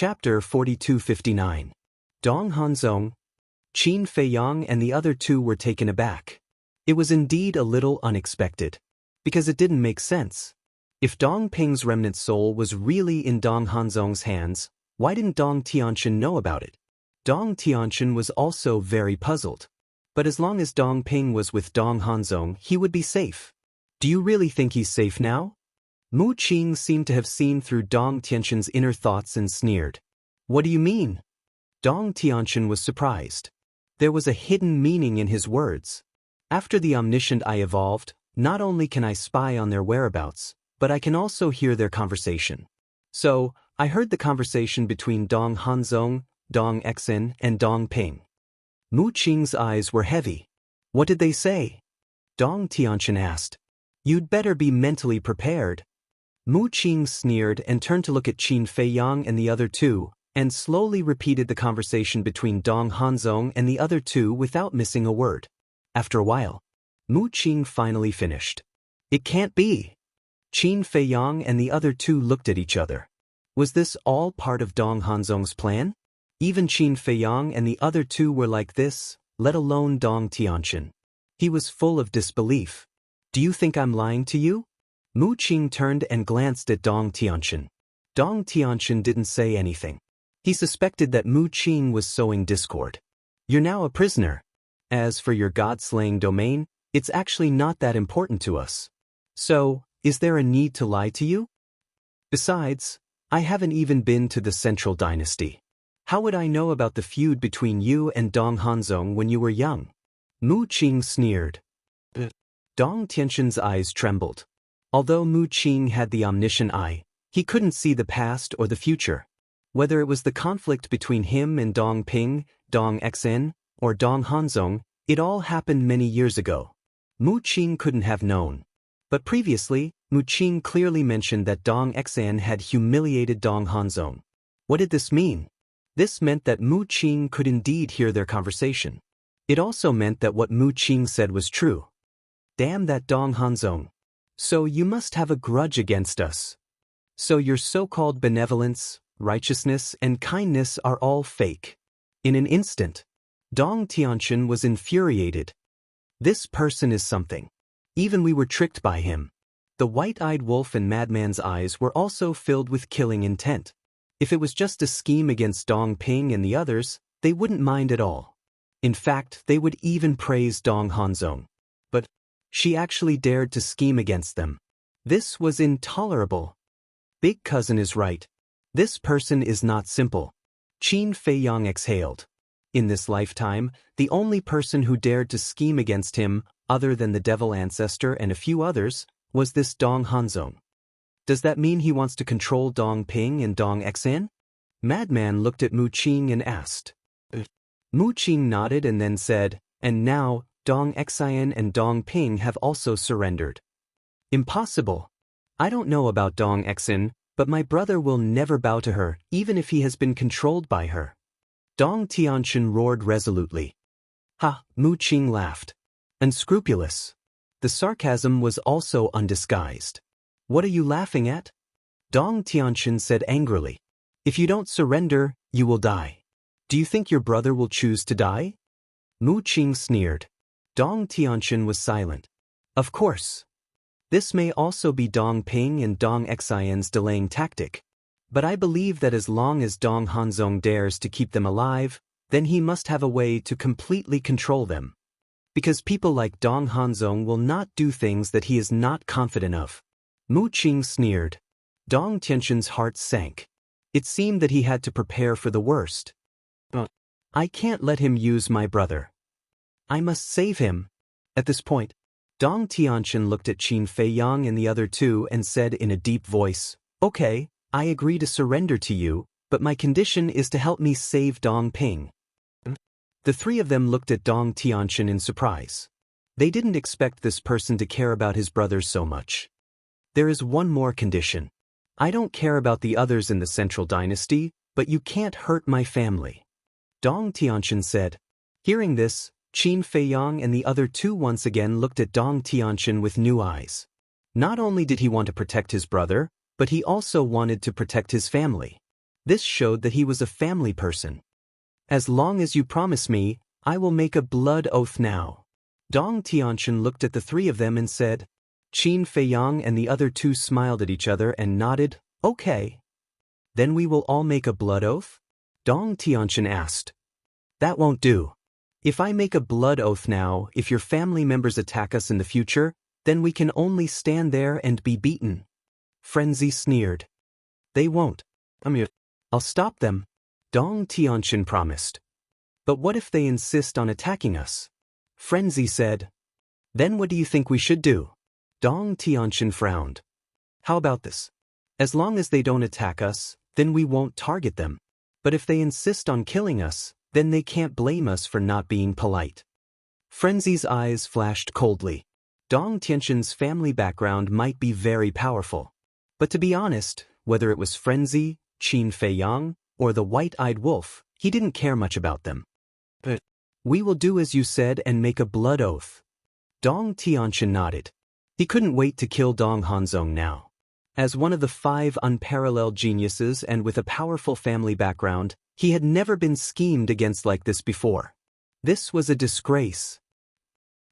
Chapter 4259. Dong Hanzong. Qin Feiyang and the other two were taken aback. It was indeed a little unexpected, because it didn't make sense. If Dong Ping's remnant soul was really in Dong Hanzong's hands, why didn't Dong Tianqian know about it? Dong Tianqian was also very puzzled. But as long as Dong Ping was with Dong Hanzong, he would be safe. Do you really think he's safe now? Mu Qing seemed to have seen through Dong Tianqian's inner thoughts and sneered. What do you mean? Dong Tianqian was surprised. There was a hidden meaning in his words. After the omniscient I evolved, not only can I spy on their whereabouts, but I can also hear their conversation. So, I heard the conversation between Dong Hanzong, Dong Xen, and Dong Ping. Mu Qing's eyes were heavy. What did they say? Dong Tianqian asked. You'd better be mentally prepared. Mu Qing sneered and turned to look at Qin Feiyang and the other two, and slowly repeated the conversation between Dong Hanzong and the other two without missing a word. After a while, Mu Qing finally finished. It can't be. Qin Feiyang and the other two looked at each other. Was this all part of Dong Hanzong's plan? Even Qin Feiyang and the other two were like this, let alone Dong Tianqian. He was full of disbelief. Do you think I'm lying to you? Mu Qing turned and glanced at Dong Tianqian. Dong Tianqian didn't say anything. He suspected that Mu Qing was sowing discord. You're now a prisoner. As for your god-slaying domain, it's actually not that important to us. So, is there a need to lie to you? Besides, I haven't even been to the Central Dynasty. How would I know about the feud between you and Dong Hanzong when you were young? Mu Qing sneered. Dong Tianqian's eyes trembled. Although Mu Qing had the omniscient eye, he couldn't see the past or the future. Whether it was the conflict between him and Dong Ping, Dong Xen, or Dong Hanzong, it all happened many years ago. Mu Qing couldn't have known. But previously, Mu Qing clearly mentioned that Dong Xen had humiliated Dong Hanzong. What did this mean? This meant that Mu Qing could indeed hear their conversation. It also meant that what Mu Qing said was true. Damn that Dong Hanzong. So you must have a grudge against us. So your so-called benevolence, righteousness, and kindness are all fake. In an instant, Dong Tianqian was infuriated. This person is something. Even we were tricked by him. The white-eyed wolf in Madman's eyes were also filled with killing intent. If it was just a scheme against Dong Ping and the others, they wouldn't mind at all. In fact, they would even praise Dong Hanzong. But she actually dared to scheme against them. This was intolerable. Big cousin is right. This person is not simple. Qin Feiyang exhaled. In this lifetime, the only person who dared to scheme against him, other than the devil ancestor and a few others, was this Dong Hanzong. Does that mean he wants to control Dong Ping and Dong Xen? Madman looked at Mu Qing and asked. Mu Qing nodded and then said, and now, Dong Xen and Dong Ping have also surrendered. Impossible. I don't know about Dong Xen, but my brother will never bow to her, even if he has been controlled by her. Dong Tianqian roared resolutely. Ha, Mu Qing laughed. Unscrupulous. The sarcasm was also undisguised. What are you laughing at? Dong Tianqian said angrily. If you don't surrender, you will die. Do you think your brother will choose to die? Mu Qing sneered. Dong Tianqian was silent. Of course. This may also be Dong Ping and Dong Xen's delaying tactic. But I believe that as long as Dong Hanzong dares to keep them alive, then he must have a way to completely control them. Because people like Dong Hanzong will not do things that he is not confident of. Mu Qing sneered. Dong Tianqian's heart sank. It seemed that he had to prepare for the worst. I can't let him use my brother. I must save him. At this point, Dong Tianqian looked at Qin Feiyang and the other two and said in a deep voice, Okay, I agree to surrender to you, but my condition is to help me save Dong Ping. The three of them looked at Dong Tianqian in surprise. They didn't expect this person to care about his brothers so much. There is one more condition. I don't care about the others in the Central Dynasty, but you can't hurt my family. Dong Tianqian said. Hearing this, Qin Feiyang and the other two once again looked at Dong Tianqian with new eyes. Not only did he want to protect his brother, but he also wanted to protect his family. This showed that he was a family person. As long as you promise me, I will make a blood oath now. Dong Tianxin looked at the three of them and said. Qin Feiyang and the other two smiled at each other and nodded, okay. Then we will all make a blood oath? Dong Tianxin asked. That won't do. If I make a blood oath now, if your family members attack us in the future, then we can only stand there and be beaten. Frenzy sneered. They won't. I'll stop them. Dong Tianxin promised. But what if they insist on attacking us? Frenzy said. Then what do you think we should do? Dong Tianxin frowned. How about this? As long as they don't attack us, then we won't target them. But if they insist on killing us, then they can't blame us for not being polite. Frenzy's eyes flashed coldly. Dong Tianxin's family background might be very powerful. But to be honest, whether it was Frenzy, Qin Feiyang, or the white-eyed wolf, he didn't care much about them. But we will do as you said and make a blood oath. Dong Tianxin nodded. He couldn't wait to kill Dong Hanzong now. As one of the 5 unparalleled geniuses and with a powerful family background, he had never been schemed against like this before. This was a disgrace.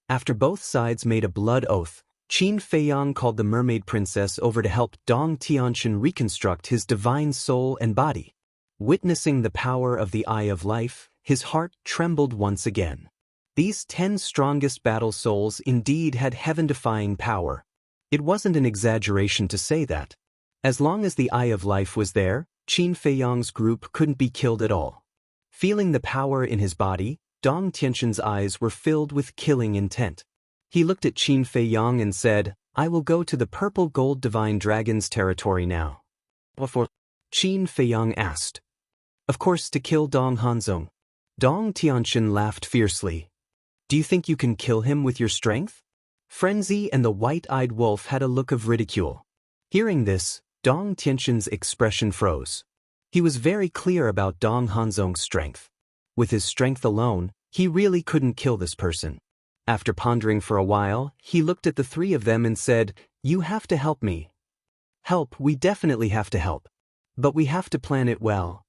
After both sides made a blood oath, Qin Feiyang called the mermaid princess over to help Dong Tianxin reconstruct his divine soul and body. Witnessing the power of the Eye of Life, his heart trembled once again. These 10 strongest battle souls indeed had heaven-defying power. It wasn't an exaggeration to say that. As long as the Eye of Life was there, Qin Feiyang's group couldn't be killed at all. Feeling the power in his body, Dong Tianxin's eyes were filled with killing intent. He looked at Qin Feiyang and said, I will go to the purple gold divine dragon's territory now. What for? Qin Feiyang asked. Of course to kill Dong Hanzong. Dong Tianxin laughed fiercely. Do you think you can kill him with your strength? Frenzy and the white-eyed wolf had a look of ridicule. Hearing this, Dong Tianxin's expression froze. He was very clear about Dong Hanzong's strength. With his strength alone, he really couldn't kill this person. After pondering for a while, he looked at the three of them and said, You have to help me. Help, we definitely have to help. But we have to plan it well.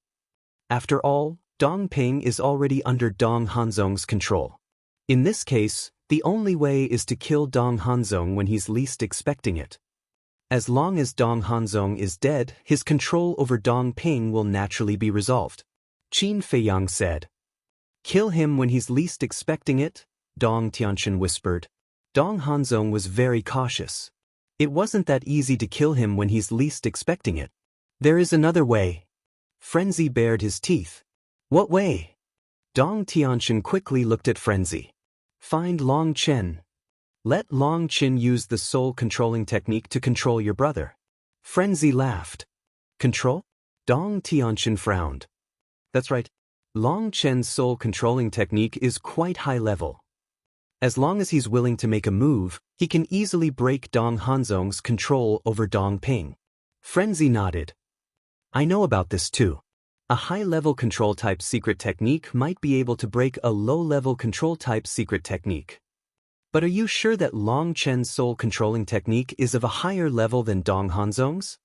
After all, Dongping is already under Dong Hanzong's control. In this case, the only way is to kill Dong Hanzong when he's least expecting it. As long as Dong Hanzong is dead, his control over Dongping will naturally be resolved. Qin Feiyang said. Kill him when he's least expecting it? Dong Tianxin whispered. Dong Hanzong was very cautious. It wasn't that easy to kill him when he's least expecting it. There is another way. Frenzy bared his teeth. What way? Dong Tianxin quickly looked at Frenzy. Find Long Chen. Let Long Chen use the soul-controlling technique to control your brother. Frenzy laughed. Control? Dong Tianxin frowned. That's right. Long Chen's soul-controlling technique is quite high level. As long as he's willing to make a move, he can easily break Dong Hanzong's control over Dongping. Frenzy nodded. I know about this too. A high-level control-type secret technique might be able to break a low-level control-type secret technique. But are you sure that Long Chen's soul-controlling technique is of a higher level than Dong Hanzong's?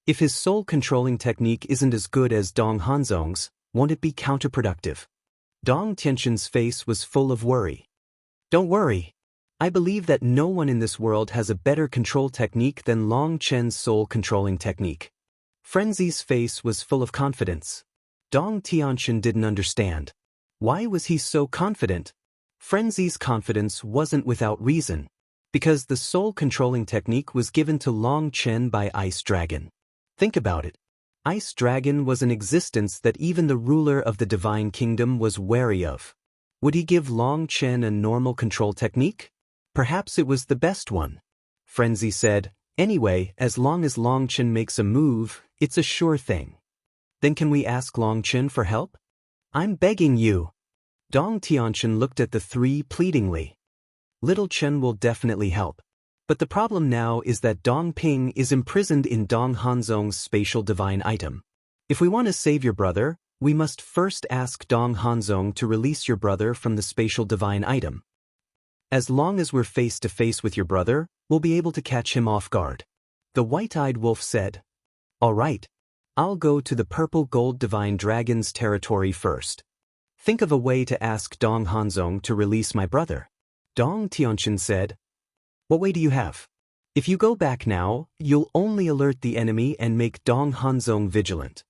If his soul-controlling technique isn't as good as Dong Hanzong's, won't it be counterproductive? Dong Tianxin's face was full of worry. Don't worry. I believe that no one in this world has a better control technique than Long Chen's soul-controlling technique. Frenzy's face was full of confidence. Dong Tianxin didn't understand. Why was he so confident? Frenzy's confidence wasn't without reason, because the soul-controlling technique was given to Long Chen by Ice Dragon. Think about it. Ice Dragon was an existence that even the ruler of the Divine Kingdom was wary of. Would he give Long Chen a normal control technique? Perhaps it was the best one. Frenzy said, anyway, as long as Long Chen makes a move, it's a sure thing. Then can we ask Long Chen for help? I'm begging you. Dong Tianxin looked at the three pleadingly. Little Chen will definitely help. But the problem now is that Dongping is imprisoned in Dong Hanzong's spatial divine item. If we want to save your brother, we must first ask Dong Hanzong to release your brother from the spatial divine item. As long as we're face to face with your brother, we'll be able to catch him off guard. The white-eyed wolf said. All right. I'll go to the purple gold divine dragon's territory first. Think of a way to ask Dong Hanzong to release my brother. Dong Tianqian said. What way do you have? If you go back now, you'll only alert the enemy and make Dong Hanzong vigilant.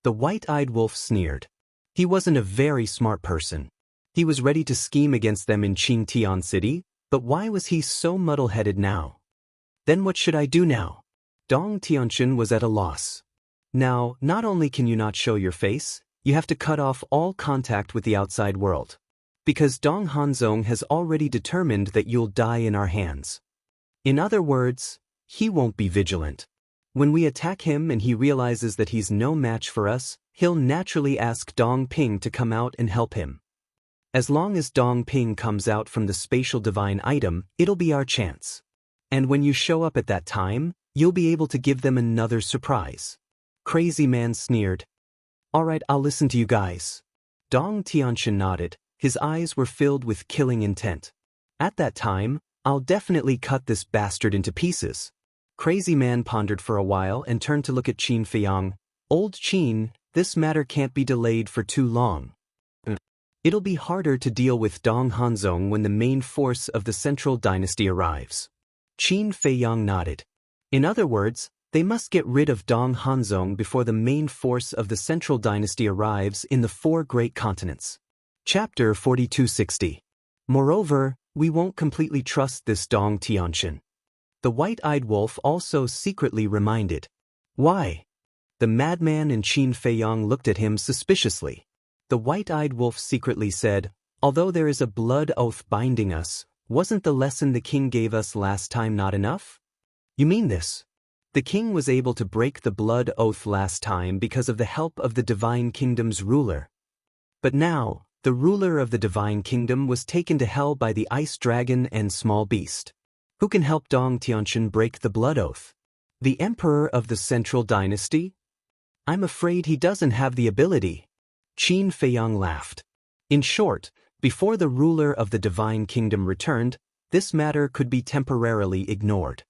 The white-eyed wolf sneered. He wasn't a very smart person. He was ready to scheme against them in Qingtian City, but why was he so muddle-headed now? Then what should I do now? Dong Tianqian was at a loss. Now, not only can you not show your face, you have to cut off all contact with the outside world. Because Dong Hanzong has already determined that you'll die in our hands. In other words, he won't be vigilant. When we attack him and he realizes that he's no match for us, he'll naturally ask Dong Ping to come out and help him. As long as Dong Ping comes out from the spatial divine item, it'll be our chance. And when you show up at that time, you'll be able to give them another surprise. Crazy Man sneered. All right, I'll listen to you guys. Dong Tianqian nodded. His eyes were filled with killing intent. At that time, I'll definitely cut this bastard into pieces. Crazy Man pondered for a while and turned to look at Qin Feiyang. Old Qin, this matter can't be delayed for too long. It'll be harder to deal with Dong Hanzong when the main force of the Central Dynasty arrives. Qin Feiyang nodded. In other words, they must get rid of Dong Hanzong before the main force of the Central Dynasty arrives in the 4 great continents. Chapter 4260. Moreover, we won't completely trust this Dong Tianqian. The white-eyed wolf also secretly reminded. Why? The madman and Qin Feiyang looked at him suspiciously. The white-eyed wolf secretly said, although there is a blood oath binding us, wasn't the lesson the king gave us last time not enough? You mean this? The king was able to break the blood oath last time because of the help of the Divine Kingdom's ruler. But now, the ruler of the Divine Kingdom was taken to hell by the ice dragon and small beast. Who can help Dong Tianqian break the blood oath? The emperor of the Central Dynasty? I'm afraid he doesn't have the ability. Qin Feiyang laughed. In short, before the ruler of the Divine Kingdom returned, this matter could be temporarily ignored.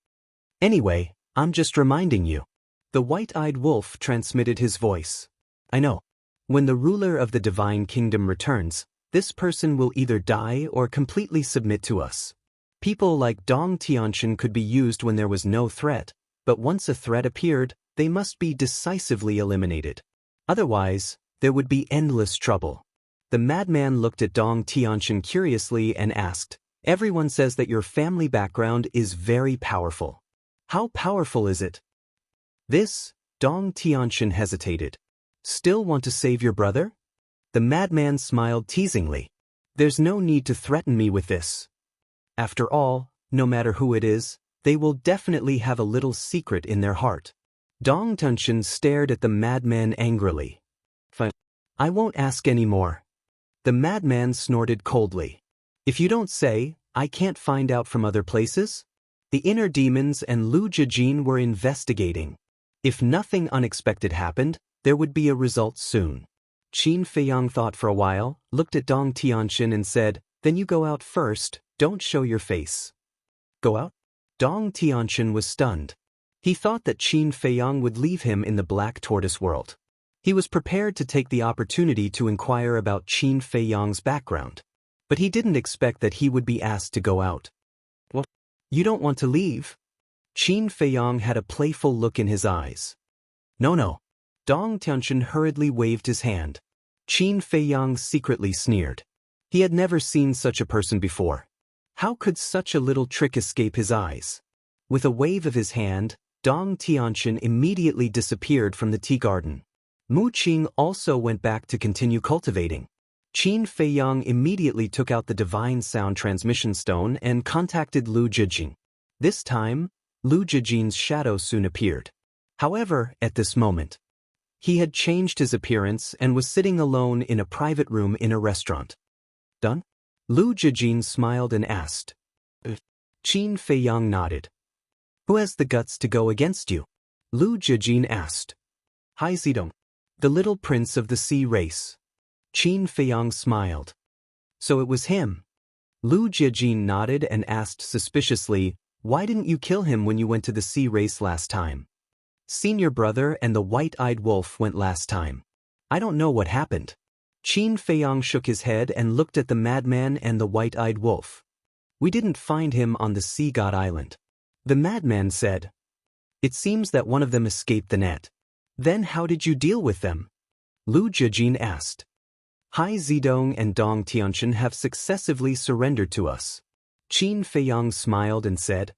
Anyway, I'm just reminding you. The white-eyed wolf transmitted his voice. I know. When the ruler of the Divine Kingdom returns, this person will either die or completely submit to us. People like Dong Tianqian could be used when there was no threat, but once a threat appeared, they must be decisively eliminated. Otherwise, there would be endless trouble. The madman looked at Dong Tianqian curiously and asked, everyone says that your family background is very powerful. How powerful is it? This, Dong Tianqian hesitated. Still want to save your brother? The madman smiled teasingly. There's no need to threaten me with this. After all, no matter who it is, they will definitely have a little secret in their heart. Dong Tianqian stared at the madman angrily. Fine. I won't ask any more. The madman snorted coldly. If you don't say, I can't find out from other places? The inner demons and Lu Jijin were investigating. If nothing unexpected happened, there would be a result soon. Qin Feiyang thought for a while, looked at Dong Tianqian and said, then you go out first, don't show your face. Go out? Dong Tianqian was stunned. He thought that Qin Feiyang would leave him in the Black Tortoise world. He was prepared to take the opportunity to inquire about Qin Feiyang's background. But he didn't expect that he would be asked to go out. What? You don't want to leave? Qin Feiyang had a playful look in his eyes. No. Dong Tianqian hurriedly waved his hand. Qin Feiyang secretly sneered. He had never seen such a person before. How could such a little trick escape his eyes? With a wave of his hand, Dong Tianqian immediately disappeared from the tea garden. Mu Qing also went back to continue cultivating. Qin Feiyang immediately took out the divine sound transmission stone and contacted Lu Jijin. This time, Lu Jijin's shadow soon appeared. However, at this moment, he had changed his appearance and was sitting alone in a private room in a restaurant. Done? Lu Jijin smiled and asked. Qin Feiyang nodded. Who has the guts to go against you? Lu Jijin asked. Hai Zidong, the little prince of the sea race. Qin Feiyang smiled. So it was him. Lu Jijin nodded and asked suspiciously, why didn't you kill him when you went to the sea race last time? Senior brother and the white-eyed wolf went last time. I don't know what happened. Qin Feiyang shook his head and looked at the madman and the white-eyed wolf. We didn't find him on the Sea God Island. The madman said. It seems that one of them escaped the net. Then how did you deal with them? Lu Jijin asked. Hai Zidong and Dong Tianchen have successively surrendered to us. Qin Feiyang smiled and said.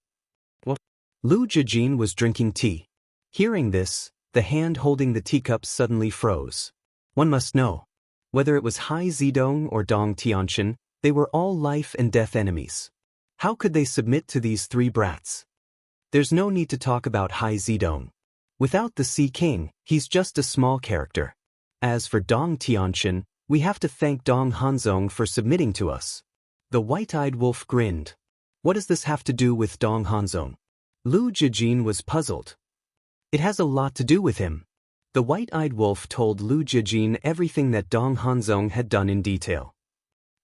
What? Lu Jijin was drinking tea. Hearing this, the hand holding the teacup suddenly froze. One must know. Whether it was Hai Zidong or Dong Tianchen, they were all life and death enemies. How could they submit to these three brats? There's no need to talk about Hai Zidong. Without the Sea King, he's just a small character. As for Dong Tianchen, we have to thank Dong Hanzong for submitting to us. The white-eyed wolf grinned. What does this have to do with Dong Hanzong? Lu Jijin was puzzled. It has a lot to do with him. The white-eyed wolf told Lu Jijin everything that Dong Hanzong had done in detail.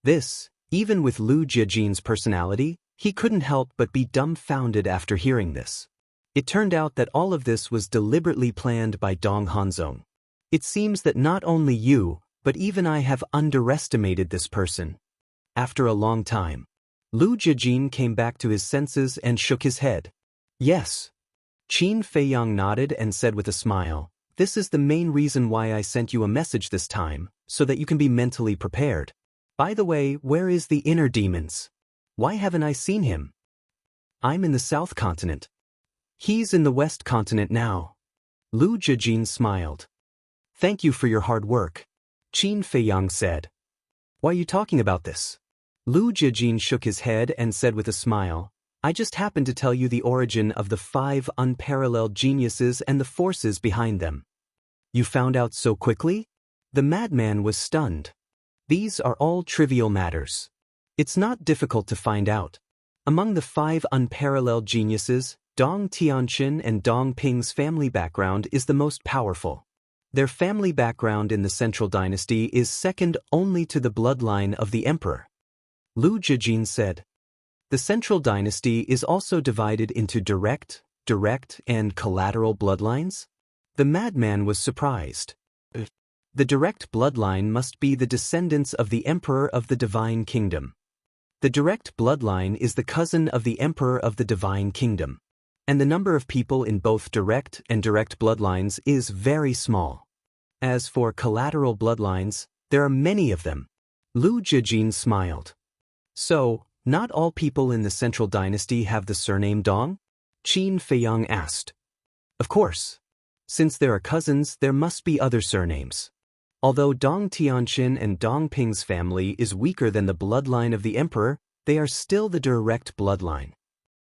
This, even with Lu Jijin's personality, he couldn't help but be dumbfounded after hearing this. It turned out that all of this was deliberately planned by Dong Hanzong. It seems that not only you, but even I have underestimated this person. After a long time, Lu Jijin came back to his senses and shook his head. Yes. Qin Feiyang nodded and said with a smile, this is the main reason why I sent you a message this time, so that you can be mentally prepared. By the way, where is the inner demons? Why haven't I seen him? I'm in the South Continent. He's in the West Continent now. Lu Jijin smiled. Thank you for your hard work. Qin Feiyang said. Why are you talking about this? Lu Jijin shook his head and said with a smile, I just happened to tell you the origin of the 5 unparalleled geniuses and the forces behind them. You found out so quickly? The madman was stunned. These are all trivial matters. It's not difficult to find out. Among the 5 unparalleled geniuses, Dong Tianchen and Dong Ping's family background is the most powerful. Their family background in the Central Dynasty is second only to the bloodline of the emperor. Lu Jijin said. The Central Dynasty is also divided into direct, and collateral bloodlines? The madman was surprised. The direct bloodline must be the descendants of the Emperor of the Divine Kingdom. The direct bloodline is the cousin of the Emperor of the Divine Kingdom. And the number of people in both direct and indirect bloodlines is very small. As for collateral bloodlines, there are many of them. Lu Jijin smiled. So, not all people in the Central Dynasty have the surname Dong? Qin Feiyang asked. Of course. Since there are cousins, there must be other surnames. Although Dong Tianchen and Dong Ping's family is weaker than the bloodline of the emperor, they are still the direct bloodline.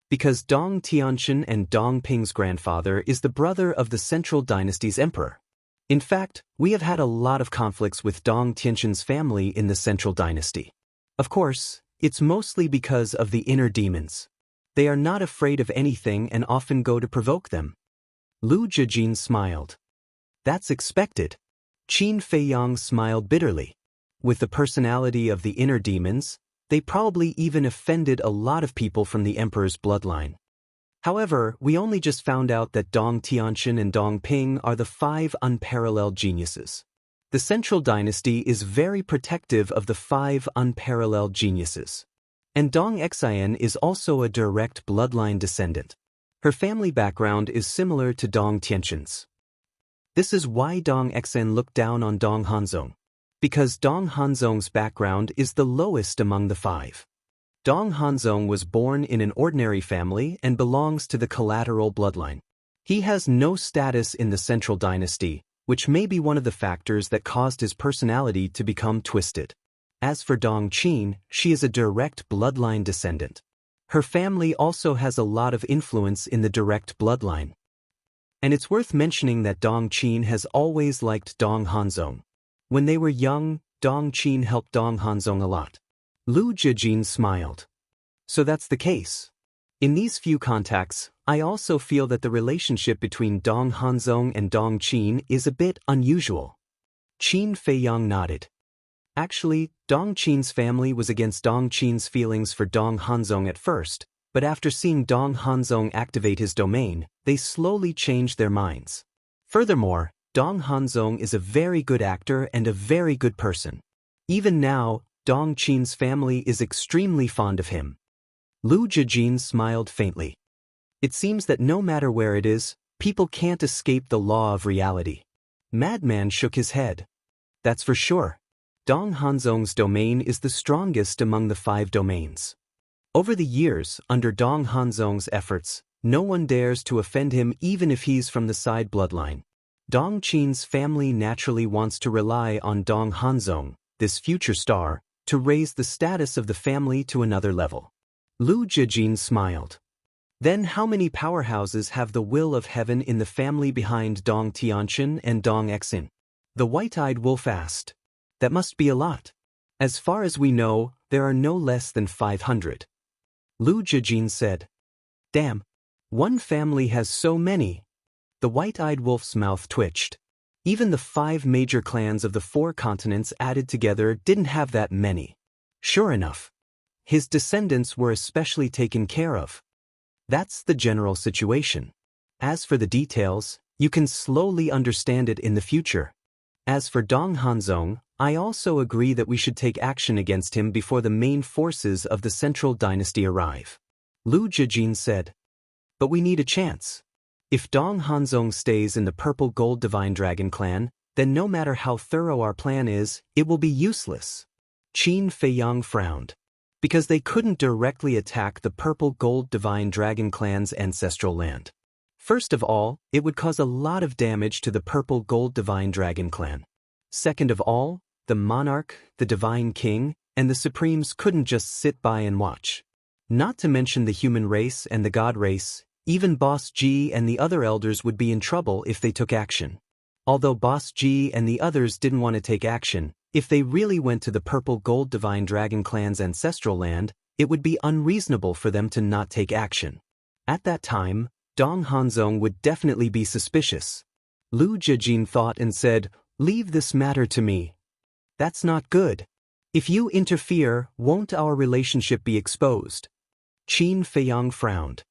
Because Dong Tianchen and Dong Ping's grandfather is the brother of the Central Dynasty's emperor. In fact, we have had a lot of conflicts with Dong Tianchen's family in the Central Dynasty. Of course, it's mostly because of the inner demons. They are not afraid of anything and often go to provoke them. Lu Jijin smiled. That's expected. Qin Feiyang smiled bitterly. With the personality of the inner demons, they probably even offended a lot of people from the emperor's bloodline. However, we only just found out that Dong Tianchen and Dong Ping are the 5 unparalleled geniuses. The Central Dynasty is very protective of the 5 unparalleled geniuses. And Dong Xian is also a direct bloodline descendant. Her family background is similar to Dong Tianchen's. This is why Dong Xian looked down on Dong Hanzong. Because Dong Hanzong's background is the lowest among the 5. Dong Hanzong was born in an ordinary family and belongs to the collateral bloodline. He has no status in the Central Dynasty, which may be one of the factors that caused his personality to become twisted. As for Dong Qin, she is a direct bloodline descendant. Her family also has a lot of influence in the direct bloodline. And it's worth mentioning that Dong Qin has always liked Dong Hanzong. When they were young, Dong Qin helped Dong Hanzong a lot. Lu Jijin smiled. So that's the case. In these few contacts, I also feel that the relationship between Dong Hanzong and Dong Qin is a bit unusual. Qin Feiyang nodded. Actually, Dong Qin's family was against Dong Qin's feelings for Dong Hanzong at first, But after seeing Dong Hanzong activate his domain, they slowly changed their minds. Furthermore, Dong Hanzong is a very good actor and a very good person. Even now, Dong Qin's family is extremely fond of him. Lu Jijin smiled faintly. It seems that no matter where it is, people can't escape the law of reality. Madman shook his head. That's for sure. Dong Hanzong's domain is the strongest among the 5 domains. Over the years, under Dong Hanzong's efforts, no one dares to offend him even if he's from the side bloodline. Dong Qin's family naturally wants to rely on Dong Hanzong, this future star, to raise the status of the family to another level. Lu Jijin smiled. Then how many powerhouses have the will of heaven in the family behind Dong Tianqian and Dong Exin? The white-eyed wolf asked. That must be a lot. As far as we know, there are no less than 500. Lu Jijin said. Damn. One family has so many. The white-eyed wolf's mouth twitched. Even the 5 major clans of the 4 continents added together didn't have that many. Sure enough. His descendants were especially taken care of. That's the general situation. As for the details, you can slowly understand it in the future. As for Dong Hanzong, I also agree that we should take action against him before the main forces of the Central Dynasty arrive. Lu Jijin said. But we need a chance. If Dong Hanzong stays in the Purple Gold Divine Dragon clan, then no matter how thorough our plan is, it will be useless. Qin Feiyang frowned. Because they couldn't directly attack the Purple Gold Divine Dragon clan's ancestral land. First of all, it would cause a lot of damage to the Purple Gold Divine Dragon clan. Second of all, the monarch, the divine king, and the supremes couldn't just sit by and watch. Not to mention the human race and the god race, even Boss G and the other elders would be in trouble if they took action. Although Boss G and the others didn't want to take action, if they really went to the Purple Gold Divine Dragon clan's ancestral land, it would be unreasonable for them to not take action. At that time, Dong Hanzong would definitely be suspicious. Lu Jijin thought and said, Leave this matter to me. That's not good. If you interfere, won't our relationship be exposed? Qin Feiyang frowned.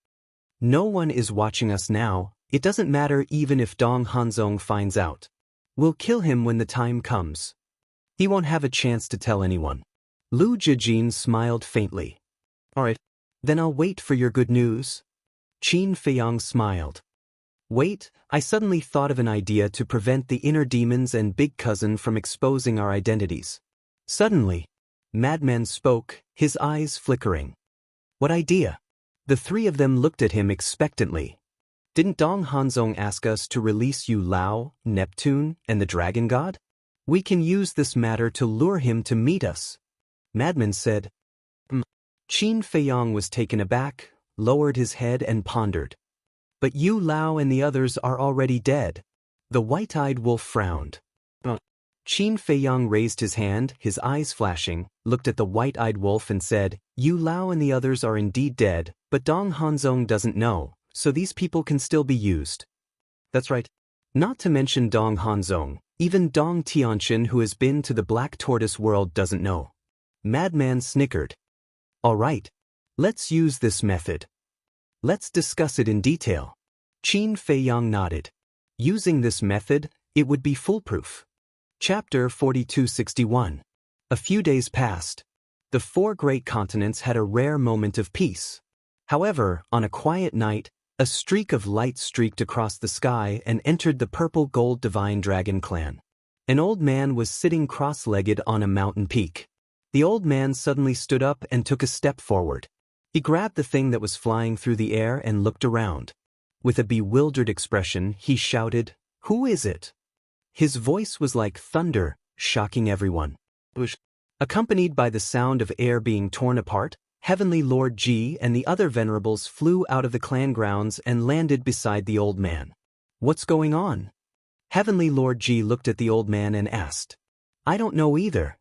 No one is watching us now, it doesn't matter even if Dong Hanzong finds out. We'll kill him when the time comes. He won't have a chance to tell anyone. Lu Jijin smiled faintly. Alright, then I'll wait for your good news. Qin Feiyang smiled. Wait, I suddenly thought of an idea to prevent the inner demons and Big Cousin from exposing our identities. Suddenly, Madman spoke, his eyes flickering. What idea? The 3 of them looked at him expectantly. Didn't Dong Hanzong ask us to release Yu Lao, Neptune, and the Dragon God? We can use this matter to lure him to meet us. Madman said. Qin Feiyang was taken aback, lowered his head and pondered. But Yu Lao and the others are already dead. The white-eyed wolf frowned. Qin Feiyang raised his hand, his eyes flashing, looked at the white-eyed wolf and said, Yu Lao and the others are indeed dead, but Dong Hanzong doesn't know, so these people can still be used. That's right. Not to mention Dong Hanzong, even Dong Tianqian who has been to the Black Tortoise world doesn't know. Madman snickered. All right. Let's use this method. Let's discuss it in detail. Qin Feiyang nodded. Using this method, it would be foolproof. Chapter 4261. A few days passed. The 4 great continents had a rare moment of peace. However, on a quiet night, a streak of light streaked across the sky and entered the Purple Gold Divine Dragon clan. An old man was sitting cross-legged on a mountain peak. The old man suddenly stood up and took a step forward. He grabbed the thing that was flying through the air and looked around. With a bewildered expression, he shouted, Who is it? His voice was like thunder, shocking everyone. Accompanied by the sound of air being torn apart, Heavenly Lord Ji and the other venerables flew out of the clan grounds and landed beside the old man. What's going on? Heavenly Lord Ji looked at the old man and asked. I don't know either.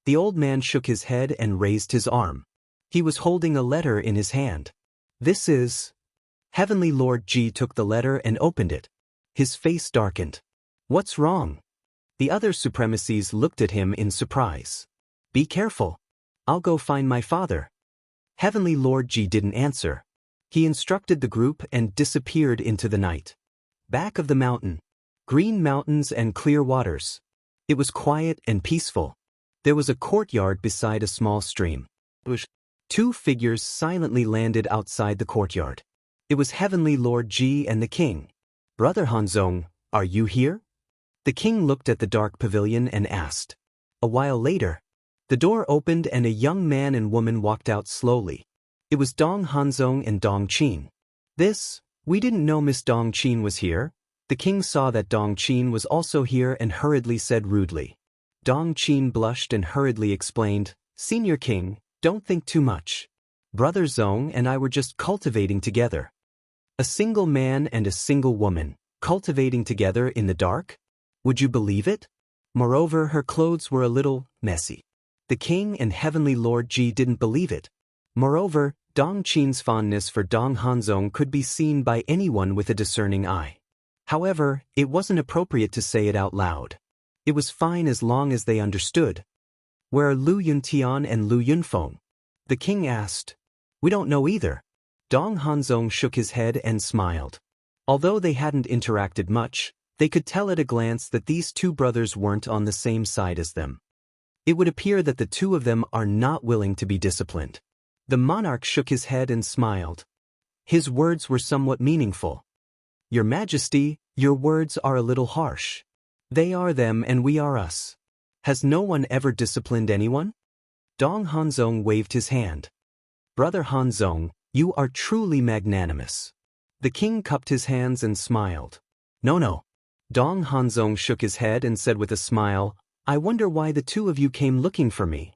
The old man shook his head and raised his arm. He was holding a letter in his hand. This is... Heavenly Lord Ji took the letter and opened it. His face darkened. What's wrong? The other supremacies looked at him in surprise. Be careful. I'll go find my father. Heavenly Lord Ji didn't answer. He instructed the group and disappeared into the night. Back of the mountain. Green mountains and clear waters. It was quiet and peaceful. There was a courtyard beside a small stream. Two figures silently landed outside the courtyard. It was Heavenly Lord Ji and the king. Brother Hanzong, are you here? The king looked at the dark pavilion and asked. A while later, the door opened and a young man and woman walked out slowly. It was Dong Hanzong and Dong Qin. We didn't know Miss Dong Qin was here. The king saw that Dong Qin was also here and hurriedly said rudely. Dong Qin blushed and hurriedly explained, Senior King, don't think too much. Brother Zong and I were just cultivating together. A single man and a single woman, cultivating together in the dark? Would you believe it? Moreover, her clothes were a little messy. The king and Heavenly Lord Ji didn't believe it. Moreover, Dong Qin's fondness for Dong Hanzong could be seen by anyone with a discerning eye. However, it wasn't appropriate to say it out loud. It was fine as long as they understood. Where are Lu Yuntian and Lu Yunfeng? The king asked. We don't know either. Dong Hanzong shook his head and smiled. Although they hadn't interacted much, they could tell at a glance that these two brothers weren't on the same side as them. It would appear that the two of them are not willing to be disciplined. The monarch shook his head and smiled. His words were somewhat meaningful. Your Majesty, your words are a little harsh. They are them and we are us. Has no one ever disciplined anyone? Dong Hanzong waved his hand. Brother Hanzong, you are truly magnanimous. The king cupped his hands and smiled. No. Dong Hanzong shook his head and said with a smile, I wonder why the two of you came looking for me.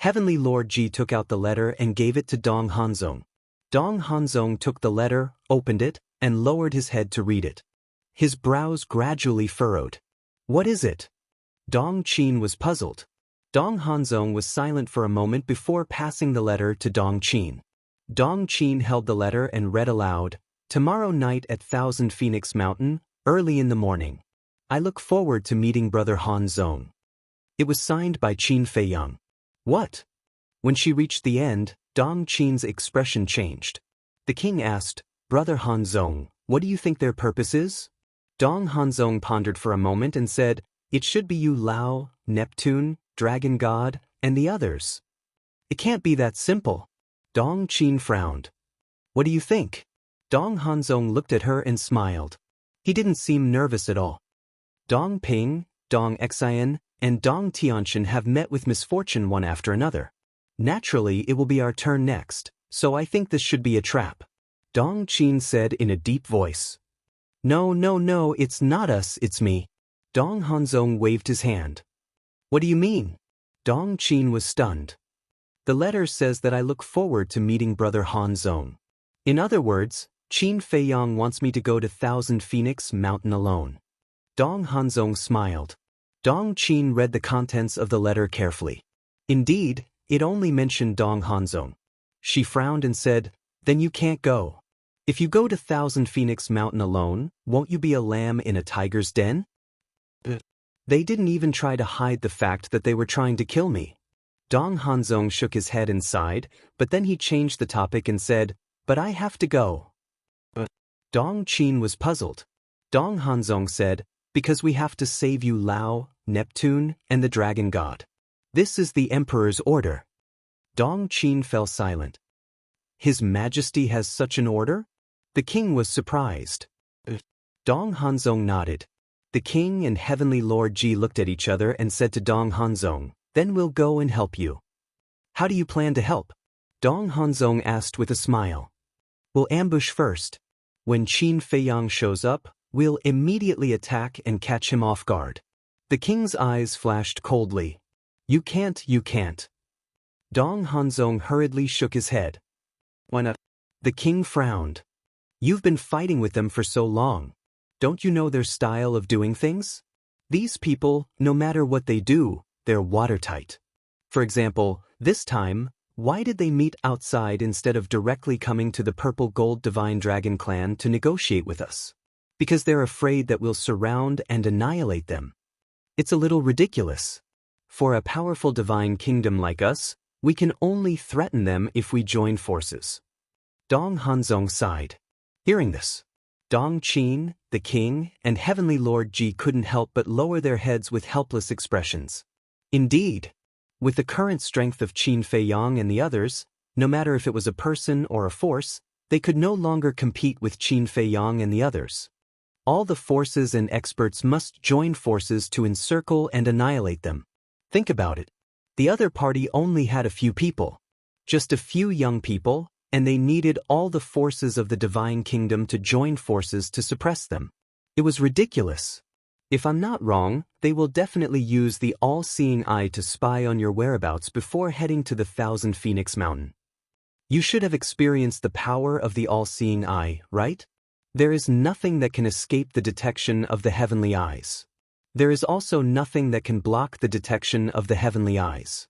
Heavenly Lord Ji took out the letter and gave it to Dong Hanzong. Dong Hanzong took the letter, opened it, and lowered his head to read it. His brows gradually furrowed. What is it? Dong Qin was puzzled. Dong Hanzong was silent for a moment before passing the letter to Dong Qin. Dong Qin held the letter and read aloud, Tomorrow night at Thousand Phoenix Mountain, early in the morning. I look forward to meeting Brother Hanzong. It was signed by Qin Feiyang. What? When she reached the end, Dong Qin's expression changed. The king asked, Brother Hanzong, what do you think their purpose is? Dong Hanzong pondered for a moment and said, It should be you Lao, Neptune, Dragon God, and the others. It can't be that simple. Dong Qin frowned. What do you think? Dong Hanzong looked at her and smiled. He didn't seem nervous at all. Dong Ping, Dong Xian, and Dong Tianchen have met with misfortune one after another. Naturally, it will be our turn next, so I think this should be a trap. Dong Qin said in a deep voice. No, it's not us, it's me. Dong Hanzong waved his hand. What do you mean? Dong Qin was stunned. The letter says that I look forward to meeting Brother Hanzong. In other words, Qin Feiyang wants me to go to Thousand Phoenix Mountain alone. Dong Hanzong smiled. Dong Qin read the contents of the letter carefully. Indeed, it only mentioned Dong Hanzong. She frowned and said, Then you can't go. If you go to Thousand Phoenix Mountain alone, won't you be a lamb in a tiger's den? They didn't even try to hide the fact that they were trying to kill me. Dong Hanzong shook his head and sighed, but then he changed the topic and said, But I have to go. Dong Qin was puzzled. Dong Hanzong said, Because we have to save you Lao, Neptune, and the Dragon God. This is the Emperor's order. Dong Qin fell silent. His Majesty has such an order? The king was surprised. Dong Hanzong nodded. The king and Heavenly Lord Ji looked at each other and said to Dong Hanzong, Then we'll go and help you. How do you plan to help? Dong Hanzong asked with a smile. We'll ambush first. When Qin Feiyang shows up, we'll immediately attack and catch him off guard. The king's eyes flashed coldly. You can't. Dong Hanzong hurriedly shook his head. Why not? The king frowned. You've been fighting with them for so long. Don't you know their style of doing things? These people, no matter what they do, they're watertight. For example, this time, why did they meet outside instead of directly coming to the Purple Gold Divine Dragon Clan to negotiate with us? Because they're afraid that we'll surround and annihilate them. It's a little ridiculous. For a powerful divine kingdom like us, We can only threaten them if we join forces. Dong Hanzong sighed. Hearing this, Dong Qin, the king, and Heavenly Lord Ji couldn't help but lower their heads with helpless expressions. Indeed, with the current strength of Qin Feiyang and the others, no matter if it was a person or a force, they could no longer compete with Qin Feiyang and the others. All the forces and experts must join forces to encircle and annihilate them. Think about it. The other party only had a few people. Just a few young people, and they needed all the forces of the Divine Kingdom to join forces to suppress them. It was ridiculous. If I'm not wrong, they will definitely use the all-seeing eye to spy on your whereabouts before heading to the Thousand Phoenix Mountain. You should have experienced the power of the all-seeing eye, right? There is nothing that can escape the detection of the heavenly eyes. There is also nothing that can block the detection of the heavenly eyes.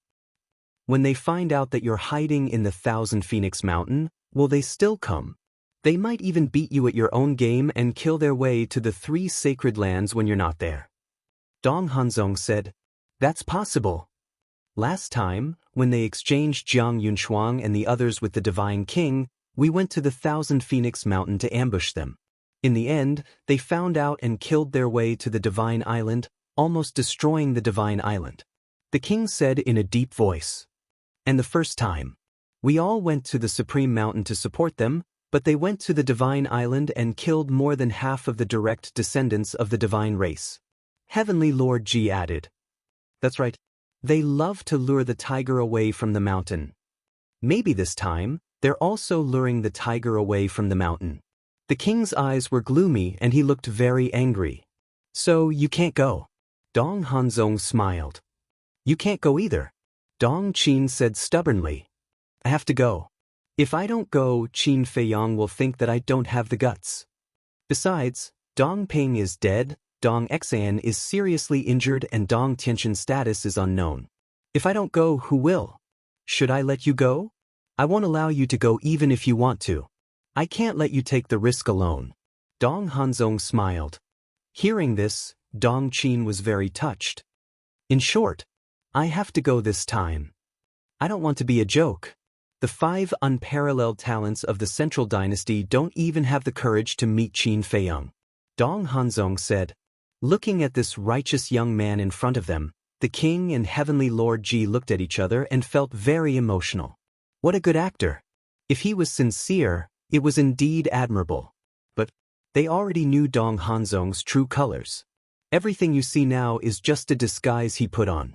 When they find out that you're hiding in the Thousand Phoenix Mountain, will they still come? They might even beat you at your own game and kill their way to the 3 sacred lands when you're not there. Dong Hanzong said, That's possible. Last time, when they exchanged Jiang Yunshuang and the others with the Divine King, we went to the Thousand Phoenix Mountain to ambush them. In the end, they found out and killed their way to the Divine Island, almost destroying the Divine Island. The king said in a deep voice. And the first time, we all went to the Supreme Mountain to support them, but they went to the Divine Island and killed more than half of the direct descendants of the divine race. Heavenly Lord Ji added. That's right. They love to lure the tiger away from the mountain. Maybe this time, they're also luring the tiger away from the mountain. The king's eyes were gloomy and he looked very angry. So you can't go. Dong Hanzong smiled. You can't go either. Dong Qin said stubbornly. I have to go. If I don't go, Qin Feiyang will think that I don't have the guts. Besides, Dong Ping is dead, Dong Xan is seriously injured and Dong Tianxin's status is unknown. If I don't go, who will? Should I let you go? I won't allow you to go even if you want to. I can't let you take the risk alone. Dong Hanzong smiled. Hearing this, Dong Qin was very touched. In short, I have to go this time. I don't want to be a joke. The 5 unparalleled talents of the Central Dynasty don't even have the courage to meet Qin Feiyang. Dong Hanzong said. Looking at this righteous young man in front of them, the king and Heavenly Lord Ji looked at each other and felt very emotional. What a good actor. If he was sincere, it was indeed admirable. But they already knew Dong Hanzong's true colors. Everything you see now is just a disguise he put on.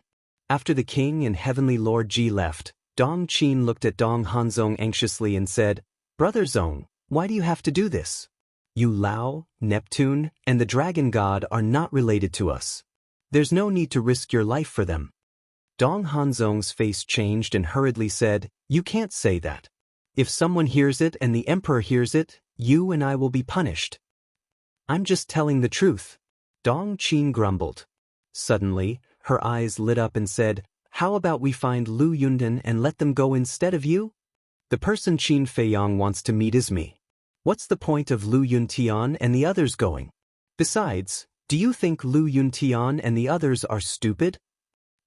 After the king and Heavenly Lord Ji left, Dong Qin looked at Dong Hanzong anxiously and said, Brother Zong, why do you have to do this? You Lao, Neptune, and the Dragon God are not related to us. There's no need to risk your life for them. Dong Hanzong's face changed and hurriedly said, You can't say that. If someone hears it and the emperor hears it, you and I will be punished. I'm just telling the truth. Dong Qin grumbled. Suddenly, her eyes lit up and said, How about we find Lu Yundan and let them go instead of you? The person Qin Feiyang wants to meet is me. What's the point of Lu Yuntian and the others going? Besides, do you think Lu Yuntian and the others are stupid?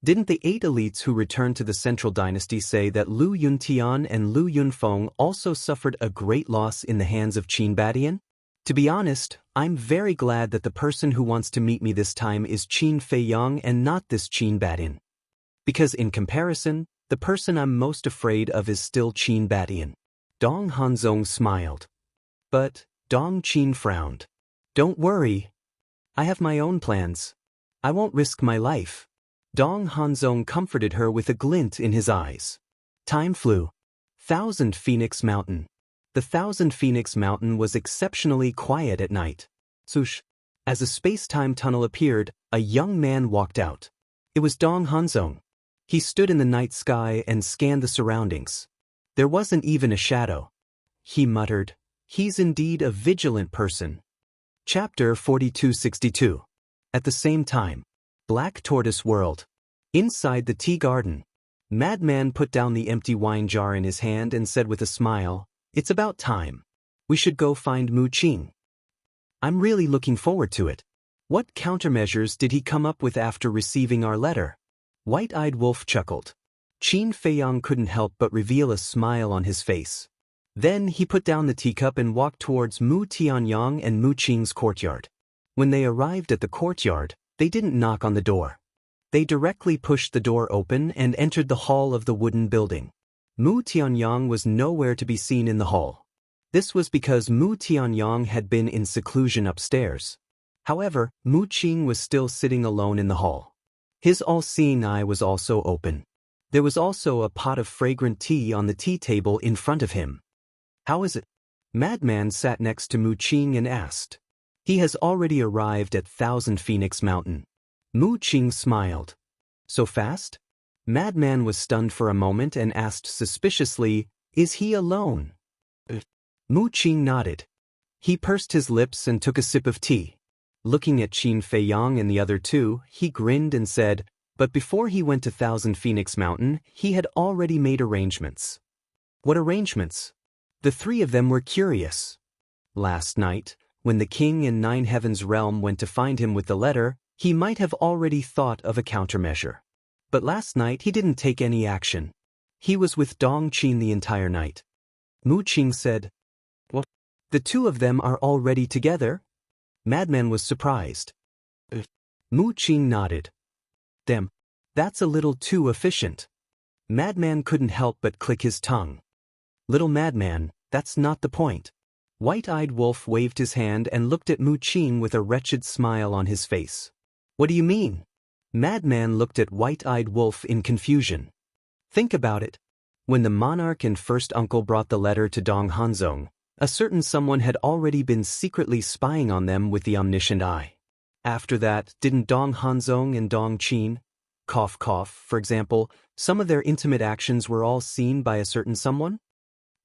Didn't the 8 elites who returned to the Central Dynasty say that Lu Yuntian and Lu Yunfeng also suffered a great loss in the hands of Qin Badian? To be honest, I'm very glad that the person who wants to meet me this time is Qin Feiyang and not this Qin Badian. Because in comparison, the person I'm most afraid of is still Qin Badian. Dong Hanzong smiled. But Dong Qin frowned. Don't worry. I have my own plans. I won't risk my life. Dong Hanzong comforted her with a glint in his eyes. Time flew. Thousand Phoenix Mountain. The Thousand Phoenix Mountain was exceptionally quiet at night. Swoosh. As a space-time tunnel appeared, a young man walked out. It was Dong Hanzong. He stood in the night sky and scanned the surroundings. There wasn't even a shadow. He muttered, He's indeed a vigilant person. Chapter 4262. At the same time. Black Tortoise World. Inside the tea garden. Madman put down the empty wine jar in his hand and said with a smile, It's about time. We should go find Mu Qing. I'm really looking forward to it. What countermeasures did he come up with after receiving our letter? White-eyed Wolf chuckled. Qin Feiyang couldn't help but reveal a smile on his face. Then he put down the teacup and walked towards Mu Tianyang and Mu Qing's courtyard. When they arrived at the courtyard, they didn't knock on the door. They directly pushed the door open and entered the hall of the wooden building. Mu Tianyang was nowhere to be seen in the hall. This was because Mu Tianyang had been in seclusion upstairs. However, Mu Qing was still sitting alone in the hall. His all-seeing eye was also open. There was also a pot of fragrant tea on the tea table in front of him. "How is it?" Madman sat next to Mu Qing and asked. "He has already arrived at Thousand Phoenix Mountain." Mu Qing smiled. "So fast?" Madman was stunned for a moment and asked suspiciously, "Is he alone?" Mu Qing nodded. He pursed his lips and took a sip of tea. Looking at Qin Feiyang and the other two, he grinned and said, "But before he went to Thousand Phoenix Mountain, he had already made arrangements." "What arrangements?" The three of them were curious. Last night, when the king in Nine Heavens' realm went to find him with the letter, he might have already thought of a countermeasure. But last night he didn't take any action. He was with Dong Qin the entire night. Mu Qing said, "What? The two of them are already together?" Madman was surprised. Mu Qing nodded. "Damn, that's a little too efficient." Madman couldn't help but click his tongue. "Little Madman, that's not the point." White-eyed Wolf waved his hand and looked at Mu Qing with a wretched smile on his face. "What do you mean?" Madman looked at White-eyed Wolf in confusion. "Think about it. When the monarch and first uncle brought the letter to Dong Hanzong, a certain someone had already been secretly spying on them with the omniscient eye. After that, didn't Dong Hanzong and Dong Qin, for example, some of their intimate actions were all seen by a certain someone?"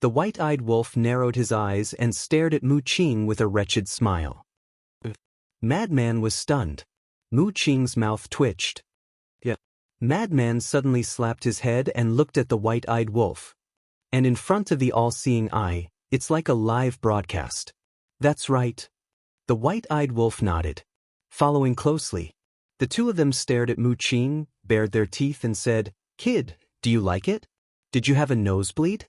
The white-eyed wolf narrowed his eyes and stared at Mu Qing with a wretched smile. Madman was stunned. Mu Qing's mouth twitched. "Yeah." Madman suddenly slapped his head and looked at the white-eyed wolf. "And in front of the all-seeing eye, it's like a live broadcast." "That's right." The white-eyed wolf nodded. Following closely, the two of them stared at Mu Qing, bared their teeth and said, "Kid, do you like it? Did you have a nosebleed?"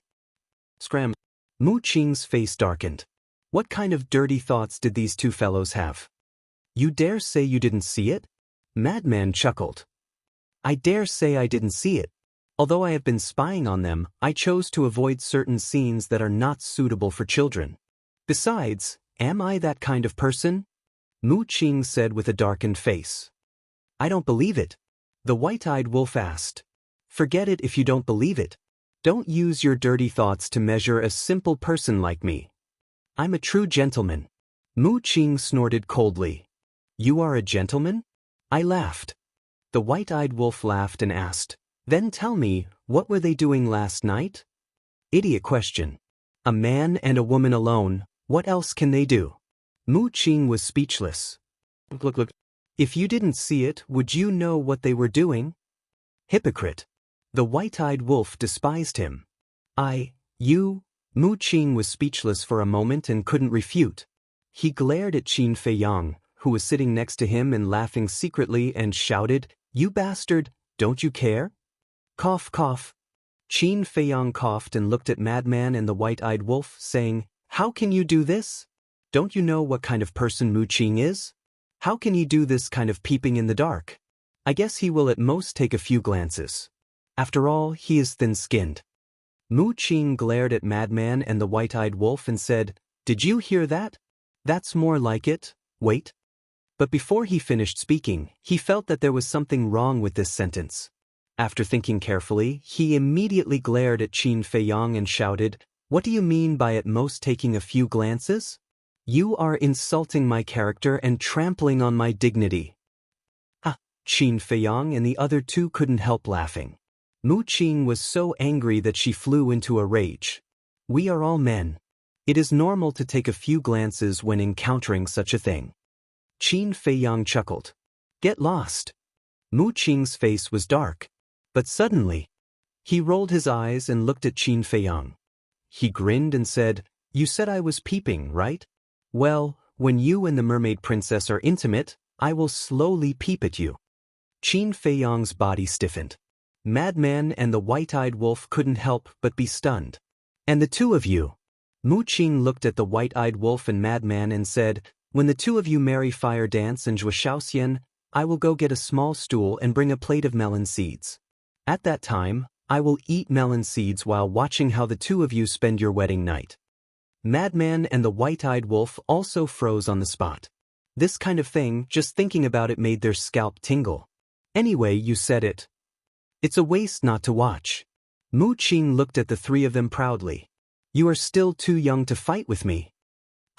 Scram. Mu Qing's face darkened. What kind of dirty thoughts did these two fellows have? "You dare say you didn't see it?" Madman chuckled. "I dare say I didn't see it. Although I have been spying on them, I chose to avoid certain scenes that are not suitable for children. Besides, am I that kind of person?" Mu Qing said with a darkened face. "I don't believe it." The white-eyed wolf asked. "Forget it if you don't believe it. Don't use your dirty thoughts to measure a simple person like me. I'm a true gentleman." Mu Qing snorted coldly. "You are a gentleman?" I laughed. The white-eyed wolf laughed and asked, "Then tell me, what were they doing last night?" Idiot question. A man and a woman alone, what else can they do? Mu Qing was speechless. Look. If you didn't see it, would you know what they were doing? Hypocrite. The white-eyed wolf despised him. Mu Qing was speechless for a moment and couldn't refute. He glared at Qin Feiyang, who was sitting next to him and laughing secretly, and shouted, "You bastard, don't you care?" Cough, cough. Qin Feiyang coughed and looked at Madman and the white-eyed wolf, saying, "How can you do this? Don't you know what kind of person Mu Qing is? How can he do this kind of peeping in the dark? I guess he will at most take a few glances. After all, he is thin-skinned." Mu Qing glared at Madman and the white-eyed wolf and said, "Did you hear that? That's more like it. Wait." But before he finished speaking, he felt that there was something wrong with this sentence. After thinking carefully, he immediately glared at Qin Feiyang and shouted, "What do you mean by at most taking a few glances? You are insulting my character and trampling on my dignity." Qin Feiyang and the other two couldn't help laughing. Mu Qing was so angry that she flew into a rage. "We are all men. It is normal to take a few glances when encountering such a thing." Qin Feiyang chuckled. "Get lost." Mu Qing's face was dark. But suddenly, he rolled his eyes and looked at Qin Feiyang. He grinned and said, "You said I was peeping, right? Well, when you and the mermaid princess are intimate, I will slowly peep at you." Qin Feiyang's body stiffened. Madman and the white-eyed wolf couldn't help but be stunned. And the two of you? Mu Qing looked at the white-eyed wolf and Madman and said, when the two of you marry Fire Dance and Zhua Shaoxian, I will go get a small stool and bring a plate of melon seeds. At that time, I will eat melon seeds while watching how the two of you spend your wedding night. Madman and the white-eyed wolf also froze on the spot. This kind of thing, just thinking about it made their scalp tingle. Anyway, you said it. It's a waste not to watch. Mu Qing looked at the three of them proudly. You are still too young to fight with me.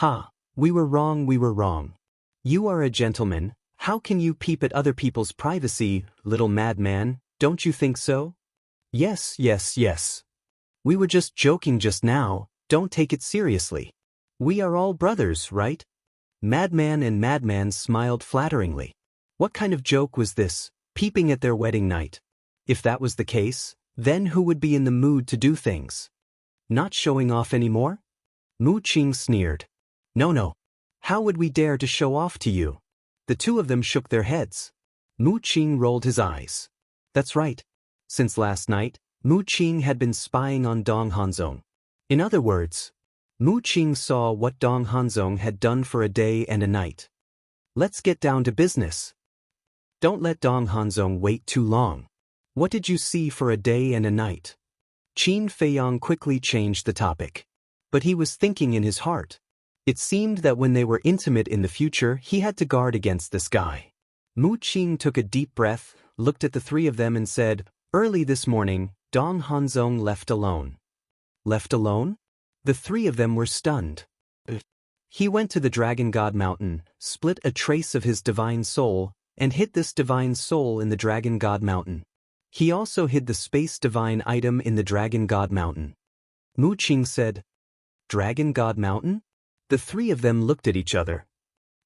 Ha, we were wrong. You are a gentleman, how can you peep at other people's privacy, little madman, don't you think so? Yes. We were just joking just now, don't take it seriously. We are all brothers, right? Madman and Madman smiled flatteringly. What kind of joke was this, peeping at their wedding night? If that was the case, then who would be in the mood to do things? Not showing off anymore? Mu Qing sneered. No. How would we dare to show off to you? The two of them shook their heads. Mu Qing rolled his eyes. That's right. Since last night, Mu Qing had been spying on Dong Hanzong. In other words, Mu Qing saw what Dong Hanzong had done for a day and a night. Let's get down to business. Don't let Dong Hanzong wait too long. What did you see for a day and a night? Qin Feiyang quickly changed the topic. But he was thinking in his heart. It seemed that when they were intimate in the future, he had to guard against this guy. Mu Qing took a deep breath, looked at the three of them and said, early this morning, Dong Hanzong left alone. Left alone? The three of them were stunned. He went to the Dragon God Mountain, split a trace of his divine soul, and hid this divine soul in the Dragon God Mountain. He also hid the space divine item in the Dragon God Mountain. Mu Qing said, Dragon God Mountain? The three of them looked at each other.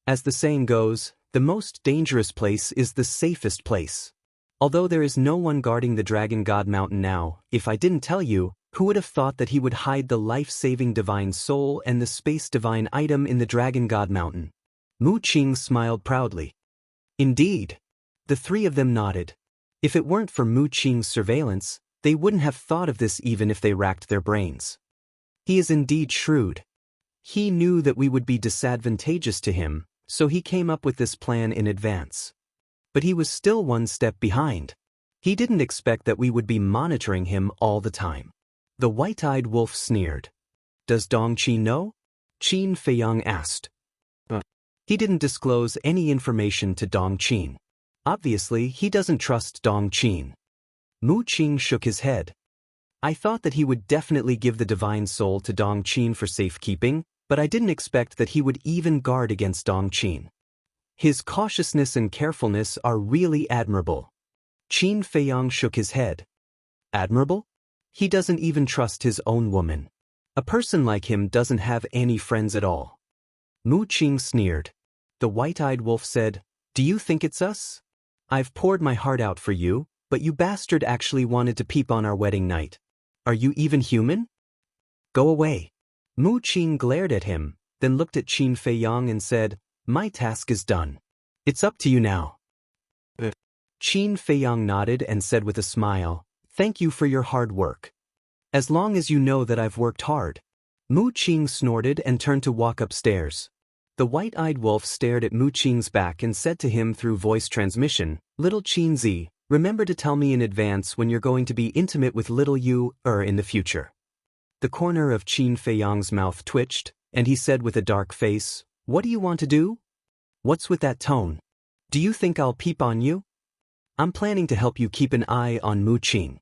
As the saying goes, the most dangerous place is the safest place. Although there is no one guarding the Dragon God Mountain now, if I didn't tell you, who would have thought that he would hide the life-saving divine soul and the space divine item in the Dragon God Mountain? Mu Qing smiled proudly. Indeed. The three of them nodded. If it weren't for Mu Qing's surveillance, they wouldn't have thought of this even if they racked their brains. He is indeed shrewd. He knew that we would be disadvantageous to him, so he came up with this plan in advance. But he was still one step behind. He didn't expect that we would be monitoring him all the time. The white-eyed wolf sneered. Does Dong Qi know? Qin Feiyang asked. He didn't disclose any information to Dong Qin. Obviously, he doesn't trust Dong Qin. Mu Qing shook his head. I thought that he would definitely give the divine soul to Dong Qin for safekeeping, but I didn't expect that he would even guard against Dong Qin. His cautiousness and carefulness are really admirable. Qin Feiyang shook his head. Admirable? He doesn't even trust his own woman. A person like him doesn't have any friends at all. Mu Qing sneered. The white-eyed wolf said, Do you think it's us? I've poured my heart out for you, but you bastard actually wanted to peep on our wedding night. Are you even human? Go away. Mu Qing glared at him, then looked at Qin Feiyang and said, My task is done. It's up to you now. Qin Feiyang nodded and said with a smile, Thank you for your hard work. As long as you know that I've worked hard. Mu Qing snorted and turned to walk upstairs. The white-eyed wolf stared at Mu Qing's back and said to him through voice transmission, Little Qinzi, remember to tell me in advance when you're going to be intimate with little you, in the future. The corner of Qin Feiyang's mouth twitched, and he said with a dark face, What do you want to do? What's with that tone? Do you think I'll peep on you? I'm planning to help you keep an eye on Mu Qing.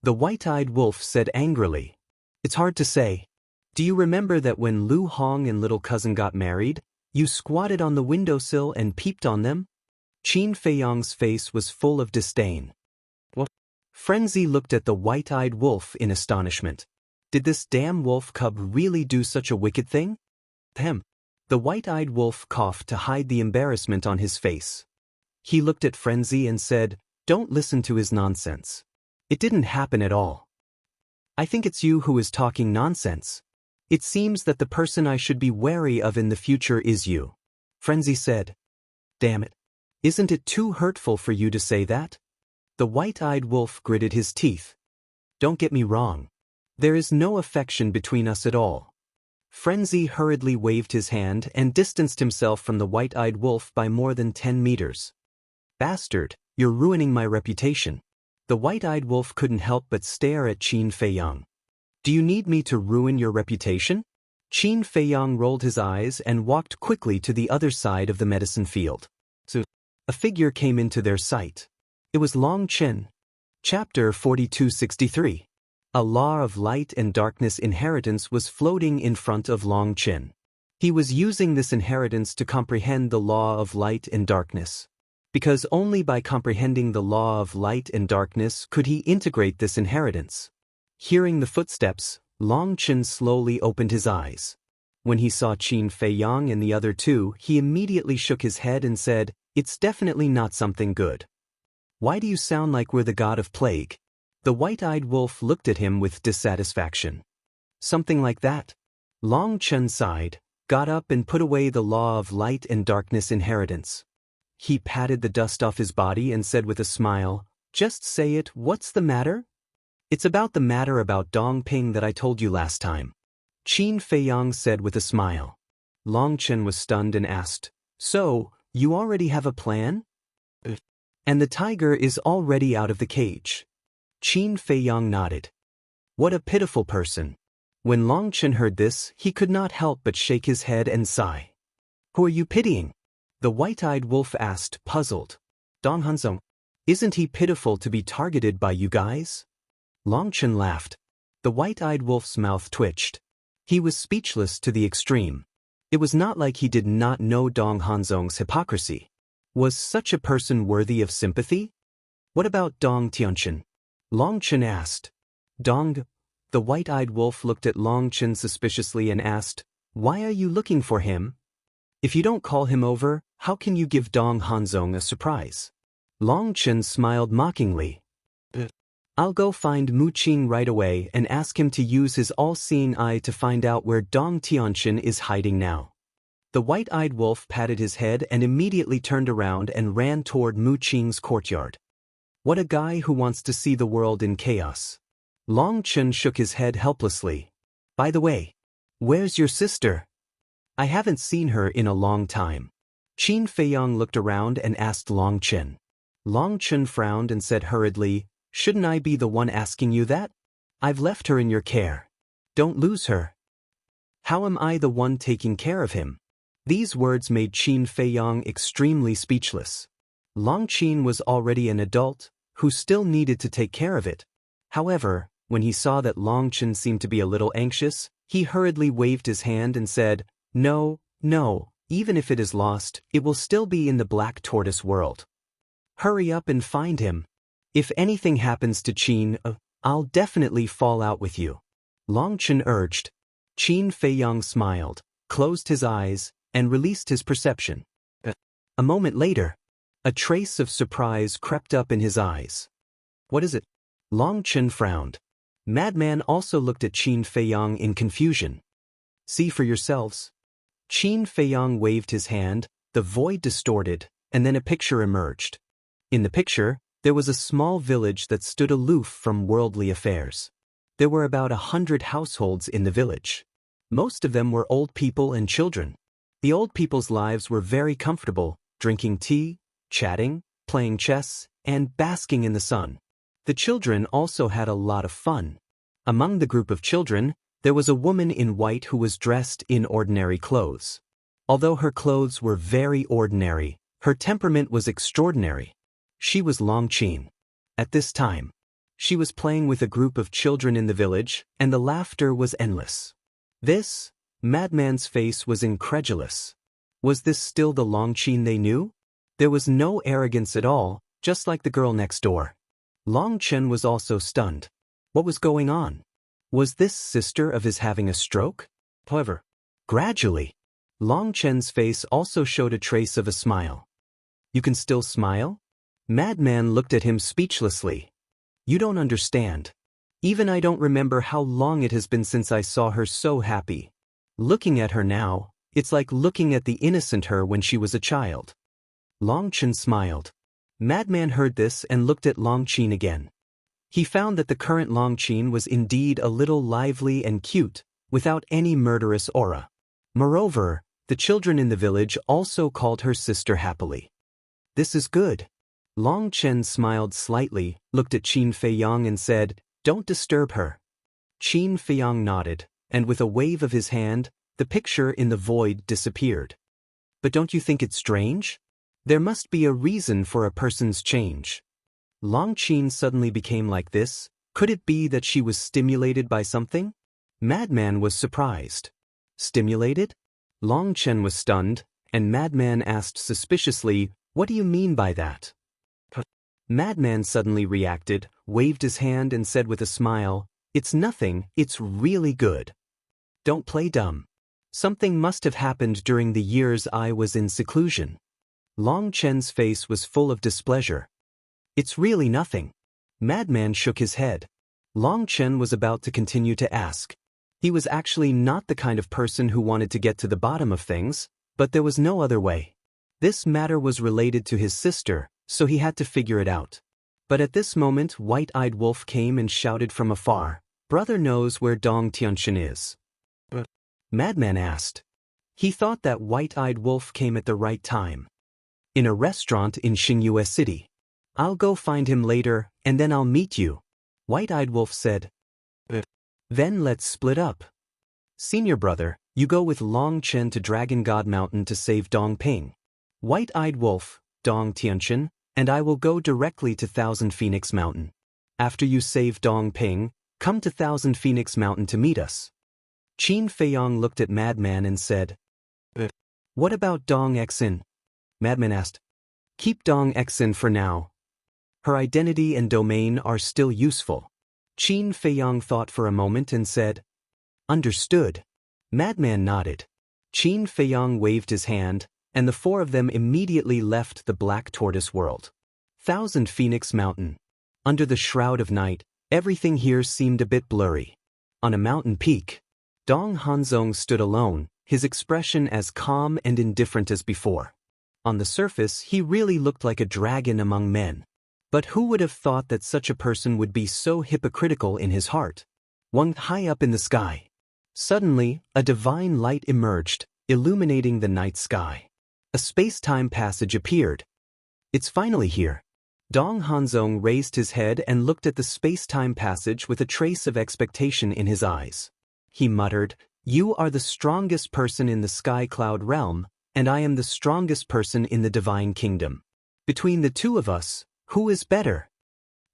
The white-eyed wolf said angrily. It's hard to say. Do you remember that when Lu Hong and little cousin got married, you squatted on the windowsill and peeped on them? Qin Feiyang's face was full of disdain. What? Frenzy looked at the white-eyed wolf in astonishment. Did this damn wolf cub really do such a wicked thing? Ahem. The white-eyed wolf coughed to hide the embarrassment on his face. He looked at Frenzy and said, Don't listen to his nonsense. It didn't happen at all. I think it's you who is talking nonsense. It seems that the person I should be wary of in the future is you. Frenzy said. Damn it. Isn't it too hurtful for you to say that? The white-eyed wolf gritted his teeth. Don't get me wrong. There is no affection between us at all. Frenzy hurriedly waved his hand and distanced himself from the white-eyed wolf by more than 10 meters. Bastard, you're ruining my reputation. The white-eyed wolf couldn't help but stare at Qin Feiyang. Do you need me to ruin your reputation? Qin Feiyang rolled his eyes and walked quickly to the other side of the medicine field. So, a figure came into their sight. It was Long Chen. Chapter 4263. A law of light and darkness inheritance was floating in front of Long Chen. He was using this inheritance to comprehend the law of light and darkness. Because only by comprehending the law of light and darkness could he integrate this inheritance. Hearing the footsteps, Long Chen slowly opened his eyes. When he saw Qin Feiyang and the other two, he immediately shook his head and said, "It's definitely not something good." "Why do you sound like we're the god of plague?" The white-eyed wolf looked at him with dissatisfaction. "Something like that." Long Chen sighed, got up and put away the law of light and darkness inheritance. He patted the dust off his body and said with a smile, "Just say it, what's the matter?" "It's about the matter about Dong Ping that I told you last time," Qin Feiyang said with a smile. Long Chen was stunned and asked, "So, you already have a plan?" "And the tiger is already out of the cage." Qin Feiyang nodded. What a pitiful person. When Long Chen heard this, he could not help but shake his head and sigh. "Who are you pitying?" the white-eyed wolf asked, puzzled. "Dong Hanzong. Isn't he pitiful to be targeted by you guys?" Long Chen laughed. The white-eyed wolf's mouth twitched. He was speechless to the extreme. It was not like he did not know Dong Hanzong's hypocrisy. Was such a person worthy of sympathy? "What about Dong Tianchen?" Long Chen asked. "Dong?" The white-eyed wolf looked at Long Chen suspiciously and asked, "Why are you looking for him? If you don't call him over, how can you give Dong Hanzong a surprise?" Long Chen smiled mockingly. "I'll go find Mu Qing right away and ask him to use his all-seeing eye to find out where Dong Tianchen is hiding now." The white-eyed wolf patted his head and immediately turned around and ran toward Mu Qing's courtyard. What a guy who wants to see the world in chaos. Long Chen shook his head helplessly. "By the way, where's your sister? I haven't seen her in a long time." Qin Feiyang looked around and asked Long Chen. Long Chen frowned and said hurriedly, "Shouldn't I be the one asking you that? I've left her in your care. Don't lose her." "How am I the one taking care of him?" These words made Qin Feiyang extremely speechless. Long Qin was already an adult, who still needed to take care of it. However, when he saw that Long Chen seemed to be a little anxious, he hurriedly waved his hand and said, No, even if it is lost, it will still be in the Black Tortoise world. Hurry up and find him. If anything happens to Qin, I'll definitely fall out with you." Long Chen urged. Qin Feiyang smiled, closed his eyes, and released his perception. A moment later, a trace of surprise crept up in his eyes. "What is it?" Long Chen frowned. Madman also looked at Qin Feiyang in confusion. "See for yourselves." Qin Feiyang waved his hand, the void distorted, and then a picture emerged. In the picture, there was a small village that stood aloof from worldly affairs. There were about 100 households in the village. Most of them were old people and children. The old people's lives were very comfortable, drinking tea, chatting, playing chess, and basking in the sun. The children also had a lot of fun. Among the group of children, there was a woman in white who was dressed in ordinary clothes. Although her clothes were very ordinary, her temperament was extraordinary. She was Long Qin. At this time, she was playing with a group of children in the village, and the laughter was endless. This madman's face was incredulous. Was this still the Long Qin they knew? There was no arrogance at all, just like the girl next door. Long Chen was also stunned. What was going on? Was this sister of his having a stroke? However, gradually, Long Chen's face also showed a trace of a smile. "You can still smile?" Madman looked at him speechlessly. "You don't understand. Even I don't remember how long it has been since I saw her so happy. Looking at her now, it's like looking at the innocent her when she was a child." Long Chen smiled. Madman heard this and looked at Long Qin again. He found that the current Long Qin was indeed a little lively and cute, without any murderous aura. Moreover, the children in the village also called her sister happily. This is good. Long Chen smiled slightly, looked at Qin Feiyang and said, "Don't disturb her." Qin Feiyang nodded, and with a wave of his hand, the picture in the void disappeared. But don't you think it strange? There must be a reason for a person's change. Long Qin suddenly became like this. Could it be that she was stimulated by something? Madman was surprised. Stimulated? Long Chen was stunned, and Madman asked suspiciously, "What do you mean by that?" Madman suddenly reacted, waved his hand and said with a smile, "It's nothing, it's really good. Don't play dumb. Something must have happened during the years I was in seclusion." Long Chen's face was full of displeasure. "It's really nothing." Madman shook his head. Long Chen was about to continue to ask. He was actually not the kind of person who wanted to get to the bottom of things, but there was no other way. This matter was related to his sister, so he had to figure it out. But at this moment White-Eyed Wolf came and shouted from afar, "Brother knows where Dong Tianxin is." Madman asked. He thought that White-Eyed Wolf came at the right time. In a restaurant in Xingyue City. "I'll go find him later, and then I'll meet you," White-Eyed Wolf said. "Then let's split up. Senior brother, you go with Long Chen to Dragon God Mountain to save Dong Ping. White-Eyed Wolf, Dong Tianxin, and I will go directly to Thousand Phoenix Mountain. After you save Dong Ping, come to Thousand Phoenix Mountain to meet us." Qin Feiyang looked at Madman and said, "What about Dong Xin?" Madman asked. "Keep Dong Xin for now. Her identity and domain are still useful." Qin Feiyang thought for a moment and said, "Understood." Madman nodded. Qin Feiyang waved his hand, and the four of them immediately left the Black Tortoise world. Thousand Phoenix Mountain. Under the shroud of night, everything here seemed a bit blurry. On a mountain peak, Dong Hanzong stood alone, his expression as calm and indifferent as before. On the surface, he really looked like a dragon among men. But who would have thought that such a person would be so hypocritical in his heart? One high up in the sky. Suddenly, a divine light emerged, illuminating the night sky. A space-time passage appeared. "It's finally here." Dong Hanzong raised his head and looked at the space-time passage with a trace of expectation in his eyes. He muttered, "You are the strongest person in the Sky Cloud realm, and I am the strongest person in the Divine Kingdom. Between the two of us, who is better?"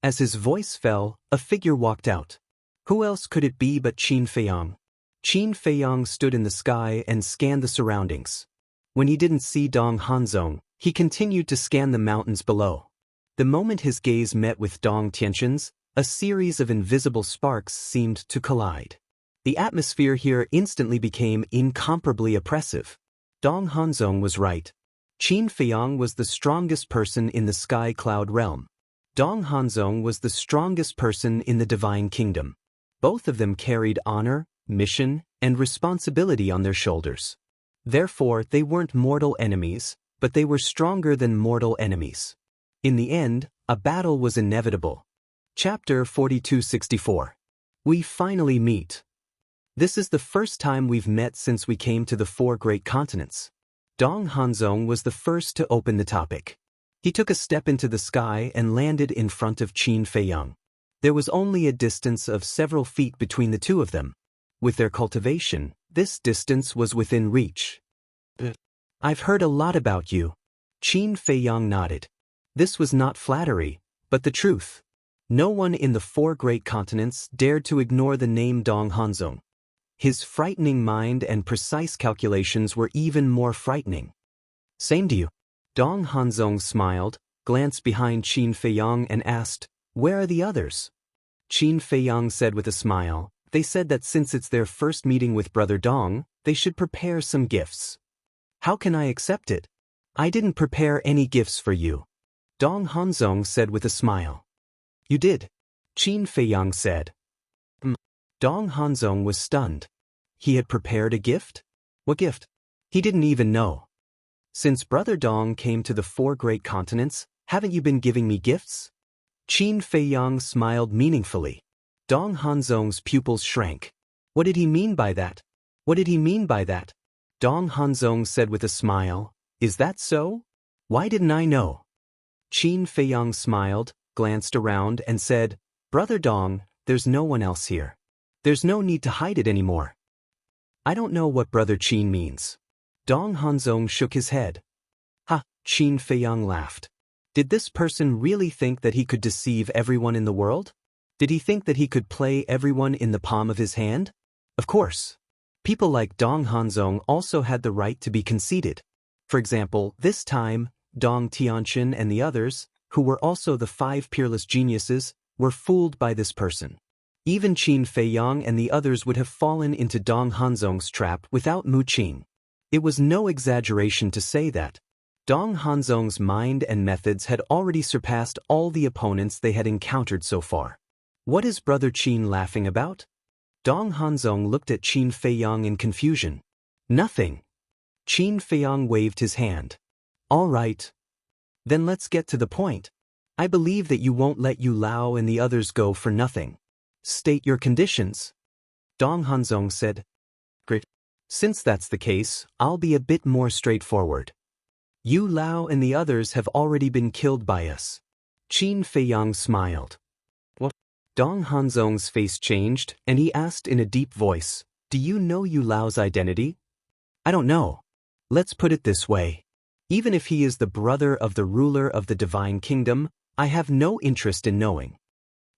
As his voice fell, a figure walked out. Who else could it be but Qin Feiyang? Qin Feiyang stood in the sky and scanned the surroundings. When he didn't see Dong Hanzong, he continued to scan the mountains below. The moment his gaze met with Dong Tianxin's, a series of invisible sparks seemed to collide. The atmosphere here instantly became incomparably oppressive. Dong Hanzong was right. Qin Feiyang was the strongest person in the Sky Cloud realm. Dong Hanzong was the strongest person in the Divine Kingdom. Both of them carried honor, mission, and responsibility on their shoulders. Therefore, they weren't mortal enemies, but they were stronger than mortal enemies. In the end, a battle was inevitable. Chapter 4264. We finally meet. This is the first time we've met since we came to the Four Great Continents. Dong Hanzong was the first to open the topic. He took a step into the sky and landed in front of Qin Feiyang. There was only a distance of several feet between the two of them. With their cultivation, this distance was within reach. "I've heard a lot about you." Qin Feiyang nodded. This was not flattery, but the truth. No one in the Four Great Continents dared to ignore the name Dong Hanzong. His frightening mind and precise calculations were even more frightening. "Same to you." Dong Hanzong smiled, glanced behind Qin Feiyang and asked, "Where are the others?" Qin Feiyang said with a smile, "They said that since it's their first meeting with Brother Dong, they should prepare some gifts." "How can I accept it? I didn't prepare any gifts for you." Dong Hanzong said with a smile. "You did," Qin Feiyang said. Dong Hanzong was stunned. He had prepared a gift? What gift? He didn't even know. Since Brother Dong came to the Four Great Continents, Haven't you been giving me gifts? Qin Feiyang smiled meaningfully. Dong Hanzong's pupils shrank. What did he mean by that? What did he mean by that? Dong Hanzong said with a smile, Is that so? Why didn't I know? Qin Feiyang smiled, glanced around, and said, Brother Dong, there's no one else here. There's no need to hide it anymore. I don't know what Brother Qin means. Dong Hanzong shook his head. Ha, Qin Feiyang laughed. Did this person really think that he could deceive everyone in the world? Did he think that he could play everyone in the palm of his hand? Of course. People like Dong Hanzong also had the right to be conceited. For example, this time, Dong Tianqin and the others, who were also the 5 peerless geniuses, were fooled by this person. Even Qin Feiyang and the others would have fallen into Dong Hanzong's trap without Mu Qin. It was no exaggeration to say that Dong Hanzong's mind and methods had already surpassed all the opponents they had encountered so far. What is Brother Qin laughing about? Dong Hanzong looked at Qin Feiyang in confusion. Nothing. Qin Feiyang waved his hand. All right. Then let's get to the point. I believe that you won't let Yu Lao and the others go for nothing. State your conditions. Dong Hanzong said. Great. Since that's the case, I'll be a bit more straightforward. Yu Lao and the others have already been killed by us. Qin Feiyang smiled. What? Dong Hanzong's face changed, and he asked in a deep voice, Do you know Yu Lao's identity? I don't know. Let's put it this way. Even if he is the brother of the ruler of the Divine Kingdom, I have no interest in knowing.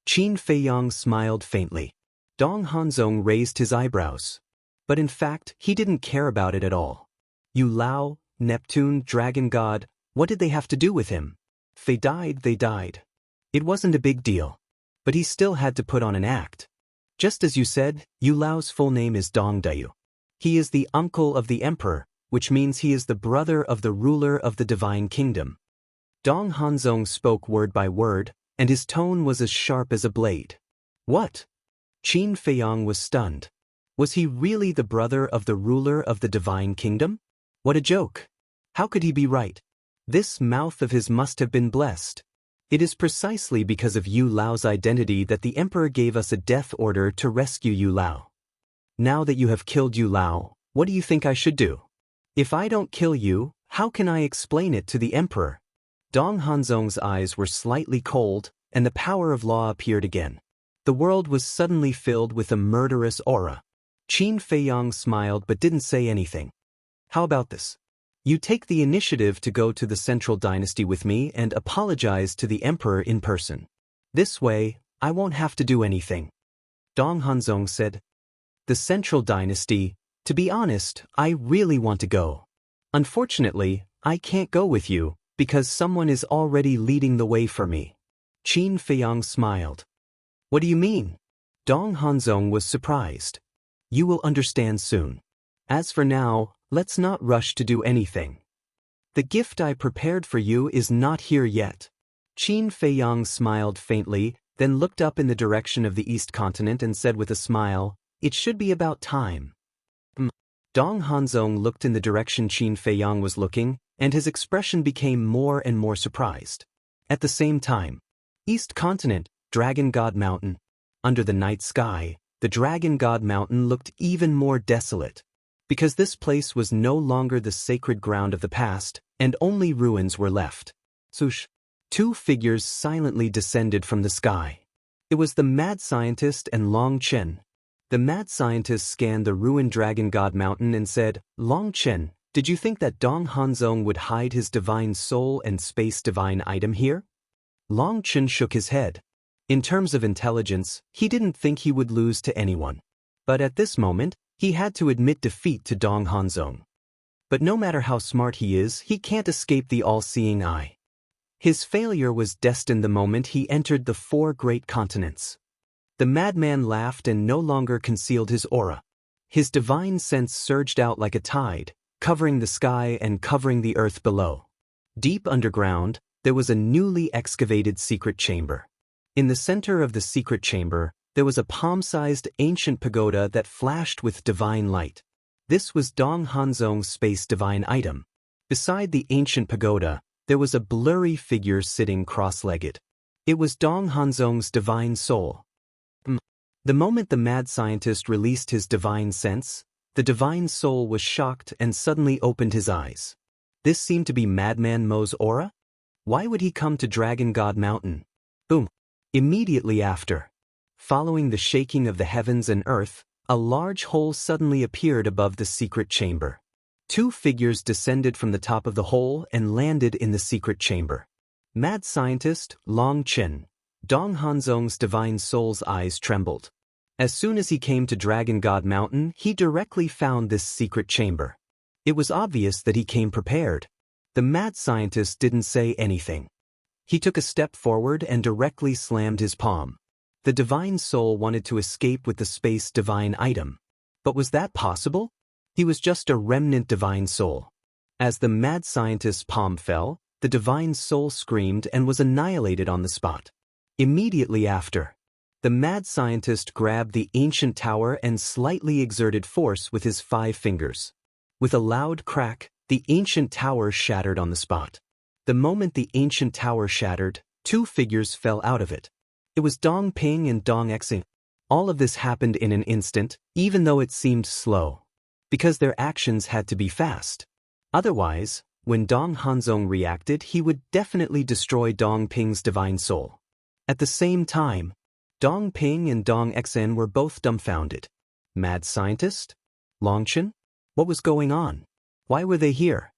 Qin Feiyang smiled faintly. Dong Hanzong raised his eyebrows. But in fact, he didn't care about it at all. Yu Lao, Neptune, Dragon God, what did they have to do with him? If they died, they died. It wasn't a big deal. But he still had to put on an act. Just as you said, Yu Lao's full name is Dong Dayu. He is the uncle of the emperor, which means he is the brother of the ruler of the Divine Kingdom. Dong Hanzong spoke word by word, and his tone was as sharp as a blade. What? Qin Feiyang was stunned. Was he really the brother of the ruler of the Divine Kingdom? What a joke. How could he be right? This mouth of his must have been blessed. It is precisely because of Yu Lao's identity that the emperor gave us a death order to rescue Yu Lao. Now that you have killed Yu Lao, what do you think I should do? If I don't kill you, how can I explain it to the emperor? Dong Hanzong's eyes were slightly cold, and the power of law appeared again. The world was suddenly filled with a murderous aura. Qin Feiyang smiled but didn't say anything. How about this? You take the initiative to go to the Central Dynasty with me and apologize to the emperor in person. This way, I won't have to do anything. Dong Hanzong said. The Central Dynasty, to be honest, I really want to go. Unfortunately, I can't go with you, because someone is already leading the way for me. Qin Feiyang smiled. What do you mean? Dong Hanzong was surprised. You will understand soon. As for now, let's not rush to do anything. The gift I prepared for you is not here yet. Qin Feiyang smiled faintly, then looked up in the direction of the East Continent and said with a smile, It should be about time. Dong Hanzong looked in the direction Qin Feiyang was looking, and his expression became more and more surprised. At the same time, East Continent, Dragon God Mountain. Under the night sky, the Dragon God Mountain looked even more desolate. Because this place was no longer the sacred ground of the past, and only ruins were left. Swoosh! 2 figures silently descended from the sky. It was the mad scientist and Long Chen. The mad scientist scanned the ruined Dragon God Mountain and said, Long Chen, did you think that Dong Hanzong would hide his divine soul and space divine item here? Long Chen shook his head. In terms of intelligence, he didn't think he would lose to anyone. But at this moment, he had to admit defeat to Dong Hanzong. But no matter how smart he is, he can't escape the all-seeing eye. His failure was destined the moment he entered the 4 great continents. The madman laughed and no longer concealed his aura. His divine sense surged out like a tide, covering the sky and covering the earth below. Deep underground, there was a newly excavated secret chamber. In the center of the secret chamber, there was a palm-sized ancient pagoda that flashed with divine light. This was Dong Hanzong's space divine item. Beside the ancient pagoda, there was a blurry figure sitting cross-legged. It was Dong Hanzong's divine soul. The moment the mad scientist released his divine sense, the divine soul was shocked and suddenly opened his eyes. This seemed to be Madman Mo's aura? Why would he come to Dragon God Mountain? Boom! Immediately after, following the shaking of the heavens and earth, a large hole suddenly appeared above the secret chamber. Two figures descended from the top of the hole and landed in the secret chamber. Mad scientist, Long Chen, Dong Hanzong's divine soul's eyes trembled. As soon as he came to Dragon God Mountain, he directly found this secret chamber. It was obvious that he came prepared. The mad scientist didn't say anything. He took a step forward and directly slammed his palm. The divine soul wanted to escape with the space divine item. But was that possible? He was just a remnant divine soul. As the mad scientist's palm fell, the divine soul screamed and was annihilated on the spot. Immediately after, the mad scientist grabbed the ancient tower and slightly exerted force with his 5 fingers. With a loud crack, the ancient tower shattered on the spot. The moment the ancient tower shattered, 2 figures fell out of it. It was Dong Ping and Dong Xing. All of this happened in an instant, even though it seemed slow, because their actions had to be fast. Otherwise, when Dong Hanzong reacted, he would definitely destroy Dong Ping's divine soul. At the same time, Dong Ping and Dong Xen were both dumbfounded. Mad scientist? Longchen? What was going on? Why were they here?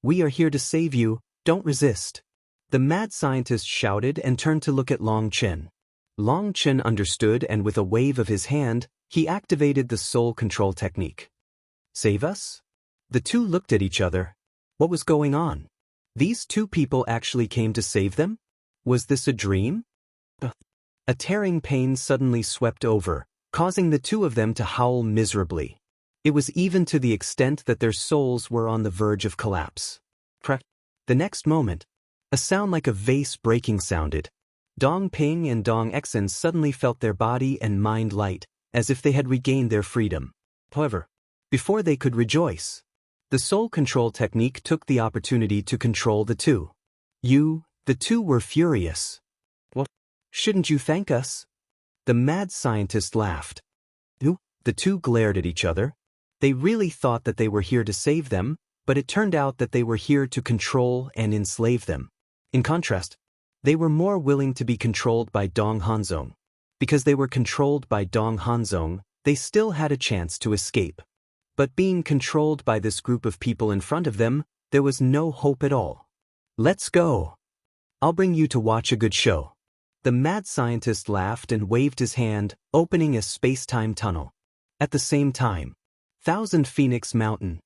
We are here to save you, don't resist. The mad scientist shouted and turned to look at Long Chen. Long Chen understood, and with a wave of his hand, he activated the soul control technique. Save us? The two looked at each other. What was going on? These 2 people actually came to save them? Was this a dream? A tearing pain suddenly swept over, causing the 2 of them to howl miserably. It was even to the extent that their souls were on the verge of collapse. The next moment, a sound like a vase breaking sounded. Dong Ping and Dong Xen suddenly felt their body and mind light, as if they had regained their freedom. However, before they could rejoice, the soul control technique took the opportunity to control the 2. The 2 were furious. What? Shouldn't you thank us? The mad scientist laughed. The 2 glared at each other. They really thought that they were here to save them, but it turned out that they were here to control and enslave them. In contrast, they were more willing to be controlled by Dong Hanzong. Because they were controlled by Dong Hanzong, they still had a chance to escape. But being controlled by this group of people in front of them, there was no hope at all. Let's go. I'll bring you to watch a good show. The mad scientist laughed and waved his hand, opening a space-time tunnel. At the same time, Thousand Phoenix Mountain.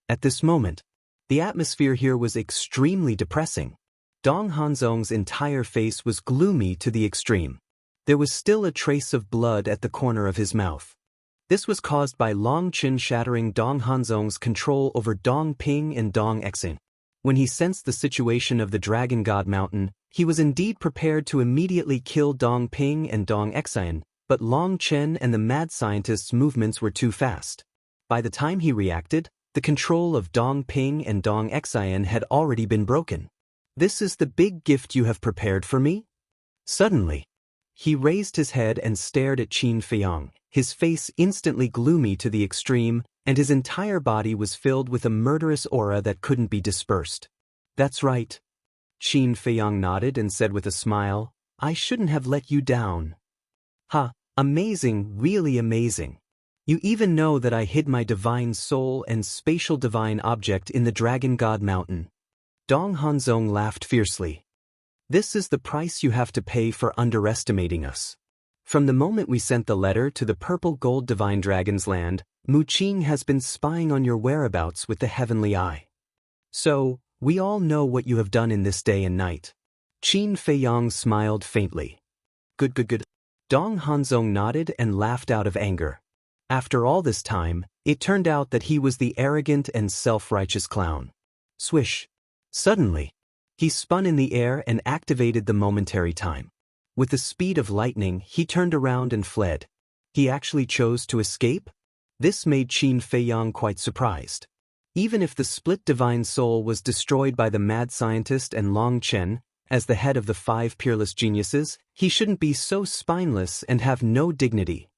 At this moment, the atmosphere here was extremely depressing. Dong Hanzong's entire face was gloomy to the extreme. There was still a trace of blood at the corner of his mouth. This was caused by Long Chen shattering Dong Hanzong's control over Dong Ping and Dong Xing. When he sensed the situation of the Dragon God Mountain, he was indeed prepared to immediately kill Dong Ping and Dong Xing, but Long Chen and the mad scientist's movements were too fast. By the time he reacted, the control of Dong Ping and Dong Xing had already been broken. This is the big gift you have prepared for me? Suddenly, he raised his head and stared at Qin Feiyang, his face instantly gloomy to the extreme, and his entire body was filled with a murderous aura that couldn't be dispersed. That's right. Qin Feiyang nodded and said with a smile, I shouldn't have let you down. Amazing, really amazing. You even know that I hid my divine soul and spatial divine object in the Dragon God Mountain. Dong Hanzong laughed fiercely. This is the price you have to pay for underestimating us. From the moment we sent the letter to the purple gold divine dragon's land, Mu Qing has been spying on your whereabouts with the heavenly eye. So, we all know what you have done in this day and night. Qin Feiyang smiled faintly. Good. Dong Hanzong nodded and laughed out of anger. After all this time, it turned out that he was the arrogant and self-righteous clown. Swish. Suddenly, he spun in the air and activated the momentary time. With the speed of lightning, he turned around and fled. He actually chose to escape? This made Qin Feiyang quite surprised. Even if the split divine soul was destroyed by the mad scientist and Long Chen, as the head of the 5 peerless geniuses, he shouldn't be so spineless and have no dignity.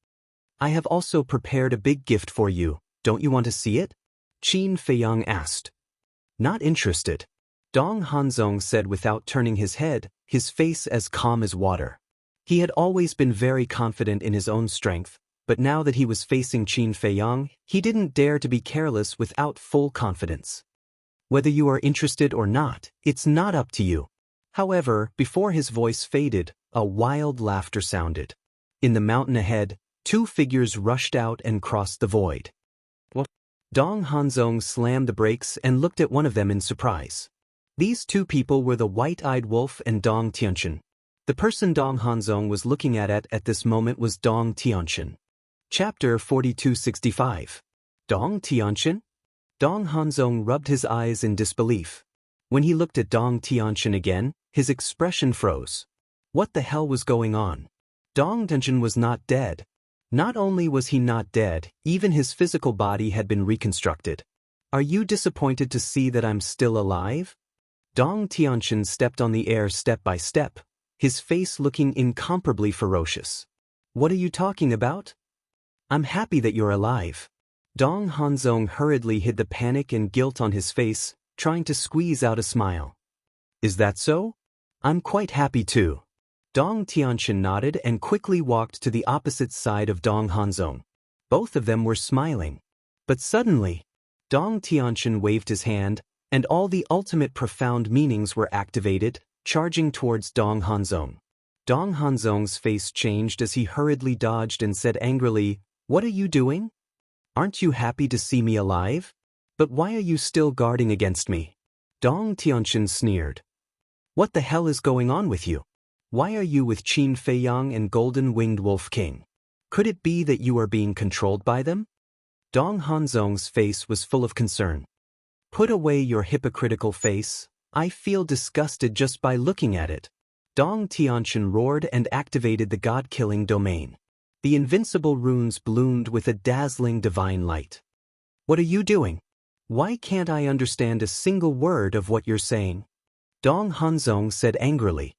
I have also prepared a big gift for you. Don't you want to see it? Qin Feiyang asked. Not interested. Dong Hanzong said without turning his head, his face as calm as water. He had always been very confident in his own strength, but now that he was facing Qin Feiyang, he didn't dare to be careless without full confidence. Whether you are interested or not, it's not up to you. However, before his voice faded, a wild laughter sounded. In the mountain ahead, 2 figures rushed out and crossed the void. What? Dong Hanzong slammed the brakes and looked at one of them in surprise. These 2 people were the white-eyed wolf and Dong Tianchen. The person Dong Hanzong was looking at this moment was Dong Tianchen. Chapter 4265. Dong Tianchen? Dong Hanzong rubbed his eyes in disbelief. When he looked at Dong Tianchen again, his expression froze. What the hell was going on? Dong Tianchen was not dead. Not only was he not dead, even his physical body had been reconstructed. Are you disappointed to see that I'm still alive? Dong Tianchen stepped on the air step by step, his face looking incomparably ferocious. What are you talking about? I'm happy that you're alive. Dong Hanzong hurriedly hid the panic and guilt on his face, trying to squeeze out a smile. Is that so? I'm quite happy too. Dong Tianchen nodded and quickly walked to the opposite side of Dong Hanzong. Both of them were smiling. But suddenly, Dong Tianchen waved his hand, and all the ultimate profound meanings were activated, charging towards Dong Hanzong. Dong Hanzong's face changed as he hurriedly dodged and said angrily, "What are you doing? Aren't you happy to see me alive? But why are you still guarding against me?" Dong Tianchen sneered. What the hell is going on with you? Why are you with Qin Feiyang and Golden-Winged Wolf King? Could it be that you are being controlled by them? Dong Hanzong's face was full of concern. Put away your hypocritical face. I feel disgusted just by looking at it. Dong Tianchen roared and activated the god-killing domain. The invincible runes bloomed with a dazzling divine light. What are you doing? Why can't I understand a single word of what you're saying? Dong Hanzong said angrily.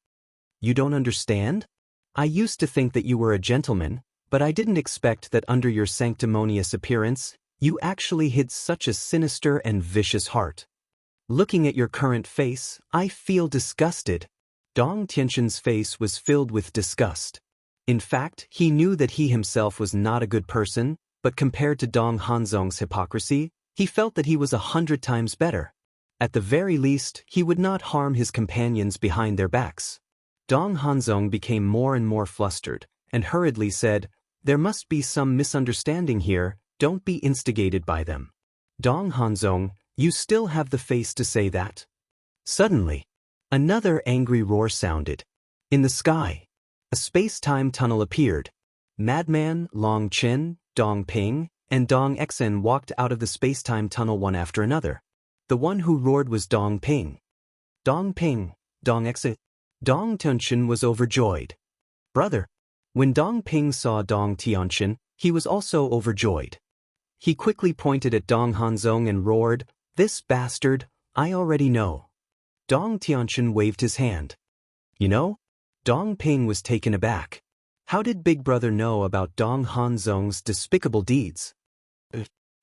You don't understand? I used to think that you were a gentleman, but I didn't expect that under your sanctimonious appearance, you actually hid such a sinister and vicious heart. Looking at your current face, I feel disgusted. Dong Tianchen's face was filled with disgust. In fact, he knew that he himself was not a good person, but compared to Dong Hanzong's hypocrisy, he felt that he was 100 times better. At the very least, he would not harm his companions behind their backs. Dong Hanzong became more and more flustered, and hurriedly said, There must be some misunderstanding here, don't be instigated by them. Dong Hanzong, you still have the face to say that? Suddenly, another angry roar sounded. In the sky, a space-time tunnel appeared. Madman, Long Chen, Dong Ping, and Dong Xen walked out of the space-time tunnel one after another. The one who roared was Dong Ping. Dong Ping, Dong Xen. Dong Tianchen was overjoyed. Brother. When Dong Ping saw Dong Tianchen, he was also overjoyed. He quickly pointed at Dong Hanzong and roared, This bastard, I already know. Dong Tianchen waved his hand. You know? Dong Ping was taken aback. How did Big Brother know about Dong Hanzong's despicable deeds?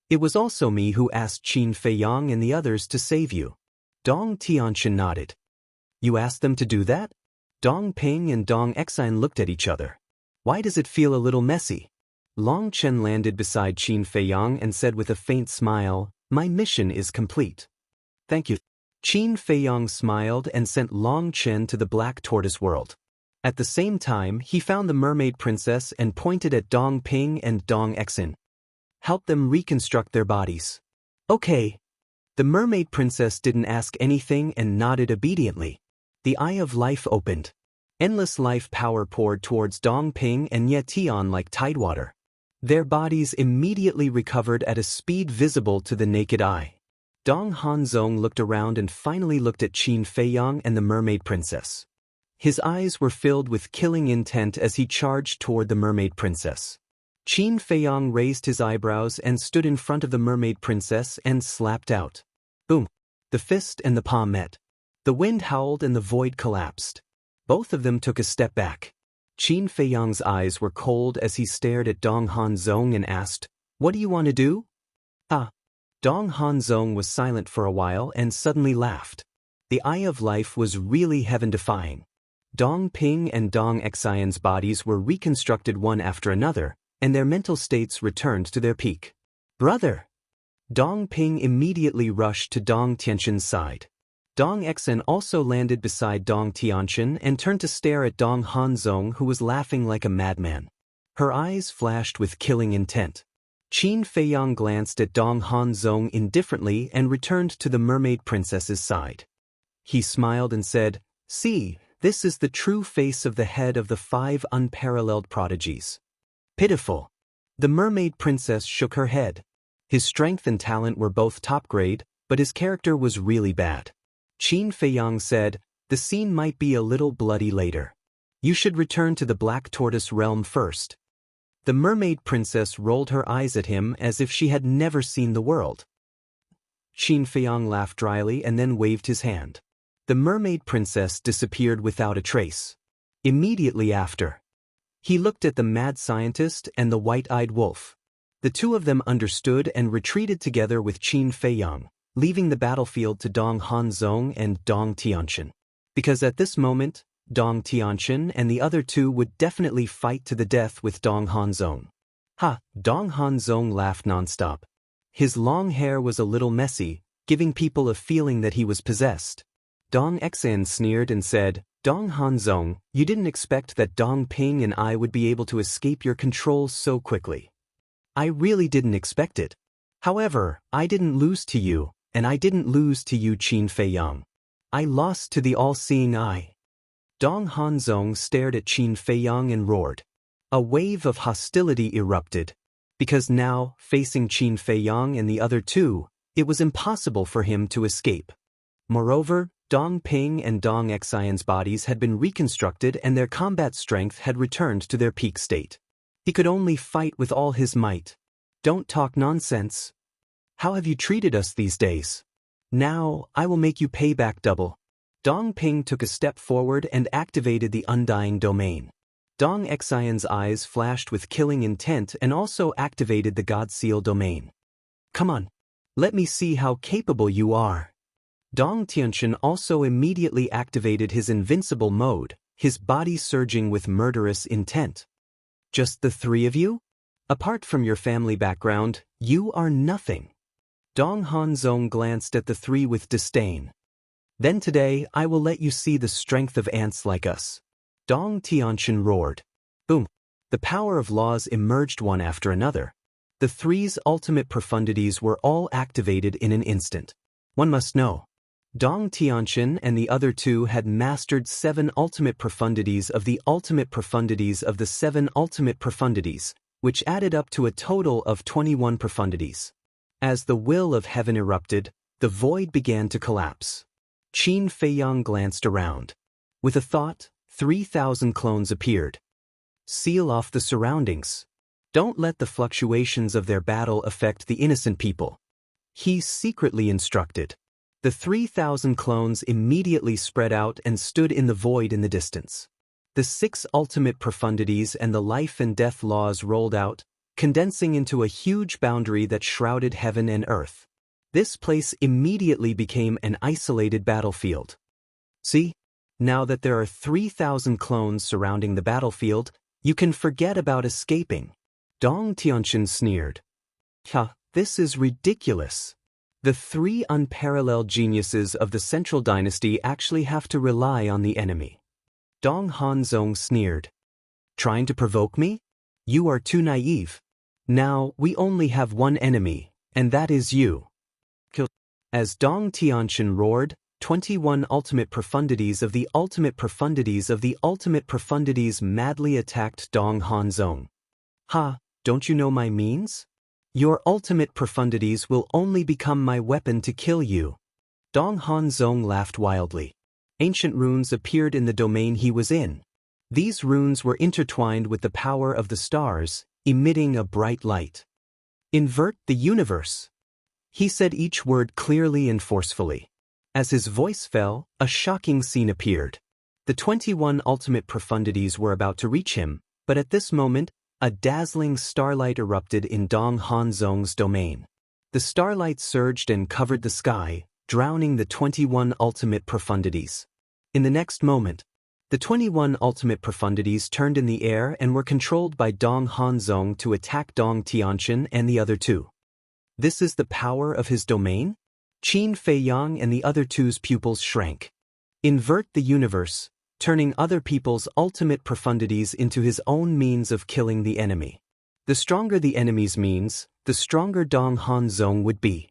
It was also me who asked Qin Feiyang and the others to save you. Dong Tianchen nodded. You asked them to do that? Dong Ping and Dong Xen looked at each other. Why does it feel a little messy? Long Chen landed beside Qin Feiyang and said with a faint smile, My mission is complete. Thank you. Qin Feiyang smiled and sent Long Chen to the Black Tortoise world. At the same time, he found the Mermaid Princess and pointed at Dong Ping and Dong Xen. Help them reconstruct their bodies. Okay. The Mermaid Princess didn't ask anything and nodded obediently. The Eye of Life opened. Endless life power poured towards Dong Ping and Ye Tian like tidewater. Their bodies immediately recovered at a speed visible to the naked eye. Dong Hanzong looked around and finally looked at Qin Feiyang and the Mermaid Princess. His eyes were filled with killing intent as he charged toward the Mermaid Princess. Qin Feiyang raised his eyebrows and stood in front of the mermaid princess and slapped out. Boom! The fist and the palm met. The wind howled and the void collapsed. Both of them took a step back. Qin Feiyang's eyes were cold as he stared at Dong Hanzong and asked, "What do you want to do?" "Ah." Dong Hanzong was silent for a while and suddenly laughed. The eye of life was really heaven-defying. Dong Ping and Dong Xian's bodies were reconstructed one after another, and their mental states returned to their peak. "Brother!" Dong Ping immediately rushed to Dong Tianxin's side. Dong Xian also landed beside Dong Tianxin and turned to stare at Dong Hanzong, who was laughing like a madman. Her eyes flashed with killing intent. Qin Feiyang glanced at Dong Hanzong indifferently and returned to the mermaid princess's side. He smiled and said, "See, this is the true face of the head of the 5 unparalleled prodigies." Pitiful. The mermaid princess shook her head. His strength and talent were both top grade, but his character was really bad. Qin Feiyang said, "The scene might be a little bloody later. You should return to the Black Tortoise realm first." The mermaid princess rolled her eyes at him as if she had never seen the world. Qin Feiyang laughed dryly and then waved his hand. The mermaid princess disappeared without a trace. Immediately after, he looked at the mad scientist and the white-eyed wolf. The two of them understood and retreated together with Qin Feiyang, leaving the battlefield to Dong Hanzong and Dong Tianxin. Because at this moment, Dong Tianxin and the other two would definitely fight to the death with Dong Hanzong. Ha! Dong Hanzong laughed nonstop. His long hair was a little messy, giving people a feeling that he was possessed. Dong Xian sneered and said, "Dong Hanzong, you didn't expect that Dong Ping and I would be able to escape your control so quickly." "I really didn't expect it. However, I didn't lose to you, and I didn't lose to you, Qin Feiyang. I lost to the all-seeing eye." Dong Hanzong stared at Qin Feiyang and roared. A wave of hostility erupted. Because now, facing Qin Feiyang and the other two, it was impossible for him to escape. Moreover, Dong Ping and Dong Xian's bodies had been reconstructed and their combat strength had returned to their peak state. He could only fight with all his might. "Don't talk nonsense. How have you treated us these days? Now, I will make you pay back double." Dong Ping took a step forward and activated the Undying Domain. Dong Xian's eyes flashed with killing intent and also activated the God Seal Domain. "Come on. Let me see how capable you are." Dong Tianxin also immediately activated his invincible mode, his body surging with murderous intent. "Just the three of you? Apart from your family background, you are nothing." Dong Hanzong glanced at the three with disdain. "Then today I will let you see the strength of ants like us." Dong Tianxin roared. Boom! The power of laws emerged one after another. The three's ultimate profundities were all activated in an instant. One must know. Dong Tianxin and the other two had mastered 7 ultimate profundities of the ultimate profundities of the 7 ultimate profundities, which added up to a total of 21 profundities. As the will of heaven erupted, the void began to collapse. Qin Feiyang glanced around. With a thought, 3,000 clones appeared. "Seal off the surroundings. Don't let the fluctuations of their battle affect the innocent people," he secretly instructed. The 3,000 clones immediately spread out and stood in the void in the distance. The 6 ultimate profundities and the life and death laws rolled out, condensing into a huge boundary that shrouded heaven and earth. This place immediately became an isolated battlefield. "See? Now that there are 3,000 clones surrounding the battlefield, you can forget about escaping." Dong Tianxin sneered. "Ha, this is ridiculous. The 3 unparalleled geniuses of the Central Dynasty actually have to rely on the enemy." Dong Hanzong sneered. "Trying to provoke me? You are too naive. Now, we only have one enemy, and that is you." As Dong Tianxin roared, 21 ultimate profundities of the ultimate profundities of the ultimate profundities madly attacked Dong Hanzong. "Ha, don't you know my means? Your ultimate profundities will only become my weapon to kill you." Dong Hanzong laughed wildly. Ancient runes appeared in the domain he was in. These runes were intertwined with the power of the stars, emitting a bright light. Invert the universe. He said each word clearly and forcefully. As his voice fell, a shocking scene appeared. The 21 ultimate profundities were about to reach him, but at this moment, a dazzling starlight erupted in Dong Hanzong's domain. The starlight surged and covered the sky, drowning the 21 ultimate profundities. In the next moment, the 21 ultimate profundities turned in the air and were controlled by Dong Hanzong to attack Dong Tianqian and the other two. This is the power of his domain? Qin Feiyang and the other two's pupils shrank. Invert the universe, turning other people's ultimate profundities into his own means of killing the enemy. The stronger the enemy's means, the stronger Dong Hanzong would be.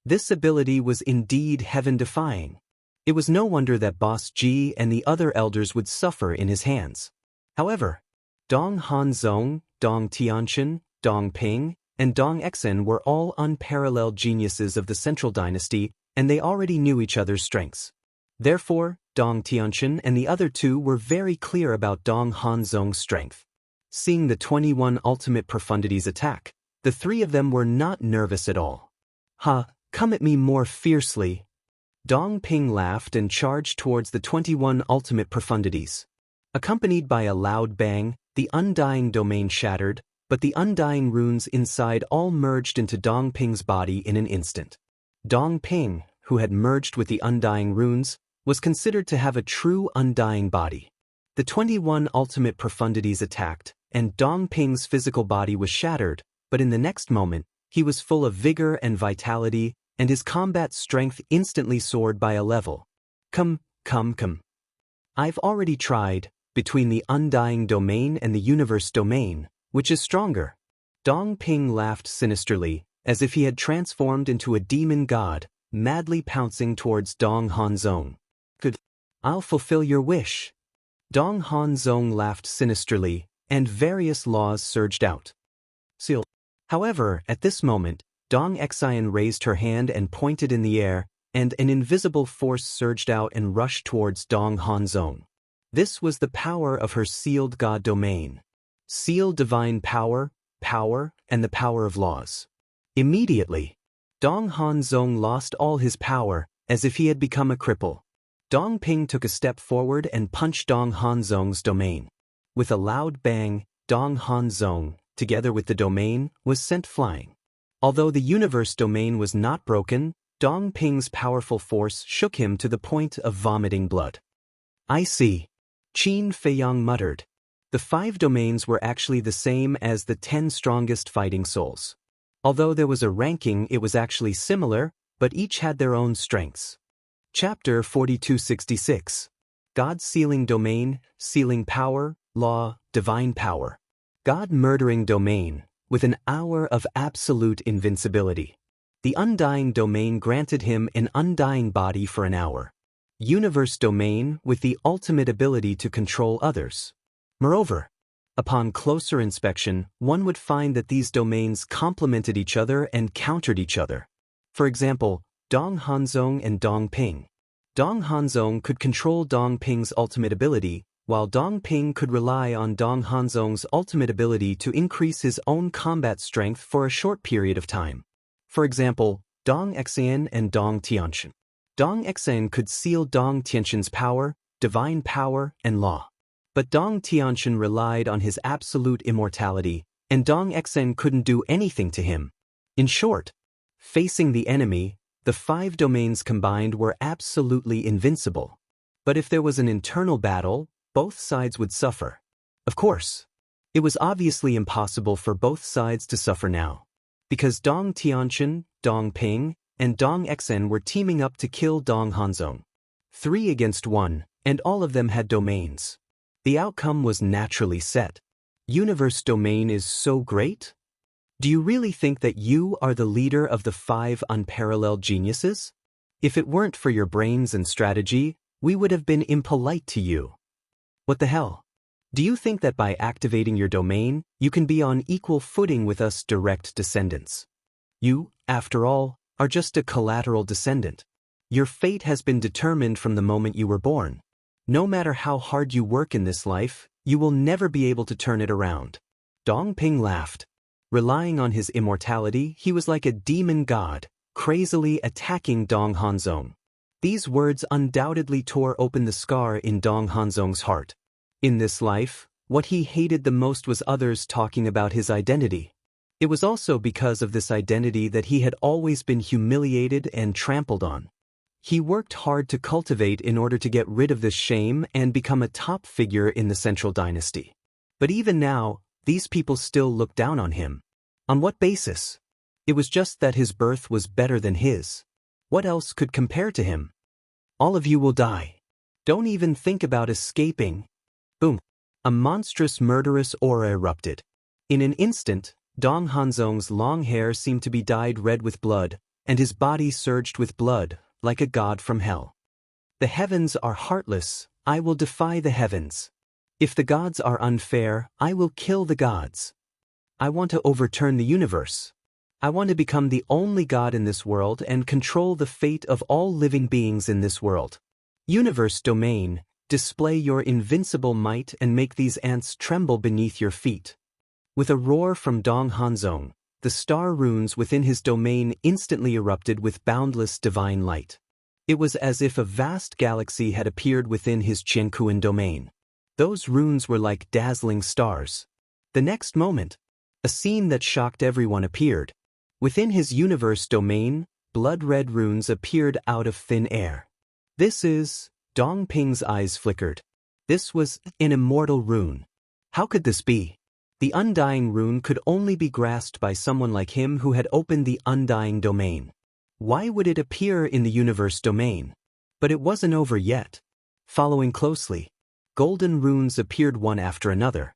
This ability was indeed heaven-defying. It was no wonder that Boss Ji and the other elders would suffer in his hands. However, Dong Hanzong, Dong Tianqian, Dong Ping, and Dong Exen were all unparalleled geniuses of the Central Dynasty, and they already knew each other's strengths. Therefore, Dong Tianqian and the other two were very clear about Dong Hanzong's strength. Seeing the 21 ultimate profundities attack, the three of them were not nervous at all. Come at me more fiercely. Dong Ping laughed and charged towards the 21 ultimate profundities. Accompanied by a loud bang, the undying domain shattered, but the undying runes inside all merged into Dong Ping's body in an instant. Dong Ping, who had merged with the undying runes, was considered to have a true undying body. The 21 ultimate profundities attacked, and Dong Ping's physical body was shattered, but in the next moment, he was full of vigor and vitality, and his combat strength instantly soared by a level. Come. I've already tried, between the undying domain and the universe domain, which is stronger? Dong Ping laughed sinisterly, as if he had transformed into a demon god, madly pouncing towards Dong Hanzong. Good. I'll fulfill your wish. Dong Hanzong laughed sinisterly, and various laws surged out. Seal. However, at this moment, Dong Exen raised her hand and pointed in the air, and an invisible force surged out and rushed towards Dong Hanzong. This was the power of her sealed god domain. Sealed divine power, and the power of laws. Immediately, Dong Hanzong lost all his power, as if he had become a cripple. Dong Ping took a step forward and punched Dong Hanzong's domain. With a loud bang, Dong Hanzong, together with the domain, was sent flying. Although the universe domain was not broken, Dong Ping's powerful force shook him to the point of vomiting blood. I see. Qin Feiyang muttered. The 5 domains were actually the same as the 10 strongest fighting souls. Although there was a ranking, it was actually similar, but each had their own strengths. Chapter 4266. God sealing domain, sealing power, law, divine power. God murdering domain, with an hour of absolute invincibility. The undying domain granted him an undying body for an hour. Universe domain with the ultimate ability to control others. Moreover, upon closer inspection, one would find that these domains complemented each other and countered each other. For example, Dong Hanzong and Dong Ping. Dong Hanzong could control Dong Ping's ultimate ability, while Dong Ping could rely on Dong Hanzong's ultimate ability to increase his own combat strength for a short period of time. For example, Dong Exen and Dong Tianqian. Dong Exen could seal Dong Tianqian's power, divine power, and law. But Dong Tianqian relied on his absolute immortality, and Dong Exen couldn't do anything to him. In short, facing the enemy, the 5 domains combined were absolutely invincible. But if there was an internal battle, both sides would suffer. Of course, it was obviously impossible for both sides to suffer now, because Dong Tianqian, Dong Ping, and Dong Exen were teaming up to kill Dong Hanzong. 3 against 1, and all of them had domains. The outcome was naturally set. Universe domain is so great? Do you really think that you are the leader of the 5 unparalleled geniuses? If it weren't for your brains and strategy, we would have been impolite to you. What the hell? Do you think that by activating your domain, you can be on equal footing with us direct descendants? You, after all, are just a collateral descendant. Your fate has been determined from the moment you were born. No matter how hard you work in this life, you will never be able to turn it around. Dongping laughed. Relying on his immortality, he was like a demon god, crazily attacking Dong Hanzong. These words undoubtedly tore open the scar in Dong Hanzong's heart. In this life, what he hated the most was others talking about his identity. It was also because of this identity that he had always been humiliated and trampled on. He worked hard to cultivate in order to get rid of this shame and become a top figure in the central dynasty. But even now, these people still looked down on him. On what basis? It was just that his birth was better than his. What else could compare to him? All of you will die. Don't even think about escaping. Boom. A monstrous murderous aura erupted. In an instant, Dong Hanzong's long hair seemed to be dyed red with blood, and his body surged with blood, like a god from hell. The heavens are heartless, I will defy the heavens. If the gods are unfair, I will kill the gods. I want to overturn the universe. I want to become the only god in this world and control the fate of all living beings in this world. Universe domain, display your invincible might and make these ants tremble beneath your feet. With a roar from Dong Hanzong, the star runes within his domain instantly erupted with boundless divine light. It was as if a vast galaxy had appeared within his Qiankuan domain. Those runes were like dazzling stars. The next moment, a scene that shocked everyone appeared. Within his universe domain, blood-red runes appeared out of thin air. This is... Dongping's eyes flickered. This was an immortal rune. How could this be? The undying rune could only be grasped by someone like him who had opened the undying domain. Why would it appear in the universe domain? But it wasn't over yet. Following closely, golden runes appeared one after another.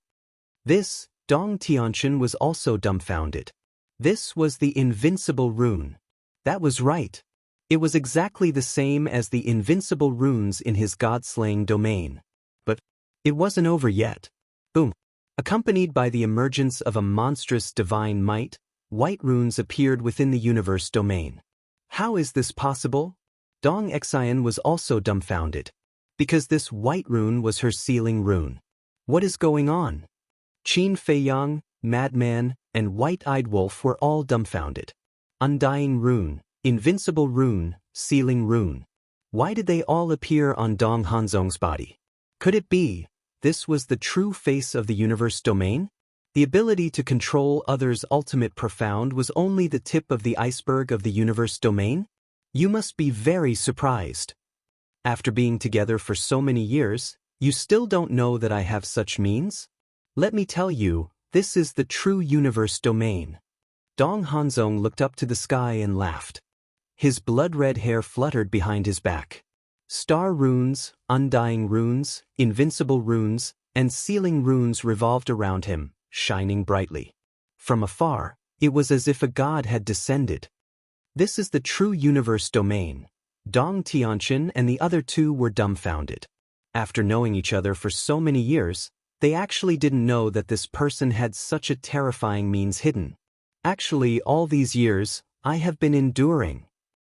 This, Dong Tianqian was also dumbfounded. This was the invincible rune. That was right. It was exactly the same as the invincible runes in his god-slaying domain. But it wasn't over yet. Boom. Accompanied by the emergence of a monstrous divine might, white runes appeared within the universe domain. How is this possible? Dong Xian was also dumbfounded. Because this white rune was her sealing rune. What is going on? Qin Feiyang, Madman, and White-Eyed Wolf were all dumbfounded. Undying rune, invincible rune, sealing rune. Why did they all appear on Dong Hanzong's body? Could it be, this was the true face of the universe domain? The ability to control others' ultimate profound was only the tip of the iceberg of the universe domain? You must be very surprised. After being together for so many years, you still don't know that I have such means? Let me tell you, this is the true universe domain. Dong Hanzong looked up to the sky and laughed. His blood-red hair fluttered behind his back. Star runes, undying runes, invincible runes, and sealing runes revolved around him, shining brightly. From afar, it was as if a god had descended. This is the true universe domain. Dong Tianqian and the other two were dumbfounded. After knowing each other for so many years, they actually didn't know that this person had such a terrifying means hidden. Actually, all these years, I have been enduring.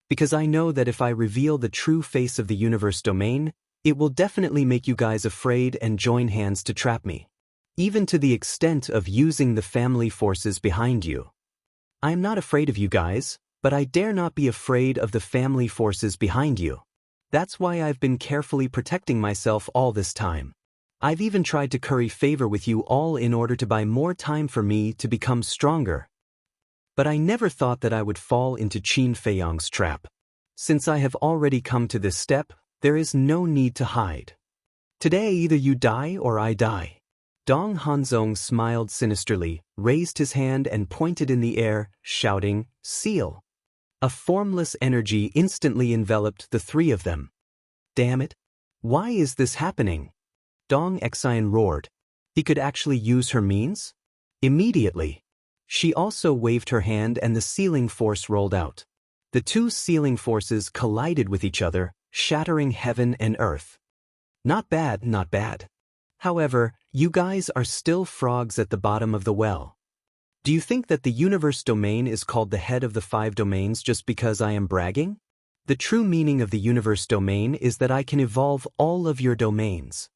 Because I know that if I reveal the true face of the universe domain, it will definitely make you guys afraid and join hands to trap me. Even to the extent of using the family forces behind you. I am not afraid of you guys, but I dare not be afraid of the family forces behind you. That's why I've been carefully protecting myself all this time. I've even tried to curry favor with you all in order to buy more time for me to become stronger. But I never thought that I would fall into Qin Feiyang's trap. Since I have already come to this step, there is no need to hide. Today either you die or I die. Dong Hanzong smiled sinisterly, raised his hand and pointed in the air, shouting, "Seal!" A formless energy instantly enveloped the three of them. Damn it! Why is this happening? Dong Xian roared. He could actually use her means? Immediately. She also waved her hand and the sealing force rolled out. The two sealing forces collided with each other, shattering heaven and earth. Not bad, not bad. However, you guys are still frogs at the bottom of the well. Do you think that the universe domain is called the head of the 5 domains just because I am bragging? The true meaning of the universe domain is that I can evolve all of your domains.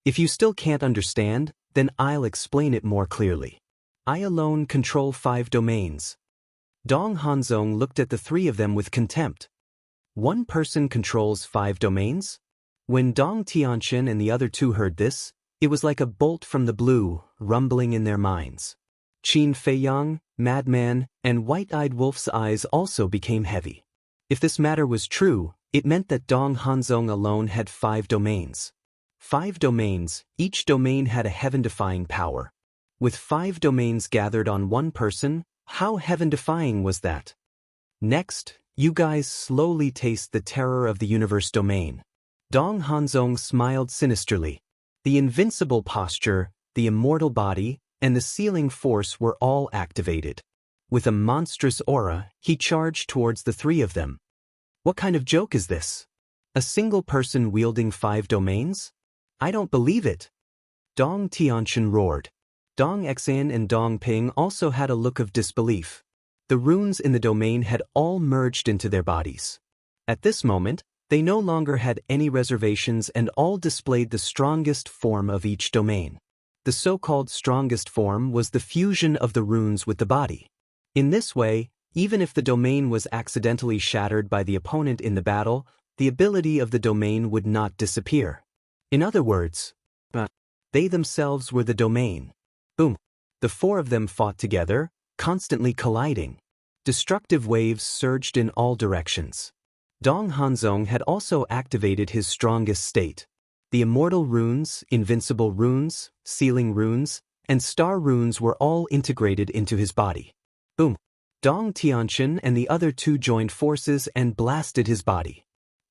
If you still can't understand, then I'll explain it more clearly. I alone control 5 domains. Dong Hanzong looked at the 3 of them with contempt. One person controls 5 domains? When Dong Tianqian and the other 2 heard this, it was like a bolt from the blue, rumbling in their minds. Qin Feiyang, Madman, and White-Eyed Wolf's eyes also became heavy. If this matter was true, it meant that Dong Hanzong alone had 5 domains. 5 domains, each domain had a heaven-defying power. With 5 domains gathered on one person, how heaven-defying was that? Next, you guys slowly taste the terror of the universe domain. Dong Hanzong smiled sinisterly. The invincible posture, the immortal body, and the sealing force were all activated. With a monstrous aura, he charged towards the 3 of them. What kind of joke is this? A single person wielding 5 domains? I don't believe it. Dong Tianqian roared. Dong Xan and Dong Ping also had a look of disbelief. The runes in the domain had all merged into their bodies. At this moment, they no longer had any reservations and all displayed the strongest form of each domain. The so-called strongest form was the fusion of the runes with the body. In this way, even if the domain was accidentally shattered by the opponent in the battle, the ability of the domain would not disappear. In other words, they themselves were the domain. Boom. The 4 of them fought together, constantly colliding. Destructive waves surged in all directions. Dong Hanzong had also activated his strongest state. The immortal runes, invincible runes, sealing runes, and star runes were all integrated into his body. Boom. Dong Tianqian and the other 2 joined forces and blasted his body.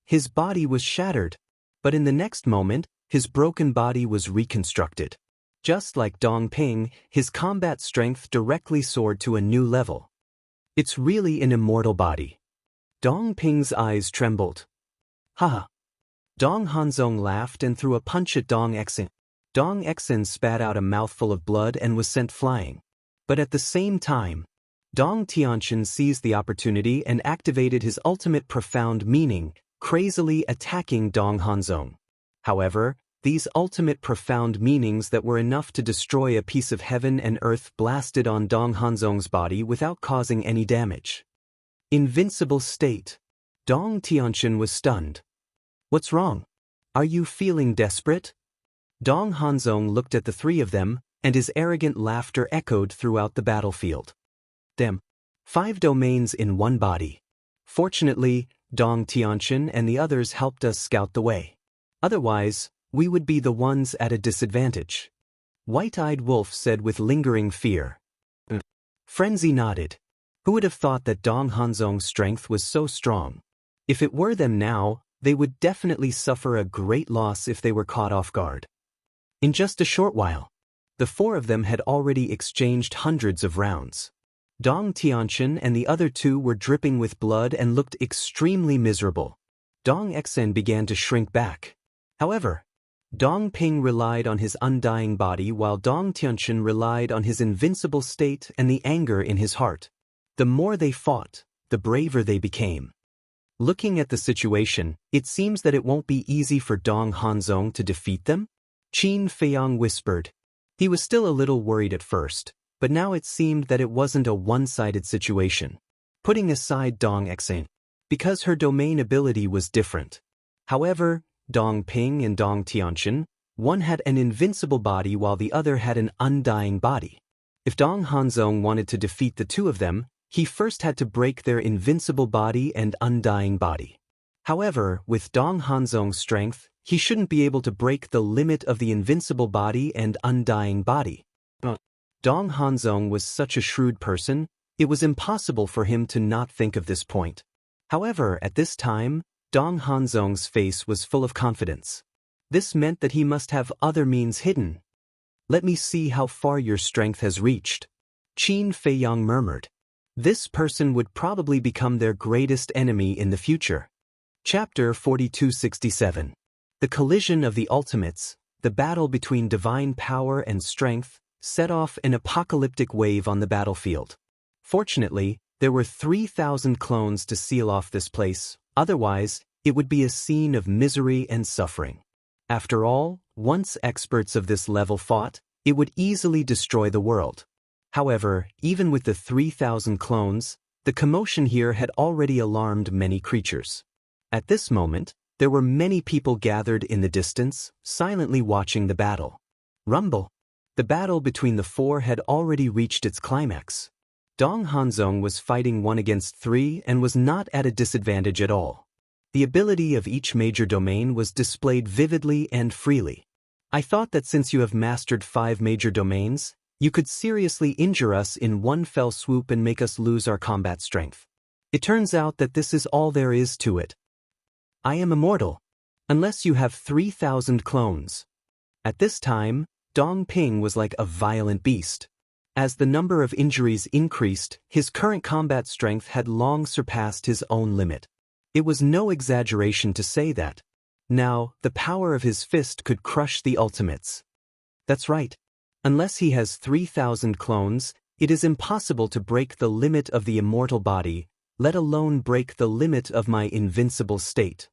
His body was shattered, but in the next moment, his broken body was reconstructed. Just like Dong Ping, his combat strength directly soared to a new level. It's really an immortal body. Dong Ping's eyes trembled. Haha. Dong Hanzong laughed and threw a punch at Dong Xen. Dong Xen spat out a mouthful of blood and was sent flying. But at the same time, Dong Tianqian seized the opportunity and activated his ultimate profound meaning, crazily attacking Dong Hanzong. However, these ultimate profound meanings that were enough to destroy a piece of heaven and earth blasted on Dong Hanzong's body without causing any damage. Invincible state. Dong Tianqian was stunned. What's wrong? Are you feeling desperate? Dong Hanzong looked at the 3 of them, and his arrogant laughter echoed throughout the battlefield. Them. 5 domains in one body. Fortunately, Dong Tianqian and the others helped us scout the way. Otherwise, we would be the ones at a disadvantage. White-Eyed Wolf said with lingering fear. Frenzy nodded. Who would have thought that Dong Hanzong's strength was so strong? If it were them now, they would definitely suffer a great loss if they were caught off guard. In just a short while, the 4 of them had already exchanged hundreds of rounds. Dong Tianqian and the other 2 were dripping with blood and looked extremely miserable. Dong Xen began to shrink back. However, Dong Ping relied on his undying body while Dong Tianqian relied on his invincible state and the anger in his heart. The more they fought, the braver they became. Looking at the situation, it seems that it won't be easy for Dong Hanzong to defeat them? Qin Feiyang whispered. He was still a little worried at first, but now it seemed that it wasn't a one-sided situation. Putting aside Dong Xen, because her domain ability was different. However, Dong Ping and Dong Tianqian, one had an invincible body while the other had an undying body. If Dong Hanzong wanted to defeat the 2 of them, he first had to break their invincible body and undying body. However, with Dong Hanzong's strength, he shouldn't be able to break the limit of the invincible body and undying body. Dong Hanzong was such a shrewd person, it was impossible for him to not think of this point. However, at this time, Dong Hanzong's face was full of confidence. This meant that he must have other means hidden. Let me see how far your strength has reached. Qin Feiyang murmured. This person would probably become their greatest enemy in the future. Chapter 4267. The collision of the ultimates, the battle between divine power and strength, set off an apocalyptic wave on the battlefield. Fortunately, there were 3,000 clones to seal off this place, otherwise, it would be a scene of misery and suffering. After all, once experts of this level fought, it would easily destroy the world. However, even with the 3,000 clones, the commotion here had already alarmed many creatures. At this moment, there were many people gathered in the distance, silently watching the battle. Rumble! The battle between the four had already reached its climax. Dong Hanzong was fighting 1 against 3 and was not at a disadvantage at all. The ability of each major domain was displayed vividly and freely. I thought that since you have mastered 5 major domains, you could seriously injure us in one fell swoop and make us lose our combat strength. It turns out that this is all there is to it. I am immortal, unless you have 3,000 clones. At this time, Dong Ping was like a violent beast. As the number of injuries increased, his current combat strength had long surpassed his own limit. It was no exaggeration to say that. Now, the power of his fist could crush the ultimates. That's right. Unless he has 3,000 clones, it is impossible to break the limit of the immortal body, let alone break the limit of my invincible state.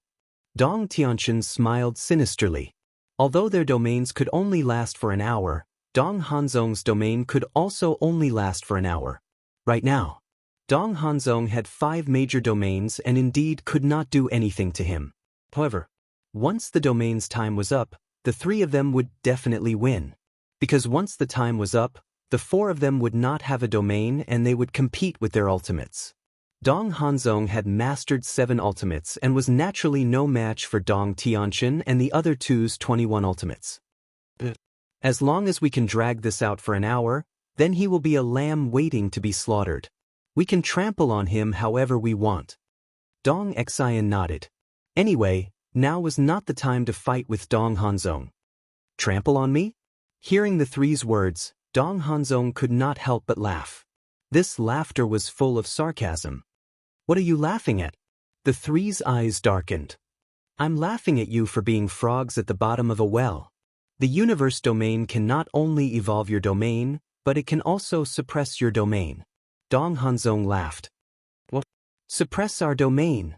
Dong Tianqian smiled sinisterly. Although their domains could only last for an hour, Dong Hanzong's domain could also only last for an hour. Right now, Dong Hanzong had 5 major domains and indeed could not do anything to him. However, once the domain's time was up, the 3 of them would definitely win. Because once the time was up, the 4 of them would not have a domain and they would compete with their ultimates. Dong Hanzong had mastered 7 ultimates and was naturally no match for Dong Tianqian and the other two's 21 ultimates. As long as we can drag this out for an hour, then he will be a lamb waiting to be slaughtered. We can trample on him however we want. Dong Xian nodded. Anyway, now was not the time to fight with Dong Hanzong. Trample on me? Hearing the 3's words, Dong Hanzong could not help but laugh. This laughter was full of sarcasm. What are you laughing at? The 3's eyes darkened. I'm laughing at you for being frogs at the bottom of a well. The universe domain can not only evolve your domain, but it can also suppress your domain. Dong Hanzong laughed. What? Suppress our domain?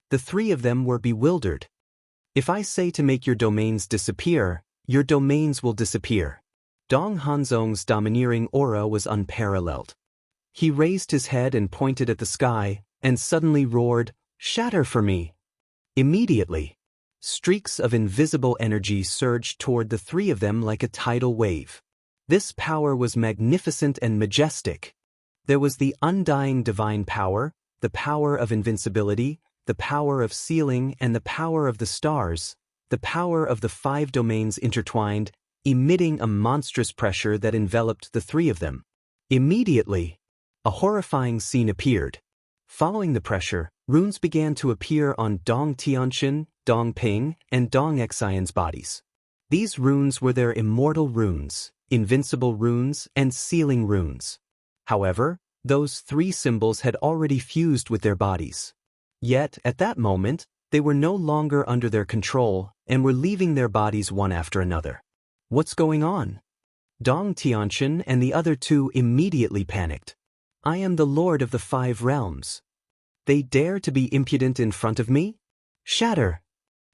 The 3 of them were bewildered. If I say to make your domains disappear, your domains will disappear. Dong Hanzong's domineering aura was unparalleled. He raised his head and pointed at the sky, and suddenly roared, "Shatter for me!" Immediately, streaks of invisible energy surged toward the 3 of them like a tidal wave. This power was magnificent and majestic. There was the undying divine power, the power of invincibility, the power of sealing and the power of the stars, the power of the 5 domains intertwined, emitting a monstrous pressure that enveloped the 3 of them. Immediately, a horrifying scene appeared. Following the pressure, runes began to appear on Dong Tianqian, Dong Ping, and Dong Xian's bodies. These runes were their immortal runes, invincible runes, and sealing runes. However, those 3 symbols had already fused with their bodies. Yet, at that moment, they were no longer under their control and were leaving their bodies one after another. What's going on? Dong Tianqian and the other 2 immediately panicked. I am the Lord of the 5 realms. They dare to be impudent in front of me? Shatter!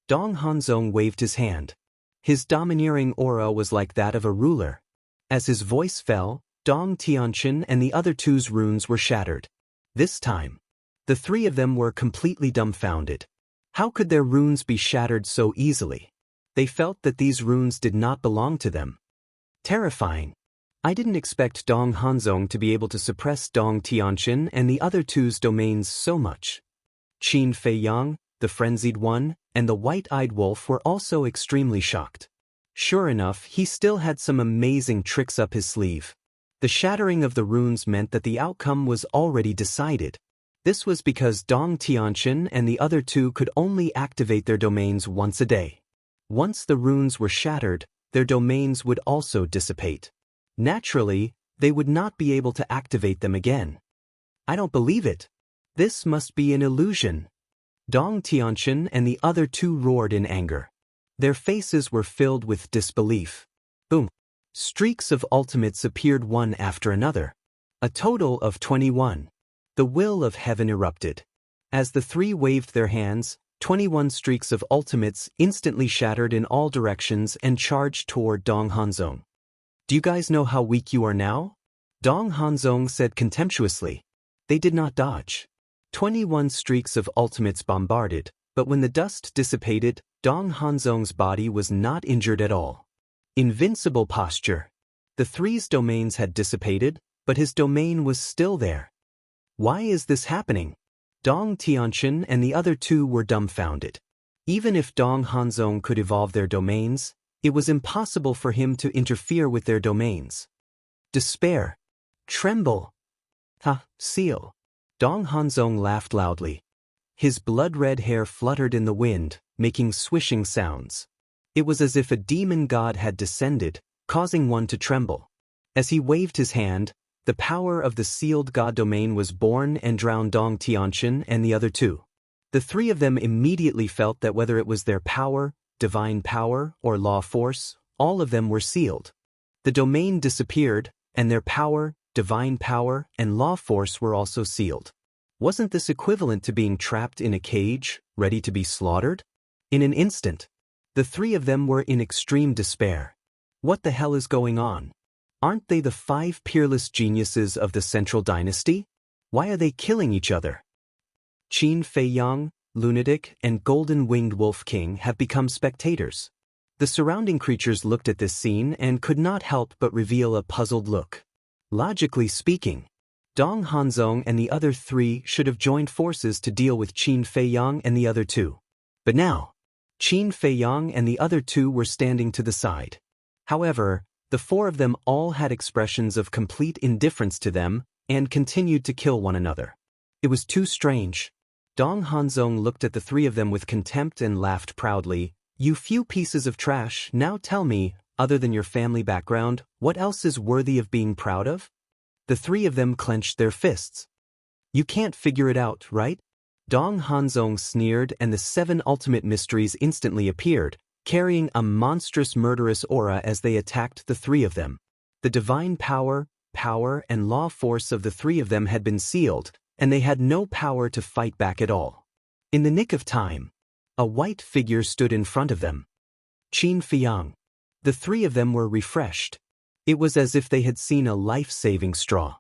Dong Hanzong waved his hand. His domineering aura was like that of a ruler. As his voice fell, Dong Tianqian and the other 2's runes were shattered. This time, the 3 of them were completely dumbfounded. How could their runes be shattered so easily? They felt that these runes did not belong to them. Terrifying. I didn't expect Dong Hanzong to be able to suppress Dong Tianqian and the other 2's domains so much. Qin Feiyang, the Frenzied One, and the White-Eyed Wolf were also extremely shocked. Sure enough, he still had some amazing tricks up his sleeve. The shattering of the runes meant that the outcome was already decided. This was because Dong Tianqian and the other 2 could only activate their domains once a day. Once the runes were shattered, their domains would also dissipate. Naturally, they would not be able to activate them again. I don't believe it. This must be an illusion. Dong Tianqian and the other 2 roared in anger. Their faces were filled with disbelief. Boom! Streaks of ultimates appeared one after another. A total of 21. The will of heaven erupted. As the 3 waved their hands, 21 streaks of ultimates instantly shattered in all directions and charged toward Dong Hanzong. Do you guys know how weak you are now? Dong Hanzong said contemptuously. They did not dodge. 21 streaks of ultimates bombarded, but when the dust dissipated, Dong Hanzong's body was not injured at all. Invincible posture. The three's domains had dissipated, but his domain was still there. Why is this happening? Dong Tianchen and the other two were dumbfounded. Even if Dong Hanzong could evolve their domains, it was impossible for him to interfere with their domains. Despair. Tremble. Seal. Dong Hanzong laughed loudly. His blood-red hair fluttered in the wind, making swishing sounds. It was as if a demon god had descended, causing one to tremble. As he waved his hand, the power of the sealed god domain was born and drowned Dong Tianchen and the other two. The three of them immediately felt that whether it was their power, divine power, or law force, all of them were sealed. The domain disappeared, and their power, divine power, and law force were also sealed. Wasn't this equivalent to being trapped in a cage, ready to be slaughtered? In an instant, the three of them were in extreme despair. What the hell is going on? Aren't they the 5 peerless geniuses of the Central Dynasty? Why are they killing each other? Qin Feiyang, Lunatic, and Golden-Winged Wolf King have become spectators. The surrounding creatures looked at this scene and could not help but reveal a puzzled look. Logically speaking, Dong Hanzong and the other three should have joined forces to deal with Qin Feiyang and the other two. But now, Qin Feiyang and the other two were standing to the side. However, the 4 of them all had expressions of complete indifference to them and continued to kill one another. It was too strange. Dong Hanzong looked at the 3 of them with contempt and laughed proudly. You few pieces of trash, now tell me, other than your family background, what else is worthy of being proud of? The 3 of them clenched their fists. You can't figure it out, right? Dong Hanzong sneered and the 7 ultimate mysteries instantly appeared, carrying a monstrous murderous aura as they attacked the 3 of them. The divine power, and law force of the 3 of them had been sealed, and they had no power to fight back at all. In the nick of time, a white figure stood in front of them. Qin Feiyang. The 3 of them were refreshed. It was as if they had seen a life-saving straw.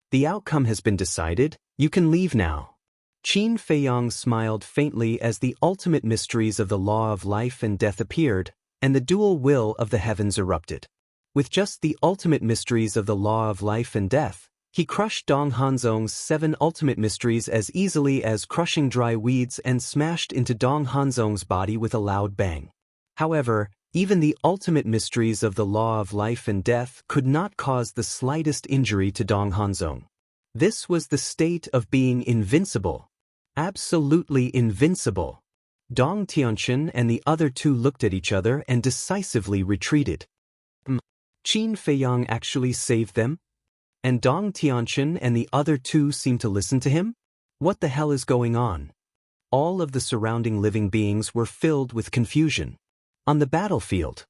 The outcome has been decided, you can leave now. Qin Feiyang smiled faintly as the ultimate mysteries of the law of life and death appeared, and the dual will of the heavens erupted. With just the ultimate mysteries of the law of life and death, he crushed Dong Hanzong's 7 ultimate mysteries as easily as crushing dry weeds and smashed into Dong Hanzong's body with a loud bang. However, even the ultimate mysteries of the law of life and death could not cause the slightest injury to Dong Hanzong. This was the state of being invincible. Absolutely invincible. Dong Tianchen and the other two looked at each other and decisively retreated. Qin Feiyang actually saved them? And Dong Tianchen and the other two seemed to listen to him? What the hell is going on? All of the surrounding living beings were filled with confusion. On the battlefield,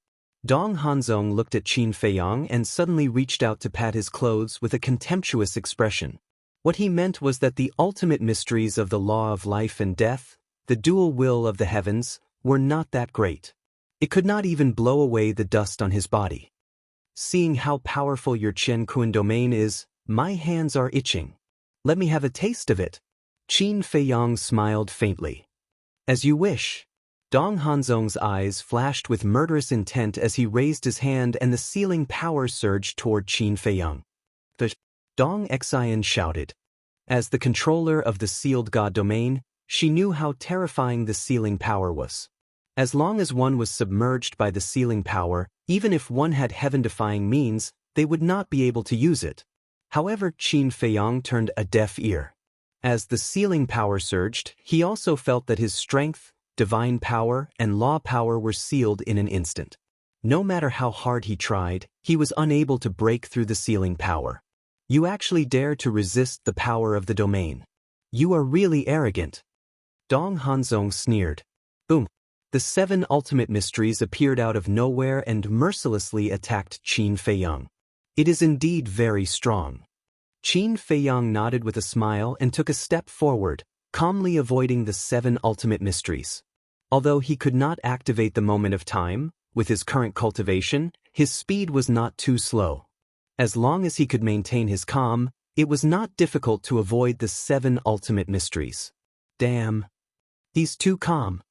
Dong Hanzong looked at Qin Feiyang and suddenly reached out to pat his clothes with a contemptuous expression. What he meant was that the ultimate mysteries of the law of life and death, the dual will of the heavens, were not that great. It could not even blow away the dust on his body. Seeing how powerful your Chen Kun domain is, my hands are itching. Let me have a taste of it. Qin Feiyang smiled faintly. As you wish. Dong Hanzong's eyes flashed with murderous intent as he raised his hand and the sealing power surged toward Qin Feiyang. The Dong Xian shouted. As the controller of the sealed god domain, she knew how terrifying the sealing power was. As long as one was submerged by the sealing power, even if one had heaven-defying means, they would not be able to use it. However, Qin Feiyang turned a deaf ear. As the sealing power surged, he also felt that his strength, divine power, and law power were sealed in an instant. No matter how hard he tried, he was unable to break through the sealing power. You actually dare to resist the power of the domain. You are really arrogant. Dong Hanzong sneered. Boom. The 7 ultimate mysteries appeared out of nowhere and mercilessly attacked Qin Feiyang. It is indeed very strong. Qin Feiyang nodded with a smile and took a step forward, calmly avoiding the 7 ultimate mysteries. Although he could not activate the moment of time, with his current cultivation, his speed was not too slow. As long as he could maintain his calm, it was not difficult to avoid the 7 ultimate mysteries. Damn. He's too calm.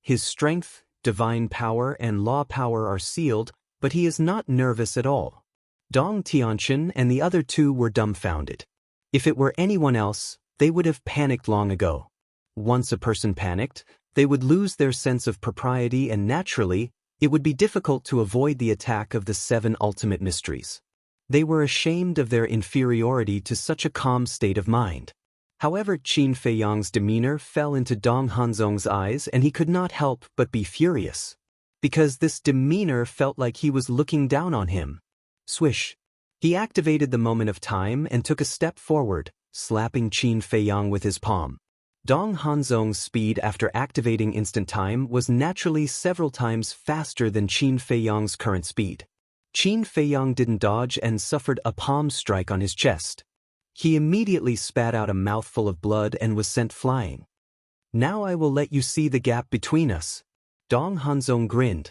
His strength, divine power, and law power are sealed, but he is not nervous at all. Dong Tianqian and the other 2 were dumbfounded. If it were anyone else, they would have panicked long ago. Once a person panicked, they would lose their sense of propriety, and naturally, it would be difficult to avoid the attack of the 7 ultimate mysteries. They were ashamed of their inferiority to such a calm state of mind. However, Qin Feiyang's demeanor fell into Dong Hanzong's eyes, and he could not help but be furious. Because this demeanor felt like he was looking down on him. Swish. He activated the moment of time and took a step forward, slapping Qin Feiyang with his palm. Dong Hanzong's speed after activating instant time was naturally several times faster than Qin Feiyang's current speed. Qin Feiyang didn't dodge and suffered a palm strike on his chest. He immediately spat out a mouthful of blood and was sent flying. Now I will let you see the gap between us. Dong Hanzong grinned.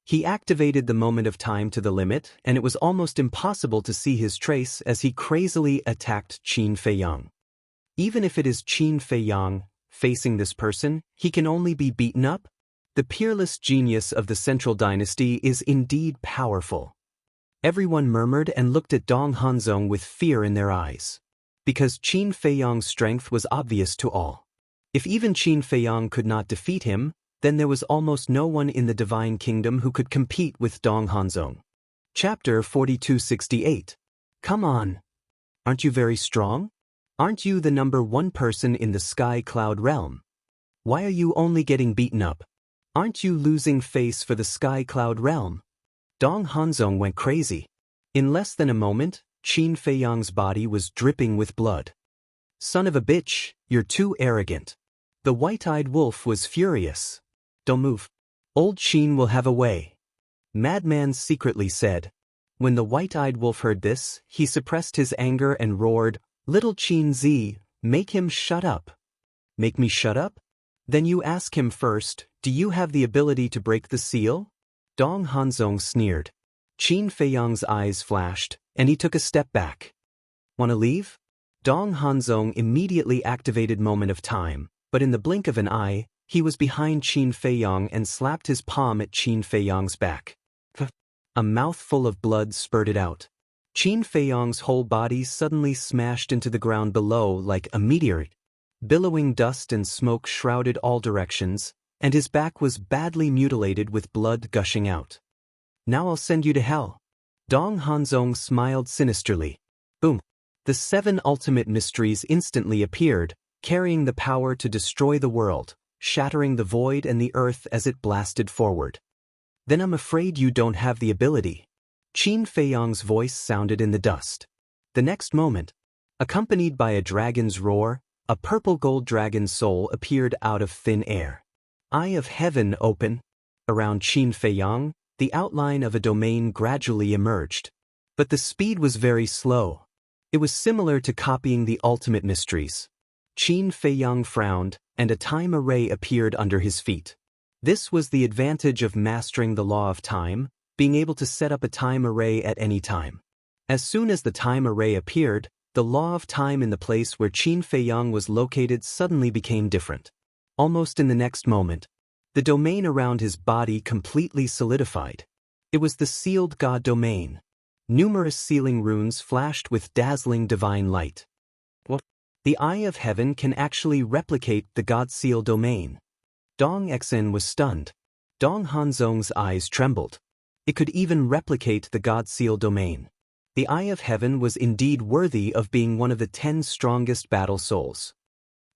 He activated the moment of time to the limit, and it was almost impossible to see his trace as he crazily attacked Qin Feiyang. Even if it is Qin Feiyang facing this person, he can only be beaten up? The peerless genius of the Central Dynasty is indeed powerful. Everyone murmured and looked at Dong Hanzong with fear in their eyes. Because Qin Feiyang's strength was obvious to all. If even Qin Feiyang could not defeat him, then there was almost no one in the Divine Kingdom who could compete with Dong Hanzong. Chapter 4268. Come on. Aren't you very strong? Aren't you the number 1 person in the Sky Cloud realm? Why are you only getting beaten up? Aren't you losing face for the Sky Cloud realm? Dong Hanzong went crazy. In less than a moment, Qin Feiyang's body was dripping with blood. Son of a bitch, you're too arrogant. The white-eyed wolf was furious. Don't move. Old Qin will have a way. Madman secretly said. When the white-eyed wolf heard this, he suppressed his anger and roared, Little Qin Zi, make him shut up. Make me shut up? Then you ask him first, do you have the ability to break the seal? Dong Hanzong sneered. Qin Feiyang's eyes flashed, and he took a step back. Wanna leave? Dong Hanzong immediately activated moment of time, but in the blink of an eye, he was behind Qin Feiyang and slapped his palm at Qin Feiyang's back. A mouthful of blood spurted out. Qin Feiyang's whole body suddenly smashed into the ground below like a meteorite. Billowing dust and smoke shrouded all directions, and his back was badly mutilated with blood gushing out. Now I'll send you to hell. Dong Hanzong smiled sinisterly. Boom. The 7 ultimate mysteries instantly appeared, carrying the power to destroy the world, shattering the void and the earth as it blasted forward. Then I'm afraid you don't have the ability. Qin Feiyang's voice sounded in the dust. The next moment, accompanied by a dragon's roar, a purple gold dragon soul appeared out of thin air. Eye of heaven open. Around Qin Feiyang, the outline of a domain gradually emerged. But the speed was very slow. It was similar to copying the ultimate mysteries. Qin Feiyang frowned, and a time array appeared under his feet. This was the advantage of mastering the law of time, being able to set up a time array at any time. As soon as the time array appeared, the law of time in the place where Qin Feiyang was located suddenly became different. Almost in the next moment, the domain around his body completely solidified. It was the sealed God domain. Numerous sealing runes flashed with dazzling divine light. What? The Eye of Heaven can actually replicate the God seal domain. Dong Xen was stunned. Dong Hanzong's eyes trembled. It could even replicate the God seal domain. The Eye of Heaven was indeed worthy of being one of the 10 strongest battle souls.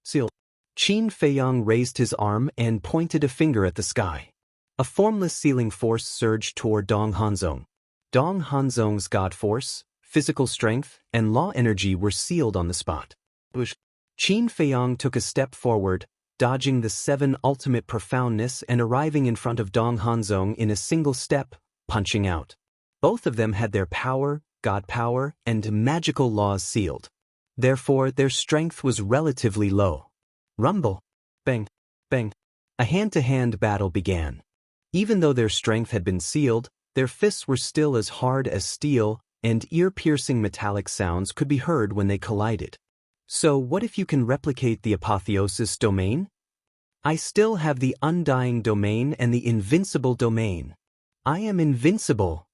Seal. Qin Feiyang raised his arm and pointed a finger at the sky. A formless sealing force surged toward Dong Hanzong. Dong Hanzong's God force, physical strength, and law energy were sealed on the spot. Qin Feiyang took a step forward, dodging the 7 ultimate profoundness and arriving in front of Dong Hanzong in a single step, punching out. Both of them had their power, God power, and magical laws sealed. Therefore, their strength was relatively low. Rumble. Bang. Bang. A hand-to-hand battle began. Even though their strength had been sealed, their fists were still as hard as steel, and ear-piercing metallic sounds could be heard when they collided. So what if you can replicate the apotheosis domain? I still have the undying domain and the invincible domain. I am invincible.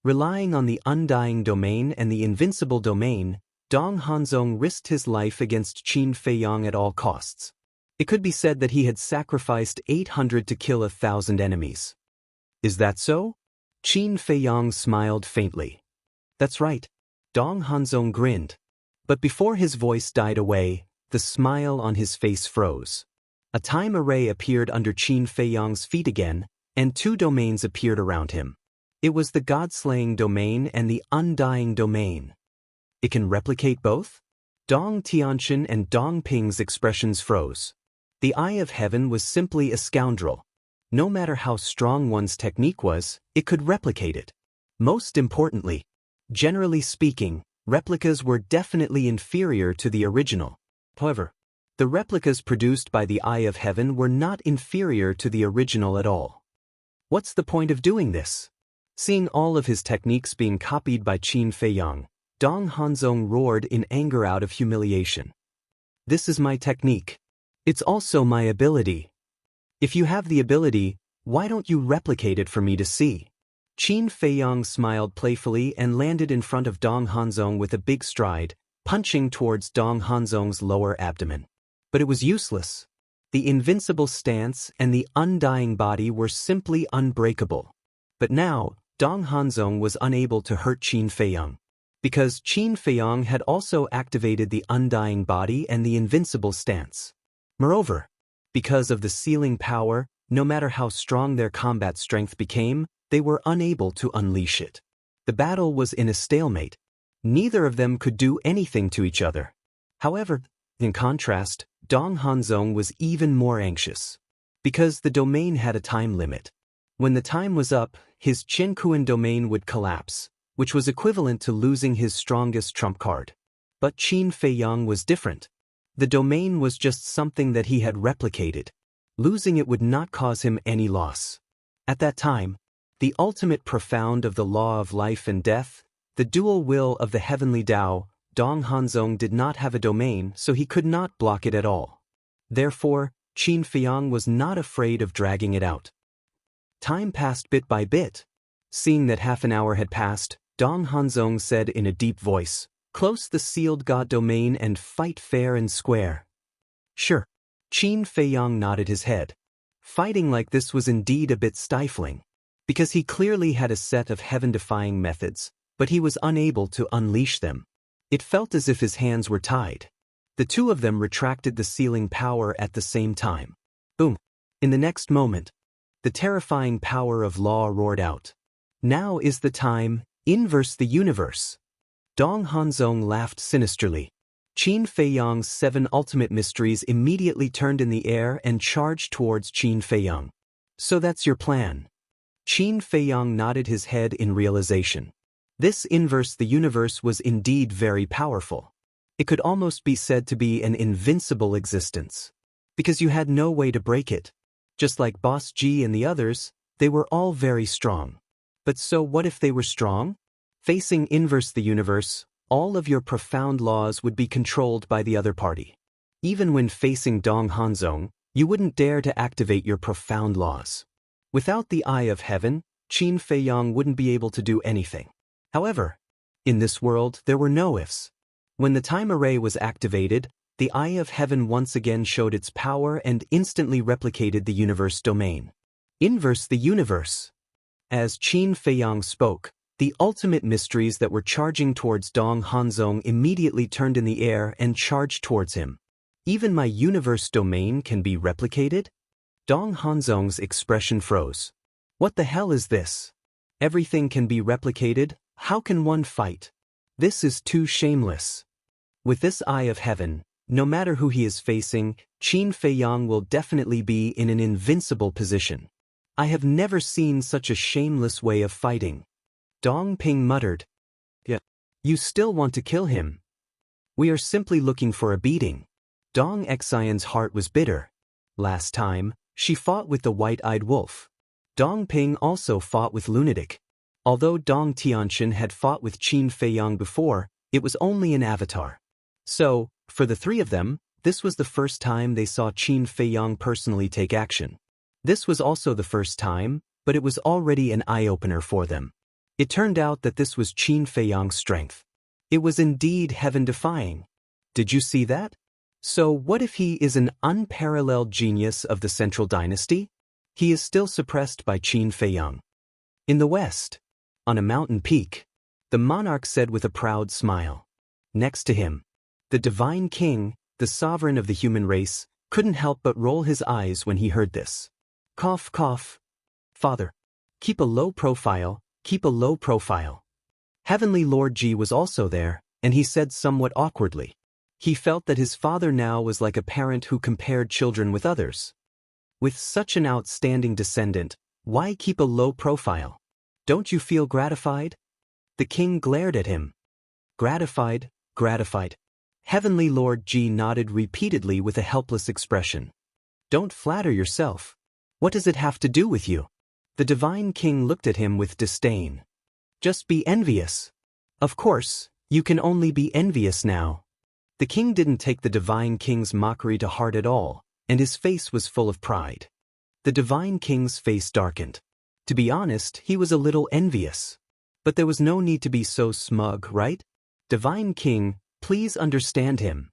Relying on the undying domain and the invincible domain, Dong Hanzong risked his life against Qin Feiyang at all costs. It could be said that he had sacrificed 800 to kill 1,000 enemies. Is that so? Qin Feiyang smiled faintly. That's right. Dong Hanzong grinned. But before his voice died away, the smile on his face froze. A time array appeared under Qin Feiyang's feet again, and 2 domains appeared around him. It was the God-slaying domain and the undying domain. It can replicate both? Dong Tianqian and Dong Ping's expressions froze. The Eye of Heaven was simply a scoundrel. No matter how strong one's technique was, it could replicate it. Most importantly, generally speaking, replicas were definitely inferior to the original. However, the replicas produced by the Eye of Heaven were not inferior to the original at all. What's the point of doing this? Seeing all of his techniques being copied by Qin Feiyang, Dong Hanzong roared in anger out of humiliation. This is my technique. It's also my ability. If you have the ability, why don't you replicate it for me to see? Qin Feiyang smiled playfully and landed in front of Dong Hanzong with a big stride, punching towards Dong Hanzong's lower abdomen. But it was useless. The invincible stance and the undying body were simply unbreakable. But now, Dong Hanzong was unable to hurt Qin Feiyang, because Qin Feiyang had also activated the undying body and the invincible stance. Moreover, because of the sealing power, no matter how strong their combat strength became, they were unable to unleash it. The battle was in a stalemate. Neither of them could do anything to each other. However, in contrast, Dong Hanzong was even more anxious. Because the domain had a time limit. When the time was up, his Qinkuan domain would collapse, which was equivalent to losing his strongest trump card. But Qin Feiyang was different. The domain was just something that he had replicated. Losing it would not cause him any loss. At that time, the ultimate profound of the law of life and death, the dual will of the heavenly Tao, Dong Hanzong did not have a domain, so he could not block it at all. Therefore, Qin Feiyang was not afraid of dragging it out. Time passed bit by bit. Seeing that half an hour had passed, Dong Hanzong said in a deep voice, "Close the sealed God domain and fight fair and square." Sure. Qin Feiyang nodded his head. Fighting like this was indeed a bit stifling, because he clearly had a set of heaven-defying methods, but he was unable to unleash them. It felt as if his hands were tied. The 2 of them retracted the sealing power at the same time. Boom. In the next moment, the terrifying power of law roared out. Now is the time, inverse the universe. Dong Hanzong laughed sinisterly. Qin Feiyang's 7 ultimate mysteries immediately turned in the air and charged towards Qin Feiyang. So that's your plan. Qin Feiyang nodded his head in realization. This inverse the universe was indeed very powerful. It could almost be said to be an invincible existence. Because you had no way to break it. Just like Boss G and the others, they were all very strong. But so what if they were strong? Facing inverse the universe, all of your profound laws would be controlled by the other party. Even when facing Dong Hanzong, you wouldn't dare to activate your profound laws. Without the Eye of Heaven, Qin Feiyang wouldn't be able to do anything. However, in this world there were no ifs. When the time array was activated, the Eye of Heaven once again showed its power and instantly replicated the universe domain. Inverse the universe. As Qin Feiyang spoke, the ultimate mysteries that were charging towards Dong Hanzong immediately turned in the air and charged towards him. Even my universe domain can be replicated? Dong Hanzong's expression froze. What the hell is this? Everything can be replicated? How can one fight? This is too shameless. With this Eye of Heaven, no matter who he is facing, Qin Feiyang will definitely be in an invincible position. I have never seen such a shameless way of fighting. Dong Ping muttered. Yeah. You still want to kill him? We are simply looking for a beating. Dong Xian's heart was bitter. Last time, she fought with the white-eyed wolf. Dong Ping also fought with Lunatic. Although Dong Tianqian had fought with Qin Feiyang before, it was only an avatar. So, for the three of them, this was the first time they saw Qin Feiyang personally take action. This was also the first time, but it was already an eye-opener for them. It turned out that this was Qin Feiyang's strength. It was indeed heaven-defying. Did you see that? So what if he is an unparalleled genius of the Central Dynasty? He is still suppressed by Qin Feiyang. In the west, on a mountain peak, the monarch said with a proud smile. Next to him, the divine king, the sovereign of the human race, couldn't help but roll his eyes when he heard this. Cough, cough. Father, keep a low profile, keep a low profile. Heavenly Lord Ji was also there, and he said somewhat awkwardly. He felt that his father now was like a parent who compared children with others. With such an outstanding descendant, why keep a low profile? Don't you feel gratified? The king glared at him. Gratified, gratified. Heavenly Lord Ji nodded repeatedly with a helpless expression. Don't flatter yourself. What does it have to do with you? The divine king looked at him with disdain. Just be envious. Of course, you can only be envious now. The king didn't take the divine king's mockery to heart at all, and his face was full of pride. The divine king's face darkened. To be honest, he was a little envious. But there was no need to be so smug, right? Divine king, please understand him.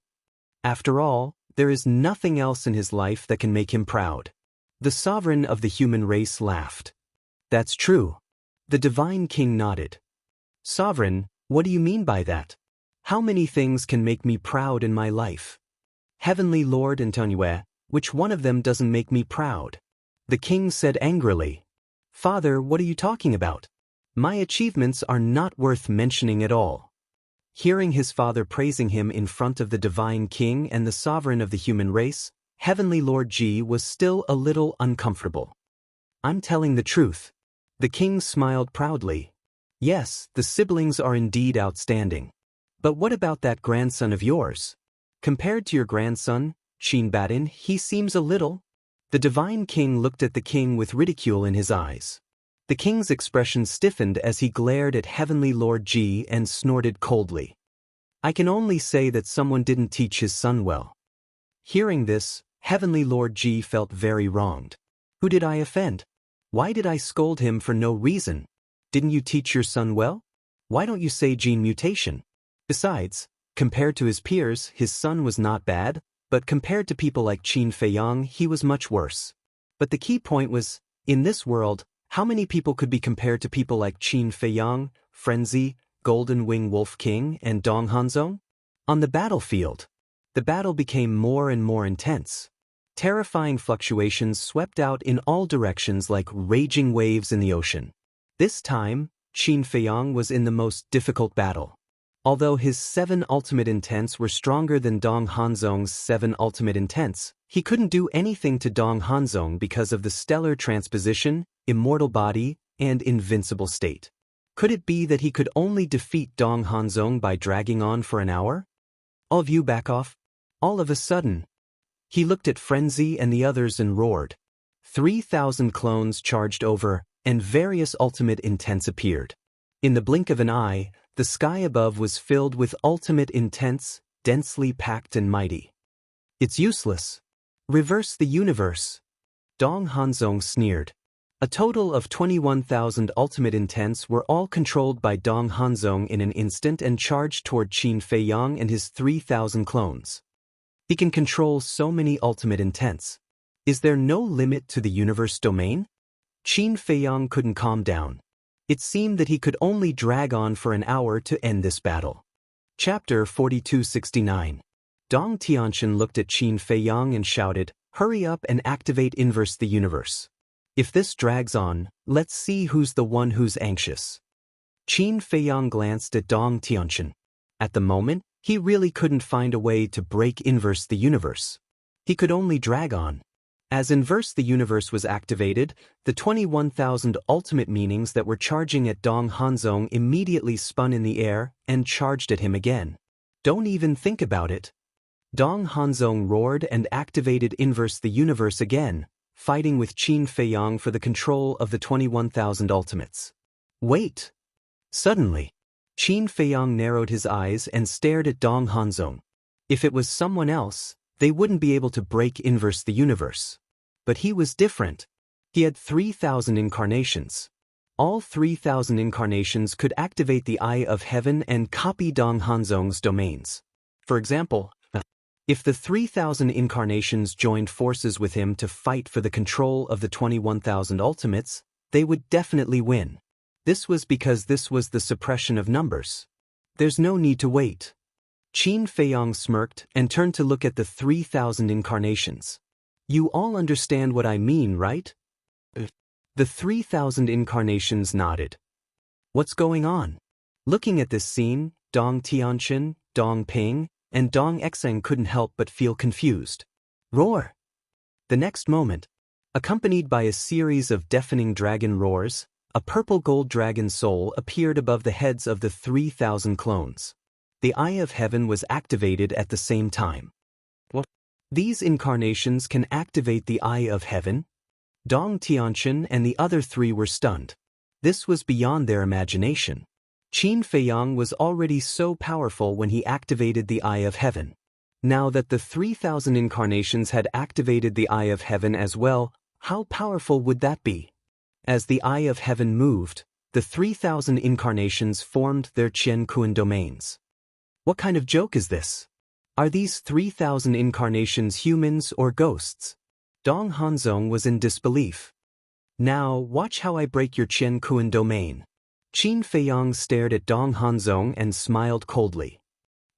After all, there is nothing else in his life that can make him proud. The sovereign of the human race laughed. That's true. The divine king nodded. Sovereign, what do you mean by that? How many things can make me proud in my life? Heavenly Lord Antonio, which one of them doesn't make me proud? The king said angrily. Father, what are you talking about? My achievements are not worth mentioning at all. Hearing his father praising him in front of the divine king and the sovereign of the human race, Heavenly Lord Ji was still a little uncomfortable. I'm telling the truth. The king smiled proudly. Yes, the siblings are indeed outstanding. But what about that grandson of yours? Compared to your grandson, Qin Batin, he seems a little. The divine king looked at the king with ridicule in his eyes. The king's expression stiffened as he glared at Heavenly Lord Ji and snorted coldly. I can only say that someone didn't teach his son well. Hearing this, Heavenly Lord Ji felt very wronged. Who did I offend? Why did I scold him for no reason? Didn't you teach your son well? Why don't you say gene mutation? Besides, compared to his peers, his son was not bad, but compared to people like Qin Feiyang, he was much worse. But the key point was, in this world, how many people could be compared to people like Qin Feiyang, Frenzy, Golden Wing Wolf King, and Dong Hanzong? On the battlefield, the battle became more and more intense. Terrifying fluctuations swept out in all directions like raging waves in the ocean. This time, Qin Feiyang was in the most difficult battle. Although his 7 ultimate intents were stronger than Dong Hanzong's 7 ultimate intents, he couldn't do anything to Dong Hanzong because of the stellar transposition, immortal body, and invincible state. Could it be that he could only defeat Dong Hanzong by dragging on for an hour? All of you back off. All of a sudden, he looked at Frenzy and the others and roared. 3,000 clones charged over, and various ultimate intents appeared. In the blink of an eye, the sky above was filled with ultimate intents, densely packed and mighty. It's useless. Reverse the universe. Dong Hanzong sneered. A total of 21,000 ultimate intents were all controlled by Dong Hanzong in an instant and charged toward Qin Feiyang and his 3,000 clones. He can control so many ultimate intents. Is there no limit to the universe domain? Qin Feiyang couldn't calm down. It seemed that he could only drag on for an hour to end this battle. Chapter 4269. Dong Tianqian looked at Qin Feiyang and shouted, "Hurry up and activate Inverse the Universe. If this drags on, let's see who's the one who's anxious." Qin Feiyang glanced at Dong Tianqian. At the moment, he really couldn't find a way to break Inverse the Universe. He could only drag on. As Inverse the Universe was activated, the 21,000 ultimate meanings that were charging at Dong Hanzong immediately spun in the air and charged at him again. Don't even think about it. Dong Hanzong roared and activated Inverse the Universe again, fighting with Qin Feiyang for the control of the 21,000 ultimates. Wait! Suddenly, Qin Feiyang narrowed his eyes and stared at Dong Hanzong. If it was someone else, they wouldn't be able to break inverse the universe. But he was different. He had 3,000 incarnations. All 3,000 incarnations could activate the Eye of Heaven and copy Dong Hanzong's domains. For example, if the 3,000 incarnations joined forces with him to fight for the control of the 21,000 ultimates, they would definitely win. This was because this was the suppression of numbers. There's no need to wait. Qin Feiyang smirked and turned to look at the 3,000 incarnations. You all understand what I mean, right? The 3,000 incarnations nodded. What's going on? Looking at this scene, Dong Tianqin, Dong Ping, and Dong Exang couldn't help but feel confused. Roar! The next moment, accompanied by a series of deafening dragon roars, a purple gold dragon soul appeared above the heads of the 3,000 clones. The Eye of Heaven was activated at the same time. What? These incarnations can activate the Eye of Heaven? Dong Tianqin and the other three were stunned. This was beyond their imagination. Qin Feiyang was already so powerful when he activated the Eye of Heaven. Now that the 3,000 incarnations had activated the Eye of Heaven as well, how powerful would that be? As the Eye of Heaven moved, the 3,000 incarnations formed their Qian Kuan domains. What kind of joke is this? Are these 3,000 incarnations humans or ghosts? Dong Hanzong was in disbelief. Now, watch how I break your Qian Kuan domain. Qin Feiyang stared at Dong Hanzong and smiled coldly.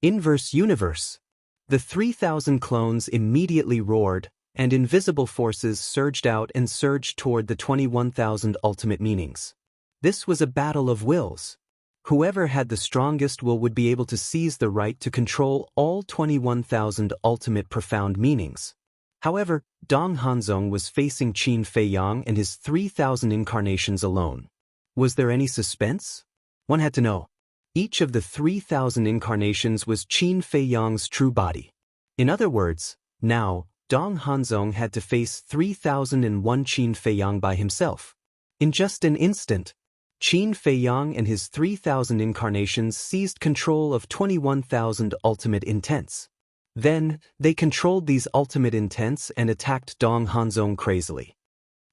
Inverse universe. The 3,000 clones immediately roared, and invisible forces surged out and surged toward the 21,000 ultimate meanings. This was a battle of wills. Whoever had the strongest will would be able to seize the right to control all 21,000 ultimate profound meanings. However, Dong Hanzong was facing Qin Feiyang and his 3,000 incarnations alone. Was there any suspense? One had to know. Each of the 3,000 incarnations was Qin Feiyang's true body. In other words, now, Dong Hanzong had to face 3,001 Qin Feiyang by himself. In just an instant, Qin Feiyang and his 3,000 incarnations seized control of 21,000 ultimate intents. Then, they controlled these ultimate intents and attacked Dong Hanzong crazily.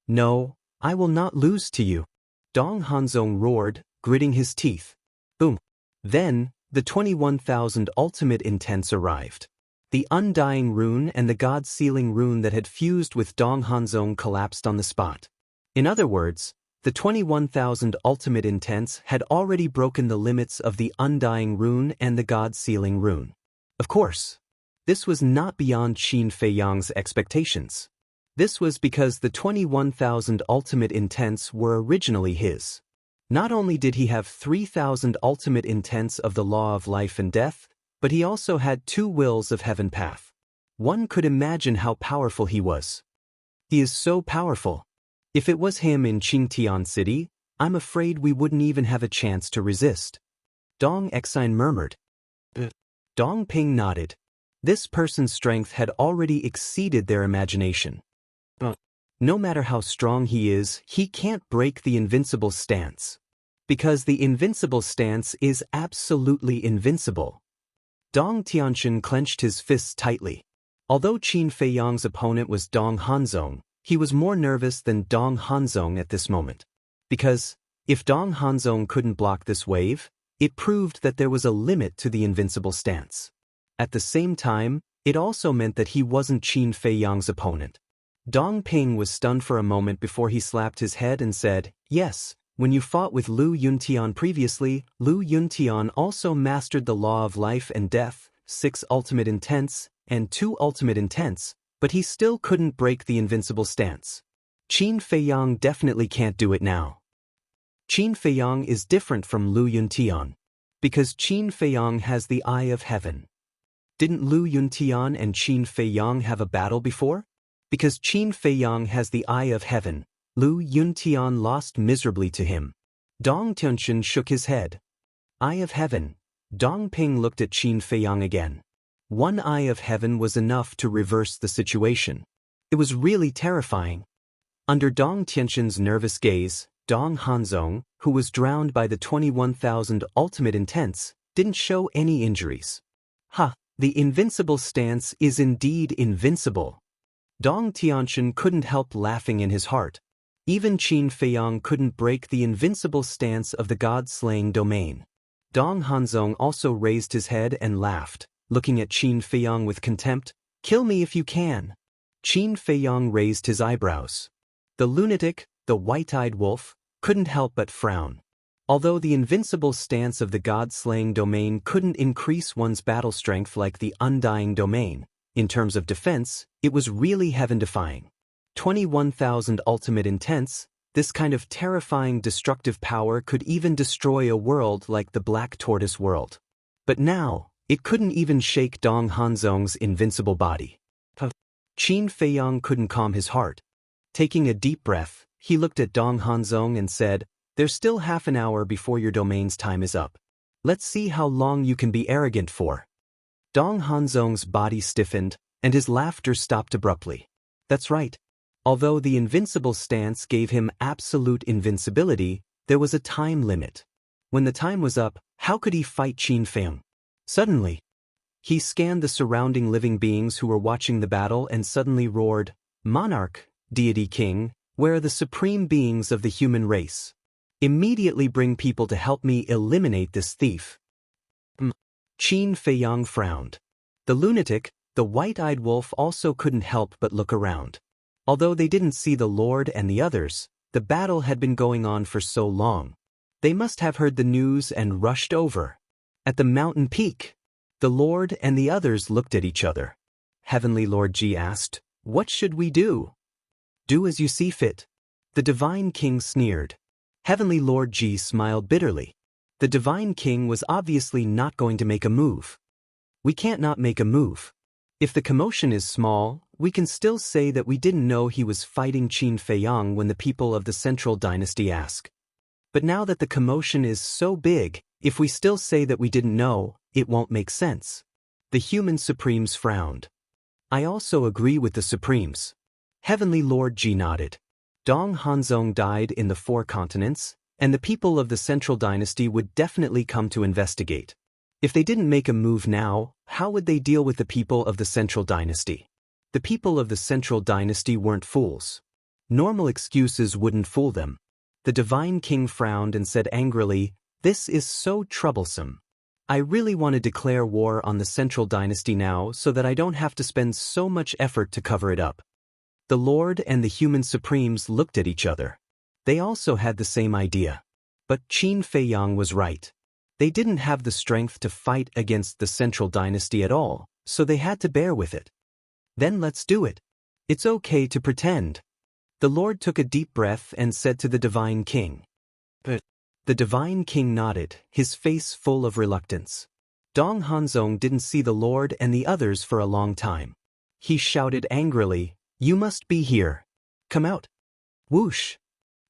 No, I will not lose to you. Dong Hanzong roared, gritting his teeth. Boom. Then, the 21,000 ultimate intents arrived. The Undying Rune and the God-Sealing Rune that had fused with Dong Hanzong collapsed on the spot. In other words, the 21,000 ultimate intents had already broken the limits of the Undying Rune and the God-Sealing Rune. Of course, this was not beyond Qin Feiyang's expectations. This was because the 21,000 ultimate intents were originally his. Not only did he have 3,000 ultimate intents of the law of life and death, but he also had 2 wills of heaven path. One could imagine how powerful he was. He is so powerful. If it was him in Qingtian City, I'm afraid we wouldn't even have a chance to resist. Dong Exine murmured. Dong Ping nodded. This person's strength had already exceeded their imagination. No matter how strong he is, he can't break the invincible stance. Because the invincible stance is absolutely invincible. Dong Tianqin clenched his fists tightly. Although Qin Feiyang's opponent was Dong Hanzong, he was more nervous than Dong Hanzong at this moment. Because, if Dong Hanzong couldn't block this wave, it proved that there was a limit to the invincible stance. At the same time, it also meant that he wasn't Qin Feiyang's opponent. Dong Ping was stunned for a moment before he slapped his head and said, "Yes, when you fought with Lu Yuntian previously, Lu Yuntian also mastered the law of life and death, 6 ultimate intents, and 2 ultimate intents, but he still couldn't break the invincible stance. Qin Feiyang definitely can't do it now." Qin Feiyang is different from Lu Yuntian, because Qin Feiyang has the Eye of Heaven. Didn't Lu Yuntian and Qin Feiyang have a battle before? Because Qin Feiyang has the Eye of Heaven, Lu Yuntian lost miserably to him. Dong Tianqin shook his head. Eye of Heaven. Dong Ping looked at Qin Feiyang again. One Eye of Heaven was enough to reverse the situation. It was really terrifying. Under Dong Tianqin's nervous gaze, Dong Hanzong, who was drowned by the 21,000 ultimate intense, didn't show any injuries. Ha, the invincible stance is indeed invincible. Dong Tianxian couldn't help laughing in his heart. Even Qin Feiyang couldn't break the invincible stance of the god-slaying domain. Dong Hanzong also raised his head and laughed, looking at Qin Feiyang with contempt. Kill me if you can. Qin Feiyang raised his eyebrows. The lunatic, the white-eyed wolf, couldn't help but frown. Although the invincible stance of the god-slaying domain couldn't increase one's battle strength like the undying domain, in terms of defense, it was really heaven-defying. 21,000 ultimate intense, this kind of terrifying destructive power could even destroy a world like the Black Tortoise world. But now, it couldn't even shake Dong Hanzong's invincible body. Qin Feiyang couldn't calm his heart. Taking a deep breath, he looked at Dong Hanzong and said, "There's still half an hour before your domain's time is up. Let's see how long you can be arrogant for." Dong Hanzong's body stiffened, and his laughter stopped abruptly. That's right. Although the invincible stance gave him absolute invincibility, there was a time limit. When the time was up, how could he fight Qin Feiyang? Suddenly, he scanned the surrounding living beings who were watching the battle and suddenly roared, "Monarch, deity king, where are the supreme beings of the human race? Immediately bring people to help me eliminate this thief." Qin Feiyang frowned. The lunatic, the white-eyed wolf also couldn't help but look around. Although they didn't see the Lord and the others, the battle had been going on for so long. They must have heard the news and rushed over. At the mountain peak, the Lord and the others looked at each other. Heavenly Lord Ji asked, "What should we do?" "Do as you see fit." The Divine King sneered. Heavenly Lord Ji smiled bitterly. The Divine King was obviously not going to make a move. "We can't not make a move. If the commotion is small, we can still say that we didn't know he was fighting Qin Feiyang when the people of the Central Dynasty ask. But now that the commotion is so big, if we still say that we didn't know, it won't make sense." The human supremes frowned. "I also agree with the supremes." Heavenly Lord Ji nodded. Dong Hanzong died in the 4 continents, and the people of the Central Dynasty would definitely come to investigate. If they didn't make a move now, how would they deal with the people of the Central Dynasty? The people of the Central Dynasty weren't fools. Normal excuses wouldn't fool them. The Divine King frowned and said angrily, "This is so troublesome. I really want to declare war on the Central Dynasty now so that I don't have to spend so much effort to cover it up." The Lord and the human supremes looked at each other. They also had the same idea. But Qin Feiyang was right. They didn't have the strength to fight against the Central Dynasty at all, so they had to bear with it. "Then let's do it. It's okay to pretend." The Lord took a deep breath and said to the Divine King. "But..." The Divine King nodded, his face full of reluctance. Dong Hanzong didn't see the Lord and the others for a long time. He shouted angrily, "You must be here. Come out." Whoosh!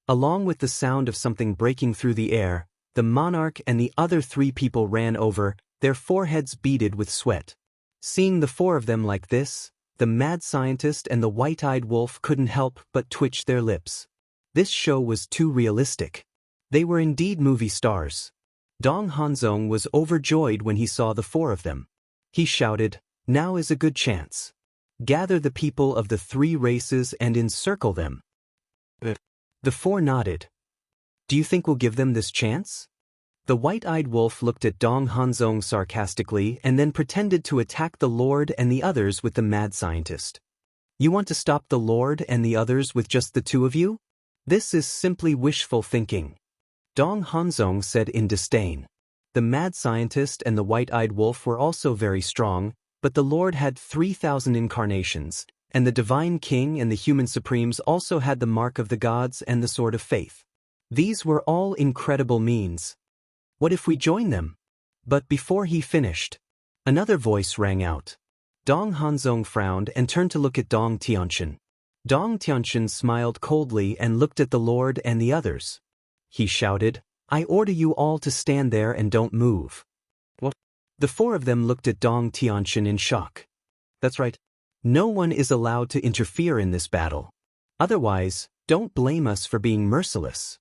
Along with the sound of something breaking through the air, the monarch and the other 3 people ran over, their foreheads beaded with sweat. Seeing the 4 of them like this, the mad scientist and the white-eyed wolf couldn't help but twitch their lips. This show was too realistic. They were indeed movie stars. Dong Hanzong was overjoyed when he saw the 4 of them. He shouted, "Now is a good chance. Gather the people of the 3 races and encircle them." The 4 nodded. "Do you think we'll give them this chance?" The white-eyed wolf looked at Dong Hanzong sarcastically and then pretended to attack the Lord and the others with the mad scientist. "You want to stop the Lord and the others with just the 2 of you? This is simply wishful thinking." Dong Hanzong said in disdain. The mad scientist and the white-eyed wolf were also very strong, but the Lord had 3,000 incarnations, and the Divine King and the human supremes also had the mark of the gods and the sword of faith. These were all incredible means. What if we join them? But before he finished, another voice rang out. Dong Hanzong frowned and turned to look at Dong Tianxian. Dong Tianxian smiled coldly and looked at the Lord and the others. He shouted, "I order you all to stand there and don't move." What? The 4 of them looked at Dong Tianxian in shock. That's right. No one is allowed to interfere in this battle. Otherwise, don't blame us for being merciless.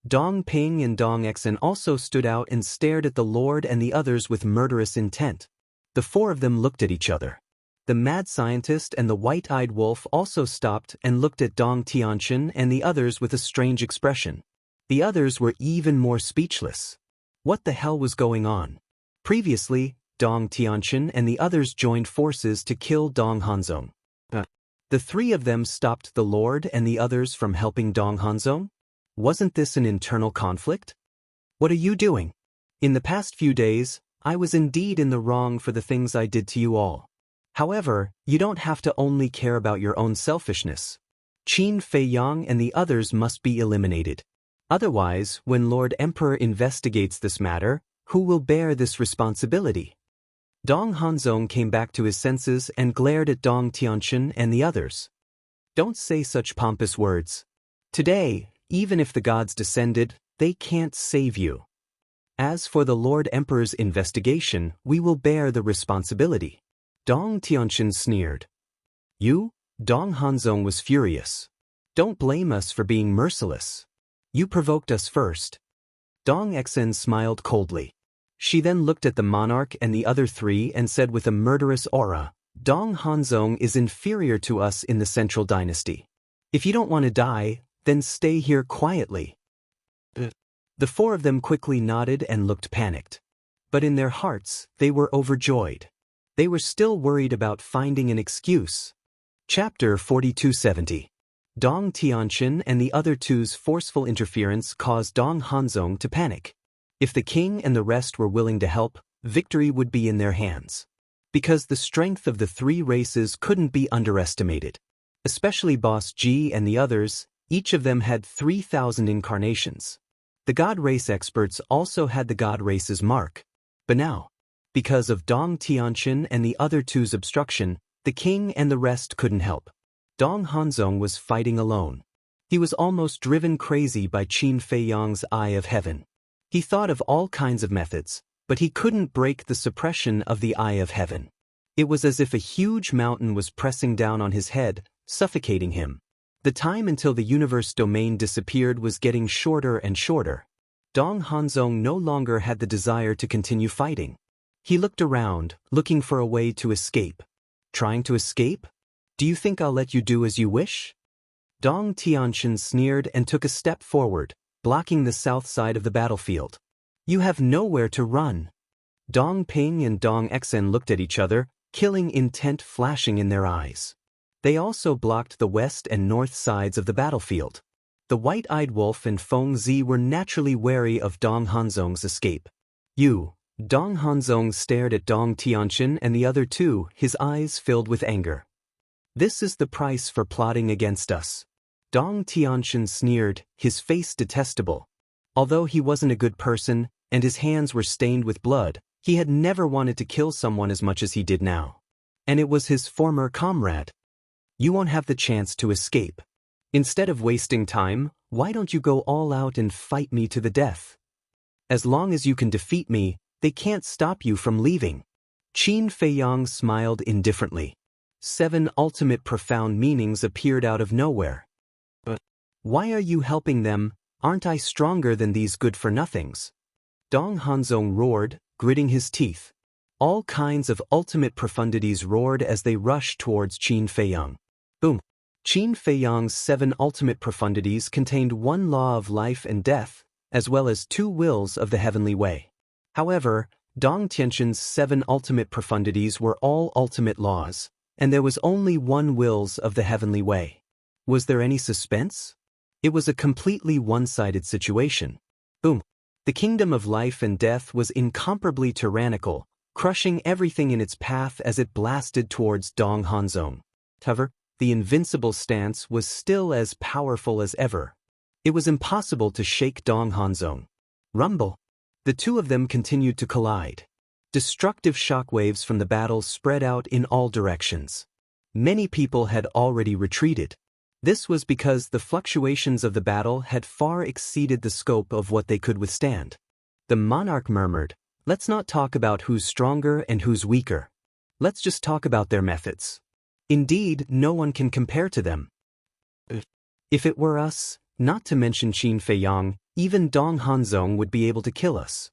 Dong Ping and Dong Xen also stood out and stared at the Lord and the others with murderous intent. The four of them looked at each other. The mad scientist and the white-eyed wolf also stopped and looked at Dong Tianqian and the others with a strange expression. The others were even more speechless. What the hell was going on? Previously, Dong Tianqian and the others joined forces to kill Dong Hanzong. The three of them stopped the Lord and the others from helping Dong Hanzong? Wasn't this an internal conflict? What are you doing? In the past few days, I was indeed in the wrong for the things I did to you all. However, you don't have to only care about your own selfishness. Qin Feiyang and the others must be eliminated. Otherwise, when Lord Emperor investigates this matter, who will bear this responsibility? Dong Hanzong came back to his senses and glared at Dong Tianqian and the others. Don't say such pompous words. Today, even if the gods descended, they can't save you. As for the Lord Emperor's investigation, we will bear the responsibility. Dong Tianqian sneered. You? Dong Hanzong was furious. Don't blame us for being merciless. You provoked us first. Dong Xen smiled coldly. She then looked at the monarch and the other three and said with a murderous aura, Dong Hanzong is inferior to us in the Central Dynasty. If you don't want to die, then stay here quietly. The four of them quickly nodded and looked panicked. But in their hearts, they were overjoyed. They were still worried about finding an excuse. Chapter 4270. Dong Tianqian and the other two's forceful interference caused Dong Hanzong to panic. If the king and the rest were willing to help, victory would be in their hands. Because the strength of the three races couldn't be underestimated. Especially Boss G and the others, each of them had 3,000 incarnations. The God Race experts also had the God Race's mark. But now, because of Dong Tianqian and the other two's obstruction, the king and the rest couldn't help. Dong Hanzong was fighting alone. He was almost driven crazy by Qin Feiyang's Eye of Heaven. He thought of all kinds of methods, but he couldn't break the suppression of the Eye of Heaven. It was as if a huge mountain was pressing down on his head, suffocating him. The time until the universe domain disappeared was getting shorter and shorter. Dong Hanzong no longer had the desire to continue fighting. He looked around, looking for a way to escape. Trying to escape? Do you think I'll let you do as you wish? Dong Tianqian sneered and took a step forward, blocking the south side of the battlefield. You have nowhere to run. Dong Ping and Dong Xen looked at each other, killing intent flashing in their eyes. They also blocked the west and north sides of the battlefield. The white-eyed wolf and Feng Zi were naturally wary of Dong Hanzong's escape. Dong Hanzong stared at Dong Tianqian and the other two, his eyes filled with anger. This is the price for plotting against us. Dong Tianqian sneered, his face detestable. Although he wasn't a good person, and his hands were stained with blood, he had never wanted to kill someone as much as he did now. And it was his former comrade. You won't have the chance to escape. Instead of wasting time, why don't you go all out and fight me to the death? As long as you can defeat me, they can't stop you from leaving. Qin Feiyang smiled indifferently. 7 ultimate profound meanings appeared out of nowhere. But why are you helping them? Aren't I stronger than these good-for-nothings? Dong Hanzong roared, gritting his teeth. All kinds of ultimate profundities roared as they rushed towards Qin Feiyang. Boom! Qin Feiyang's 7 ultimate profundities contained 1 law of life and death, as well as 2 wills of the heavenly way. However, Dong Tianqian's 7 ultimate profundities were all ultimate laws, and there was only 1 wills of the heavenly way. Was there any suspense? It was a completely one-sided situation. Boom! The kingdom of life and death was incomparably tyrannical, crushing everything in its path as it blasted towards Dong Hanzong. However, the invincible stance was still as powerful as ever. It was impossible to shake Dong Hanzong. Rumble! The two of them continued to collide. Destructive shockwaves from the battle spread out in all directions. Many people had already retreated. This was because the fluctuations of the battle had far exceeded the scope of what they could withstand. The monarch murmured, "Let's not talk about who's stronger and who's weaker. Let's just talk about their methods. Indeed, no one can compare to them. If it were us, not to mention Qin Feiyang, Even Dong Hanzong would be able to kill us.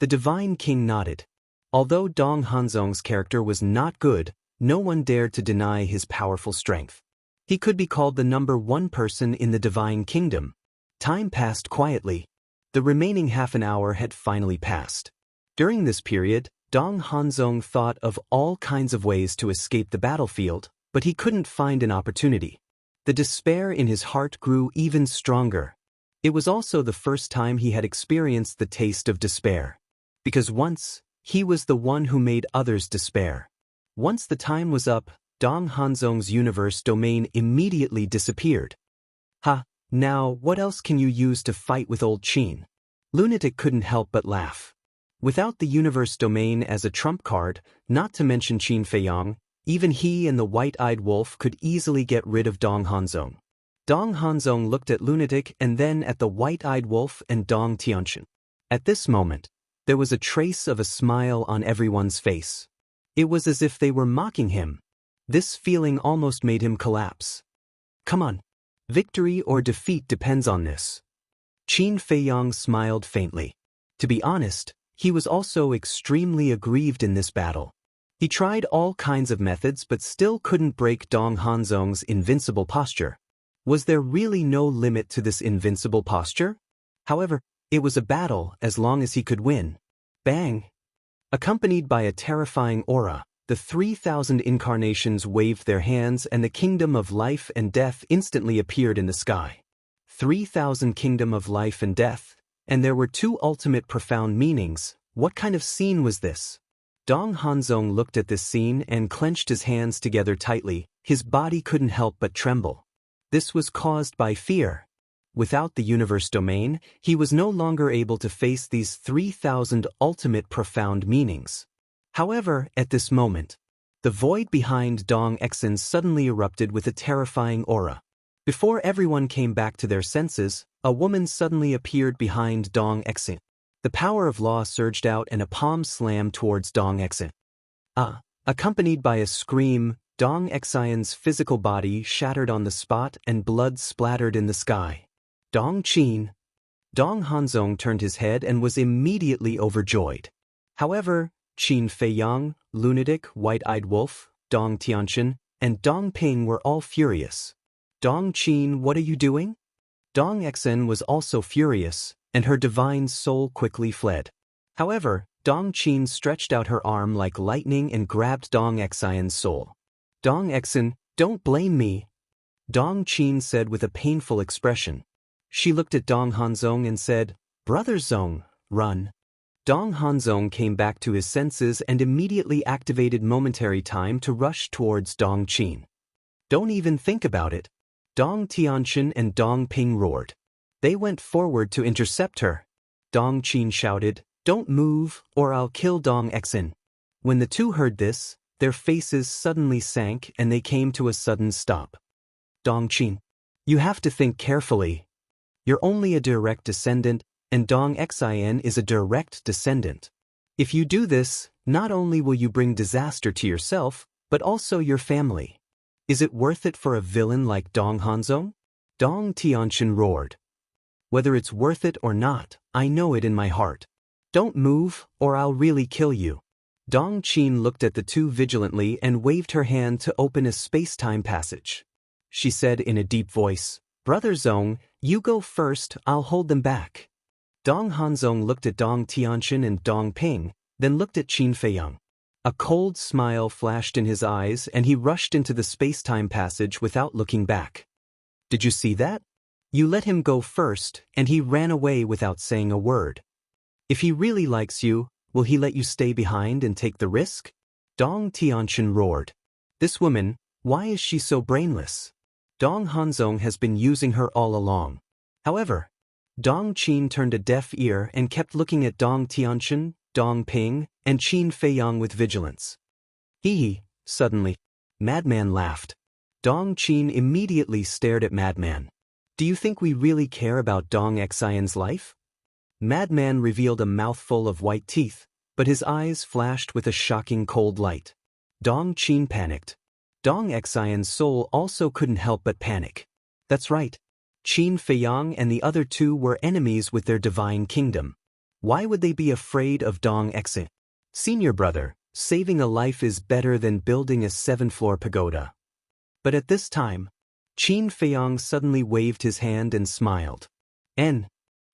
The Divine King nodded. Although Dong Hanzong's character was not good, no one dared to deny his powerful strength. He could be called the #1 person in the Divine Kingdom. Time passed quietly. The remaining half an hour had finally passed. During this period, Dong Hanzong thought of all kinds of ways to escape the battlefield, but he couldn't find an opportunity. The despair in his heart grew even stronger. It was also the first time he had experienced the taste of despair. Because once, he was the one who made others despair. Once the time was up, Dong Hanzong's universe domain immediately disappeared. Ha, now what else can you use to fight with old Qin? Lunatic couldn't help but laugh. Without the universe domain as a trump card, not to mention Qin Feiyang, even he and the white-eyed wolf could easily get rid of Dong Hanzong. Dong Hanzong looked at Lunatic and then at the white-eyed wolf and Dong Tianchen. At this moment, there was a trace of a smile on everyone's face. It was as if they were mocking him. This feeling almost made him collapse. Come on. Victory or defeat depends on this. Qin Feiyang smiled faintly. To be honest, he was also extremely aggrieved in this battle. He tried all kinds of methods but still couldn't break Dong Hanzong's invincible posture. Was there really no limit to this invincible posture? However, it was a battle as long as he could win. Bang! Accompanied by a terrifying aura, the 3,000 incarnations waved their hands and the kingdom of life and death instantly appeared in the sky. 3,000 kingdom of life and death, and there were two ultimate profound meanings. What kind of scene was this? Dong Hanzong looked at this scene and clenched his hands together tightly. His body couldn't help but tremble. This was caused by fear. Without the universe domain, he was no longer able to face these 3,000 ultimate profound meanings. However, at this moment, the void behind Dong Exin suddenly erupted with a terrifying aura. Before everyone came back to their senses, a woman suddenly appeared behind Dong Exin. The power of law surged out and a palm slammed towards Dong Exin. Accompanied by a scream, Dong Exion's physical body shattered on the spot and blood splattered in the sky. Dong Qin. Dong Hanzong turned his head and was immediately overjoyed. However, Qin Feiyang, Lunatic, White-Eyed Wolf, Dong Tianchen, and Dong Ping were all furious. Dong Qin, what are you doing? Dong Exin was also furious, and her divine soul quickly fled. However, Dong Qin stretched out her arm like lightning and grabbed Dong Exion's soul. Dong Exin, don't blame me, Dong Qin said with a painful expression. She looked at Dong Hanzong and said, Brother Zong, run. Dong Hanzong came back to his senses and immediately activated momentary time to rush towards Dong Qin. Don't even think about it. Dong Tianchen and Dong Ping roared. They went forward to intercept her. Dong Qin shouted, Don't move, or I'll kill Dong Exin. When the two heard this, their faces suddenly sank and they came to a sudden stop. Dong Qin, you have to think carefully. You're only a direct descendant, and Dong Xin is a direct descendant. If you do this, not only will you bring disaster to yourself, but also your family. Is it worth it for a villain like Dong Hanzong? Dong Tianchen roared. Whether it's worth it or not, I know it in my heart. Don't move, or I'll really kill you. Dong Qin looked at the two vigilantly and waved her hand to open a space-time passage. She said in a deep voice, Brother Zong, you go first, I'll hold them back. Dong Hanzong looked at Dong Tianchen and Dong Ping, then looked at Qin Feiyang. A cold smile flashed in his eyes and he rushed into the space-time passage without looking back. Did you see that? You let him go first, and he ran away without saying a word. If he really likes you, will he let you stay behind and take the risk? Dong Tianchen roared. This woman, why is she so brainless? Dong Hanzong has been using her all along. However, Dong Qin turned a deaf ear and kept looking at Dong Tianchen, Dong Ping, and Qin Feiyang with vigilance. Suddenly, Madman laughed. Dong Qin immediately stared at Madman. Do you think we really care about Dong Xion's life? Madman revealed a mouthful of white teeth, but his eyes flashed with a shocking cold light. Dong Qin panicked. Dong Xion's soul also couldn't help but panic. That's right. Qin Feiyang and the other two were enemies with their divine kingdom. Why would they be afraid of Dong Exin? Senior brother, saving a life is better than building a 7-floor pagoda. But at this time, Qin Feiyang suddenly waved his hand and smiled.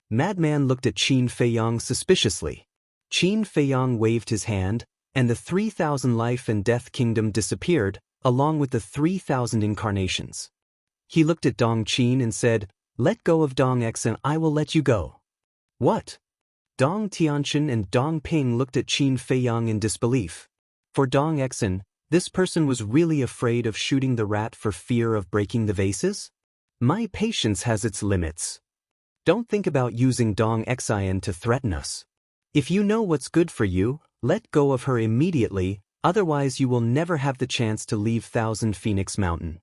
Madman looked at Qin Feiyang suspiciously. Qin Feiyang waved his hand, and the 3,000 life and death kingdom disappeared, along with the 3,000 incarnations. He looked at Dong Qin and said, "Let go of Dong X and I will let you go." What? Dong Tianchen and Dong Ping looked at Qin Feiyang in disbelief. For Dong Xen, this person was really afraid of shooting the rat for fear of breaking the vases? My patience has its limits. Don't think about using Dong Xin to threaten us. If you know what's good for you, let go of her immediately, otherwise you will never have the chance to leave Thousand Phoenix Mountain.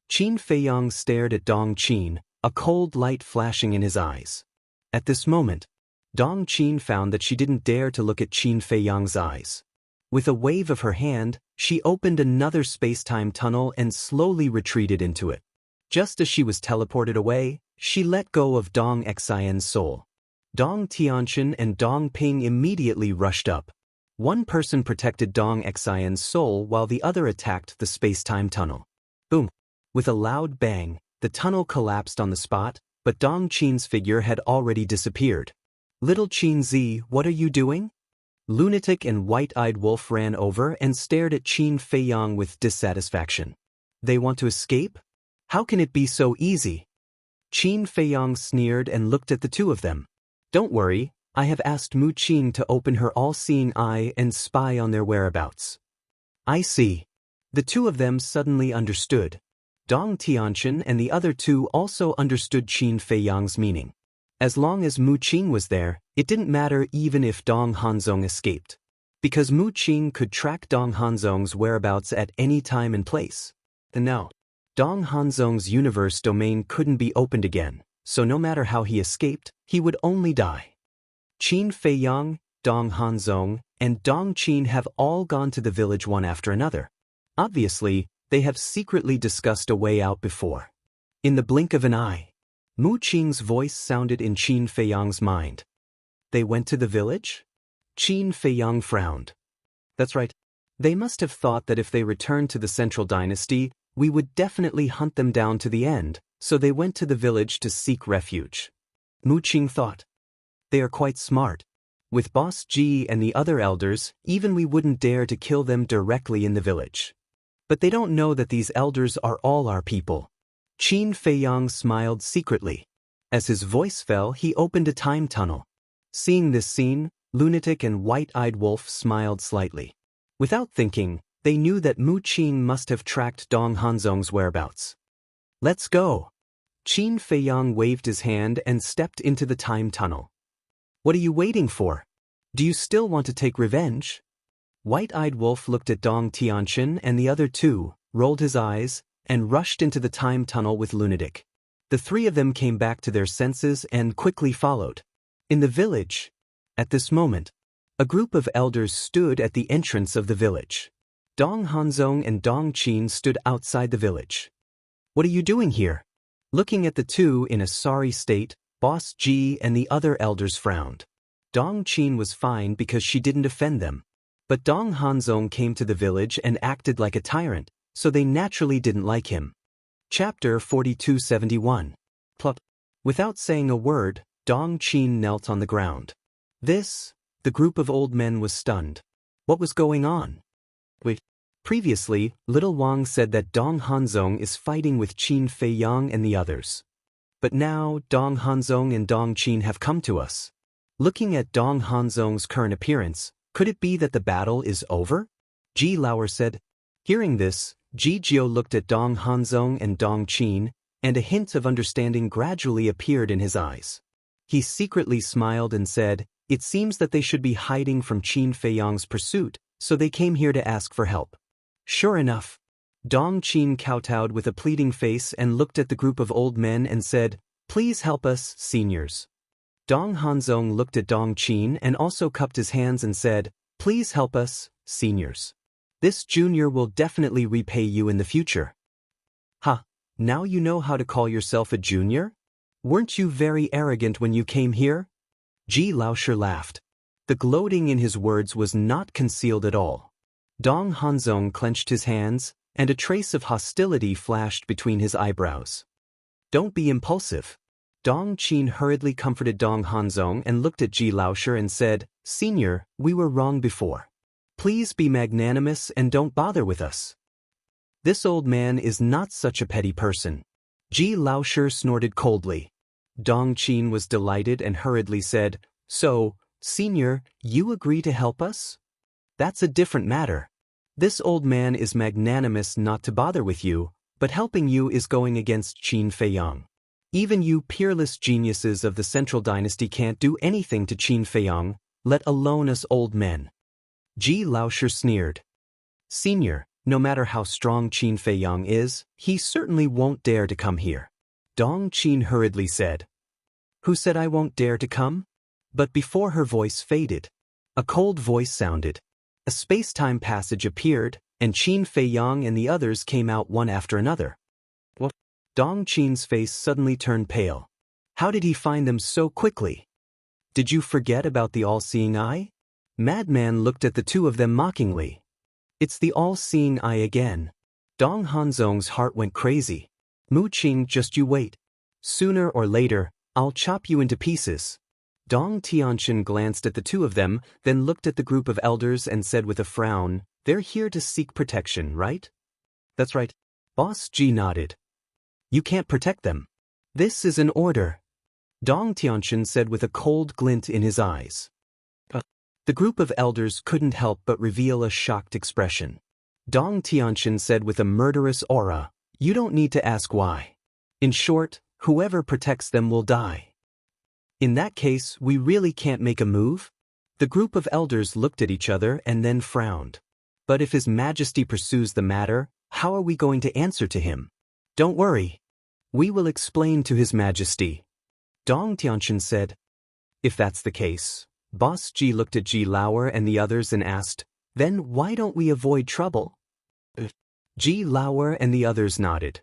Qin Feiyang stared at Dong Qin, a cold light flashing in his eyes. At this moment, Dong Qin found that she didn't dare to look at Qin Feiyang's eyes. With a wave of her hand, she opened another space-time tunnel and slowly retreated into it. Just as she was teleported away, she let go of Dong Xin's soul. Dong Tianchen and Dong Ping immediately rushed up. One person protected Dong Xin's soul while the other attacked the space-time tunnel. Boom! With a loud bang, the tunnel collapsed on the spot, but Dong Qin's figure had already disappeared. "Little Qin Zi, what are you doing?" Lunatic and White-Eyed Wolf ran over and stared at Qin Feiyang with dissatisfaction. "They want to escape? How can it be so easy?" Qin Feiyang sneered and looked at the two of them. "Don't worry, I have asked Mu Qin to open her all-seeing eye and spy on their whereabouts." "I see." The two of them suddenly understood. Dong Tianchen and the other two also understood Qin Feiyang's meaning. As long as Mu Qin was there, it didn't matter even if Dong Hanzong escaped. Because Mu Qin could track Dong Hanzong's whereabouts at any time and place. And now, Dong Hanzong's universe domain couldn't be opened again, so no matter how he escaped, he would only die. Qin Feiyang, Dong Hanzong, and Dong Qin have all gone to the village one after another. Obviously, they have secretly discussed a way out before. In the blink of an eye, Mu Qin's voice sounded in Qin Feiyang's mind. "They went to the village?" Qin Feiyang frowned. "That's right. They must have thought that if they returned to the Central Dynasty, we would definitely hunt them down to the end, so they went to the village to seek refuge." Mu Qin thought. "They are quite smart. With Boss Ji and the other elders, even we wouldn't dare to kill them directly in the village. But they don't know that these elders are all our people." Qin Feiyang smiled secretly. As his voice fell, he opened a time tunnel. Seeing this scene, Lunatic and White-Eyed Wolf smiled slightly. Without thinking, they knew that Mu Qin must have tracked Dong Hanzong's whereabouts. "Let's go." Qin Feiyang waved his hand and stepped into the time tunnel. "What are you waiting for? Do you still want to take revenge?" White-Eyed Wolf looked at Dong Tianchen and the other two, rolled his eyes, and rushed into the time tunnel with Lunatic. The three of them came back to their senses and quickly followed. In the village, at this moment, a group of elders stood at the entrance of the village. Dong Hanzong and Dong Qin stood outside the village. "What are you doing here?" Looking at the two in a sorry state, Boss Ji and the other elders frowned. Dong Qin was fine because she didn't offend them. But Dong Hanzong came to the village and acted like a tyrant, so they naturally didn't like him. Chapter 4271. Plop. Without saying a word, Dong Qin knelt on the ground. The group of old men was stunned. What was going on? Wait. Previously, Little Wang said that Dong Hanzong is fighting with Qin Feiyang and the others. But now, Dong Hanzong and Dong Qin have come to us. Looking at Dong Hanzong's current appearance, could it be that the battle is over? Ji Lauer said. Hearing this, Ji Jiao looked at Dong Hanzong and Dong Qin, and a hint of understanding gradually appeared in his eyes. He secretly smiled and said, "It seems that they should be hiding from Qin Feiyang's pursuit, so they came here to ask for help." Sure enough. Dong Qin kowtowed with a pleading face and looked at the group of old men and said, "Please help us, seniors." Dong Hanzong looked at Dong Qin and also cupped his hands and said, "Please help us, seniors. This junior will definitely repay you in the future." Ha! Now you know how to call yourself a junior? Weren't you very arrogant when you came here? Ji Laoshi laughed. The gloating in his words was not concealed at all. Dong Hanzong clenched his hands, and a trace of hostility flashed between his eyebrows. Don't be impulsive. Dong Qin hurriedly comforted Dong Hanzong and looked at Ji Laoshi and said, Senior, we were wrong before. Please be magnanimous and don't bother with us. This old man is not such a petty person. Ji Laoshi snorted coldly. Dong Qin was delighted and hurriedly said, So, Senior, you agree to help us? That's a different matter. This old man is magnanimous not to bother with you, but helping you is going against Qin Feiyang. Even you peerless geniuses of the Central Dynasty can't do anything to Qin Feiyang, let alone us old men. Ji Laoshi sneered. Senior, no matter how strong Qin Feiyang is, he certainly won't dare to come here. Dong Qin hurriedly said. Who said I won't dare to come? But before her voice faded, a cold voice sounded. A space-time passage appeared, and Qin Feiyang and the others came out one after another. What? Dong Qin's face suddenly turned pale. How did he find them so quickly? Did you forget about the all-seeing eye? Madman looked at the two of them mockingly. It's the all-seeing eye again. Dong Hanzong's heart went crazy. Mu Qing, just you wait. Sooner or later, I'll chop you into pieces. Dong Tianqian glanced at the two of them, then looked at the group of elders and said with a frown, They're here to seek protection, right? That's right. Boss Ji nodded. You can't protect them. This is an order. Dong Tianqian said with a cold glint in his eyes. The group of elders couldn't help but reveal a shocked expression. Dong Tianqian said with a murderous aura, You don't need to ask why. In short, whoever protects them will die. In that case, we really can't make a move? The group of elders looked at each other and then frowned. But if His Majesty pursues the matter, how are we going to answer to him? Don't worry. We will explain to His Majesty. Dong Tianqian said. If that's the case, Boss Ji looked at Ji Laoshi and the others and asked, Then why don't we avoid trouble? Ji Laoshi and the others nodded.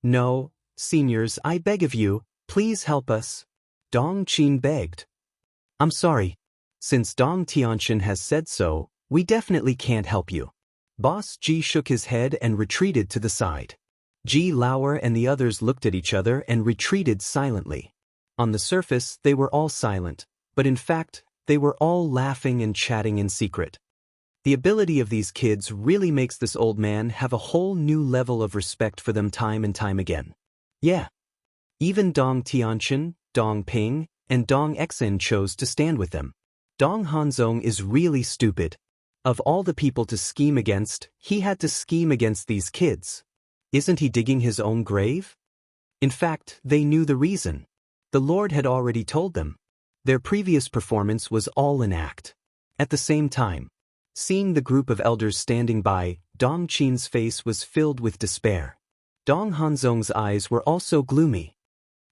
No, seniors, I beg of you, please help us. Dong Qin begged. I'm sorry. Since Dong Tianqian has said so, we definitely can't help you. Boss Ji shook his head and retreated to the side. Ji Laoshi and the others looked at each other and retreated silently. On the surface, they were all silent, but in fact, they were all laughing and chatting in secret. The ability of these kids really makes this old man have a whole new level of respect for them time and time again. Yeah. Even Dong Tianqian, Dong Ping, and Dong Exin chose to stand with them. Dong Hanzong is really stupid. Of all the people to scheme against, he had to scheme against these kids. Isn't he digging his own grave? In fact, they knew the reason. The Lord had already told them. Their previous performance was all an act. At the same time, seeing the group of elders standing by, Dong Qin's face was filled with despair. Dong Hanzong's eyes were also gloomy.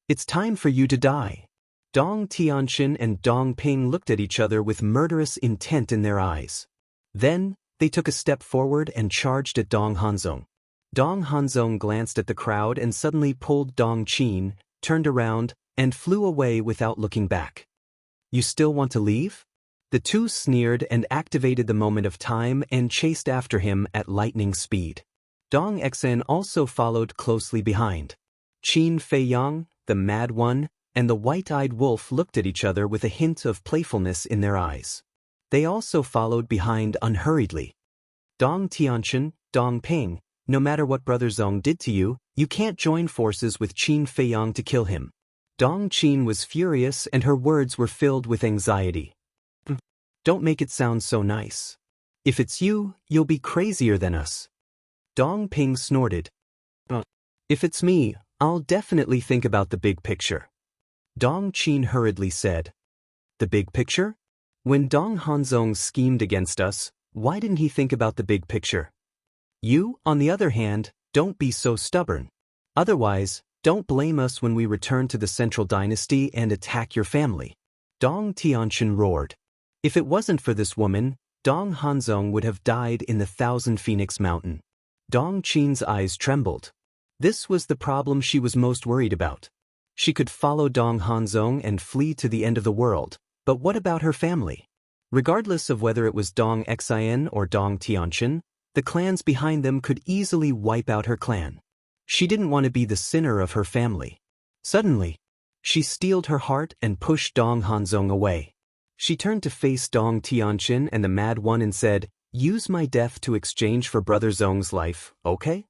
It's time for you to die. Dong Tianqian and Dong Ping looked at each other with murderous intent in their eyes. Then, they took a step forward and charged at Dong Hanzong. Dong Hanzong glanced at the crowd and suddenly pulled Dong Qin, turned around, and flew away without looking back. You still want to leave? The two sneered and activated the moment of time and chased after him at lightning speed. Dong Exin also followed closely behind. Qin Feiyang, the Mad One, and the White-Eyed Wolf looked at each other with a hint of playfulness in their eyes. They also followed behind unhurriedly. Dong Tianqian, Dong Ping, no matter what Brother Zong did to you, you can't join forces with Qin Feiyang to kill him. Dong Qin was furious and her words were filled with anxiety. Don't make it sound so nice. If it's you, you'll be crazier than us. Dong Ping snorted. If it's me, I'll definitely think about the big picture. Dong Qin hurriedly said. The big picture? When Dong Hanzong schemed against us, why didn't he think about the big picture? You, on the other hand, don't be so stubborn. Otherwise, don't blame us when we return to the Central Dynasty and attack your family. Dong Tianqian roared. If it wasn't for this woman, Dong Hanzong would have died in the Thousand Phoenix Mountain. Dong Qin's eyes trembled. This was the problem she was most worried about. She could follow Dong Hanzong and flee to the end of the world, but what about her family? Regardless of whether it was Dong Xin or Dong Tianchen, the clans behind them could easily wipe out her clan. She didn't want to be the sinner of her family. Suddenly, she steeled her heart and pushed Dong Hanzong away. She turned to face Dong Tianchen and the Mad One and said, "Use my death to exchange for Brother Zong's life, okay?"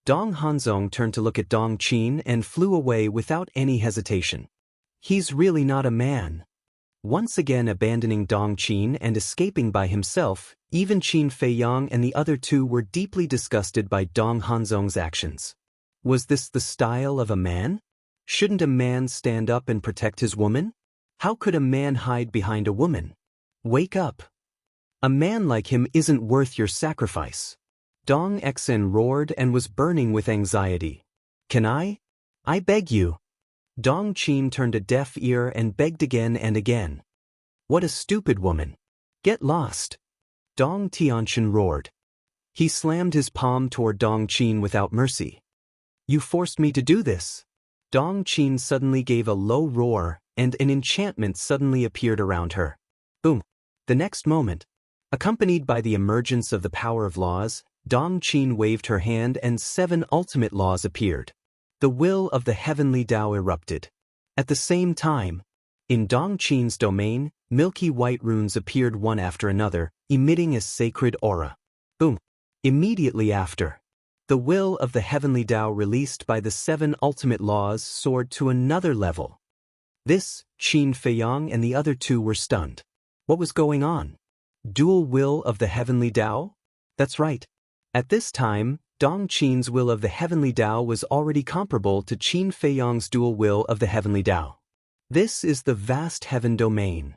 Dong Hanzong turned to look at Dong Qin and flew away without any hesitation. He's really not a man. Once again abandoning Dong Qin and escaping by himself, even Qin Feiyang and the other two were deeply disgusted by Dong Hanzong's actions. Was this the style of a man? Shouldn't a man stand up and protect his woman? How could a man hide behind a woman? Wake up. A man like him isn't worth your sacrifice. Dong Xin roared and was burning with anxiety. Can I? I beg you. Dong Qin turned a deaf ear and begged again and again. What a stupid woman. Get lost. Dong Tianchen roared. He slammed his palm toward Dong Qin without mercy. You forced me to do this. Dong Qin suddenly gave a low roar, and an enchantment suddenly appeared around her. Boom. The next moment, accompanied by the emergence of the power of laws, Dong Qin waved her hand and 7 ultimate laws appeared. The will of the heavenly Tao erupted. At the same time, in Dong Qin's domain, milky white runes appeared one after another, emitting a sacred aura. Boom. Immediately after, the will of the heavenly Tao released by the 7 ultimate laws soared to another level. This, Qin Feiyang and the other two were stunned. What was going on? Dual will of the heavenly Tao? That's right. At this time, Dong Qin's will of the heavenly Tao was already comparable to Qin Feiyang's dual will of the heavenly Tao. This is the vast heaven domain.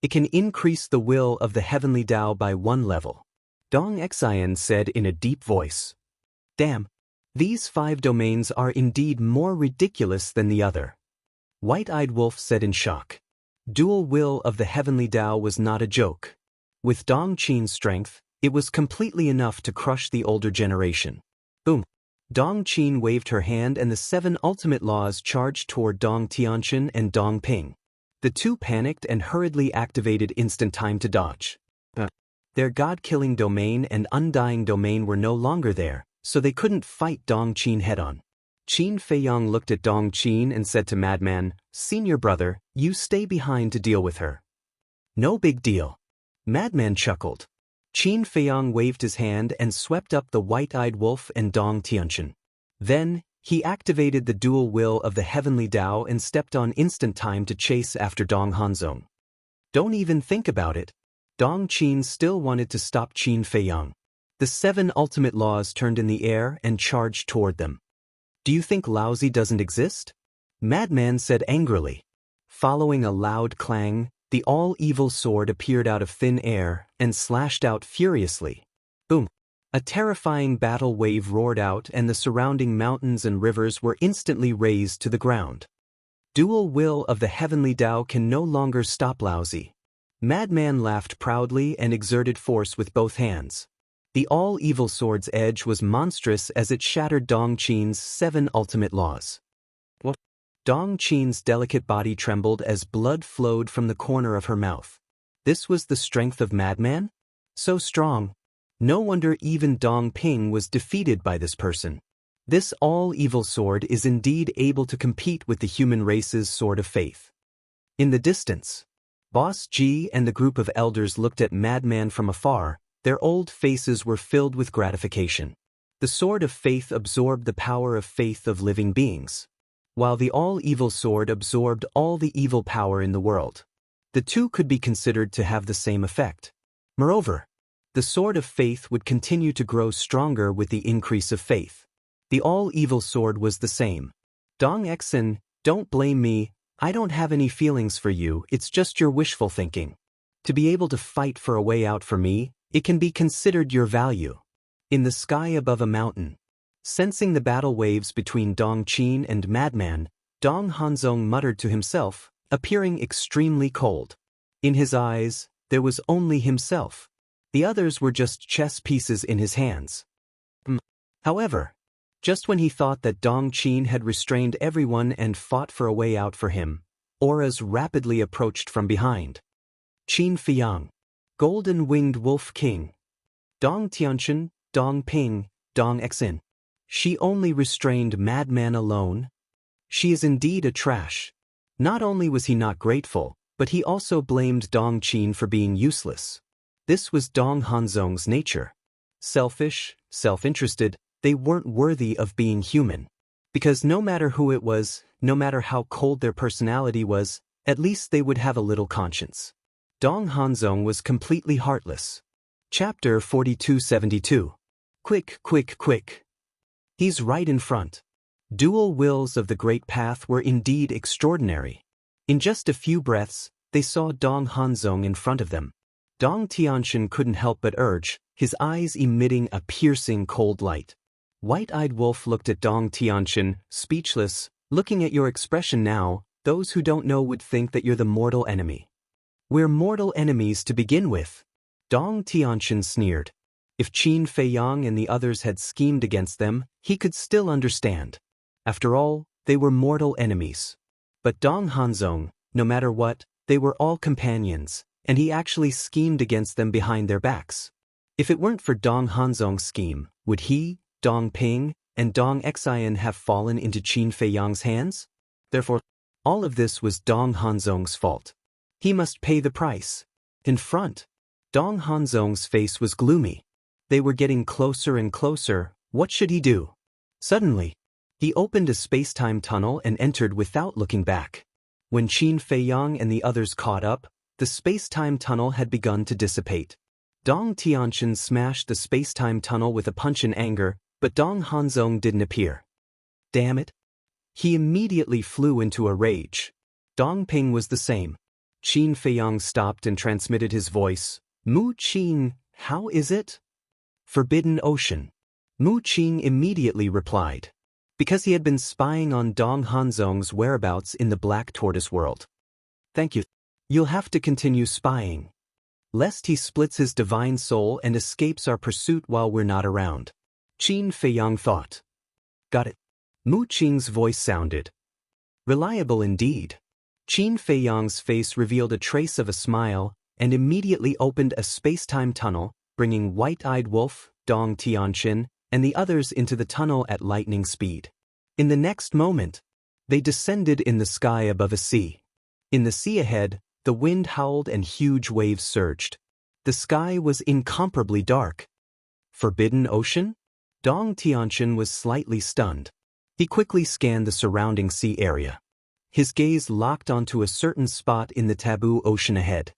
It can increase the will of the heavenly Tao by 1 level. Dong Xin said in a deep voice. Damn, these 5 domains are indeed more ridiculous than the other. White-Eyed Wolf said in shock. Dual will of the heavenly Tao was not a joke. With Dong Qin's strength, it was completely enough to crush the older generation. Boom. Dong Qin waved her hand and the 7 ultimate laws charged toward Dong Tianchen and Dong Ping. The two panicked and hurriedly activated instant time to dodge. Their god-killing domain and undying domain were no longer there, so they couldn't fight Dong Qin head-on. Qin Feiyang looked at Dong Qin and said to Madman, "Senior brother, you stay behind to deal with her." No big deal. Madman chuckled. Qin Feiyang waved his hand and swept up the White-Eyed Wolf and Dong Tianchen. Then, he activated the dual will of the heavenly Tao and stepped on instant time to chase after Dong Hanzong. Don't even think about it. Dong Qin still wanted to stop Qin Feiyang. The 7 ultimate laws turned in the air and charged toward them. Do you think Laozi doesn't exist? Madman said angrily. Following a loud clang, the all-evil sword appeared out of thin air and slashed out furiously. Boom. A terrifying battle wave roared out and the surrounding mountains and rivers were instantly razed to the ground. Dual will of the heavenly Tao can no longer stop Laozi. Madman laughed proudly and exerted force with both hands. The all-evil sword's edge was monstrous as it shattered Dong Qin's 7 ultimate laws. What? Dong Qin's delicate body trembled as blood flowed from the corner of her mouth. This was the strength of Madman? So strong. No wonder even Dong Ping was defeated by this person. This all-evil sword is indeed able to compete with the human race's sword of faith. In the distance, Boss G and the group of elders looked at Madman from afar. Their old faces were filled with gratification. The sword of faith absorbed the power of faith of living beings, while the all-evil sword absorbed all the evil power in the world. The two could be considered to have the same effect. Moreover, the sword of faith would continue to grow stronger with the increase of faith. The all-evil sword was the same. Dong Xin, don't blame me, I don't have any feelings for you, it's just your wishful thinking. To be able to fight for a way out for me, it can be considered your value. In the sky above a mountain, sensing the battle waves between Dong Qin and Madman, Dong Hanzong muttered to himself, appearing extremely cold. In his eyes, there was only himself. The others were just chess pieces in his hands. However, Just when he thought that Dong Qin had restrained everyone and fought for a way out for him, auras rapidly approached from behind. Qin Feiyang, Golden-Winged Wolf King. Dong Tianchen, Dong Ping, Dong Xin. She only restrained Madman alone? She is indeed a trash. Not only was he not grateful, but he also blamed Dong Qin for being useless. This was Dong Hanzong's nature. Selfish, self-interested, they weren't worthy of being human. Because no matter who it was, no matter how cold their personality was, at least they would have a little conscience. Dong Hanzong was completely heartless. Chapter 4272. Quick, quick, quick. He's right in front. Dual wills of the Great Path were indeed extraordinary. In just a few breaths, they saw Dong Hanzong in front of them. Dong Tianchen couldn't help but urge, his eyes emitting a piercing cold light. White-eyed Wolf looked at Dong Tianchen, speechless. Looking at your expression now, those who don't know would think that you're the mortal enemy. We're mortal enemies to begin with. Dong Tianchen sneered. If Qin Feiyang and the others had schemed against them, he could still understand. After all, they were mortal enemies. But Dong Hanzong, no matter what, they were all companions, and he actually schemed against them behind their backs. If it weren't for Dong Hanzong's scheme, would he, Dong Ping, and Dong Xian have fallen into Qin Feiyang's hands? Therefore, all of this was Dong Hanzong's fault. He must pay the price. In front, Dong Hanzong's face was gloomy. They were getting closer and closer. What should he do? Suddenly, he opened a space-time tunnel and entered without looking back. When Qin Feiyang and the others caught up, the space-time tunnel had begun to dissipate. Dong Tianchen smashed the space-time tunnel with a punch in anger, but Dong Hanzong didn't appear. Damn it! He immediately flew into a rage. Dong Ping was the same. Qin Feiyang stopped and transmitted his voice. Mu Qin, how is it? Forbidden Ocean. Mu Qin immediately replied. Because he had been spying on Dong Hanzong's whereabouts in the Black Tortoise world. Thank you. You'll have to continue spying. Lest he splits his divine soul and escapes our pursuit while we're not around. Qin Feiyang thought. Got it. Mu Qin's voice sounded reliable indeed. Qin Feiyang's face revealed a trace of a smile and immediately opened a space-time tunnel, bringing White-Eyed Wolf, Dong Tianchen, and the others into the tunnel at lightning speed. In the next moment, they descended in the sky above a sea. In the sea ahead, the wind howled and huge waves surged. The sky was incomparably dark. Forbidden Ocean? Dong Tianchen was slightly stunned. He quickly scanned the surrounding sea area. His gaze locked onto a certain spot in the taboo ocean ahead.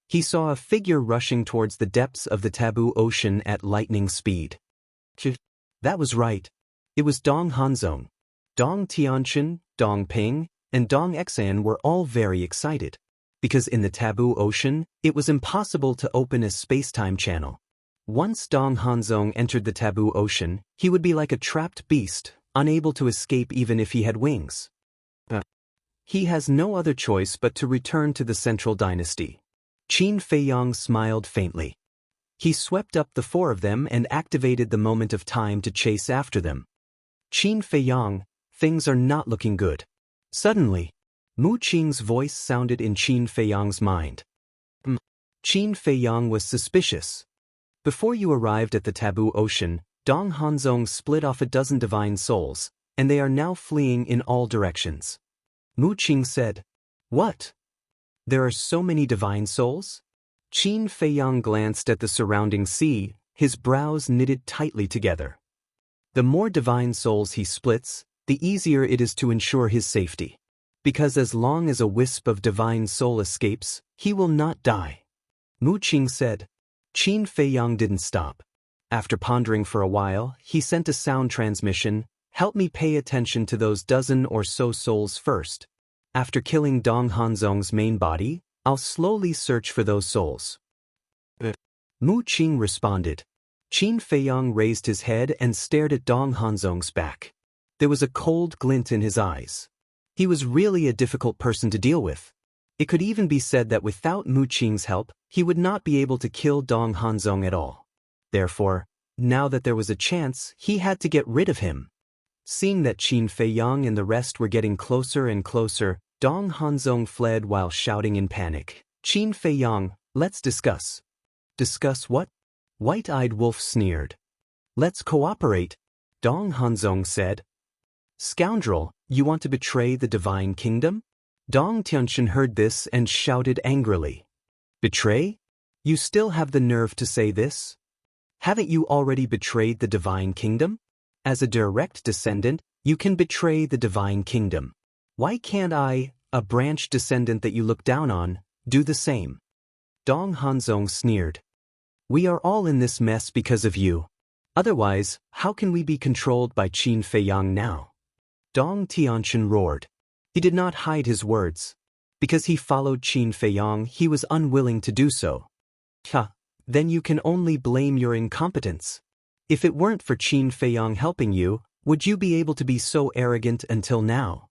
He saw a figure rushing towards the depths of the taboo ocean at lightning speed. That was right. It was Dong Hanzong. Dong Tianchen, Dong Ping, and Dong Xian were all very excited. Because in the taboo ocean, it was impossible to open a space-time channel. Once Dong Hanzong entered the taboo ocean, he would be like a trapped beast, unable to escape even if he had wings. He has no other choice but to return to the Central Dynasty. Qin Feiyang smiled faintly. He swept up the four of them and activated the moment of time to chase after them. Qin Feiyang, things are not looking good. Suddenly, Mu Qing's voice sounded in Qin Feiyang's mind. Qin Feiyang was suspicious. Before you arrived at the taboo ocean, Dong Hanzong split off a dozen divine souls, and they are now fleeing in all directions. Mu Qing said, What? There are so many divine souls? Qin Feiyang glanced at the surrounding sea, his brows knitted tightly together. The more divine souls he splits, the easier it is to ensure his safety. Because as long as a wisp of divine soul escapes, he will not die. Mu Qing said. Qin Feiyang didn't stop. After pondering for a while, he sent a sound transmission. Help me pay attention to those dozen or so souls first. After killing Dong Hanzong's main body, I'll slowly search for those souls. Mu Qing responded. Qin Feiyang raised his head and stared at Dong Hanzong's back. There was a cold glint in his eyes. He was really a difficult person to deal with. It could even be said that without Mu Qing's help, he would not be able to kill Dong Hanzong at all. Therefore, now that there was a chance, he had to get rid of him. Seeing that Qin Feiyang and the rest were getting closer and closer, Dong Hanzong fled while shouting in panic. Qin Feiyang, let's discuss. Discuss what? White-eyed Wolf sneered. Let's cooperate, Dong Hanzong said. Scoundrel, you want to betray the divine kingdom? Dong Tianxin heard this and shouted angrily. Betray? You still have the nerve to say this? Haven't you already betrayed the divine kingdom? As a direct descendant, you can betray the divine kingdom. Why can't I, a branch descendant that you look down on, do the same? Dong Hanzong sneered. We are all in this mess because of you. Otherwise, how can we be controlled by Qin Feiyang now? Dong Tianxin roared. He did not hide his words. Because he followed Qin Feiyang, he was unwilling to do so. Then you can only blame your incompetence. If it weren't for Qin Feiyang helping you, would you be able to be so arrogant until now?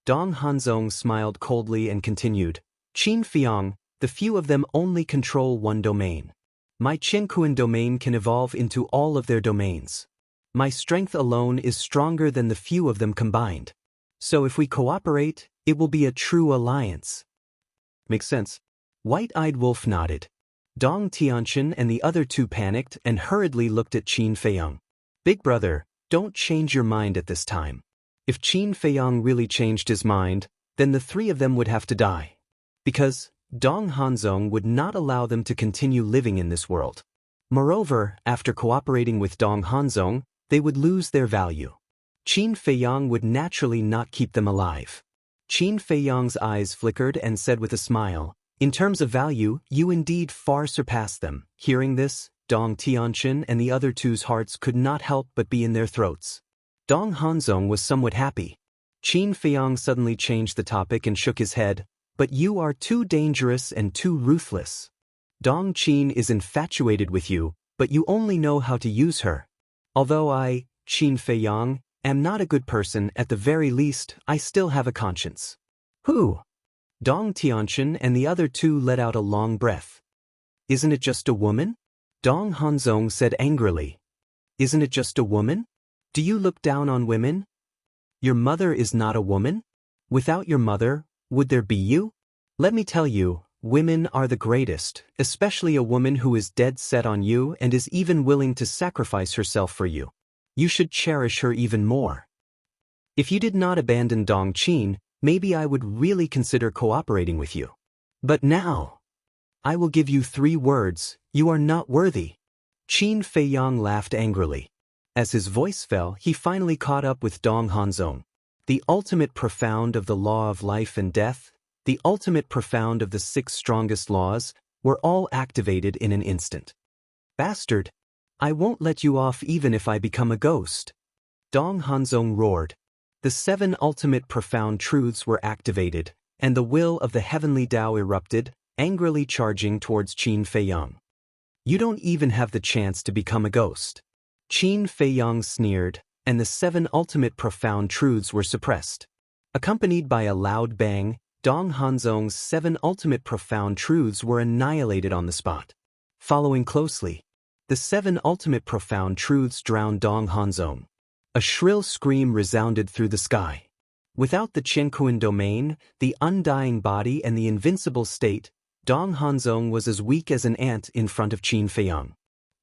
Dong Hanzong smiled coldly and continued. Qin Feiyang, the few of them only control one domain. My Qinkuan domain can evolve into all of their domains. My strength alone is stronger than the few of them combined. So if we cooperate, it will be a true alliance. Makes sense. White-eyed Wolf nodded. Dong Tianxin and the other two panicked and hurriedly looked at Qin Feiyang. Big brother, don't change your mind at this time. If Qin Feiyang really changed his mind, then the three of them would have to die. Because Dong Hanzong would not allow them to continue living in this world. Moreover, after cooperating with Dong Hanzong, they would lose their value. Qin Feiyang would naturally not keep them alive. Qin Feiyang's eyes flickered and said with a smile, in terms of value, you indeed far surpass them. Hearing this, Dong Tianxin and the other two's hearts could not help but be in their throats. Dong Hanzong was somewhat happy. Qin Feiyang suddenly changed the topic and shook his head. But you are too dangerous and too ruthless. Dong Qin is infatuated with you, but you only know how to use her. Although I, Qin Feiyang, am not a good person, at the very least, I still have a conscience. Who? Dong Tianxin and the other two let out a long breath. Isn't it just a woman? Dong Hanzong said angrily. Isn't it just a woman? Do you look down on women? Your mother is not a woman? Without your mother, would there be you? Let me tell you, women are the greatest, especially a woman who is dead set on you and is even willing to sacrifice herself for you. You should cherish her even more. If you did not abandon Dong Qin, maybe I would really consider cooperating with you. But now, I will give you 3 words, you are not worthy. Qin Feiyang laughed angrily. As his voice fell, he finally caught up with Dong Hanzong. The ultimate profound of the law of life and death, the ultimate profound of the 6 strongest laws, were all activated in an instant. Bastard! I won't let you off even if I become a ghost. Dong Hanzong roared. The 7 ultimate profound truths were activated, and the will of the heavenly Tao erupted, angrily charging towards Qin Feiyang. You don't even have the chance to become a ghost. Qin Feiyang sneered, and the 7 ultimate profound truths were suppressed. Accompanied by a loud bang, Dong Hanzong's 7 ultimate profound truths were annihilated on the spot. Following closely, the 7 ultimate profound truths drowned Dong Hanzong. A shrill scream resounded through the sky. Without the Qinkuan domain, the undying body and the invincible state, Dong Hanzong was as weak as an ant in front of Qin Feiyang.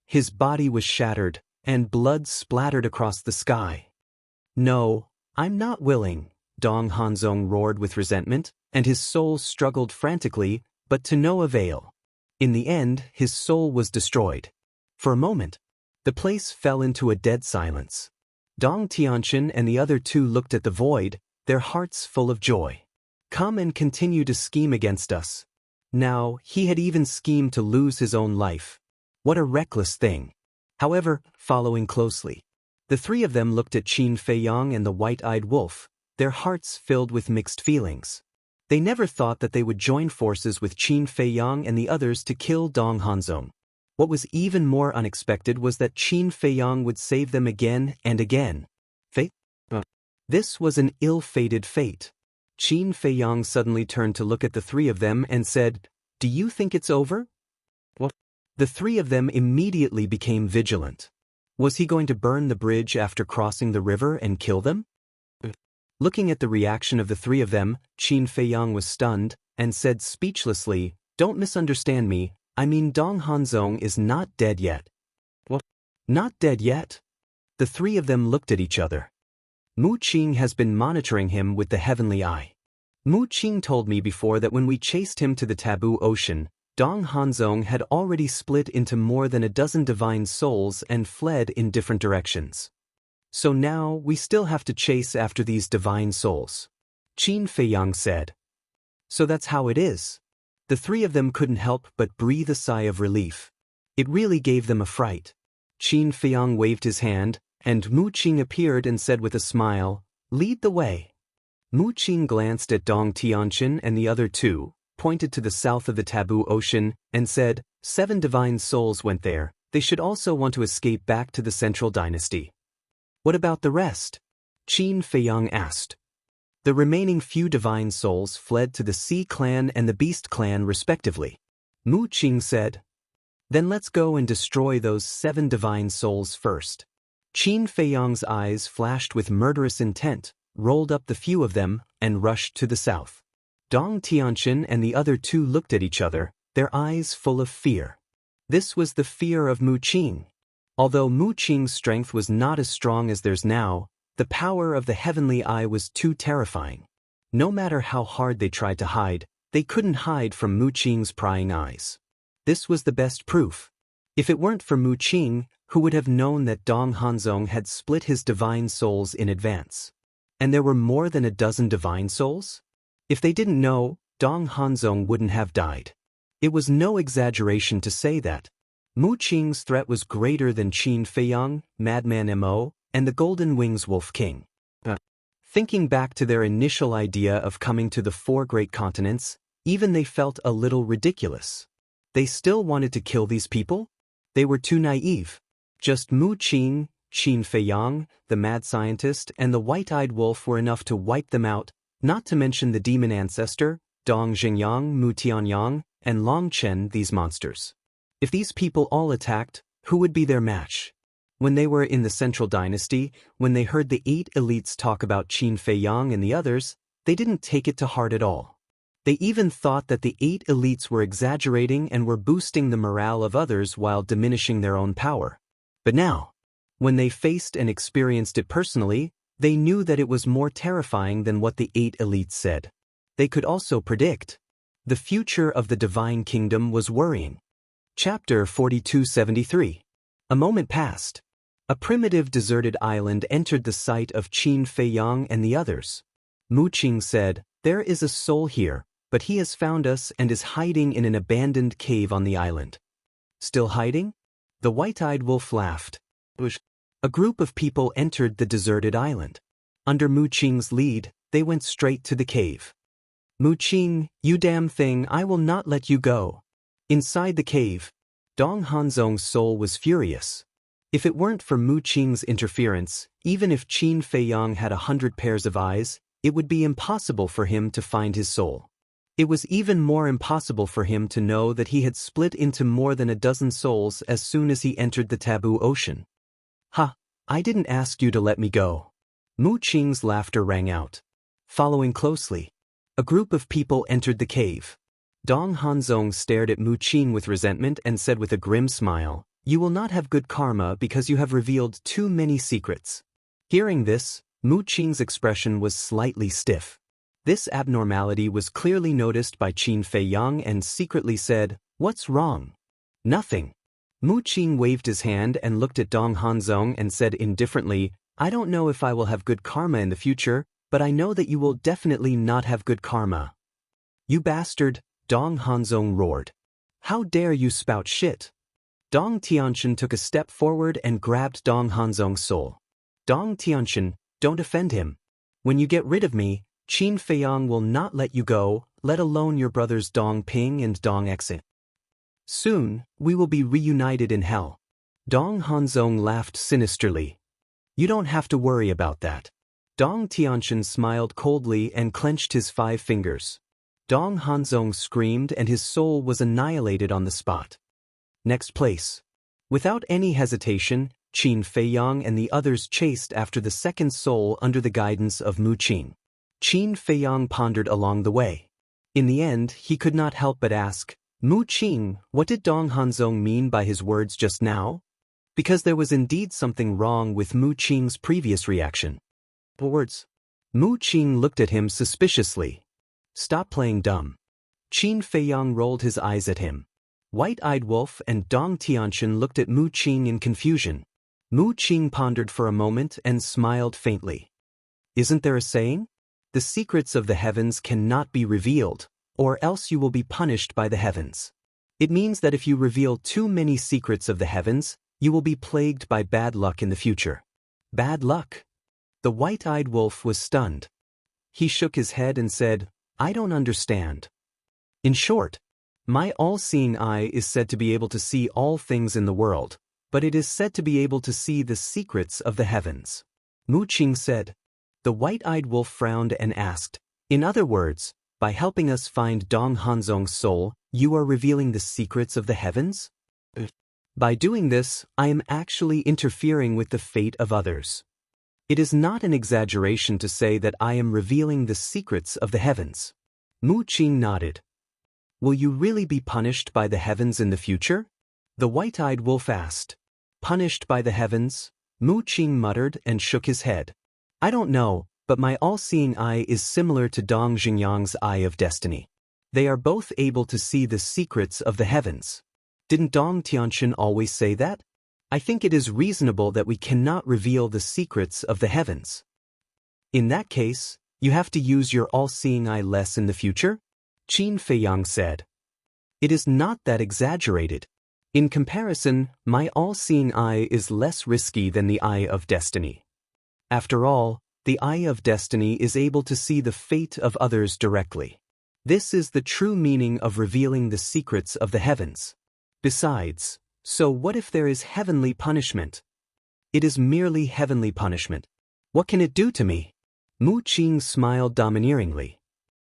His body was shattered, and blood splattered across the sky. No, I'm not willing, Dong Hanzong roared with resentment, and his soul struggled frantically, but to no avail. In the end, his soul was destroyed. For a moment, the place fell into a dead silence. Dong Tianxin and the other two looked at the void, their hearts full of joy. Come and continue to scheme against us. Now, he had even schemed to lose his own life. What a reckless thing. However, following closely, the 3 of them looked at Qin Feiyang and the white-eyed wolf, their hearts filled with mixed feelings. They never thought that they would join forces with Qin Feiyang and the others to kill Dong Hanzong. What was even more unexpected was that Qin Feiyang would save them again and again. Fate? This was an ill-fated fate. Qin Feiyang suddenly turned to look at the 3 of them and said, "Do you think it's over?" What? The 3 of them immediately became vigilant. Was he going to burn the bridge after crossing the river and kill them? Looking at the reaction of the three of them, Qin Feiyang was stunned and said speechlessly, "Don't misunderstand me, I mean Dong Hanzong is not dead yet." What? Not dead yet? The three of them looked at each other. Mu Qing has been monitoring him with the heavenly eye. Mu Qing told me before that when we chased him to the taboo ocean, Dong Hanzong had already split into more than a dozen divine souls and fled in different directions. So now we still have to chase after these divine souls. Qin Feiyang said. So that's how it is. The three of them couldn't help but breathe a sigh of relief. It really gave them a fright. Qin Feiyang waved his hand, and Mu Qing appeared and said with a smile, "Lead the way." Mu Qing glanced at Dong Tianqian and the other two, pointed to the south of the taboo ocean, and said, 7 divine souls went there, they should also want to escape back to the central dynasty. What about the rest? Qin Feiyang asked. The remaining few divine souls fled to the Sea Clan and the Beast Clan respectively. Mu Qing said. Then let's go and destroy those 7 divine souls first. Qin Feiyang's eyes flashed with murderous intent, rolled up the few of them, and rushed to the south. Dong Tianqian and the other two looked at each other, their eyes full of fear. This was the fear of Mu Qing. Although Mu Qing's strength was not as strong as theirs now, the power of the heavenly eye was too terrifying. No matter how hard they tried to hide, they couldn't hide from Mu Qing's prying eyes. This was the best proof. If it weren't for Mu Qing, who would have known that Dong Hanzong had split his divine souls in advance? And there were more than a dozen divine souls? If they didn't know, Dong Hanzong wouldn't have died. It was no exaggeration to say that. Mu Qing's threat was greater than Qin Feiyang, Madman Mo, and the Golden Wings Wolf King. Thinking back to their initial idea of coming to the 4 great continents, even they felt a little ridiculous. They still wanted to kill these people? They were too naive. Just Mu Qing, Qin Feiyang, the mad scientist, and the white-eyed wolf were enough to wipe them out, not to mention the demon ancestor, Dong Xingyang, Mu Tianyang, and Long Chen, these monsters. If these people all attacked, who would be their match? When they were in the Central Dynasty, when they heard the 8 elites talk about Qin Feiyang and the others, they didn't take it to heart at all. They even thought that the 8 elites were exaggerating and were boosting the morale of others while diminishing their own power. But now, when they faced and experienced it personally, they knew that it was more terrifying than what the 8 elites said. They could also predict. The future of the Divine Kingdom was worrying. Chapter 4273. A moment passed. A primitive deserted island entered the sight of Qin Feiyang and the others. Mu Qing said, "There is a soul here, but he has found us and is hiding in an abandoned cave on the island." Still hiding? The white-eyed wolf laughed. A group of people entered the deserted island. Under Mu Qing's lead, they went straight to the cave. "Mu Qing, you damn thing, I will not let you go." Inside the cave, Dong Hanzong's soul was furious. If it weren't for Mu Qing's interference, even if Qin Feiyang had 100 pairs of eyes, it would be impossible for him to find his soul. It was even more impossible for him to know that he had split into more than a dozen souls as soon as he entered the taboo ocean. "Ha, I didn't ask you to let me go." Mu Qing's laughter rang out. Following closely, a group of people entered the cave. Dong Hanzong stared at Mu Qing with resentment and said with a grim smile, "You will not have good karma because you have revealed too many secrets." Hearing this, Mu Qing's expression was slightly stiff. This abnormality was clearly noticed by Qin Feiyang and secretly said, "What's wrong?" "Nothing." Mu Qing waved his hand and looked at Dong Hanzong and said indifferently, "I don't know if I will have good karma in the future, but I know that you will definitely not have good karma." "You bastard," Dong Hanzong roared. "How dare you spout shit?" Dong Tianqian took a step forward and grabbed Dong Hanzong's soul. "Dong Tianqian, don't offend him. When you get rid of me, Qin Feiyang will not let you go, let alone your brothers Dong Ping and Dong Exit. Soon, we will be reunited in hell." Dong Hanzong laughed sinisterly. "You don't have to worry about that." Dong Tianqian smiled coldly and clenched his 5 fingers. Dong Hanzong screamed and his soul was annihilated on the spot. Next place. Without any hesitation, Qin Feiyang and the others chased after the second soul under the guidance of Mu Qing. Qin Feiyang pondered along the way. In the end, he could not help but ask, Mu Qing, what did Dong Hanzong mean by his words just now? Because there was indeed something wrong with Mu Qing's previous reaction. Words. Mu Qing looked at him suspiciously. Stop playing dumb. Qin Feiyang rolled his eyes at him. White-eyed Wolf and Dong Tianqian looked at Mu Qing in confusion. Mu Qing pondered for a moment and smiled faintly. Isn't there a saying? The secrets of the heavens cannot be revealed, or else you will be punished by the heavens. It means that if you reveal too many secrets of the heavens, you will be plagued by bad luck in the future. Bad luck? The white-eyed Wolf was stunned. He shook his head and said, I don't understand. In short, my all-seeing eye is said to be able to see all things in the world, but it is said to be able to see the secrets of the heavens. Mu Qing said. The white-eyed Wolf frowned and asked, in other words, by helping us find Dong Hanzong's soul, you are revealing the secrets of the heavens? By doing this, I am actually interfering with the fate of others. It is not an exaggeration to say that I am revealing the secrets of the heavens. Mu Qing nodded. Will you really be punished by the heavens in the future? The white-eyed Wolf asked. Punished by the heavens? Mu Qing muttered and shook his head. I don't know, but my all-seeing eye is similar to Dong Xingyang's eye of destiny. They are both able to see the secrets of the heavens. Didn't Dong Tianqian always say that? I think it is reasonable that we cannot reveal the secrets of the heavens. In that case, you have to use your all-seeing eye less in the future? Qin Feiyang said. It is not that exaggerated. In comparison, my all-seeing eye is less risky than the eye of destiny. After all, the eye of destiny is able to see the fate of others directly. This is the true meaning of revealing the secrets of the heavens. Besides, so what if there is heavenly punishment? It is merely heavenly punishment. What can it do to me? Mu Qing smiled domineeringly.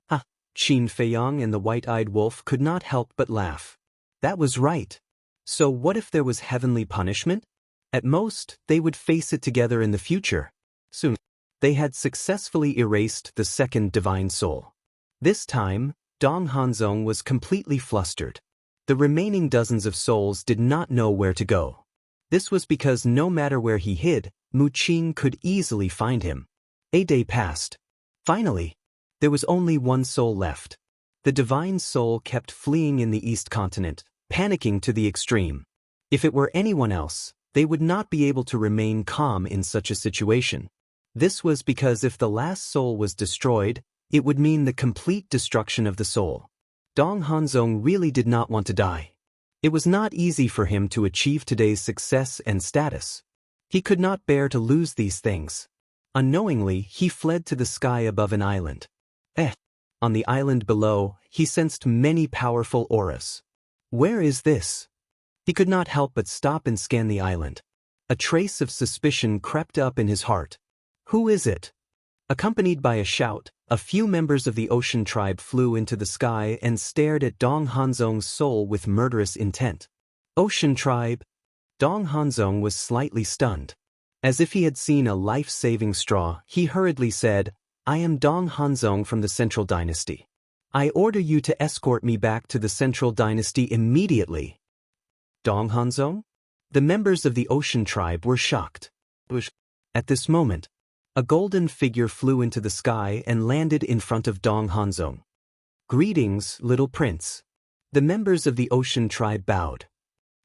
Ah, Qin Feiyang and the white-eyed Wolf could not help but laugh. That was right. So what if there was heavenly punishment? At most, they would face it together in the future. Soon, they had successfully erased the second divine soul. This time, Dong Hanzong was completely flustered. The remaining dozens of souls did not know where to go. This was because no matter where he hid, Mu Qing could easily find him. A day passed. Finally, there was only one soul left. The divine soul kept fleeing in the East Continent, panicking to the extreme. If it were anyone else, they would not be able to remain calm in such a situation. This was because if the last soul was destroyed, it would mean the complete destruction of the soul. Dong Hanzong really did not want to die. It was not easy for him to achieve today's success and status. He could not bear to lose these things. Unknowingly, he fled to the sky above an island. On the island below, he sensed many powerful auras. Where is this? He could not help but stop and scan the island. A trace of suspicion crept up in his heart. Who is it? Accompanied by a shout, a few members of the Ocean Tribe flew into the sky and stared at Dong Hanzong's soul with murderous intent. Ocean Tribe? Dong Hanzong was slightly stunned. As if he had seen a life-saving straw, he hurriedly said, I am Dong Hanzong from the Central Dynasty. I order you to escort me back to the Central Dynasty immediately. Dong Hanzong? The members of the Ocean Tribe were shocked. At this moment, a golden figure flew into the sky and landed in front of Dong Hanzong. Greetings, little prince. The members of the Ocean Tribe bowed.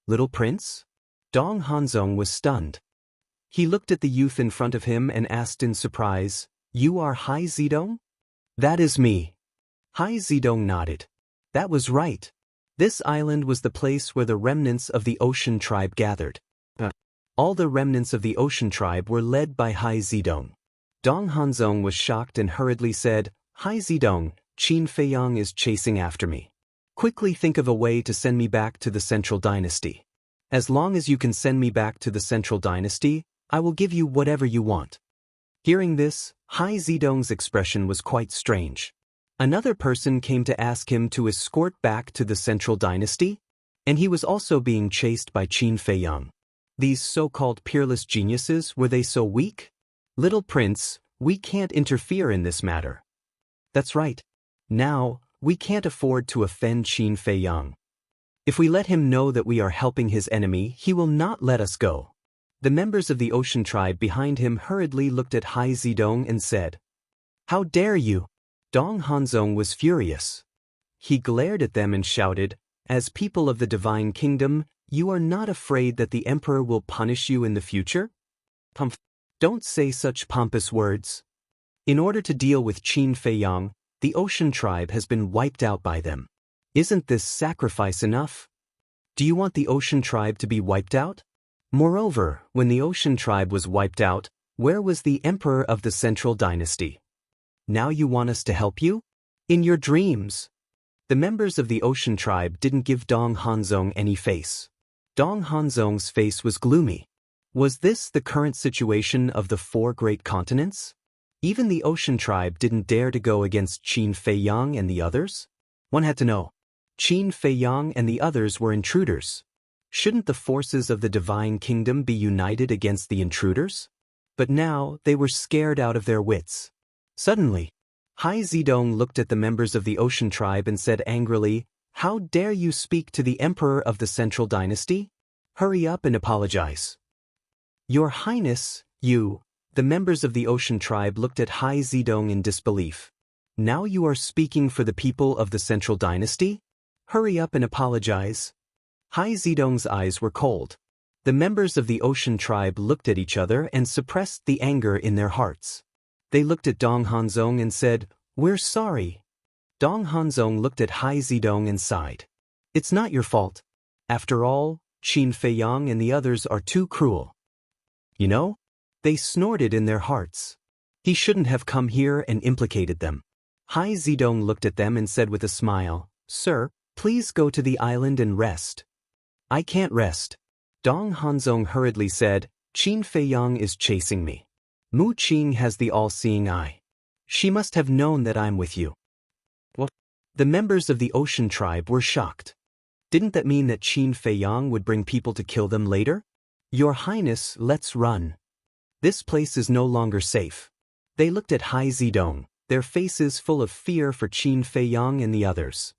Little prince? Dong Hanzong was stunned. He looked at the youth in front of him and asked in surprise, You are Hai Zidong? That is me. Hai Zidong nodded. That was right. This island was the place where the remnants of the Ocean Tribe gathered. All the remnants of the Ocean Tribe were led by Hai Zidong. Dong Hanzong was shocked and hurriedly said, Hai Zidong, Qin Feiyang is chasing after me. Quickly think of a way to send me back to the Central Dynasty. As long as you can send me back to the Central Dynasty, I will give you whatever you want. Hearing this, Hai Zidong's expression was quite strange. Another person came to ask him to escort back to the Central Dynasty, and he was also being chased by Qin Feiyang. These so-called peerless geniuses, were they so weak? Little prince, we can't interfere in this matter. That's right. Now, we can't afford to offend Qin Feiyang. If we let him know that we are helping his enemy, he will not let us go. The members of the Ocean Tribe behind him hurriedly looked at Hai Zidong and said, "How dare you?" Dong Hanzong was furious. He glared at them and shouted, "As people of the Divine Kingdom, you are not afraid that the Emperor will punish you in the future? Don't say such pompous words. In order to deal with Qin Feiyang, the Ocean Tribe has been wiped out by them. Isn't this sacrifice enough? Do you want the Ocean Tribe to be wiped out? Moreover, when the Ocean Tribe was wiped out, where was the Emperor of the Central Dynasty? Now you want us to help you? In your dreams." The members of the Ocean Tribe didn't give Dong Hanzong any face. Dong Hanzong's face was gloomy. Was this the current situation of the 4 great continents? Even the Ocean Tribe didn't dare to go against Qin Feiyang and the others? One had to know. Qin Feiyang and the others were intruders. Shouldn't the forces of the Divine Kingdom be united against the intruders? But now they were scared out of their wits. Suddenly, Hai Zidong looked at the members of the Ocean Tribe and said angrily, "How dare you speak to the Emperor of the Central Dynasty? Hurry up and apologize." "Your Highness, you..." The members of the Ocean Tribe looked at Hai Zidong in disbelief. "Now you are speaking for the people of the Central Dynasty? Hurry up and apologize." Hai Zidong's eyes were cold. The members of the Ocean Tribe looked at each other and suppressed the anger in their hearts. They looked at Dong Hanzong and said, "We're sorry." Dong Hanzong looked at Hai Zidong and sighed. "It's not your fault. After all, Qin Feiyang and the others are too cruel. You know?" They snorted in their hearts. "He shouldn't have come here and implicated them." Hai Zidong looked at them and said with a smile, "Sir, please go to the island and rest." "I can't rest." Dong Hanzong hurriedly said, "Qin Feiyang is chasing me. Mu Qing has the all-seeing eye. She must have known that I'm with you." What? The members of the Ocean Tribe were shocked. Didn't that mean that Qin Feiyang would bring people to kill them later? "Your Highness, let's run. This place is no longer safe." They looked at Hai Zidong, their faces full of fear for Qin Feiyang and the others.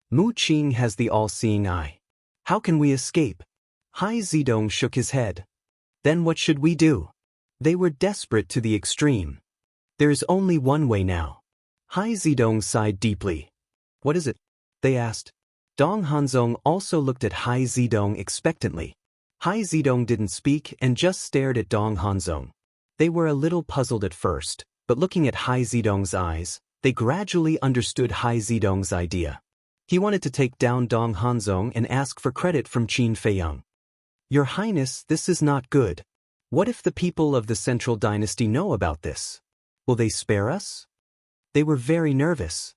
"Mu Qing has the all-seeing eye. How can we escape?" Hai Zidong shook his head. "Then what should we do?" They were desperate to the extreme. "There is only one way now." Hai Zidong sighed deeply. "What is it?" they asked. Dong Hanzong also looked at Hai Zidong expectantly. Hai Zidong didn't speak and just stared at Dong Hanzong. They were a little puzzled at first, but looking at Hai Zidong's eyes, they gradually understood Hai Zidong's idea. He wanted to take down Dong Hanzong and ask for credit from Qin Feiyang. "Your Highness, this is not good. What if the people of the Central Dynasty know about this? Will they spare us?" They were very nervous.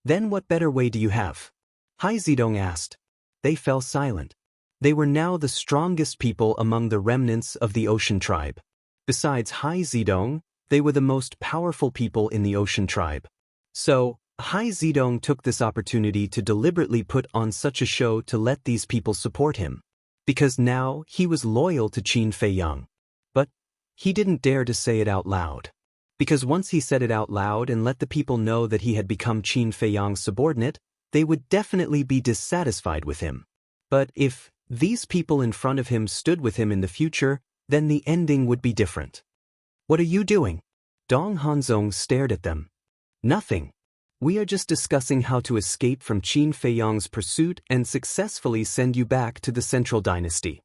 "Then what better way do you have?" Hai Zidong asked. They fell silent. They were now the strongest people among the remnants of the Ocean Tribe. Besides Hai Zidong, they were the most powerful people in the Ocean Tribe. So, Hai Zidong took this opportunity to deliberately put on such a show to let these people support him. Because now he was loyal to Qin Feiyang. But he didn't dare to say it out loud. Because once he said it out loud and let the people know that he had become Qin Feiyang's subordinate, they would definitely be dissatisfied with him. But if these people in front of him stood with him in the future, then the ending would be different. "What are you doing?" Dong Hanzong stared at them. "Nothing. We are just discussing how to escape from Qin Feiyang's pursuit and successfully send you back to the Central Dynasty."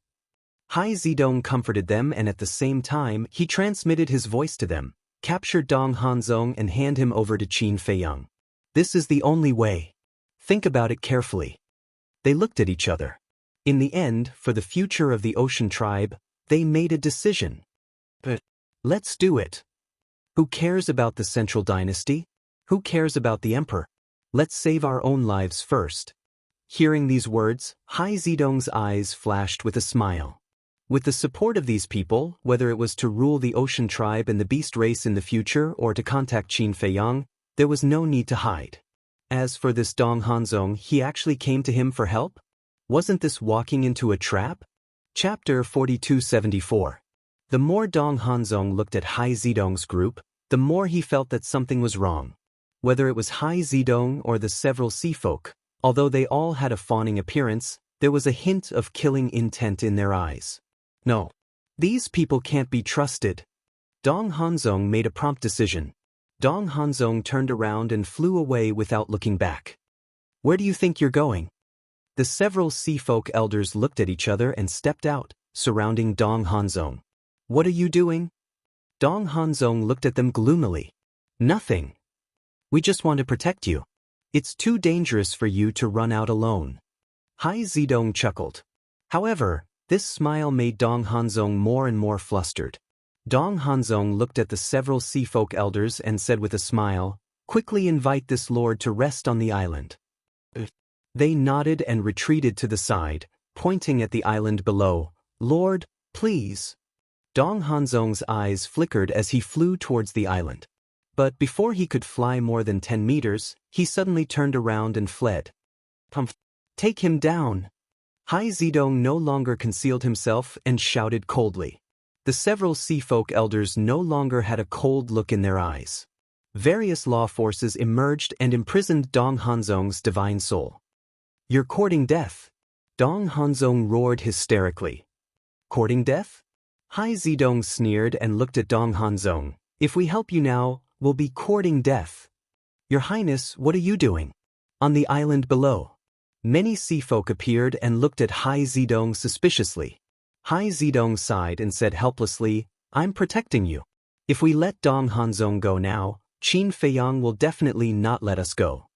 Hai Zidong comforted them, and at the same time, he transmitted his voice to them, capture Dong Hanzong and hand him over to Qin Feiyang. "This is the only way. Think about it carefully." They looked at each other. In the end, for the future of the Ocean Tribe, they made a decision. But let's do it. Who cares about the Central Dynasty? Who cares about the Emperor? Let's save our own lives first. Hearing these words, Hai Zidong's eyes flashed with a smile. With the support of these people, whether it was to rule the Ocean Tribe and the Beast Race in the future or to contact Qin Feiyang, there was no need to hide. As for this Dong Hanzong, he actually came to him for help? Wasn't this walking into a trap? Chapter 4274. The more Dong Hanzong looked at Hai Zedong's group, the more he felt that something was wrong. Whether it was Hai Zedong or the several sea folk, although they all had a fawning appearance, there was a hint of killing intent in their eyes. No. These people can't be trusted. Dong Hanzong made a prompt decision. Dong Hanzong turned around and flew away without looking back. Where do you think you're going? The several sea folk elders looked at each other and stepped out, surrounding Dong Hanzong. What are you doing? Dong Hanzong looked at them gloomily. Nothing. We just want to protect you. It's too dangerous for you to run out alone. Hai Zedong chuckled. However, this smile made Dong Hanzong more and more flustered. Dong Hanzong looked at the several sea folk elders and said with a smile, "Quickly invite this lord to rest on the island." They nodded and retreated to the side, pointing at the island below. "Lord, please." Dong Hanzong's eyes flickered as he flew towards the island. But before he could fly more than 10 meters, he suddenly turned around and fled. Take him down. Hai Zedong no longer concealed himself and shouted coldly. The several sea folk elders no longer had a cold look in their eyes. Various law forces emerged and imprisoned Dong Hanzong's divine soul. "You're courting death." Dong Hanzong roared hysterically. "Courting death?" Hai Zedong sneered and looked at Dong Hanzong. "If we help you now, we'll be courting death." "Your Highness, what are you doing?" "On the island below." Many sea folk appeared and looked at Hai Zedong suspiciously. Hai Zedong sighed and said helplessly, "I'm protecting you. If we let Dong Hanzong go now, Qin Feiyang will definitely not let us go.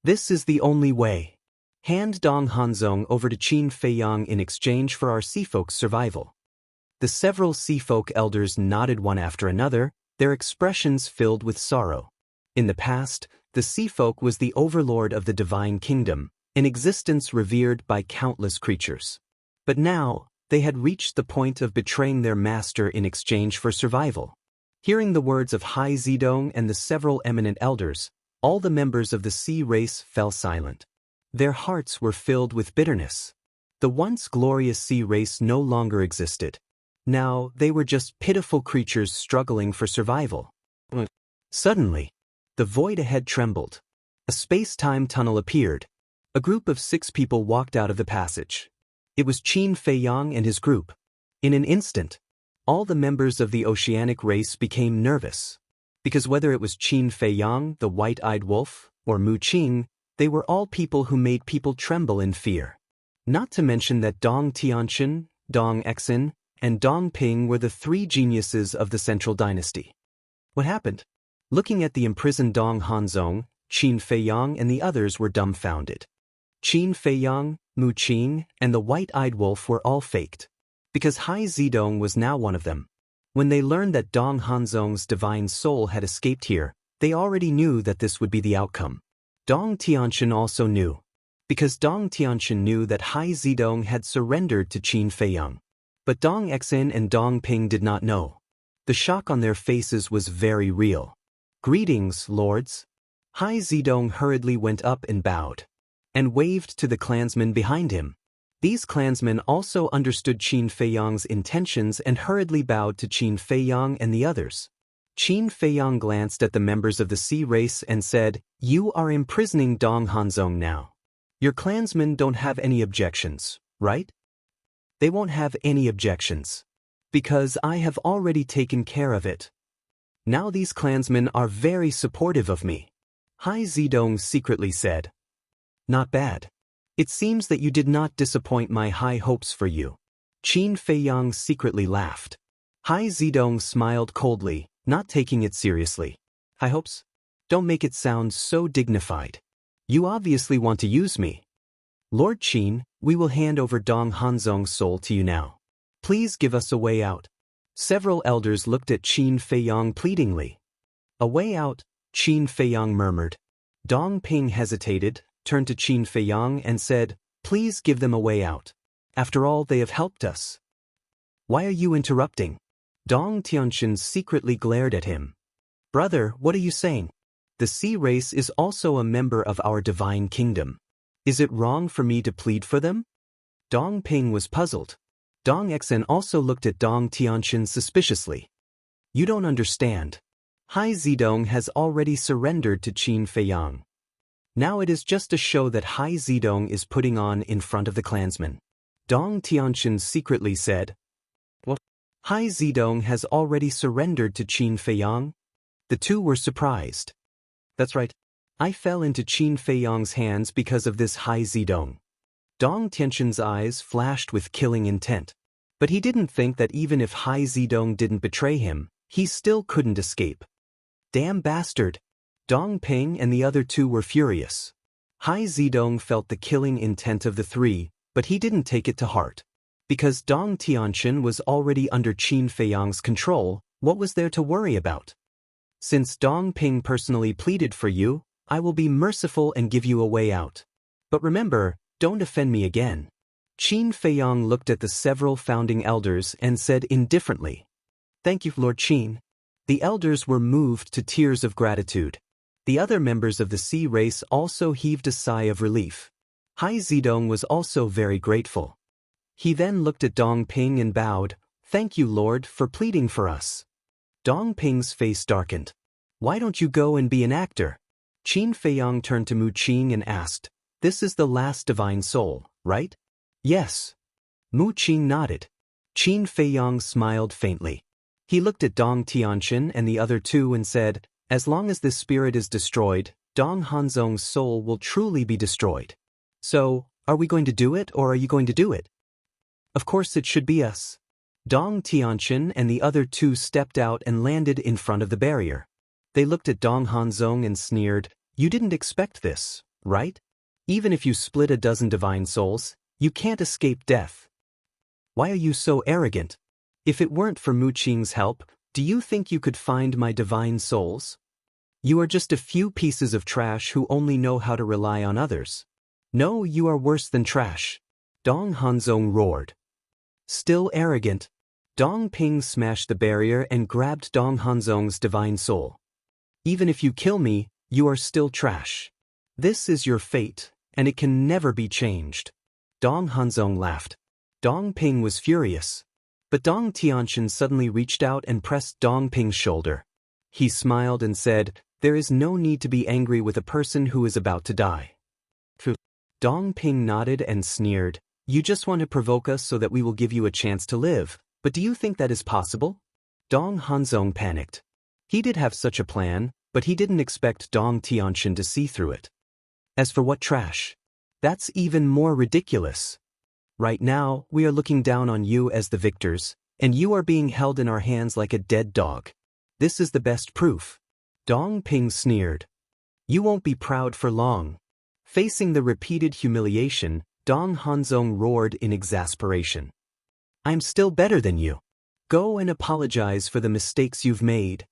This is the only way. Hand Dong Hanzong over to Qin Feiyang in exchange for our sea folk's survival." The several sea folk elders nodded one after another, their expressions filled with sorrow. In the past, the sea folk was the overlord of the divine kingdom, an existence revered by countless creatures. But now, they had reached the point of betraying their master in exchange for survival. Hearing the words of Hai Zedong and the several eminent elders, all the members of the sea race fell silent. Their hearts were filled with bitterness. The once glorious sea race no longer existed. Now, they were just pitiful creatures struggling for survival. Suddenly, the void ahead trembled. A space-time tunnel appeared. A group of 6 people walked out of the passage. It was Qin Feiyang and his group. In an instant, all the members of the oceanic race became nervous. Because whether it was Qin Feiyang, the white-eyed wolf, or Mu Qing, they were all people who made people tremble in fear. Not to mention that Dong Tianqin, Dong Exin, and Dong Ping were the 3 geniuses of the Central Dynasty. What happened? Looking at the imprisoned Dong Hanzong, Qin Feiyang and the others were dumbfounded. Qin Feiyang, Mu Qing, and the white-eyed wolf were all faked. Because Hai Zedong was now one of them. When they learned that Dong Hanzong's divine soul had escaped here, they already knew that this would be the outcome. Dong Tianqin also knew. Because Dong Tianqin knew that Hai Zedong had surrendered to Qin Feiyang. But Dong Exin and Dong Ping did not know. The shock on their faces was very real. "Greetings, lords." Hai Zedong hurriedly went up and bowed. And waved to the clansmen behind him. These clansmen also understood Qin Feiyang's intentions and hurriedly bowed to Qin Feiyang and the others. Qin Feiyang glanced at the members of the sea race and said, "You are imprisoning Dong Hanzong now. Your clansmen don't have any objections, right?" "They won't have any objections. Because I have already taken care of it. Now these clansmen are very supportive of me." Hai Zedong secretly said. "Not bad. It seems that you did not disappoint my high hopes for you." Qin Feiyang secretly laughed. Hai Zedong smiled coldly, not taking it seriously. "High hopes? Don't make it sound so dignified. You obviously want to use me. Lord Qin, we will hand over Dong Hanzong's soul to you now. Please give us a way out." Several elders looked at Qin Feiyang pleadingly. "A way out?" Qin Feiyang murmured. Dong Ping hesitated, turned to Qin Feiyang and said, "Please give them a way out. After all, they have helped us." "Why are you interrupting?" Dong Tianqin secretly glared at him. "Brother, what are you saying? The sea race is also a member of our divine kingdom. Is it wrong for me to plead for them?" Dong Ping was puzzled. Dong Xen also looked at Dong Tianxin suspiciously. You don't understand. Hai Zedong has already surrendered to Qin Feiyang. Now it is just a show that Hai Zedong is putting on in front of the clansmen. Dong Tianxin secretly said. What? Hai Zedong has already surrendered to Qin Feiyang? The two were surprised. That's right. I fell into Qin Feiyang's hands because of this Hai Zedong. Dong Tianxin's eyes flashed with killing intent. But he didn't think that even if Hai Zedong didn't betray him, he still couldn't escape. Damn bastard! Dong Ping and the other two were furious. Hai Zedong felt the killing intent of the three, but he didn't take it to heart. Because Dong Tianxin was already under Qin Feiyang's control, what was there to worry about? Since Dong Ping personally pleaded for you, I will be merciful and give you a way out. But remember, don't offend me again. Qin Feiyang looked at the several founding elders and said indifferently. Thank you, Lord Qin. The elders were moved to tears of gratitude. The other members of the Sea race also heaved a sigh of relief. Hai Zedong was also very grateful. He then looked at Dong Ping and bowed. Thank you, Lord, for pleading for us. Dong Ping's face darkened. Why don't you go and be an actor? Qin Feiyang turned to Mu Qing and asked, This is the last divine soul, right? Yes. Mu Qing nodded. Qin Feiyang smiled faintly. He looked at Dong Tianxin and the other two and said, As long as this spirit is destroyed, Dong Hanzong's soul will truly be destroyed. So, are we going to do it or are you going to do it? Of course it should be us. Dong Tianxin and the other two stepped out and landed in front of the barrier. They looked at Dong Hanzong and sneered, You didn't expect this, right? Even if you split a dozen divine souls, you can't escape death. Why are you so arrogant? If it weren't for Mu Qing's help, do you think you could find my divine souls? You are just a few pieces of trash who only know how to rely on others. No, you are worse than trash. Dong Hanzong roared. Still arrogant. Dong Ping smashed the barrier and grabbed Dong Hanzong's divine soul. Even if you kill me, you are still trash. This is your fate, and it can never be changed. Dong Hanzong laughed. Dong Ping was furious. But Dong Tianxin suddenly reached out and pressed Dong Ping's shoulder. He smiled and said, There is no need to be angry with a person who is about to die. Dong Ping nodded and sneered, You just want to provoke us so that we will give you a chance to live, but do you think that is possible? Dong Hanzong panicked. He did have such a plan, but he didn't expect Dong Tianxin to see through it. As for what trash? That's even more ridiculous. Right now, we are looking down on you as the victors, and you are being held in our hands like a dead dog. This is the best proof. Dong Ping sneered. You won't be proud for long. Facing the repeated humiliation, Dong Hanzong roared in exasperation. I'm still better than you. Go and apologize for the mistakes you've made.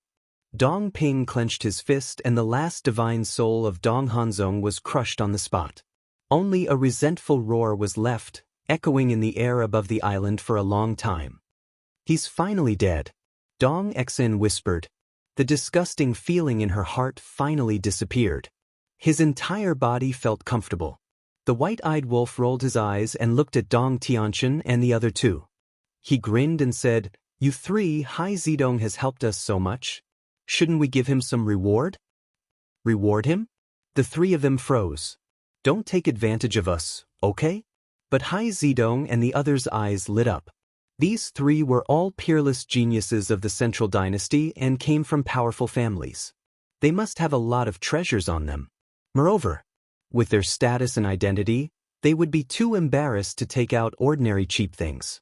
Dong Ping clenched his fist and the last divine soul of Dong Hanzong was crushed on the spot. Only a resentful roar was left, echoing in the air above the island for a long time. He's finally dead. Dong Xen whispered. The disgusting feeling in her heart finally disappeared. His entire body felt comfortable. The white-eyed wolf rolled his eyes and looked at Dong Tianxin and the other two. He grinned and said, You three, Hai Zedong has helped us so much. Shouldn't we give him some reward? Reward him? The three of them froze. Don't take advantage of us, okay? But Hai Zedong and the others' eyes lit up. These three were all peerless geniuses of the Central Dynasty and came from powerful families. They must have a lot of treasures on them. Moreover, with their status and identity, they would be too embarrassed to take out ordinary cheap things.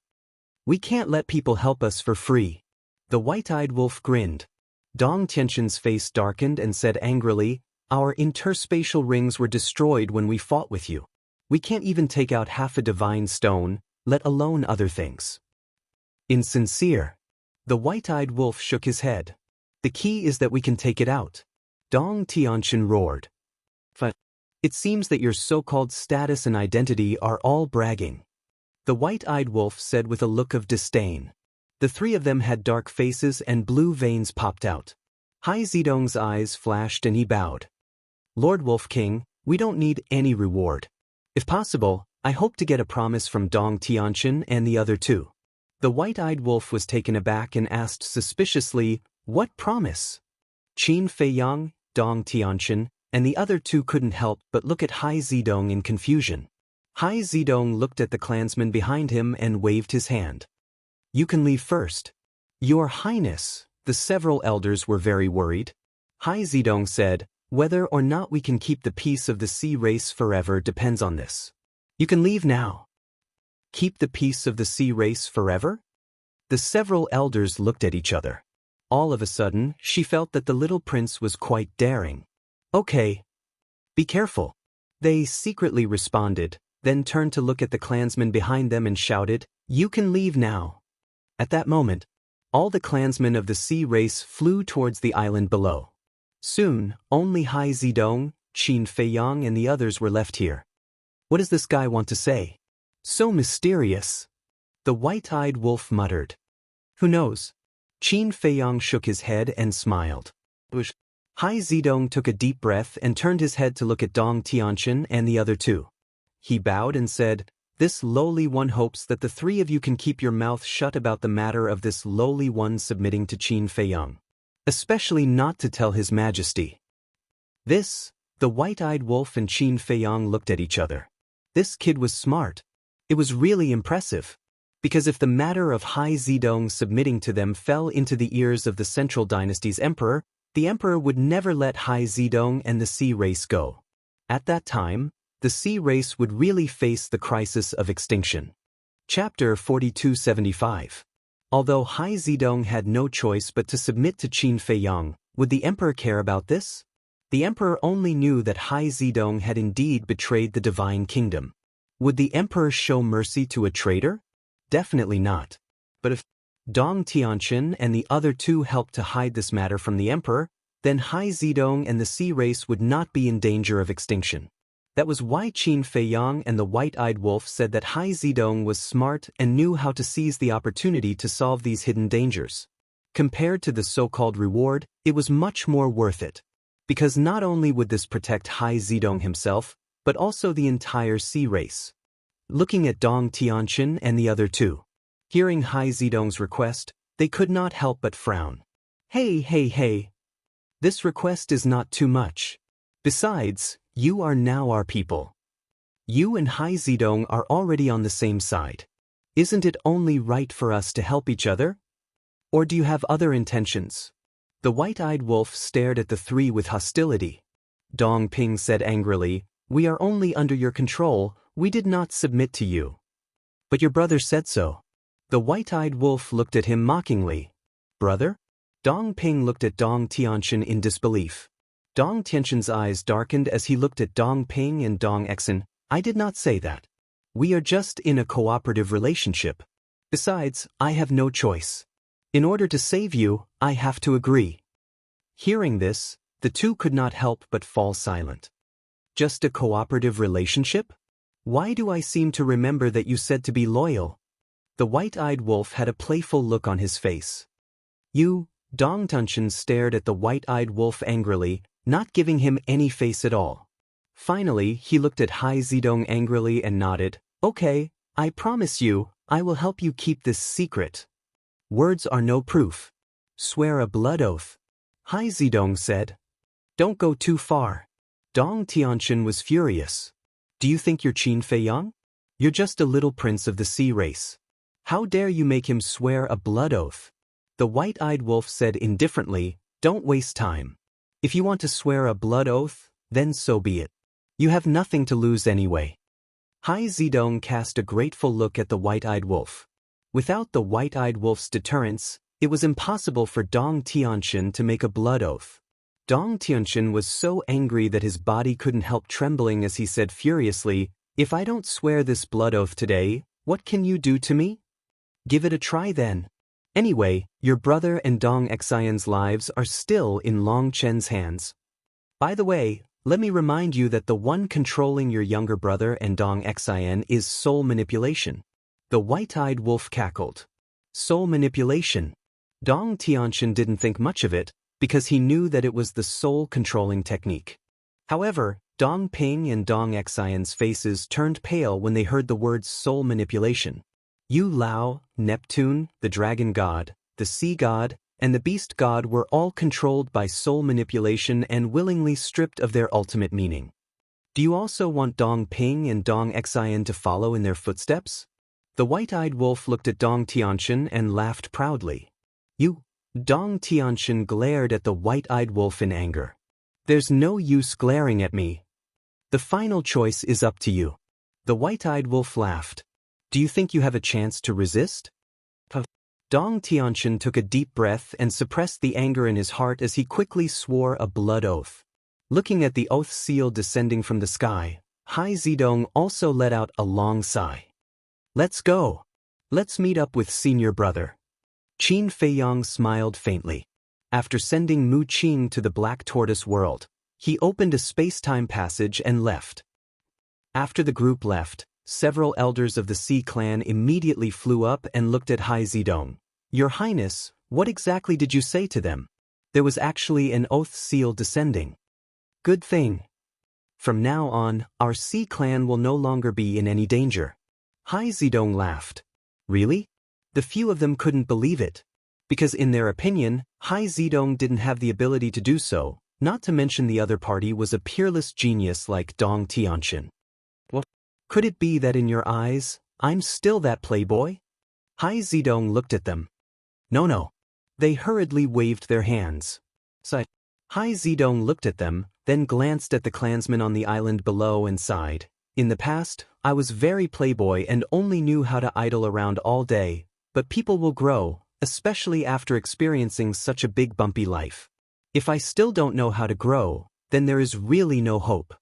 We can't let people help us for free. The white-eyed wolf grinned. Dong Tianxin's face darkened and said angrily, Our interspatial rings were destroyed when we fought with you. We can't even take out half a divine stone, let alone other things. Insincere. The white-eyed wolf shook his head. The key is that we can take it out. Dong Tianxin roared. It seems that your so-called status and identity are all bragging. The white-eyed wolf said with a look of disdain. The three of them had dark faces and blue veins popped out. Hai Zedong's eyes flashed and he bowed. Lord Wolf King, we don't need any reward. If possible, I hope to get a promise from Dong Tianqian and the other two. The white-eyed wolf was taken aback and asked suspiciously, "What promise?" Qin Feiyang, Dong Tianqian, and the other two couldn't help but look at Hai Zidong in confusion. Hai Zidong looked at the clansman behind him and waved his hand. "You can leave first." "Your Highness," the several elders were very worried. Hai Zidong said, "Whether or not we can keep the peace of the sea race forever depends on this. You can leave now." Keep the peace of the sea race forever? The several elders looked at each other. All of a sudden, she felt that the little prince was quite daring. "Okay. Be careful." They secretly responded, then turned to look at the clansmen behind them and shouted, "You can leave now." At that moment, all the clansmen of the sea race flew towards the island below. Soon, only Hai Zidong, Qin Feiyang and the others were left here. "What does this guy want to say? So mysterious." The white-eyed wolf muttered. "Who knows?" Qin Feiyang shook his head and smiled. Hai Zidong took a deep breath and turned his head to look at Dong Tianqian and the other two. He bowed and said, "This lowly one hopes that the three of you can keep your mouth shut about the matter of this lowly one submitting to Qin Feiyang. Especially not to tell His Majesty." The white-eyed wolf and Qin Feiyang looked at each other. This kid was smart. It was really impressive. Because if the matter of Hai Zidong submitting to them fell into the ears of the Central Dynasty's emperor, the emperor would never let Hai Zidong and the sea race go. At that time, the sea race would really face the crisis of extinction. Chapter 4275. Although Hai Zidong had no choice but to submit to Qin Feiyang, would the emperor care about this? The emperor only knew that Hai Zidong had indeed betrayed the divine kingdom. Would the emperor show mercy to a traitor? Definitely not. But if Dong Tianqian and the other two helped to hide this matter from the emperor, then Hai Zidong and the sea race would not be in danger of extinction. That was why Qin Feiyang and the white-eyed wolf said that Hai Zidong was smart and knew how to seize the opportunity to solve these hidden dangers. Compared to the so-called reward, it was much more worth it. Because not only would this protect Hai Zidong himself, but also the entire sea race. Looking at Dong Tianqian and the other two, hearing Hai Zidong's request, they could not help but frown. Hey. This request is not too much. Besides, you are now our people. You and Hai Zidong are already on the same side. Isn't it only right for us to help each other? Or do you have other intentions? The white-eyed wolf stared at the three with hostility. Dong Ping said angrily, "We are only under your control, we did not submit to you." "But your brother said so." The white-eyed wolf looked at him mockingly. "Brother?" Dong Ping looked at Dong Tianqian in disbelief. Dong Tianqian's eyes darkened as he looked at Dong Ping and Dong Exan. "I did not say that. We are just in a cooperative relationship. Besides, I have no choice. In order to save you, I have to agree." Hearing this, the two could not help but fall silent. "Just a cooperative relationship? Why do I seem to remember that you said to be loyal?" The white-eyed wolf had a playful look on his face. "You," Dong Tianqian stared at the white-eyed wolf angrily, not giving him any face at all. Finally, he looked at Hai Zidong angrily and nodded. "Okay, I promise you, I will help you keep this secret." "Words are no proof. Swear a blood oath," Hai Zidong said. "Don't go too far." Dong Tianqian was furious. "Do you think you're Qin Feiyang? You're just a little prince of the sea race. How dare you make him swear a blood oath?" The white-eyed wolf said indifferently, "Don't waste time. If you want to swear a blood oath, then so be it. You have nothing to lose anyway." Hai Zidong cast a grateful look at the white-eyed wolf. Without the white-eyed wolf's deterrence, it was impossible for Dong Tianqian to make a blood oath. Dong Tianqian was so angry that his body couldn't help trembling as he said furiously, "If I don't swear this blood oath today, what can you do to me? Give it a try then. Anyway, your brother and Dong Xian's lives are still in Long Chen's hands. By the way, let me remind you that the one controlling your younger brother and Dong Xian is soul manipulation." The white-eyed wolf cackled. Soul manipulation. Dong Tianqian didn't think much of it, because he knew that it was the soul-controlling technique. However, Dong Ping and Dong Xian's faces turned pale when they heard the words soul manipulation. Yu Lao, Neptune, the dragon god, the sea god, and the beast god were all controlled by soul manipulation and willingly stripped of their ultimate meaning. Do you also want Dong Ping and Dong Xian to follow in their footsteps? The white-eyed wolf looked at Dong Tiantian and laughed proudly. You? Dong Tiantian glared at the white-eyed wolf in anger. There's no use glaring at me. The final choice is up to you. The white-eyed wolf laughed. Do you think you have a chance to resist? Dong Tiantian took a deep breath and suppressed the anger in his heart as he quickly swore a blood oath. Looking at the oath seal descending from the sky, Hai Zidong also let out a long sigh. Let's go. Let's meet up with senior brother. Qin Feiyang smiled faintly. After sending Mu Qing to the Black Tortoise world, he opened a space-time passage and left. After the group left, several elders of the Sea clan immediately flew up and looked at Hai Zidong. Your Highness, what exactly did you say to them? There was actually an oath seal descending. Good thing. From now on, our Sea clan will no longer be in any danger. Hai Zidong laughed. Really? The few of them couldn't believe it. Because in their opinion, Hai Zidong didn't have the ability to do so, not to mention the other party was a peerless genius like Dong Tiantian. What? Could it be that in your eyes, I'm still that playboy? Hai Zidong looked at them. No. They hurriedly waved their hands. Hai Zidong looked at them, then glanced at the clansmen on the island below and sighed. In the past, I was very playboy and only knew how to idle around all day, but people will grow, especially after experiencing such a big bumpy life. If I still don't know how to grow, then there is really no hope.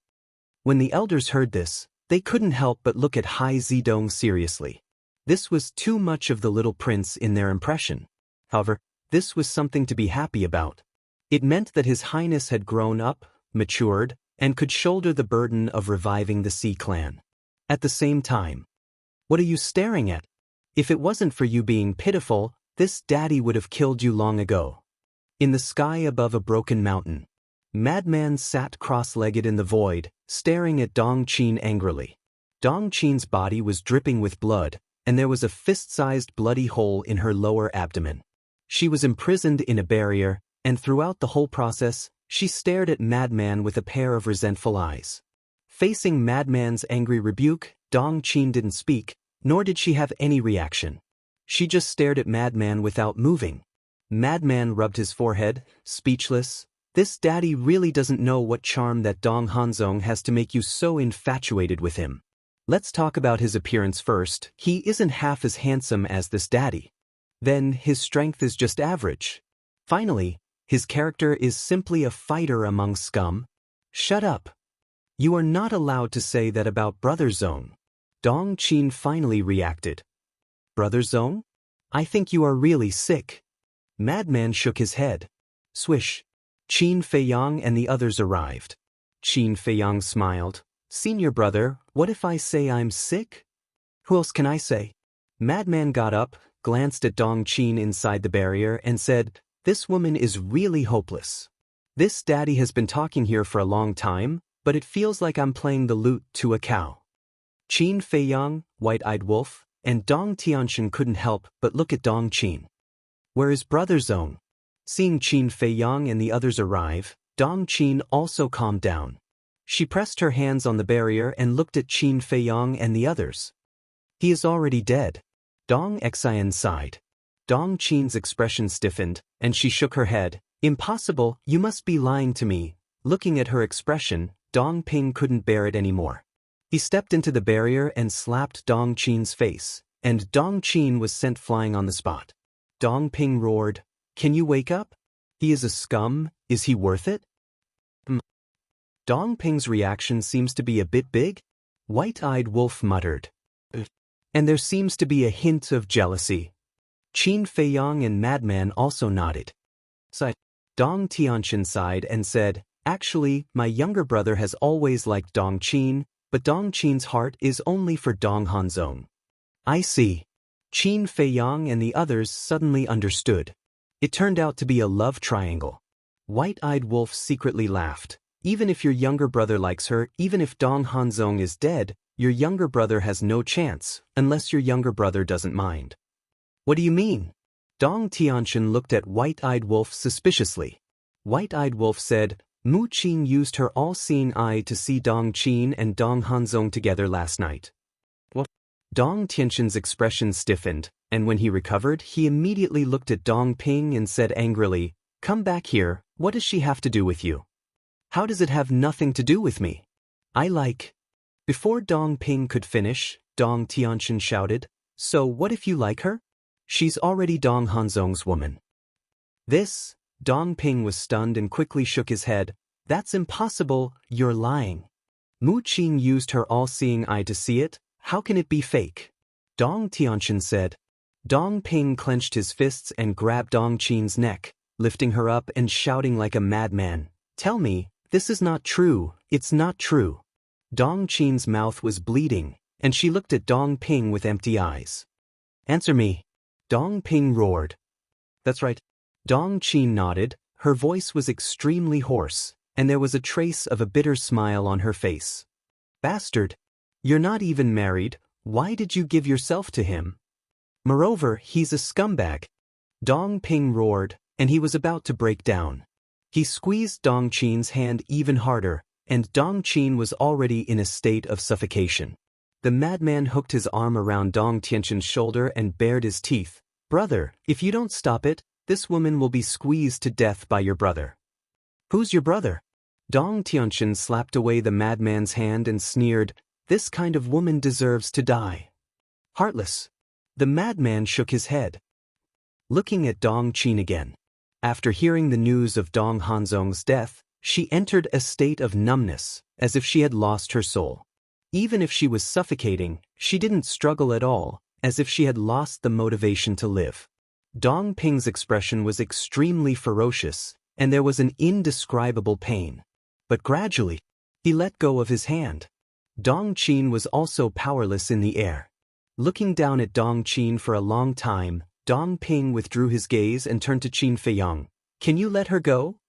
When the elders heard this, they couldn't help but look at Hai Zidong seriously. This was too much of the little prince in their impression. However, this was something to be happy about. It meant that His Highness had grown up, matured, and could shoulder the burden of reviving the Sea clan. At the same time, what are you staring at? If it wasn't for you being pitiful, this daddy would have killed you long ago. In the sky above a broken mountain, Madman sat cross-legged in the void, staring at Dong Qin angrily. Dong Qin's body was dripping with blood, and there was a fist-sized bloody hole in her lower abdomen. She was imprisoned in a barrier, and throughout the whole process, she stared at Madman with a pair of resentful eyes. Facing Madman's angry rebuke, Dong Qin didn't speak, nor did she have any reaction. She just stared at Madman without moving. Madman rubbed his forehead, speechless. This daddy really doesn't know what charm that Dong Hanzong has to make you so infatuated with him. Let's talk about his appearance first. He isn't half as handsome as this daddy. Then his strength is just average. Finally, his character is simply a fighter among scum. Shut up. You are not allowed to say that about Brother Zong. Dong Qin finally reacted. Brother Zong? I think you are really sick. Madman shook his head. Swish. Qin Feiyang and the others arrived. Qin Feiyang smiled. Senior brother, what if I say I'm sick? Who else can I say? Madman got up, glanced at Dong Qin inside the barrier and said, This woman is really hopeless. This daddy has been talking here for a long time, but it feels like I'm playing the lute to a cow. Qin Feiyang, White-Eyed Wolf, and Dong Tiantian couldn't help but look at Dong Qin. Where is Brother Zong? Seeing Qin Feiyang and the others arrive, Dong Qin also calmed down. She pressed her hands on the barrier and looked at Qin Feiyang and the others. He is already dead. Dong Xian sighed. Dong Qin's expression stiffened, and she shook her head. Impossible, you must be lying to me. Looking at her expression, Dong Ping couldn't bear it anymore. He stepped into the barrier and slapped Dong Qin's face, and Dong Qin was sent flying on the spot. Dong Ping roared, Can you wake up? He is a scum, is he worth it? Dong Ping's reaction seems to be a bit big. White-Eyed Wolf muttered. And there seems to be a hint of jealousy. Qin Feiyang and Madman also nodded. Dong Tiantian sighed and said, Actually, my younger brother has always liked Dong Qin, but Dong Qin's heart is only for Dong Hanzong. I see. Qin Feiyang and the others suddenly understood. It turned out to be a love triangle. White-Eyed Wolf secretly laughed. Even if your younger brother likes her, even if Dong Hanzong is dead, your younger brother has no chance, unless your younger brother doesn't mind. What do you mean? Dong Tianchen looked at White-Eyed Wolf suspiciously. White-Eyed Wolf said, Mu Qin used her all-seeing eye to see Dong Qin and Dong Hanzong together last night. What? Dong Tianchen's expression stiffened, and when he recovered, he immediately looked at Dong Ping and said angrily, Come back here, what does she have to do with you? How does it have nothing to do with me? I like. Before Dong Ping could finish, Dong Tianchen shouted, So what if you like her? She's already Dong Hanzong's woman. This, Dong Ping was stunned and quickly shook his head. That's impossible, you're lying. Mu Qin used her all-seeing eye to see it, how can it be fake? Dong Tianchen said. Dong Ping clenched his fists and grabbed Dong Qin's neck, lifting her up and shouting like a madman, Tell me, this is not true, it's not true. Dong Qin's mouth was bleeding, and she looked at Dong Ping with empty eyes. Answer me. Dong Ping roared. That's right. Dong Qin nodded, her voice was extremely hoarse, and there was a trace of a bitter smile on her face. Bastard! You're not even married, why did you give yourself to him? Moreover, he's a scumbag. Dong Ping roared, and he was about to break down. He squeezed Dong Qin's hand even harder, and Dong Qin was already in a state of suffocation. The madman hooked his arm around Dong Tianchen's shoulder and bared his teeth. Brother, if you don't stop it, this woman will be squeezed to death by your brother. Who's your brother? Dong Tianchen slapped away the madman's hand and sneered, This kind of woman deserves to die. Heartless. The madman shook his head. Looking at Dong Qin again. After hearing the news of Dong Hanzong's death, she entered a state of numbness, as if she had lost her soul. Even if she was suffocating, she didn't struggle at all, as if she had lost the motivation to live. Dong Ping's expression was extremely ferocious, and there was an indescribable pain. But gradually, he let go of his hand. Dong Qin was also powerless in the air. Looking down at Dong Qin for a long time, Dong Ping withdrew his gaze and turned to Qin Feiyang. Can you let her go?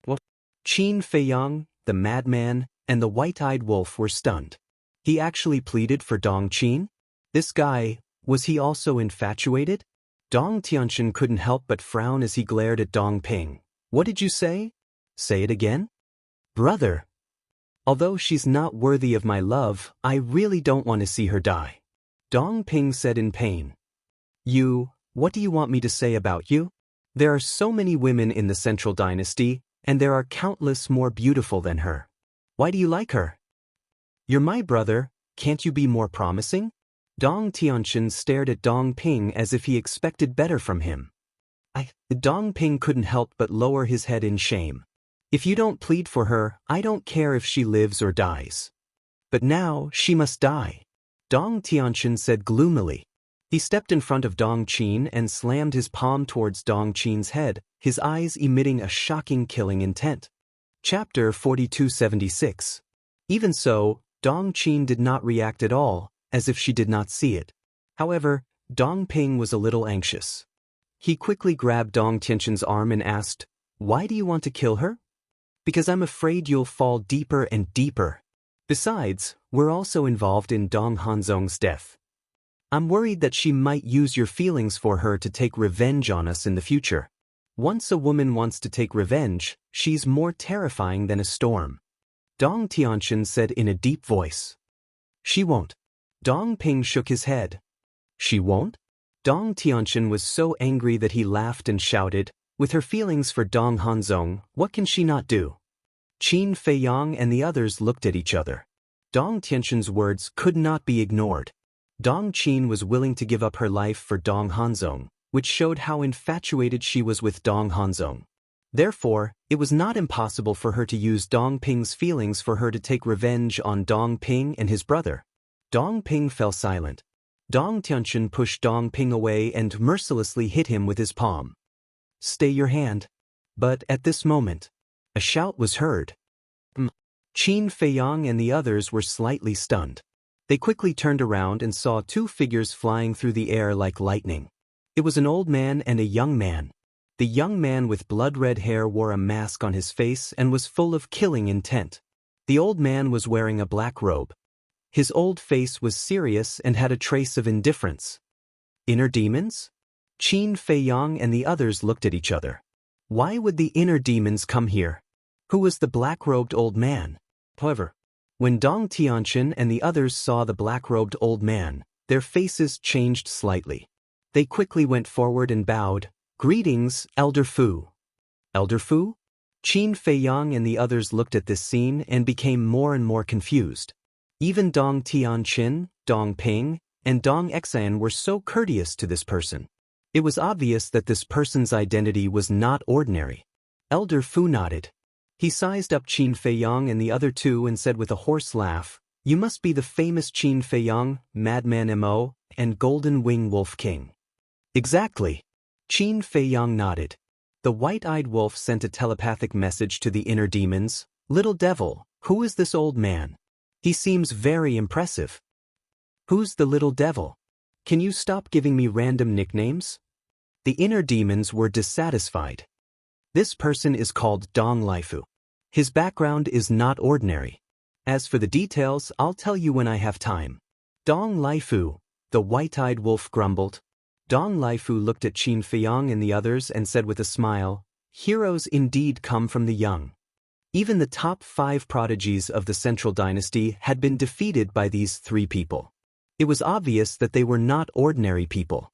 What? Qin Feiyang, the madman, and the white-eyed wolf were stunned. He actually pleaded for Dong Qin? This guy, was he also infatuated? Dong Tianchen couldn't help but frown as he glared at Dong Ping. What did you say? Say it again? Brother. Although she's not worthy of my love, I really don't want to see her die. Dong Ping said in pain. What do you want me to say about you? There are so many women in the Central Dynasty, and there are countless more beautiful than her. Why do you like her? You're my brother, can't you be more promising? Dong Tianchen stared at Dong Ping as if he expected better from him. Dong Ping couldn't help but lower his head in shame. If you don't plead for her, I don't care if she lives or dies. But now, she must die. Dong Tianchen said gloomily. He stepped in front of Dong Qin and slammed his palm towards Dong Qin's head, his eyes emitting a shocking killing intent. Chapter 4276. Even so, Dong Qin did not react at all, as if she did not see it. However, Dong Ping was a little anxious. He quickly grabbed Dong Tianchen's arm and asked, Why do you want to kill her? Because I'm afraid you'll fall deeper and deeper. Besides, we're also involved in Dong Hanzong's death. I'm worried that she might use your feelings for her to take revenge on us in the future. Once a woman wants to take revenge, she's more terrifying than a storm. Dong Tianchen said in a deep voice. She won't. Dong Ping shook his head. She won't? Dong Tianchen was so angry that he laughed and shouted, with her feelings for Dong Hanzong, what can she not do? Qin Feiyang and the others looked at each other. Dong Tianchen's words could not be ignored. Dong Qin was willing to give up her life for Dong Hanzong, which showed how infatuated she was with Dong Hanzong. Therefore, it was not impossible for her to use Dong Ping's feelings for her to take revenge on Dong Ping and his brother. Dong Ping fell silent. Dong Tianchen pushed Dong Ping away and mercilessly hit him with his palm. Stay your hand. But at this moment, a shout was heard. Qin Feiyang and the others were slightly stunned. They quickly turned around and saw two figures flying through the air like lightning. It was an old man and a young man. The young man with blood-red hair wore a mask on his face and was full of killing intent. The old man was wearing a black robe. His old face was serious and had a trace of indifference. Inner demons? Qin Feiyang and the others looked at each other. Why would the inner demons come here? Who was the black-robed old man? However, when Dong Tianqin and the others saw the black-robed old man, their faces changed slightly. They quickly went forward and bowed. "Greetings, Elder Fu." Elder Fu? Qin Feiyang and the others looked at this scene and became more and more confused. Even Dong Tianqin, Dong Ping, and Dong Exan were so courteous to this person. It was obvious that this person's identity was not ordinary. Elder Fu nodded. He sized up Qin Feiyang and the other two and said with a hoarse laugh, "You must be the famous Qin Feiyang, Madman Mo, and Golden Wing Wolf King." "Exactly." Qin Feiyang nodded. The white-eyed wolf sent a telepathic message to the inner demons. "Little devil, who is this old man? He seems very impressive." "Who's the little devil? Can you stop giving me random nicknames?" The inner demons were dissatisfied. "This person is called Dong Laifu. His background is not ordinary. As for the details, I'll tell you when I have time." "Dong Laifu," the white-eyed wolf grumbled. Dong Laifu looked at Qin Feiyang and the others and said with a smile, "Heroes indeed come from the young." Even the top 5 prodigies of the Central Dynasty had been defeated by these 3 people. It was obvious that they were not ordinary people.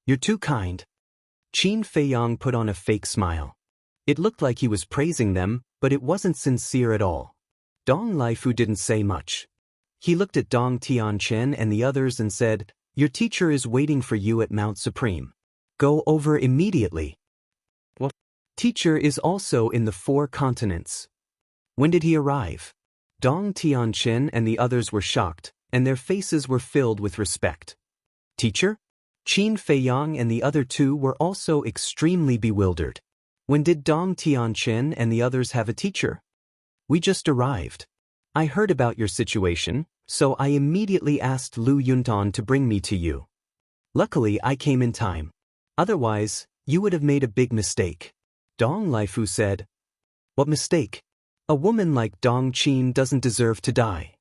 "You're too kind." Qin Feiyang put on a fake smile. It looked like he was praising them, but it wasn't sincere at all. Dong Laifu didn't say much. He looked at Dong Tianqin and the others and said, "Your teacher is waiting for you at Mount Supreme. Go over immediately." "What? Teacher is also in the 4 continents. When did he arrive?" Dong Tianqin and the others were shocked, and their faces were filled with respect. "Teacher?" Qin Feiyang and the other 2 were also extremely bewildered. "When did Dong Tianqin and the others have a teacher?" "We just arrived. I heard about your situation, so I immediately asked Lu Yuntan to bring me to you. Luckily, I came in time. Otherwise, you would have made a big mistake." Dong Laifu said. "What mistake? A woman like Dong Qin doesn't deserve to die."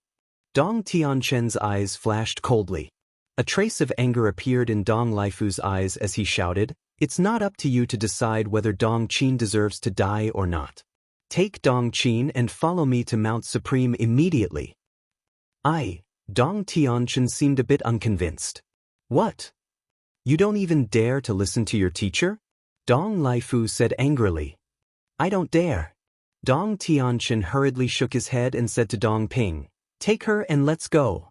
Dong Tianqin's eyes flashed coldly. A trace of anger appeared in Dong Laifu's eyes as he shouted, "It's not up to you to decide whether Dong Qin deserves to die or not. Take Dong Qin and follow me to Mount Supreme immediately." Dong Tianqin seemed a bit unconvinced. "What? You don't even dare to listen to your teacher?" Dong Laifu said angrily. "I don't dare." Dong Tianqin hurriedly shook his head and said to Dong Ping, "Take her and let's go."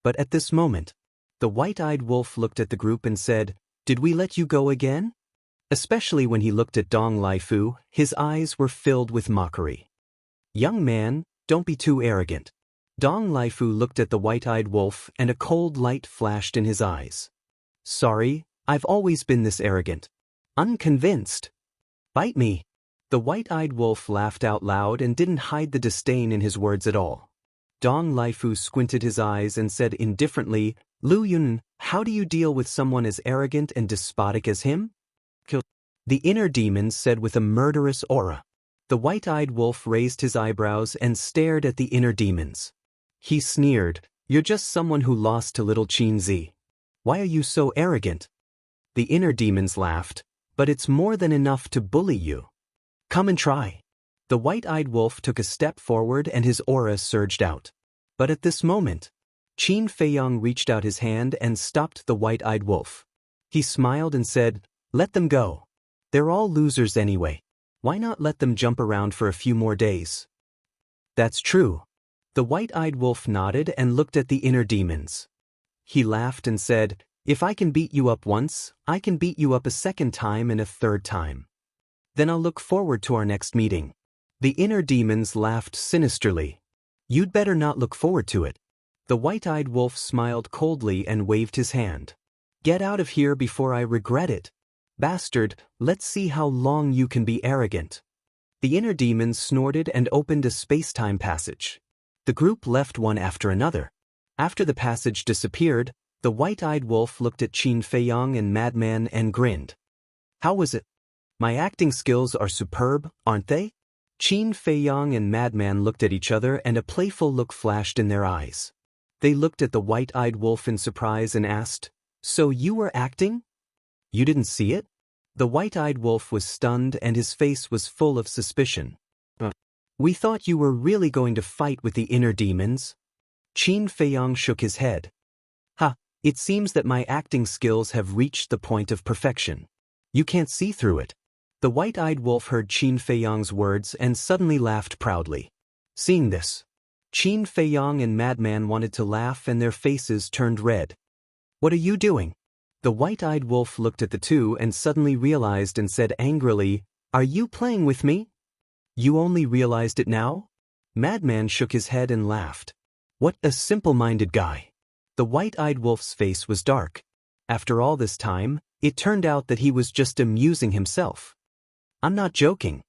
But at this moment, the white-eyed wolf looked at the group and said, "Did we let you go again?" Especially when he looked at Dong Laifu, his eyes were filled with mockery. "Young man, don't be too arrogant." Dong Laifu looked at the white-eyed wolf and a cold light flashed in his eyes. "Sorry, I've always been this arrogant. Unconvinced. Bite me." The white-eyed wolf laughed out loud and didn't hide the disdain in his words at all. Dong Laifu squinted his eyes and said indifferently, "Lu Yun, how do you deal with someone as arrogant and despotic as him?" "Kill." The inner demons said with a murderous aura. The white-eyed wolf raised his eyebrows and stared at the inner demons. He sneered, "You're just someone who lost to little Qin Zi. Why are you so arrogant?" The inner demons laughed, "But it's more than enough to bully you. Come and try." The white-eyed wolf took a step forward and his aura surged out. But at this moment, Qin Feiyang reached out his hand and stopped the white-eyed wolf. He smiled and said, "Let them go. They're all losers anyway. Why not let them jump around for a few more days?" "That's true." The white-eyed wolf nodded and looked at the inner demons. He laughed and said, "If I can beat you up once, I can beat you up a second time and a third time. Then I'll look forward to our next meeting." The inner demons laughed sinisterly. "You'd better not look forward to it." The white-eyed wolf smiled coldly and waved his hand. "Get out of here before I regret it. Bastard, let's see how long you can be arrogant." The inner demons snorted and opened a space-time passage. The group left one after another. After the passage disappeared, the white-eyed wolf looked at Qin Feiyang and Madman and grinned. "How was it?" My acting skills are superb, aren't they? Qin Feiyang and Madman looked at each other and a playful look flashed in their eyes. They looked at the white-eyed wolf in surprise and asked, "So you were acting? You didn't see it?" The white-eyed wolf was stunned and his face was full of suspicion. We thought you were really going to fight with the inner demons." Qin Feiyang shook his head. "Ha, it seems that my acting skills have reached the point of perfection. You can't see through it." The white-eyed wolf heard Qin Feiyang's words and suddenly laughed proudly. Seeing this, Qin Feiyang and Madman wanted to laugh and their faces turned red. "What are you doing?" The white-eyed wolf looked at the two and suddenly realized and said angrily, "Are you playing with me? You only realized it now?" Madman shook his head and laughed. What a simple-minded guy. The white-eyed wolf's face was dark. After all this time, it turned out that he was just amusing himself. "I'm not joking."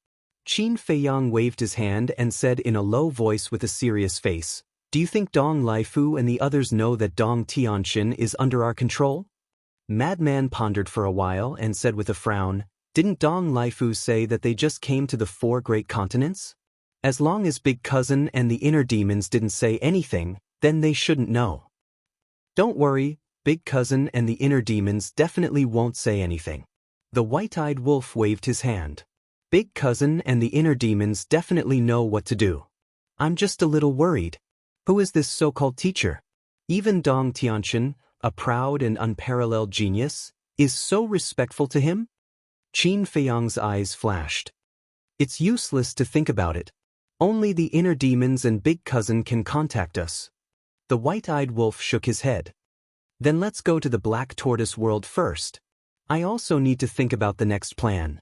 Qin Feiyang waved his hand and said in a low voice with a serious face, "Do you think Dong Laifu and the others know that Dong Tianxin is under our control?" Madman pondered for a while and said with a frown, "Didn't Dong Laifu say that they just came to the 4 great continents? As long as Big Cousin and the inner demons didn't say anything, then they shouldn't know." "Don't worry, Big Cousin and the inner demons definitely won't say anything." The white-eyed wolf waved his hand. "Big Cousin and the inner demons definitely know what to do. I'm just a little worried. Who is this so-called teacher? Even Dong Tianxin, a proud and unparalleled genius, is so respectful to him?" Qin Feiyang's eyes flashed. "It's useless to think about it. Only the inner demons and Big Cousin can contact us." The white-eyed wolf shook his head. "Then let's go to the Black Tortoise world first. I also need to think about the next plan."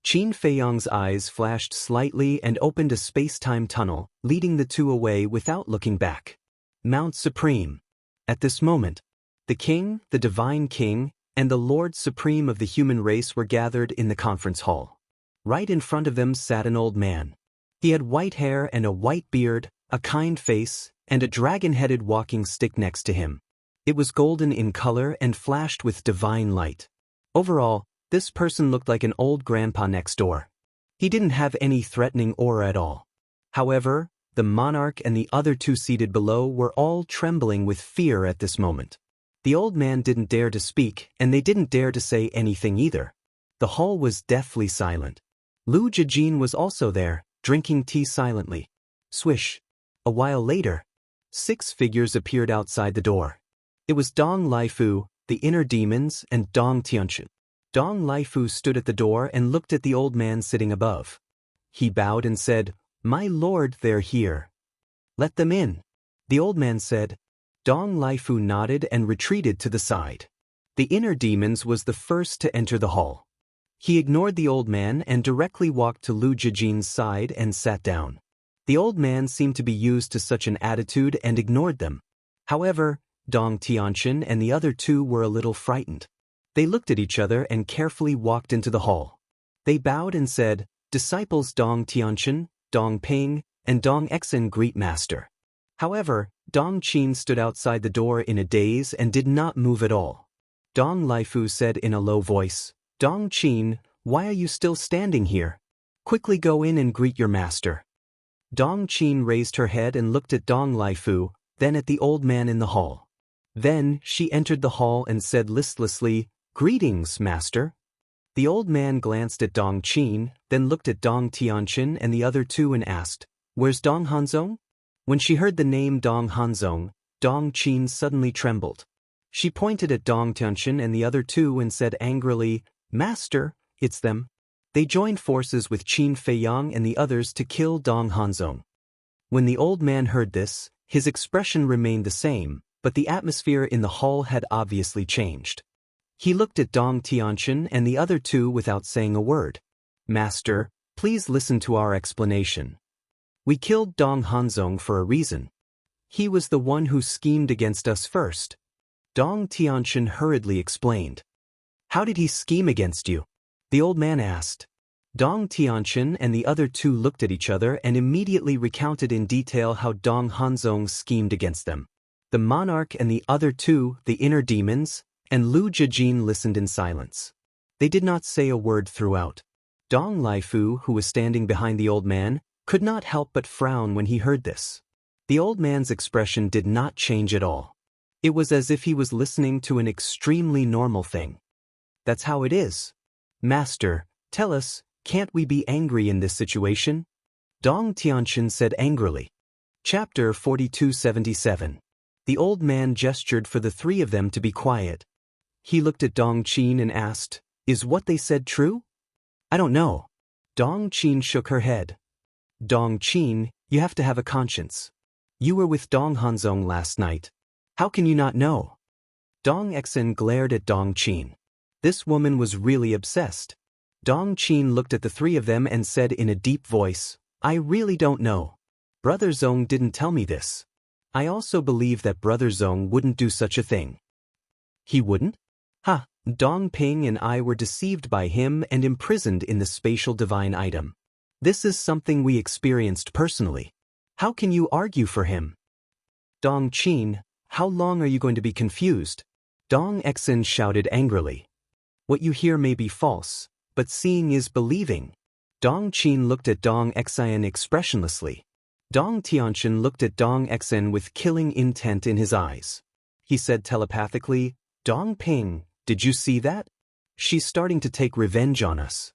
Qin Feiyang's eyes flashed slightly and opened a space-time tunnel, leading the two away without looking back. Mount Supreme. At this moment, the king, the divine king, and the Lord Supreme of the human race were gathered in the conference hall. Right in front of them sat an old man. He had white hair and a white beard, a kind face, and a dragon-headed walking stick next to him. It was golden in color and flashed with divine light. Overall, this person looked like an old grandpa next door. He didn't have any threatening aura at all. However, the monarch and the other two seated below were all trembling with fear at this moment. The old man didn't dare to speak, and they didn't dare to say anything either. The hall was deathly silent. Lu Jijin was also there, drinking tea silently. Swish. A while later, 6 figures appeared outside the door. It was Dong Laifu, the inner demons, and Dong Tianxin. Dong Laifu stood at the door and looked at the old man sitting above. He bowed and said, "My lord, they're here. Let them in." The old man said. Dong Laifu nodded and retreated to the side. The inner demons was the first to enter the hall. He ignored the old man and directly walked to Lu Jijin's side and sat down. The old man seemed to be used to such an attitude and ignored them. However, Dong Tianxin and the other two were a little frightened. They looked at each other and carefully walked into the hall. They bowed and said, "Disciples Dong Tianxin, Dong Ping, and Dong Exen greet master." However, Dong Qin stood outside the door in a daze and did not move at all. Dong Laifu said in a low voice, "Dong Qin, why are you still standing here? Quickly go in and greet your master." Dong Qin raised her head and looked at Dong Laifu, then at the old man in the hall. Then she entered the hall and said listlessly, "Greetings, master." The old man glanced at Dong Qin, then looked at Dong Tianxin and the other two and asked, "Where's Dong Hanzong?" When she heard the name Dong Hanzong, Dong Qin suddenly trembled. She pointed at Dong Tianxin and the other two and said angrily, "Master, it's them." They joined forces with Qin Feiyang and the others to kill Dong Hanzong. When the old man heard this, his expression remained the same, but the atmosphere in the hall had obviously changed. He looked at Dong Tianxin and the other two without saying a word. "Master, please listen to our explanation. We killed Dong Hanzong for a reason. He was the one who schemed against us first." Dong Tianxin hurriedly explained. "How did he scheme against you?" the old man asked. Dong Tianxin and the other two looked at each other and immediately recounted in detail how Dong Hanzong schemed against them. The monarch and the other two, the inner demons, and Lu Jijin listened in silence. They did not say a word throughout. Dong Laifu, who was standing behind the old man, could not help but frown when he heard this. The old man's expression did not change at all. It was as if he was listening to an extremely normal thing. That's how it is. Master, tell us, can't we be angry in this situation? Dong Tianqian said angrily. Chapter 4277. The old man gestured for the three of them to be quiet. He looked at Dong Qin and asked, "Is what they said true?" "I don't know." Dong Qin shook her head. "Dong Qin, you have to have a conscience. You were with Dong Hanzong last night. How can you not know?" Dong Exen glared at Dong Qin. This woman was really obsessed. Dong Qin looked at the three of them and said in a deep voice, "I really don't know. Brother Zong didn't tell me this. I also believe that Brother Zong wouldn't do such a thing." "He wouldn't?" "Ha, Dong Ping and I were deceived by him and imprisoned in the spatial divine item. This is something we experienced personally. How can you argue for him?" "Dong Qin, how long are you going to be confused?" Dong Exen shouted angrily. "What you hear may be false, but seeing is believing." Dong Qin looked at Dong Exen expressionlessly. Dong Tianqian looked at Dong Exen with killing intent in his eyes. He said telepathically, "Dong Ping, did you see that? She's starting to take revenge on us."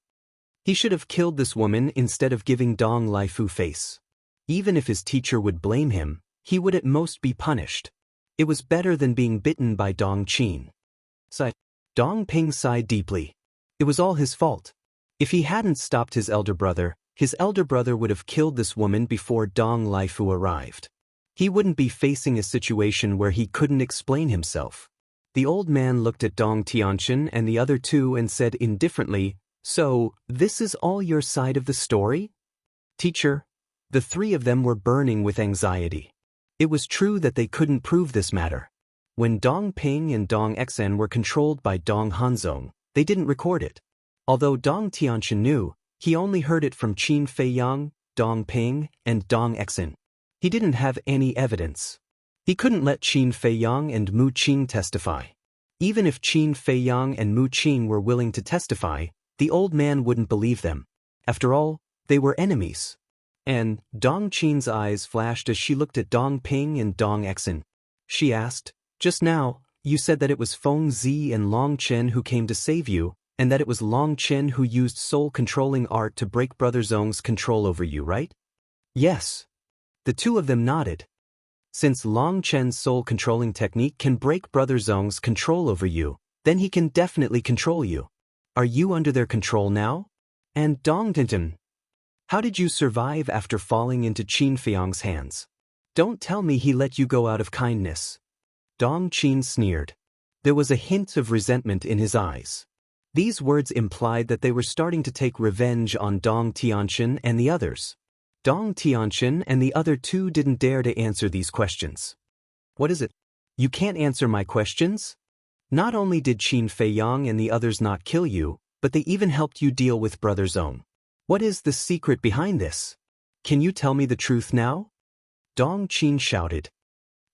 He should have killed this woman instead of giving Dong Laifu face. Even if his teacher would blame him, he would at most be punished. It was better than being bitten by Dong Qin. Dong Ping sighed deeply. It was all his fault. If he hadn't stopped his elder brother would have killed this woman before Dong Laifu arrived. He wouldn't be facing a situation where he couldn't explain himself. The old man looked at Dong Tianqian and the other two and said indifferently, "So, this is all your side of the story?" "Teacher." The three of them were burning with anxiety. It was true that they couldn't prove this matter. When Dong Ping and Dong Exen were controlled by Dong Hanzong, they didn't record it. Although Dong Tianqian knew, he only heard it from Qin Feiyang, Dong Ping, and Dong Exen. He didn't have any evidence. He couldn't let Qin Feiyang and Mu Qing testify. Even if Qin Feiyang and Mu Qing were willing to testify, the old man wouldn't believe them. After all, they were enemies. And Dong Qin's eyes flashed as she looked at Dong Ping and Dong Exen. She asked, "Just now, you said that it was Feng Zi and Long Chen who came to save you, and that it was Long Chen who used soul-controlling art to break Brother Zong's control over you, right?" "Yes." The two of them nodded. "Since Long Chen's soul-controlling technique can break Brother Zong's control over you, then he can definitely control you. Are you under their control now? And Dong Tintin, how did you survive after falling into Qin Feiyang's hands? Don't tell me he let you go out of kindness." Dong Qin sneered. There was a hint of resentment in his eyes. These words implied that they were starting to take revenge on Dong Tianqian and the others. Dong Tianqian and the other two didn't dare to answer these questions. "What is it? You can't answer my questions?" "Not only did Qin Feiyang and the others not kill you, but they even helped you deal with Brother Zong. What is the secret behind this? Can you tell me the truth now?" Dong Qin shouted.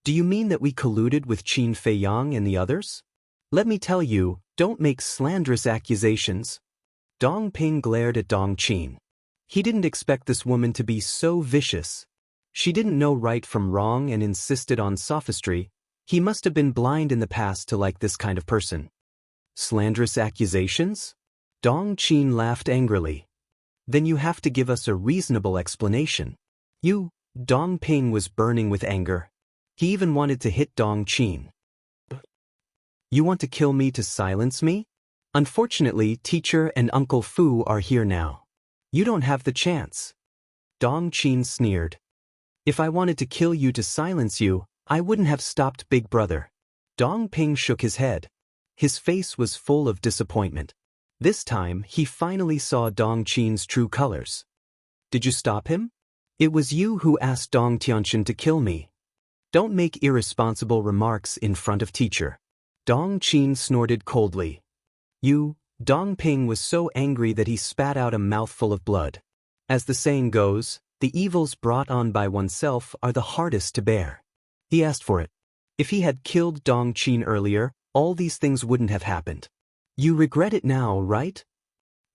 "Do you mean that we colluded with Qin Feiyang and the others? Let me tell you, don't make slanderous accusations." Dong Ping glared at Dong Qin. He didn't expect this woman to be so vicious. She didn't know right from wrong and insisted on sophistry. He must have been blind in the past to like this kind of person. "Slanderous accusations?" Dong Qin laughed angrily. "Then you have to give us a reasonable explanation." Dong Ping was burning with anger. He even wanted to hit Dong Qin. "You want to kill me to silence me? Unfortunately, teacher and Uncle Fu are here now. You don't have the chance." Dong Qin sneered. "If I wanted to kill you to silence you, I wouldn't have stopped Big Brother." Dong Ping shook his head. His face was full of disappointment. This time, he finally saw Dong Qin's true colors. "Did you stop him? It was you who asked Dong Tianqian to kill me. Don't make irresponsible remarks in front of teacher." Dong Qin snorted coldly. Dong Ping was so angry that he spat out a mouthful of blood. As the saying goes, the evils brought on by oneself are the hardest to bear. He asked for it. If he had killed Dong Qin earlier, all these things wouldn't have happened. "You regret it now, right?"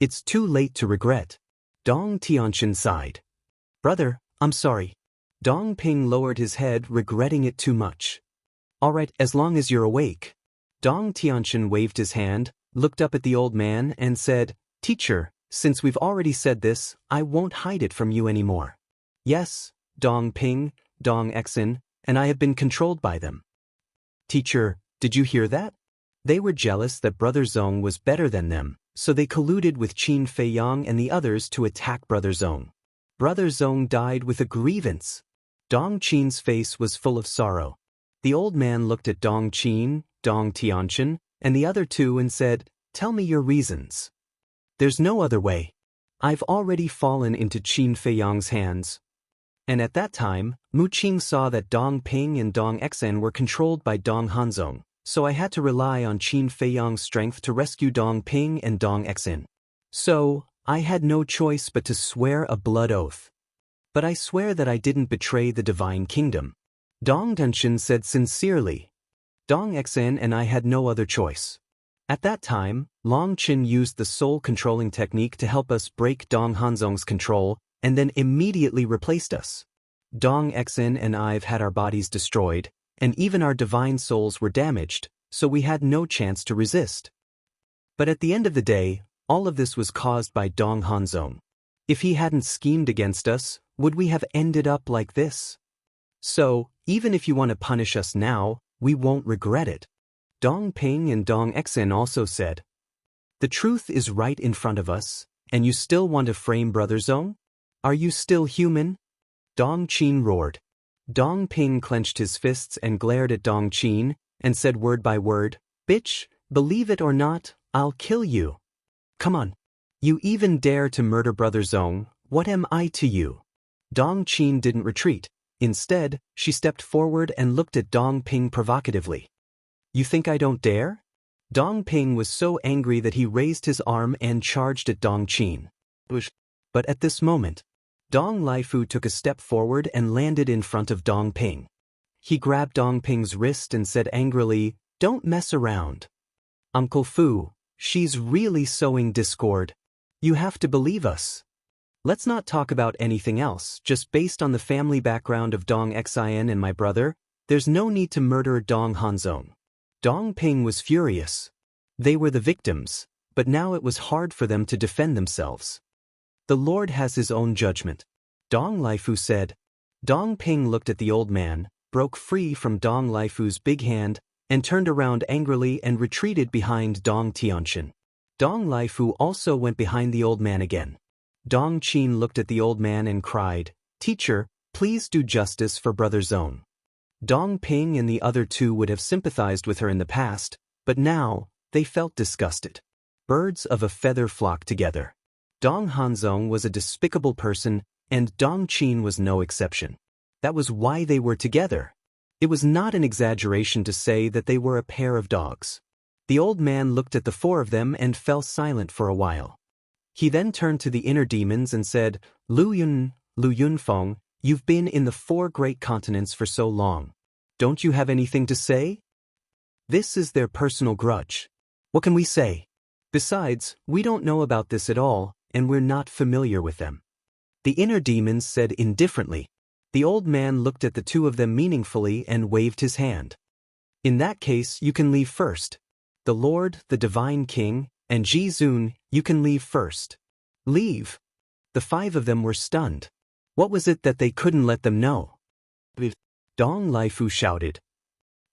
It's too late to regret. Dong Tianxin sighed. Brother, I'm sorry. Dong Ping lowered his head, regretting it too much. All right, as long as you're awake. Dong Tianxin waved his hand, looked up at the old man and said, Teacher, since we've already said this, I won't hide it from you anymore. Yes, Dong Ping, Dong Exin, and I have been controlled by them. Teacher, did you hear that? They were jealous that Brother Zong was better than them, so they colluded with Qin Feiyang and the others to attack Brother Zong. Brother Zong died with a grievance. Dong Qin's face was full of sorrow. The old man looked at Dong Qin, Dong Tianxin, and the other two and said, Tell me your reasons. There's no other way. I've already fallen into Qin Feiyang's hands. And at that time, Mu Qing saw that Dong Ping and Dong Exen were controlled by Dong Hanzong, so I had to rely on Qin Feiyang's strength to rescue Dong Ping and Dong Exen. So, I had no choice but to swear a blood oath. But I swear that I didn't betray the divine kingdom. Dong Dunshin said sincerely. Dong Exen and I had no other choice. At that time, Long Qin used the soul-controlling technique to help us break Dong Hanzong's control, and then immediately replaced us. Dong Exen and I've had our bodies destroyed, and even our divine souls were damaged, so we had no chance to resist. But at the end of the day, all of this was caused by Dong Hanzong. If he hadn't schemed against us, would we have ended up like this? So, even if you want to punish us now, we won't regret it. Dong Ping and Dong Exen also said, The truth is right in front of us, and you still want to frame Brother Zong? Are you still human? Dong Qin roared. Dong Ping clenched his fists and glared at Dong Qin, and said word by word, Bitch, believe it or not, I'll kill you. Come on. You even dare to murder Brother Zong, what am I to you? Dong Qin didn't retreat. Instead, she stepped forward and looked at Dong Ping provocatively. You think I don't dare? Dong Ping was so angry that he raised his arm and charged at Dong Qin. But at this moment, Dong Laifu took a step forward and landed in front of Dong Ping. He grabbed Dong Ping's wrist and said angrily, Don't mess around. Uncle Fu, she's really sowing discord. You have to believe us. Let's not talk about anything else, just based on the family background of Dong Xian and my brother, there's no need to murder Dong Hanzong. Dong Ping was furious. They were the victims, but now it was hard for them to defend themselves. The Lord has his own judgment. Dong Laifu said. Dong Ping looked at the old man, broke free from Dong Laifu's big hand, and turned around angrily and retreated behind Dong Tianxin. Dong Laifu also went behind the old man again. Dong Qin looked at the old man and cried, Teacher, please do justice for Brother Zong. Dong Ping and the other two would have sympathized with her in the past, but now, they felt disgusted. Birds of a feather flocked together. Dong Hanzong was a despicable person, and Dong Qin was no exception. That was why they were together. It was not an exaggeration to say that they were a pair of dogs. The old man looked at the four of them and fell silent for a while. He then turned to the inner demons and said, Lu Yunfeng, you've been in the 4 great continents for so long. Don't you have anything to say? This is their personal grudge. What can we say? Besides, we don't know about this at all, and we're not familiar with them. The inner demons said indifferently. The old man looked at the two of them meaningfully and waved his hand. In that case, you can leave first. The Lord, the Divine King, and Ji Zun, you can leave first. Leave. The 5 of them were stunned. What was it that they couldn't let them know? Dong Laifu shouted.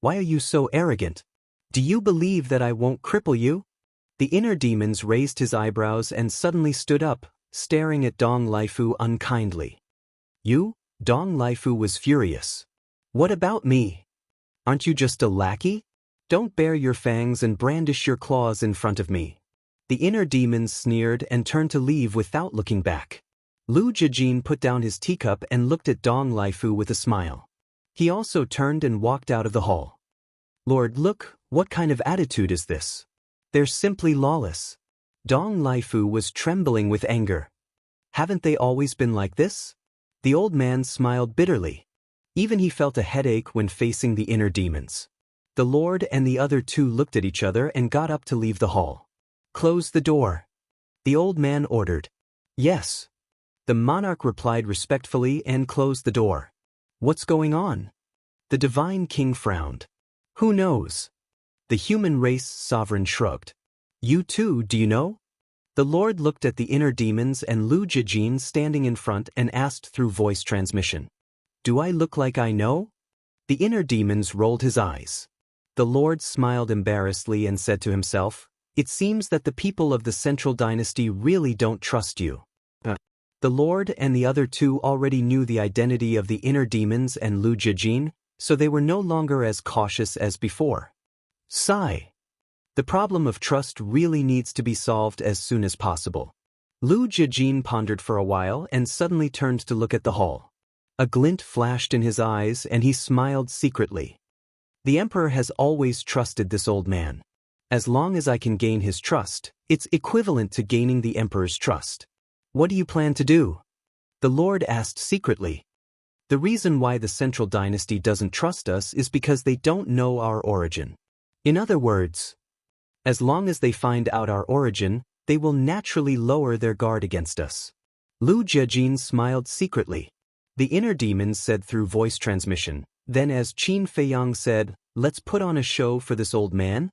Why are you so arrogant? Do you believe that I won't cripple you? The inner demons raised his eyebrows and suddenly stood up, staring at Dong Laifu unkindly. You? Dong Laifu was furious. What about me? Aren't you just a lackey? Don't bare your fangs and brandish your claws in front of me. The inner demons sneered and turned to leave without looking back. Lu Jijin put down his teacup and looked at Dong Laifu with a smile. He also turned and walked out of the hall. Lord, look, what kind of attitude is this? They're simply lawless. Dong Laifu was trembling with anger. Haven't they always been like this? The old man smiled bitterly. Even he felt a headache when facing the inner demons. The Lord and the other two looked at each other and got up to leave the hall. Close the door. The old man ordered. Yes. The monarch replied respectfully and closed the door. What's going on? The divine king frowned. Who knows? The human race sovereign shrugged. You too, do you know? The Lord looked at the inner demons and Lu Jijin standing in front and asked through voice transmission. Do I look like I know? The inner demons rolled his eyes. The Lord smiled embarrassedly and said to himself, It seems that the people of the Central Dynasty really don't trust you. The Lord and the other two already knew the identity of the inner demons and Lu Jijin, so they were no longer as cautious as before. Sigh. The problem of trust really needs to be solved as soon as possible. Lu Jijin pondered for a while and suddenly turned to look at the hall. A glint flashed in his eyes and he smiled secretly. The Emperor has always trusted this old man. As long as I can gain his trust, it's equivalent to gaining the Emperor's trust. What do you plan to do? The Lord asked secretly. The reason why the Central Dynasty doesn't trust us is because they don't know our origin. In other words, as long as they find out our origin, they will naturally lower their guard against us. Lu Jijin smiled secretly. The inner demons said through voice transmission. Then as Qin Feiyang said, let's put on a show for this old man?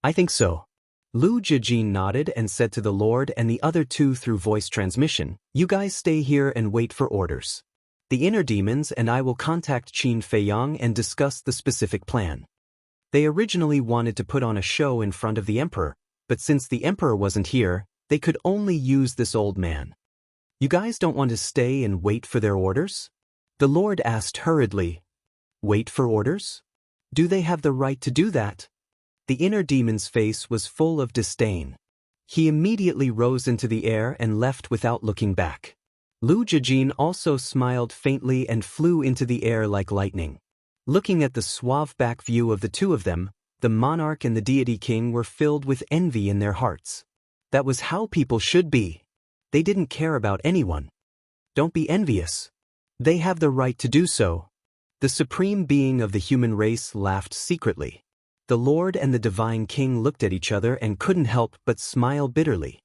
I think so. Lu Jijin nodded and said to the Lord and the other two through voice transmission, You guys stay here and wait for orders. The inner demons and I will contact Qin Feiyang and discuss the specific plan. They originally wanted to put on a show in front of the Emperor, but since the Emperor wasn't here, they could only use this old man. You guys don't want to stay and wait for their orders? The Lord asked hurriedly. Wait for orders? Do they have the right to do that? The inner demon's face was full of disdain. He immediately rose into the air and left without looking back. Lu Jijin also smiled faintly and flew into the air like lightning. Looking at the suave back view of the two of them, the monarch and the deity king were filled with envy in their hearts. That was how people should be. They didn't care about anyone. Don't be envious. They have the right to do so. The supreme being of the human race laughed secretly. The Lord and the divine king looked at each other and couldn't help but smile bitterly.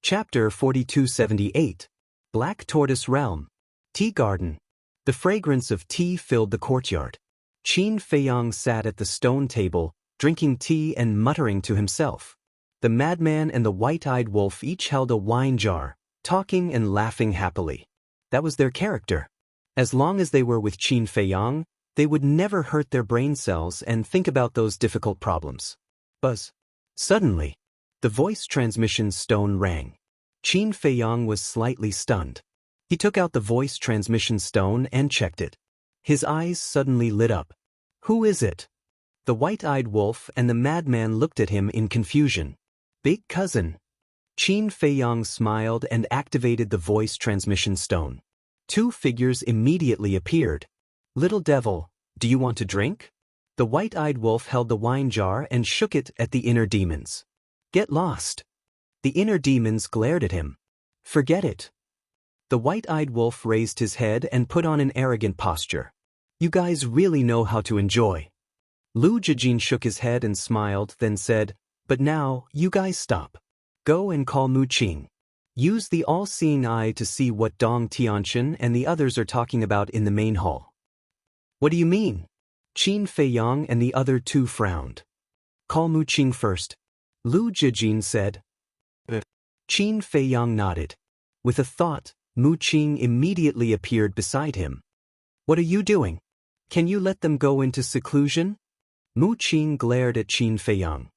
Chapter 4278. Black Tortoise Realm. Tea Garden. The fragrance of tea filled the courtyard. Qin Feiyang sat at the stone table, drinking tea and muttering to himself. The madman and the white-eyed wolf each held a wine jar, talking and laughing happily. That was their character. As long as they were with Qin Feiyang, they would never hurt their brain cells and think about those difficult problems. Buzz. Suddenly, the voice transmission stone rang. Qin Feiyang was slightly stunned. He took out the voice transmission stone and checked it. His eyes suddenly lit up. Who is it? The white-eyed wolf and the madman looked at him in confusion. Big cousin. Qin Feiyang smiled and activated the voice transmission stone. Two figures immediately appeared. Little devil, do you want to drink? The white-eyed wolf held the wine jar and shook it at the inner demons. Get lost. The inner demons glared at him. Forget it. The white-eyed wolf raised his head and put on an arrogant posture. You guys really know how to enjoy. Lu Jijin shook his head and smiled, then said, But now, you guys stop. Go and call Mu Qing. Use the all-seeing eye to see what Dong Tianqian and the others are talking about in the main hall. What do you mean? Qin Feiyang and the other two frowned. Call Mu Qing first. Lu Jijin said. Qin Feiyang nodded. With a thought, Mu Qing immediately appeared beside him. What are you doing? Can you let them go into seclusion? Mu Qing glared at Qin Feiyang.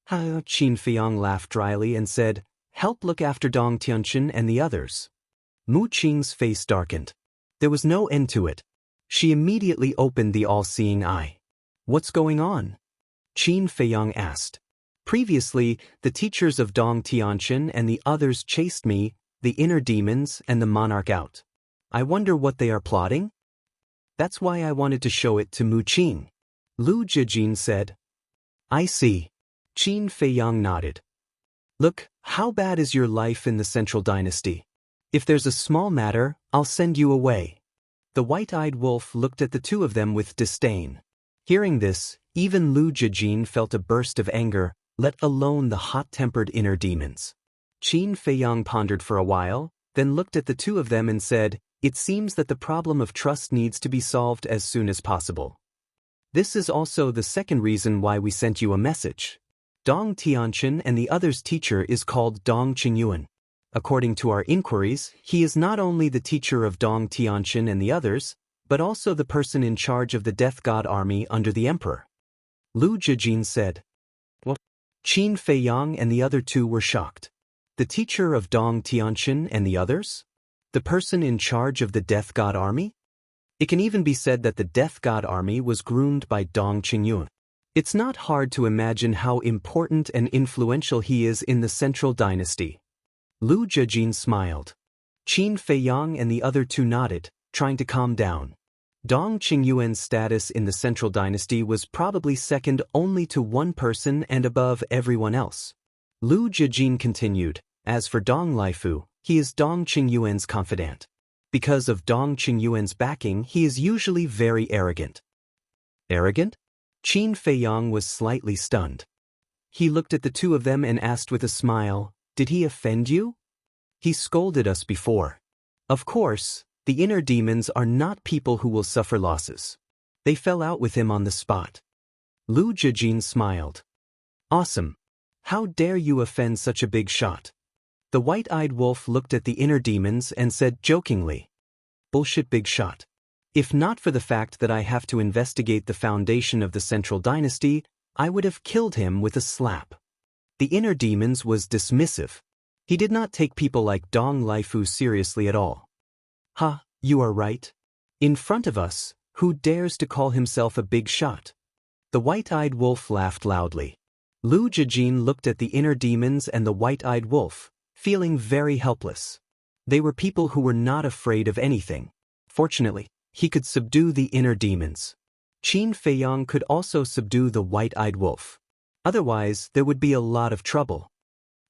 Qin Feiyang laughed dryly and said, Help look after Dong Tianqian and the others. Mu Qing's face darkened. There was no end to it. She immediately opened the all-seeing eye. What's going on? Qin Feiyang asked. Previously, the teachers of Dong Tianqian and the others chased me, the inner demons, and the monarch out. I wonder what they are plotting? That's why I wanted to show it to Mu Qing. Lu Jijin said. I see. Qin Feiyang nodded. Look, how bad is your life in the Central Dynasty? If there's a small matter, I'll send you away. The white-eyed wolf looked at the two of them with disdain. Hearing this, even Lu Jijin felt a burst of anger, let alone the hot-tempered inner demons. Qin Feiyang pondered for a while, then looked at the two of them and said, "It seems that the problem of trust needs to be solved as soon as possible. This is also the second reason why we sent you a message. Dong Tianchen and the other's teacher is called Dong Qingyuan. According to our inquiries, he is not only the teacher of Dong Tianchen and the others, but also the person in charge of the Death God army under the emperor." Lu Zhijin said. What? Qin Feiyang and the other two were shocked. The teacher of Dong Tianchen and the others? The person in charge of the Death God army? It can even be said that the Death God army was groomed by Dong Qingyuan. It's not hard to imagine how important and influential he is in the central dynasty. Lu Zhijin smiled. Qin Feiyang and the other two nodded, trying to calm down. Dong Qingyuan's status in the central dynasty was probably second only to one person and above everyone else. Lu Zhijin continued, "As for Dong Laifu, he is Dong Qingyuan's confidant. Because of Dong Qingyuan's backing, he is usually very arrogant." Arrogant? Qin Feiyang was slightly stunned. He looked at the two of them and asked with a smile, "Did he offend you? He scolded us before." Of course, the inner demons are not people who will suffer losses. They fell out with him on the spot. Lu Zhijin smiled. "Awesome. How dare you offend such a big shot?" The white-eyed wolf looked at the inner demons and said jokingly, "Bullshit big shot. If not for the fact that I have to investigate the foundation of the central dynasty, I would have killed him with a slap." The inner demons was dismissive. He did not take people like Dong Laifu seriously at all. "Ha, you are right. In front of us, who dares to call himself a big shot?" The white-eyed wolf laughed loudly. Lu Zhijin looked at the inner demons and the white-eyed wolf, feeling very helpless. They were people who were not afraid of anything. Fortunately, he could subdue the inner demons. Qin Feiyang could also subdue the white-eyed wolf. Otherwise, there would be a lot of trouble.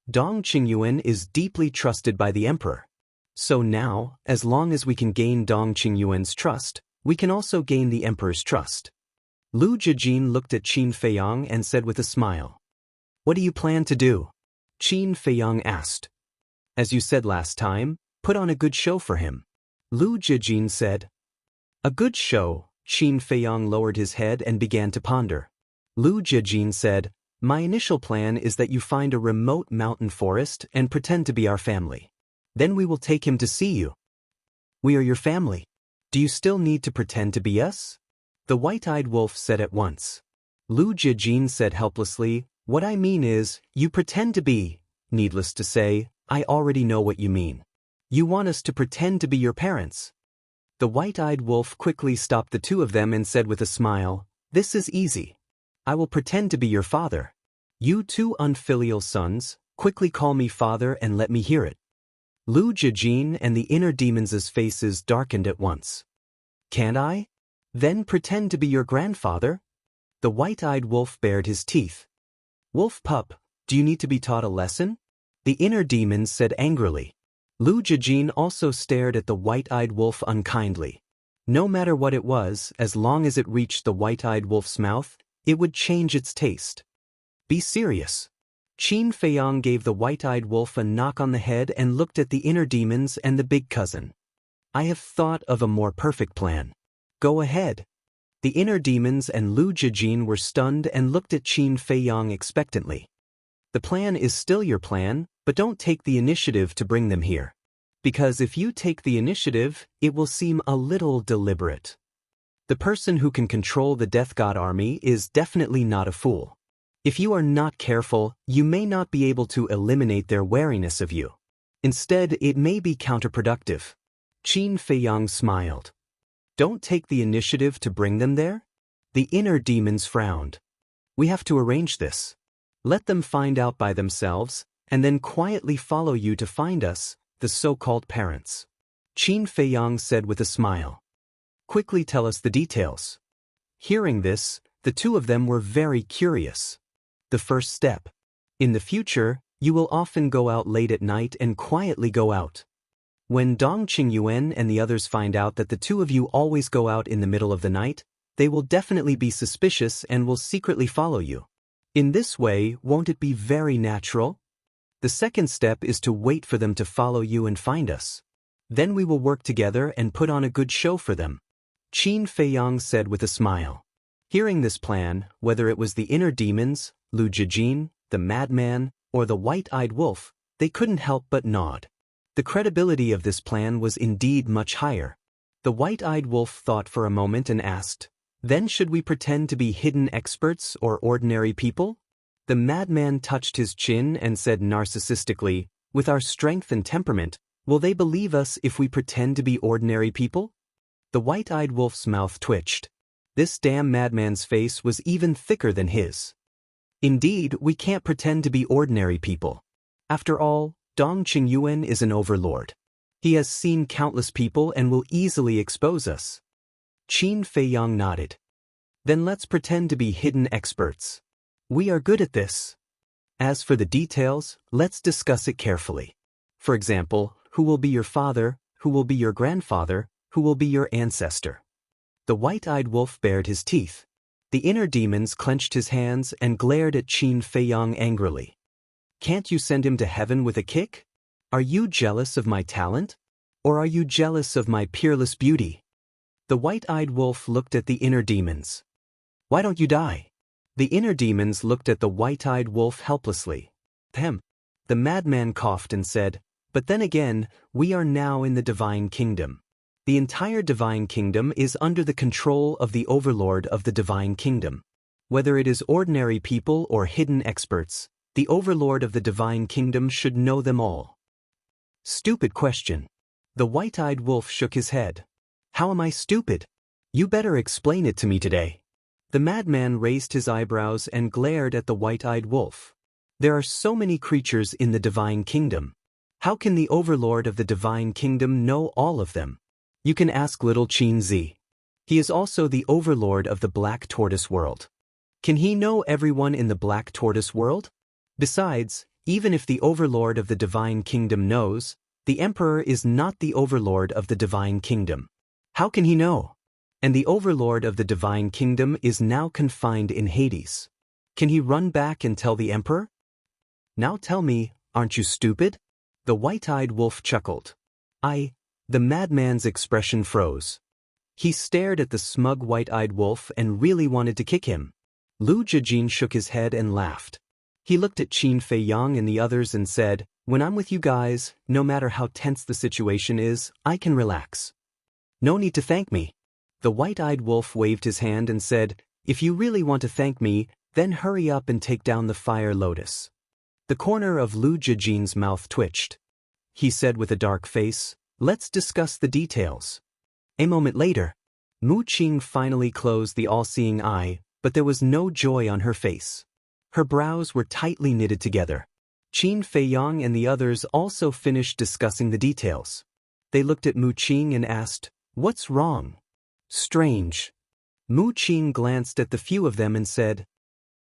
Dong Qingyuan is deeply trusted by the emperor. So now, as long as we can gain Dong Qingyuan's trust, we can also gain the emperor's trust. Lu Zhijin looked at Qin Feiyang and said with a smile, "What do you plan to do?" Qin Feiyang asked. "As you said last time, put on a good show for him." Lu Zhijin said. "A good show?" Qin Feiyang lowered his head and began to ponder. Lu Zhijin said, "My initial plan is that you find a remote mountain forest and pretend to be our family. Then we will take him to see you." "We are your family. Do you still need to pretend to be us?" The white-eyed wolf said at once. Lu Zhijin said helplessly, "What I mean is, you pretend to be. Needless to say, I already know what you mean. You want us to pretend to be your parents." The white-eyed wolf quickly stopped the two of them and said with a smile, "This is easy. I will pretend to be your father. You two unfilial sons, quickly call me father and let me hear it." Lu Zhijin and the inner demons' faces darkened at once. "Can't I? Then pretend to be your grandfather?" The white-eyed wolf bared his teeth. "Wolf pup, do you need to be taught a lesson?" The inner demons said angrily. Lu Zhijin also stared at the white-eyed wolf unkindly. No matter what it was, as long as it reached the white-eyed wolf's mouth, it would change its taste. "Be serious." Qin Feiyang gave the white-eyed wolf a knock on the head and looked at the inner demons and the big cousin. "I have thought of a more perfect plan. Go ahead." The inner demons and Lu Zhijin were stunned and looked at Qin Feiyang expectantly. "The plan is still your plan, but don't take the initiative to bring them here. Because if you take the initiative, it will seem a little deliberate. The person who can control the Death God army is definitely not a fool. If you are not careful, you may not be able to eliminate their wariness of you. Instead, it may be counterproductive." Qin Feiyang smiled. "Don't take the initiative to bring them there?" The inner demons frowned. "We have to arrange this. Let them find out by themselves, and then quietly follow you to find us, the so-called parents." Qin Feiyang said with a smile. "Quickly tell us the details." Hearing this, the two of them were very curious. The first step. In the future, you will often go out late at night and quietly go out. When Dong Qingyuan and the others find out that the two of you always go out in the middle of the night, they will definitely be suspicious and will secretly follow you. In this way, won't it be very natural? The second step is to wait for them to follow you and find us. Then we will work together and put on a good show for them. Qin Feiyang said with a smile. Hearing this plan, whether it was the inner demons, Lu Jijin, the madman, or the white-eyed wolf, they couldn't help but nod. The credibility of this plan was indeed much higher. The white-eyed wolf thought for a moment and asked, "Then should we pretend to be hidden experts or ordinary people?" The madman touched his chin and said narcissistically, "With our strength and temperament, will they believe us if we pretend to be ordinary people?" The white-eyed wolf's mouth twitched. This damn madman's face was even thicker than his. Indeed, we can't pretend to be ordinary people. After all, Dong Qingyuan is an overlord. He has seen countless people and will easily expose us. Qin Feiyang nodded. Then let's pretend to be hidden experts. We are good at this. As for the details, let's discuss it carefully. For example, who will be your father, who will be your grandfather, who will be your ancestor? The white-eyed wolf bared his teeth. The inner demons clenched his hands and glared at Qin Feiyang angrily. Can't you send him to heaven with a kick? Are you jealous of my talent? Or are you jealous of my peerless beauty? The white-eyed wolf looked at the inner demons. Why don't you die? The inner demons looked at the white-eyed wolf helplessly. Ahem. The madman coughed and said, "But then again, we are now in the divine kingdom. The entire divine kingdom is under the control of the overlord of the divine kingdom. Whether it is ordinary people or hidden experts, the overlord of the divine kingdom should know them all." Stupid question. The white-eyed wolf shook his head. How am I stupid? You better explain it to me today. The madman raised his eyebrows and glared at the white-eyed wolf. There are so many creatures in the divine kingdom. How can the overlord of the divine kingdom know all of them? You can ask little Qin Zi. He is also the overlord of the Black Tortoise world. Can he know everyone in the Black Tortoise world? Besides, even if the overlord of the divine kingdom knows, the emperor is not the overlord of the divine kingdom. How can he know? And the overlord of the divine kingdom is now confined in Hades. Can he run back and tell the emperor? Now tell me, aren't you stupid? The white-eyed wolf chuckled. The madman's expression froze. He stared at the smug white-eyed wolf and really wanted to kick him. Lu Jijin shook his head and laughed. He looked at Qin Feiyang and the others and said, "When I'm with you guys, no matter how tense the situation is, I can relax. No need to thank me." The white-eyed wolf waved his hand and said, "If you really want to thank me, then hurry up and take down the fire lotus." The corner of Lu Jijin's mouth twitched. He said with a dark face, "Let's discuss the details." A moment later, Mu Qing finally closed the all-seeing eye, but there was no joy on her face. Her brows were tightly knitted together. Qin Feiyang and the others also finished discussing the details. They looked at Mu Qing and asked, "What's wrong?" "Strange." Mu Qing glanced at the few of them and said,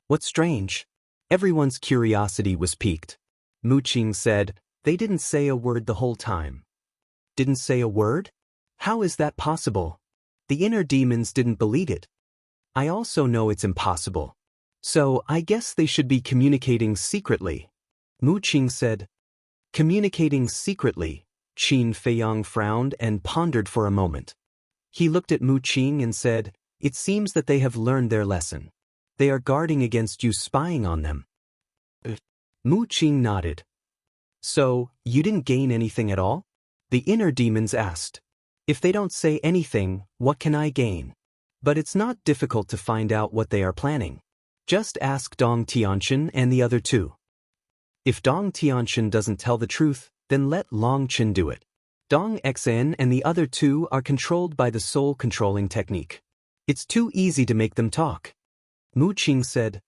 "What's strange?" Everyone's curiosity was piqued. Mu Qing said, "They didn't say a word the whole time." Didn't say a word? How is that possible? The inner demons didn't believe it. I also know it's impossible. So I guess they should be communicating secretly. Mu Qing said. Communicating secretly. Qin Feiyang frowned and pondered for a moment. He looked at Mu Qing and said, "It seems that they have learned their lesson. They are guarding against you spying on them." Mu Qing nodded. "So, you didn't gain anything at all?" The inner demons asked. "If they don't say anything, what can I gain? But it's not difficult to find out what they are planning. Just ask Dong Tianqian and the other two. If Dong Tianqian doesn't tell the truth, then let Long Chen do it. Dong Xen and the other two are controlled by the soul-controlling technique. It's too easy to make them talk." Mu Qing said.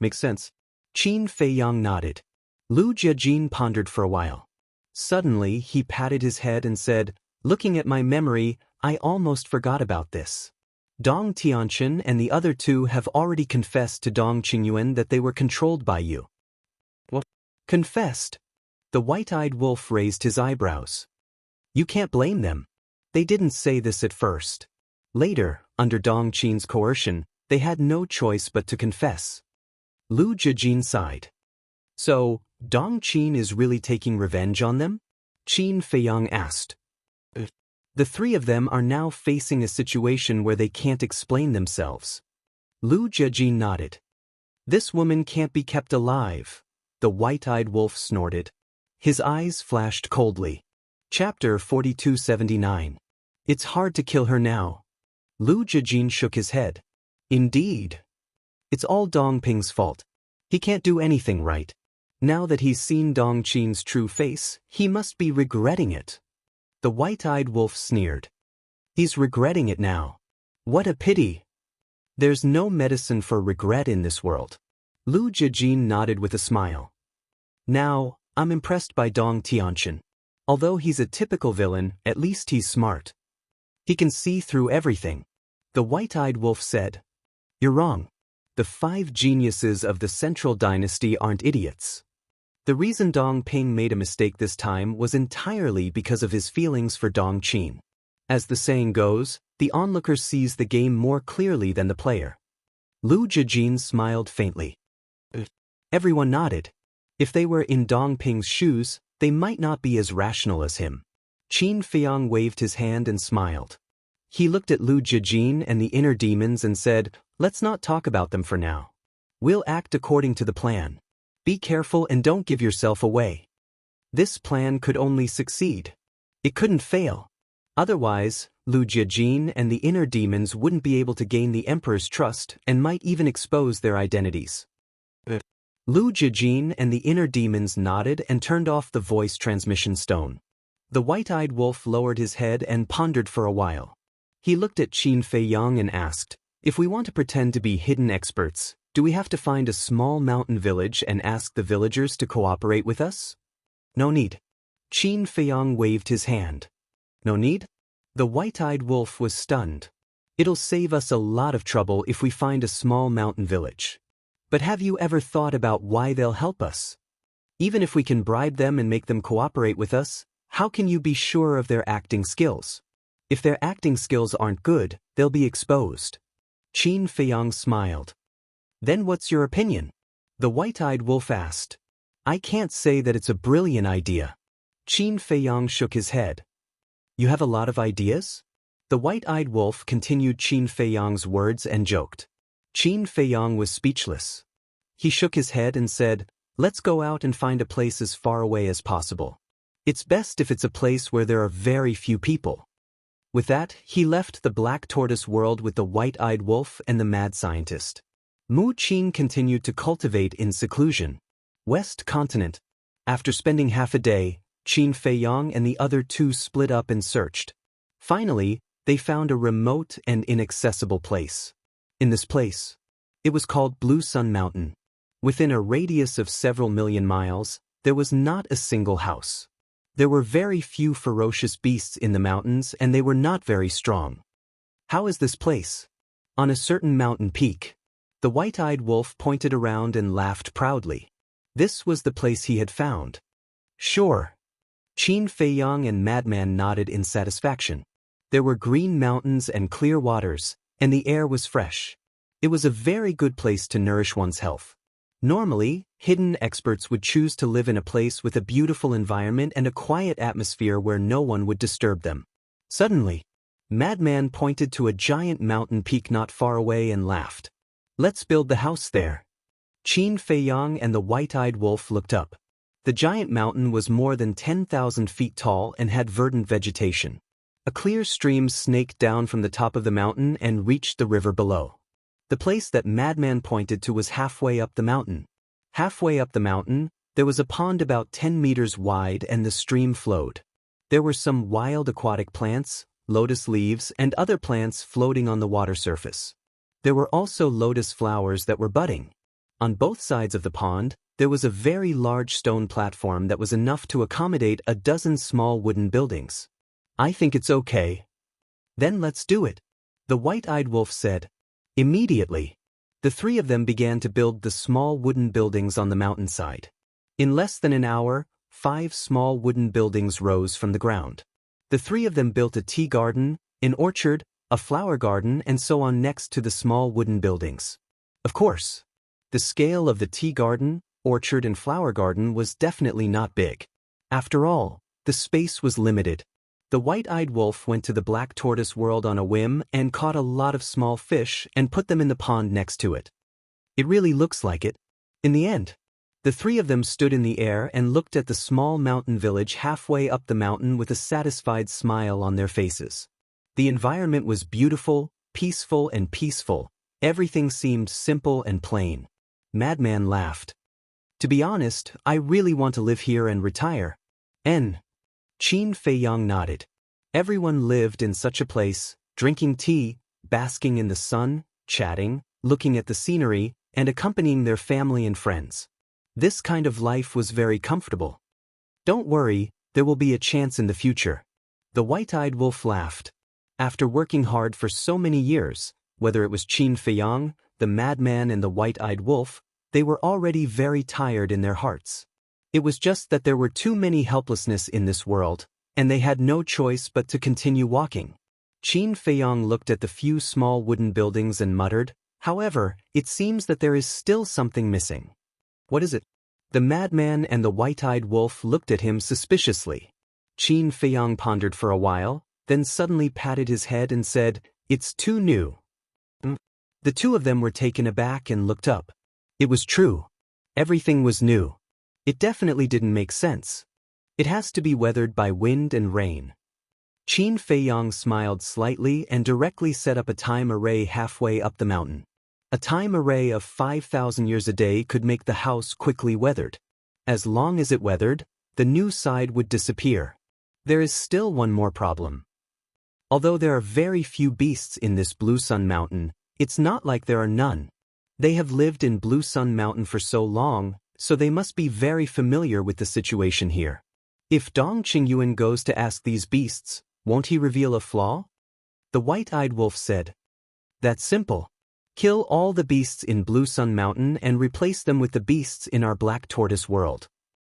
"Makes sense." Qin Feiyang nodded. Lu Jiajin pondered for a while. Suddenly, he patted his head and said, "Looking at my memory, I almost forgot about this. Dong Tianqian and the other two have already confessed to Dong Qingyuan that they were controlled by you." "What? Confessed?" The white-eyed wolf raised his eyebrows. "You can't blame them. They didn't say this at first. Later, under Dong Qin's coercion, they had no choice but to confess." Lu Jiajin sighed. So, Dong Qin is really taking revenge on them? Qin Feiyang asked. The three of them are now facing a situation where they can't explain themselves. Lu Jiajin nodded. This woman can't be kept alive, the white-eyed wolf snorted. His eyes flashed coldly. Chapter 4279. It's hard to kill her now. Lu Jiajin shook his head. Indeed. It's all Dong Ping's fault. He can't do anything right. Now that he's seen Dong Qin's true face, he must be regretting it. The white-eyed wolf sneered. He's regretting it now. What a pity. There's no medicine for regret in this world. Lu Jiajin nodded with a smile. Now, I'm impressed by Dong Tianqian. Although he's a typical villain, at least he's smart. He can see through everything. The white-eyed wolf said. You're wrong. The 5 geniuses of the Central Dynasty aren't idiots. The reason Dong Ping made a mistake this time was entirely because of his feelings for Dong Qin. As the saying goes, the onlooker sees the game more clearly than the player. Lu Jiajin smiled faintly. Everyone nodded. If they were in Dong Ping's shoes, they might not be as rational as him. Qin Feiyang waved his hand and smiled. He looked at Lu Jiajin and the inner demons and said, let's not talk about them for now. We'll act according to the plan. Be careful and don't give yourself away. This plan could only succeed. It couldn't fail. Otherwise, Lu Jiajin and the inner demons wouldn't be able to gain the Emperor's trust and might even expose their identities. Lu Jiajin and the inner demons nodded and turned off the voice transmission stone. The white-eyed wolf lowered his head and pondered for a while. He looked at Qin Feiyang and asked, if we want to pretend to be hidden experts, do we have to find a small mountain village and ask the villagers to cooperate with us? No need. Qin Feiyang waved his hand. No need? The white-eyed wolf was stunned. It'll save us a lot of trouble if we find a small mountain village. But have you ever thought about why they'll help us? Even if we can bribe them and make them cooperate with us, how can you be sure of their acting skills? If their acting skills aren't good, they'll be exposed. Qin Feiyang smiled. Then what's your opinion? The white-eyed wolf asked. I can't say that it's a brilliant idea. Qin Feiyang shook his head. You have a lot of ideas? The white-eyed wolf continued Qin Feiyang's words and joked. Qin Feiyang was speechless. He shook his head and said, let's go out and find a place as far away as possible. It's best if it's a place where there are very few people. With that, he left the black tortoise world with the white-eyed wolf and the mad scientist. Mu Qin continued to cultivate in seclusion. West Continent. After spending half a day, Qin Feiyang and the other two split up and searched. Finally, they found a remote and inaccessible place. In this place, it was called Blue Sun Mountain. Within a radius of several million miles, there was not a single house. There were very few ferocious beasts in the mountains and they were not very strong. How is this place? On a certain mountain peak. The white-eyed wolf pointed around and laughed proudly. This was the place he had found. Sure. Qin Feiyang and Madman nodded in satisfaction. There were green mountains and clear waters, and the air was fresh. It was a very good place to nourish one's health. Normally, hidden experts would choose to live in a place with a beautiful environment and a quiet atmosphere where no one would disturb them. Suddenly, Madman pointed to a giant mountain peak not far away and laughed. Let's build the house there. Qin Feiyang and the white-eyed wolf looked up. The giant mountain was more than 10,000 feet tall and had verdant vegetation. A clear stream snaked down from the top of the mountain and reached the river below. The place that Madman pointed to was halfway up the mountain. Halfway up the mountain, there was a pond about 10 meters wide and the stream flowed. There were some wild aquatic plants, lotus leaves, and other plants floating on the water surface. There were also lotus flowers that were budding. On both sides of the pond, there was a very large stone platform that was enough to accommodate a dozen small wooden buildings. I think it's okay. Then let's do it, the white-eyed wolf said. Immediately, the three of them began to build the small wooden buildings on the mountainside. In less than an hour, 5 small wooden buildings rose from the ground. The three of them built a tea garden, an orchard, a flower garden, and so on next to the small wooden buildings. Of course, the scale of the tea garden, orchard and flower garden was definitely not big. After all, the space was limited. The white-eyed wolf went to the black tortoise world on a whim and caught a lot of small fish and put them in the pond next to it. It really looks like it. In the end, the three of them stood in the air and looked at the small mountain village halfway up the mountain with a satisfied smile on their faces. The environment was beautiful, peaceful, and peaceful. Everything seemed simple and plain. Madman laughed. To be honest, I really want to live here and retire. Qin Feiyang nodded. Everyone lived in such a place, drinking tea, basking in the sun, chatting, looking at the scenery, and accompanying their family and friends. This kind of life was very comfortable. Don't worry, there will be a chance in the future. The white-eyed wolf laughed. After working hard for so many years, whether it was Qin Feiyang, the madman, and the white-eyed wolf, they were already very tired in their hearts. It was just that there were too many helplessness in this world, and they had no choice but to continue walking. Qin Feiyang looked at the few small wooden buildings and muttered, "However, it seems that there is still something missing." "What is it?" The madman and the white-eyed wolf looked at him suspiciously. Qin Feiyang pondered for a while, then suddenly patted his head and said, "It's too new." The two of them were taken aback and looked up. It was true. Everything was new. It definitely didn't make sense. It has to be weathered by wind and rain. Qin Feiyang smiled slightly and directly set up a time array halfway up the mountain. A time array of 5,000 years a day could make the house quickly weathered. As long as it weathered, the new side would disappear. There is still one more problem. Although there are very few beasts in this Blue Sun Mountain, it's not like there are none. They have lived in Blue Sun Mountain for so long, so they must be very familiar with the situation here. If Dong Qingyuan goes to ask these beasts, won't he reveal a flaw? The white-eyed wolf said. That's simple. Kill all the beasts in Blue Sun Mountain and replace them with the beasts in our Black Tortoise world.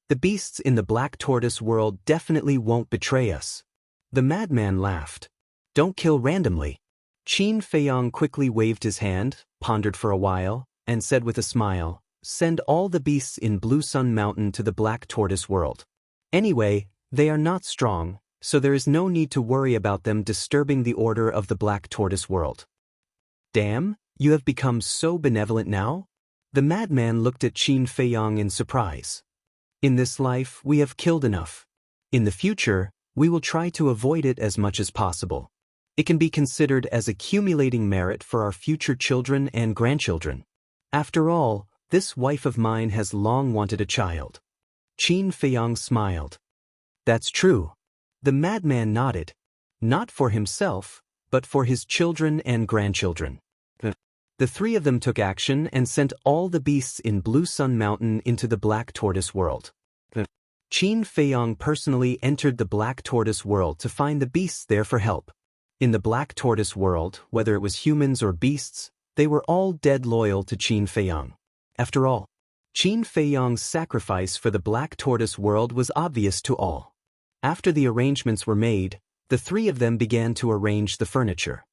The beasts in the Black Tortoise world definitely won't betray us. The madman laughed. Don't kill randomly. Qin Feiyang quickly waved his hand, pondered for a while, and said with a smile, "Send all the beasts in Blue Sun Mountain to the Black Tortoise world. Anyway, they are not strong, so there is no need to worry about them disturbing the order of the Black Tortoise world." Damn, you have become so benevolent now? The madman looked at Qin Feiyang in surprise. In this life, we have killed enough. In the future, we will try to avoid it as much as possible. It can be considered as accumulating merit for our future children and grandchildren. After all, this wife of mine has long wanted a child. Qin Feiyang smiled. That's true. The madman nodded. Not for himself, but for his children and grandchildren. The three of them took action and sent all the beasts in Blue Sun Mountain into the Black Tortoise world. Qin Feiyang personally entered the Black Tortoise world to find the beasts there for help. In the Black Tortoise world, whether it was humans or beasts, they were all dead loyal to Qin Feiyang. After all, Qin Feiyang's sacrifice for the Black Tortoise world was obvious to all. After the arrangements were made, the three of them began to arrange the furniture.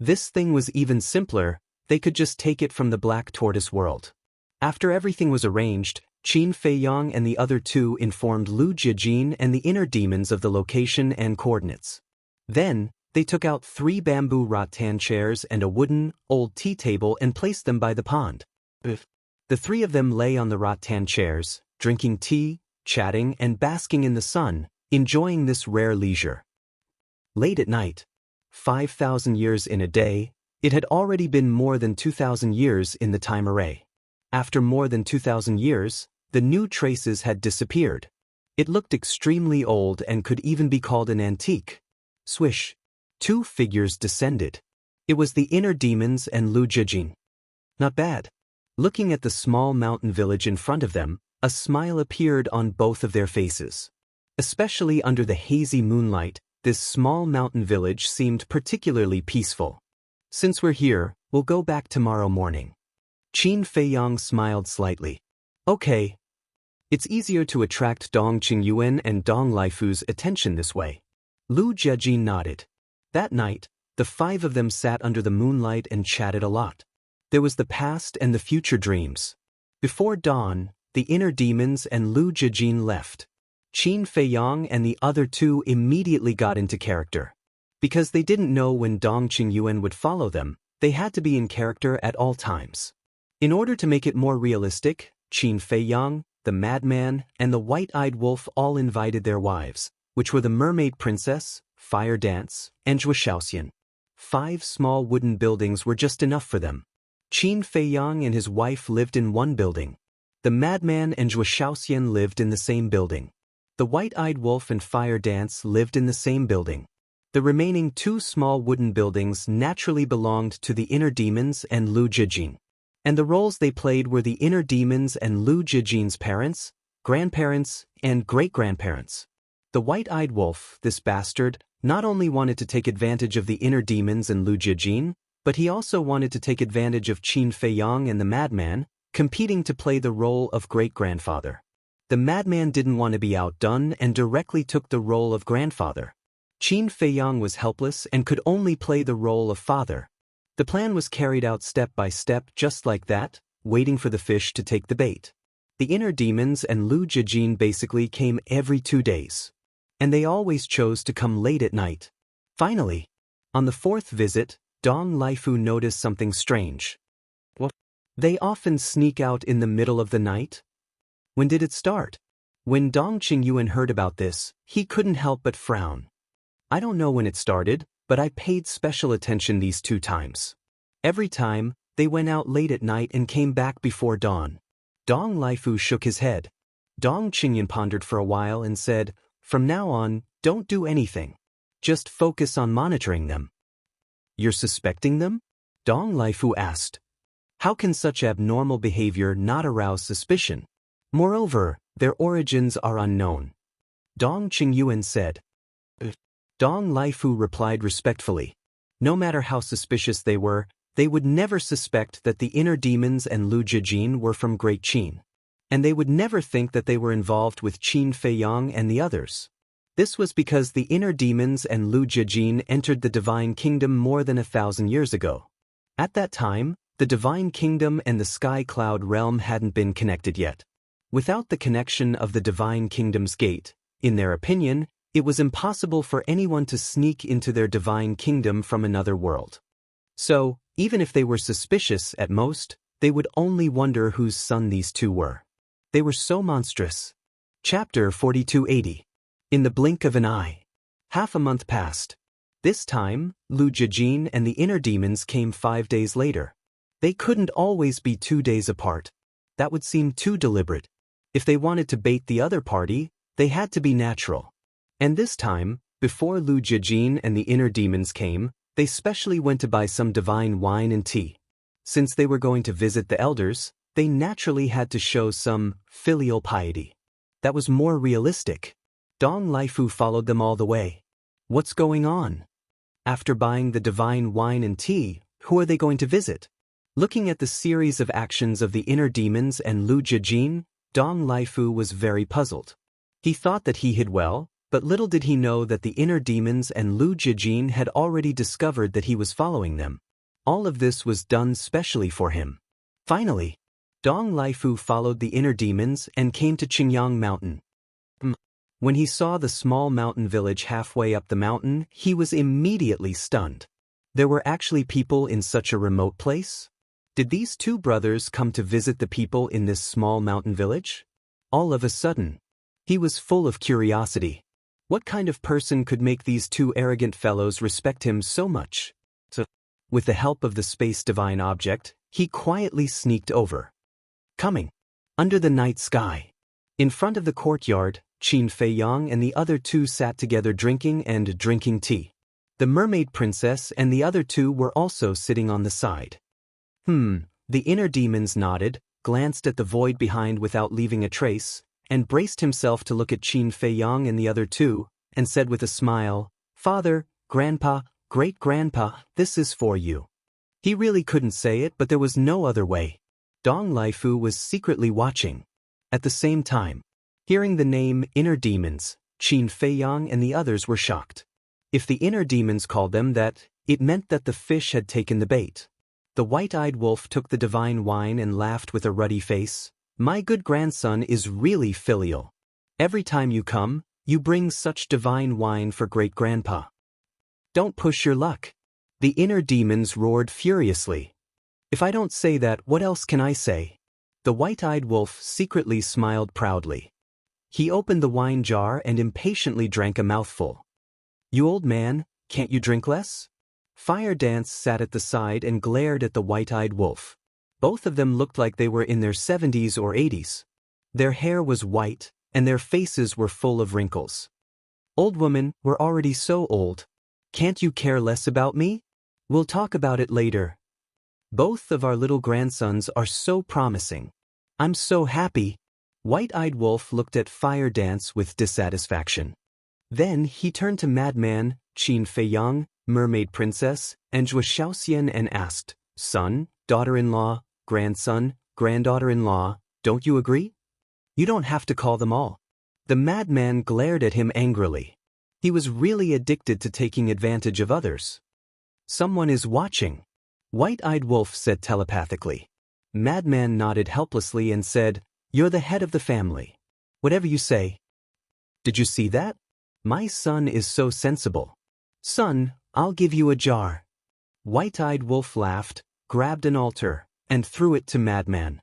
This thing was even simpler, they could just take it from the Black Tortoise world. After everything was arranged, Qin Feiyang and the other two informed Lu Jiajin and the inner demons of the location and coordinates. Then, they took out 3 bamboo rattan chairs and a wooden, old tea table and placed them by the pond. The three of them lay on the rattan chairs, drinking tea, chatting, and basking in the sun, enjoying this rare leisure. Late at night, 5,000 years in a day, it had already been more than 2,000 years in the time array. After more than 2,000 years, the new traces had disappeared. It looked extremely old and could even be called an antique. Swish. 2 figures descended. It was the inner demons and Lu Jiajin. Not bad. Looking at the small mountain village in front of them, a smile appeared on both of their faces. Especially under the hazy moonlight, this small mountain village seemed particularly peaceful. Since we're here, we'll go back tomorrow morning. Qin Feiyang smiled slightly. Okay. It's easier to attract Dong Qingyuan and Dong Laifu's attention this way. Lu Jiajin nodded. That night, the 5 of them sat under the moonlight and chatted a lot. There was the past and the future dreams. Before dawn, the inner demons and Lu Jijin left. Qin Feiyang and the other two immediately got into character. Because they didn't know when Dong Qingyuan would follow them, they had to be in character at all times. In order to make it more realistic, Qin Feiyang, the madman, and the white-eyed wolf all invited their wives, which were the mermaid princess, fire dance, and Zhou Shaoxian. 5 small wooden buildings were just enough for them. Qin Feiyang and his wife lived in one building. The madman and Zhou Shaoxian lived in the same building. The white-eyed wolf and fire dance lived in the same building. The remaining 2 small wooden buildings naturally belonged to the inner demons and Lu Jijin. And the roles they played were the inner demons and Lu Jijin's parents, grandparents, and great-grandparents. The white-eyed wolf, this bastard, not only wanted to take advantage of the inner demons and Lu Jijin, but he also wanted to take advantage of Qin Feiyang and the madman, competing to play the role of great-grandfather. The madman didn't want to be outdone and directly took the role of grandfather. Qin Feiyang was helpless and could only play the role of father. The plan was carried out step by step just like that, waiting for the fish to take the bait. The inner demons and Lu Jijin basically came every 2 days. And they always chose to come late at night. Finally, on the 4th visit, Dong Laifu noticed something strange. What? They often sneak out in the middle of the night? When did it start? When Dong Qingyuan heard about this, he couldn't help but frown. I don't know when it started, but I paid special attention these 2 times. Every time, they went out late at night and came back before dawn. Dong Laifu shook his head. Dong Qingyuan pondered for a while and said, "From now on, don't do anything. Just focus on monitoring them." "You're suspecting them?" Dong Laifu asked. "How can such abnormal behavior not arouse suspicion? Moreover, their origins are unknown." Dong Qingyuan said. Dong Laifu replied respectfully. No matter how suspicious they were, they would never suspect that the inner demons and Lu Jijin were from Great Qin. And they would never think that they were involved with Qin Feiyang and the others. This was because the inner demons and Lu Jijin entered the Divine Kingdom more than 1,000 years ago. At that time, the Divine Kingdom and the Sky Cloud Realm hadn't been connected yet. Without the connection of the Divine Kingdom's gate, in their opinion, it was impossible for anyone to sneak into their Divine Kingdom from another world. So, even if they were suspicious at most, they would only wonder whose son these 2 were. They were so monstrous. Chapter 4280. In the blink of an eye. Half a month passed. This time, Lu Jijin and the inner demons came 5 days later. They couldn't always be 2 days apart. That would seem too deliberate. If they wanted to bait the other party, they had to be natural. And this time, before Lu Jijin and the inner demons came, they specially went to buy some divine wine and tea. Since they were going to visit the elders, they naturally had to show some filial piety. That was more realistic. Dong Laifu followed them all the way. What's going on? After buying the divine wine and tea, who are they going to visit? Looking at the series of actions of the inner demons and Lu Jijin, Dong Laifu was very puzzled. He thought that he hid well, but little did he know that the inner demons and Lu Jijin had already discovered that he was following them. All of this was done specially for him. Finally, Dong Laifu followed the inner demons and came to Qingyang Mountain. When he saw the small mountain village halfway up the mountain, he was immediately stunned. There were actually people in such a remote place? Did these 2 brothers come to visit the people in this small mountain village? All of a sudden, he was full of curiosity. What kind of person could make these 2 arrogant fellows respect him so much? So, with the help of the space divine object, he quietly sneaked over. Coming. Under the night sky. In front of the courtyard, Qin Feiyang and the other 2 sat together drinking tea. The mermaid princess and the other 2 were also sitting on the side. The inner demons nodded, glanced at the void behind without leaving a trace, and braced himself to look at Qin Feiyang and the other 2, and said with a smile, "Father, Grandpa, Great-Grandpa, this is for you." He really couldn't say it, but there was no other way. Dong Laifu was secretly watching. At the same time, hearing the name inner demons, Qin Feiyang and the others were shocked. If the inner demons called them that, it meant that the fish had taken the bait. The white-eyed wolf took the divine wine and laughed with a ruddy face. My good grandson is really filial. Every time you come, you bring such divine wine for great-grandpa. Don't push your luck. The inner demons roared furiously. If I don't say that, what else can I say? The white-eyed wolf secretly smiled proudly. He opened the wine jar and impatiently drank a mouthful. You old man, can't you drink less? Fire Dance sat at the side and glared at the white-eyed wolf. Both of them looked like they were in their 70s or 80s. Their hair was white, and their faces were full of wrinkles. Old woman, we're already so old. Can't you care less about me? We'll talk about it later. Both of our little grandsons are so promising. I'm so happy. White-eyed wolf looked at Fire Dance with dissatisfaction. Then he turned to Madman, Qin Feiyang, Mermaid Princess, and Zhuo Xiaoxian and asked, Son, daughter-in-law, grandson, granddaughter-in-law, don't you agree? You don't have to call them all. The madman glared at him angrily. He was really addicted to taking advantage of others. Someone is watching. White-eyed wolf said telepathically. Madman nodded helplessly and said, You're the head of the family. Whatever you say. Did you see that? My son is so sensible. Son, I'll give you a jar. White-eyed wolf laughed, grabbed an altar, and threw it to Madman.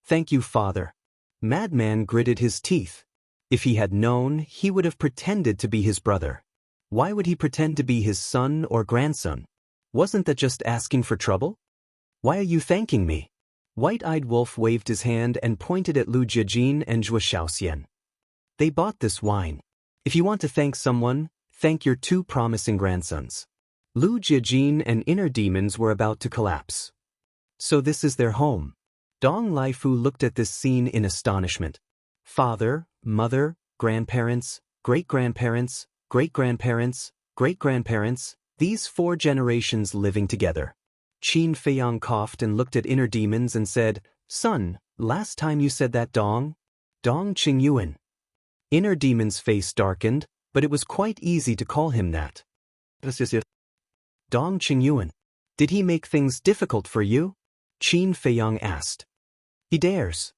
Thank you, father. Madman gritted his teeth. If he had known, he would have pretended to be his brother. Why would he pretend to be his son or grandson? Wasn't that just asking for trouble? Why are you thanking me? White-eyed wolf waved his hand and pointed at Lu Jiajin and Zhuo Xiaoxian. They bought this wine. If you want to thank someone, thank your two promising grandsons. Lu Jiajin and inner demons were about to collapse. So this is their home. Dong Laifu looked at this scene in astonishment. Father, mother, grandparents, great-grandparents, great-grandparents, great-grandparents, these 4 generations living together. Qin Feiyang coughed and looked at inner demons and said, Son, last time you said that Dong Qingyuan. Inner demon's face darkened, but it was quite easy to call him that. Dong Qingyuan. Did he make things difficult for you? Qin Feiyang asked. He dares.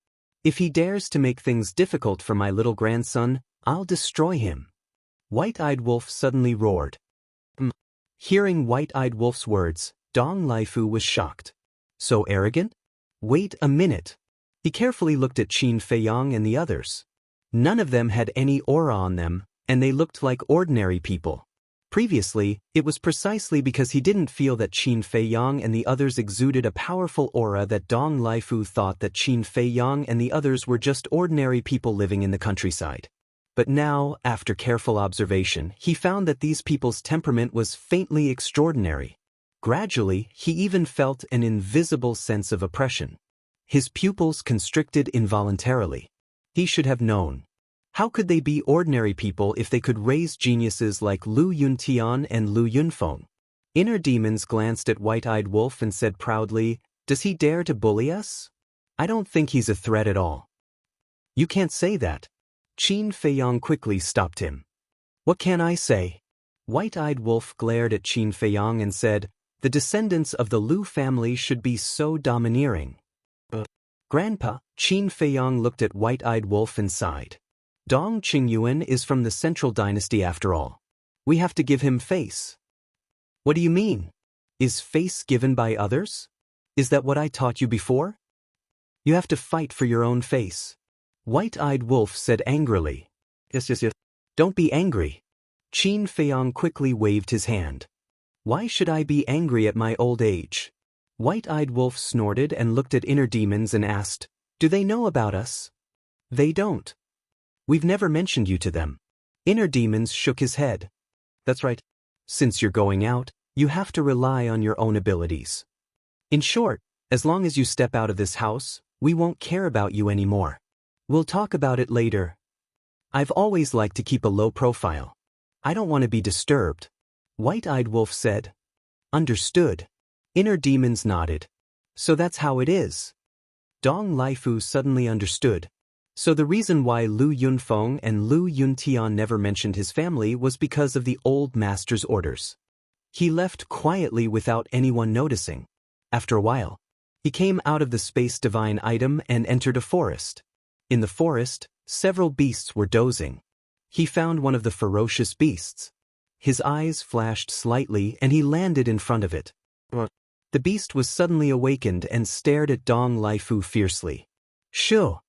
If he dares to make things difficult for my little grandson, I'll destroy him. White-eyed wolf suddenly roared. Hearing White-eyed wolf's words, Dong Laifu was shocked. So arrogant? Wait a minute. He carefully looked at Qin Feiyang and the others. None of them had any aura on them, and they looked like ordinary people. Previously, it was precisely because he didn't feel that Qin Feiyang and the others exuded a powerful aura that Dong Laifu thought that Qin Feiyang and the others were just ordinary people living in the countryside. But now, after careful observation, he found that these people's temperament was faintly extraordinary. Gradually, he even felt an invisible sense of oppression. His pupils constricted involuntarily. He should have known. How could they be ordinary people if they could raise geniuses like Lu Yuntian and Lu Yunfeng? Inner demons glanced at White-eyed Wolf and said proudly, Does he dare to bully us? I don't think he's a threat at all. You can't say that. Qin Feiyang quickly stopped him. What can I say? White-eyed Wolf glared at Qin Feiyang and said, The descendants of the Lu family should be so domineering. Grandpa, Qin Feiyang looked at White-eyed Wolf and sighed. Dong Qingyuan is from the Central Dynasty after all. We have to give him face. What do you mean? Is face given by others? Is that what I taught you before? You have to fight for your own face. White-eyed Wolf said angrily. Yes. Don't be angry. Qin Feiyang quickly waved his hand. Why should I be angry at my old age? White-eyed Wolf snorted and looked at inner demons and asked, Do they know about us? They don't. We've never mentioned you to them. Inner demons shook his head. That's right. Since you're going out, you have to rely on your own abilities. In short, as long as you step out of this house, we won't care about you anymore. We'll talk about it later. I've always liked to keep a low profile. I don't want to be disturbed. White-eyed Wolf said. Understood. Inner demons nodded. So that's how it is. Dong Laifu suddenly understood. So the reason why Lu Yunfeng and Lu Yuntian never mentioned his family was because of the old master's orders. He left quietly without anyone noticing. After a while, He came out of the space divine item and entered a forest. In the forest, several beasts were dozing. He found one of the ferocious beasts. His eyes flashed slightly and he landed in front of it. The beast was suddenly awakened and stared at Dong Laifu fiercely. Shoo!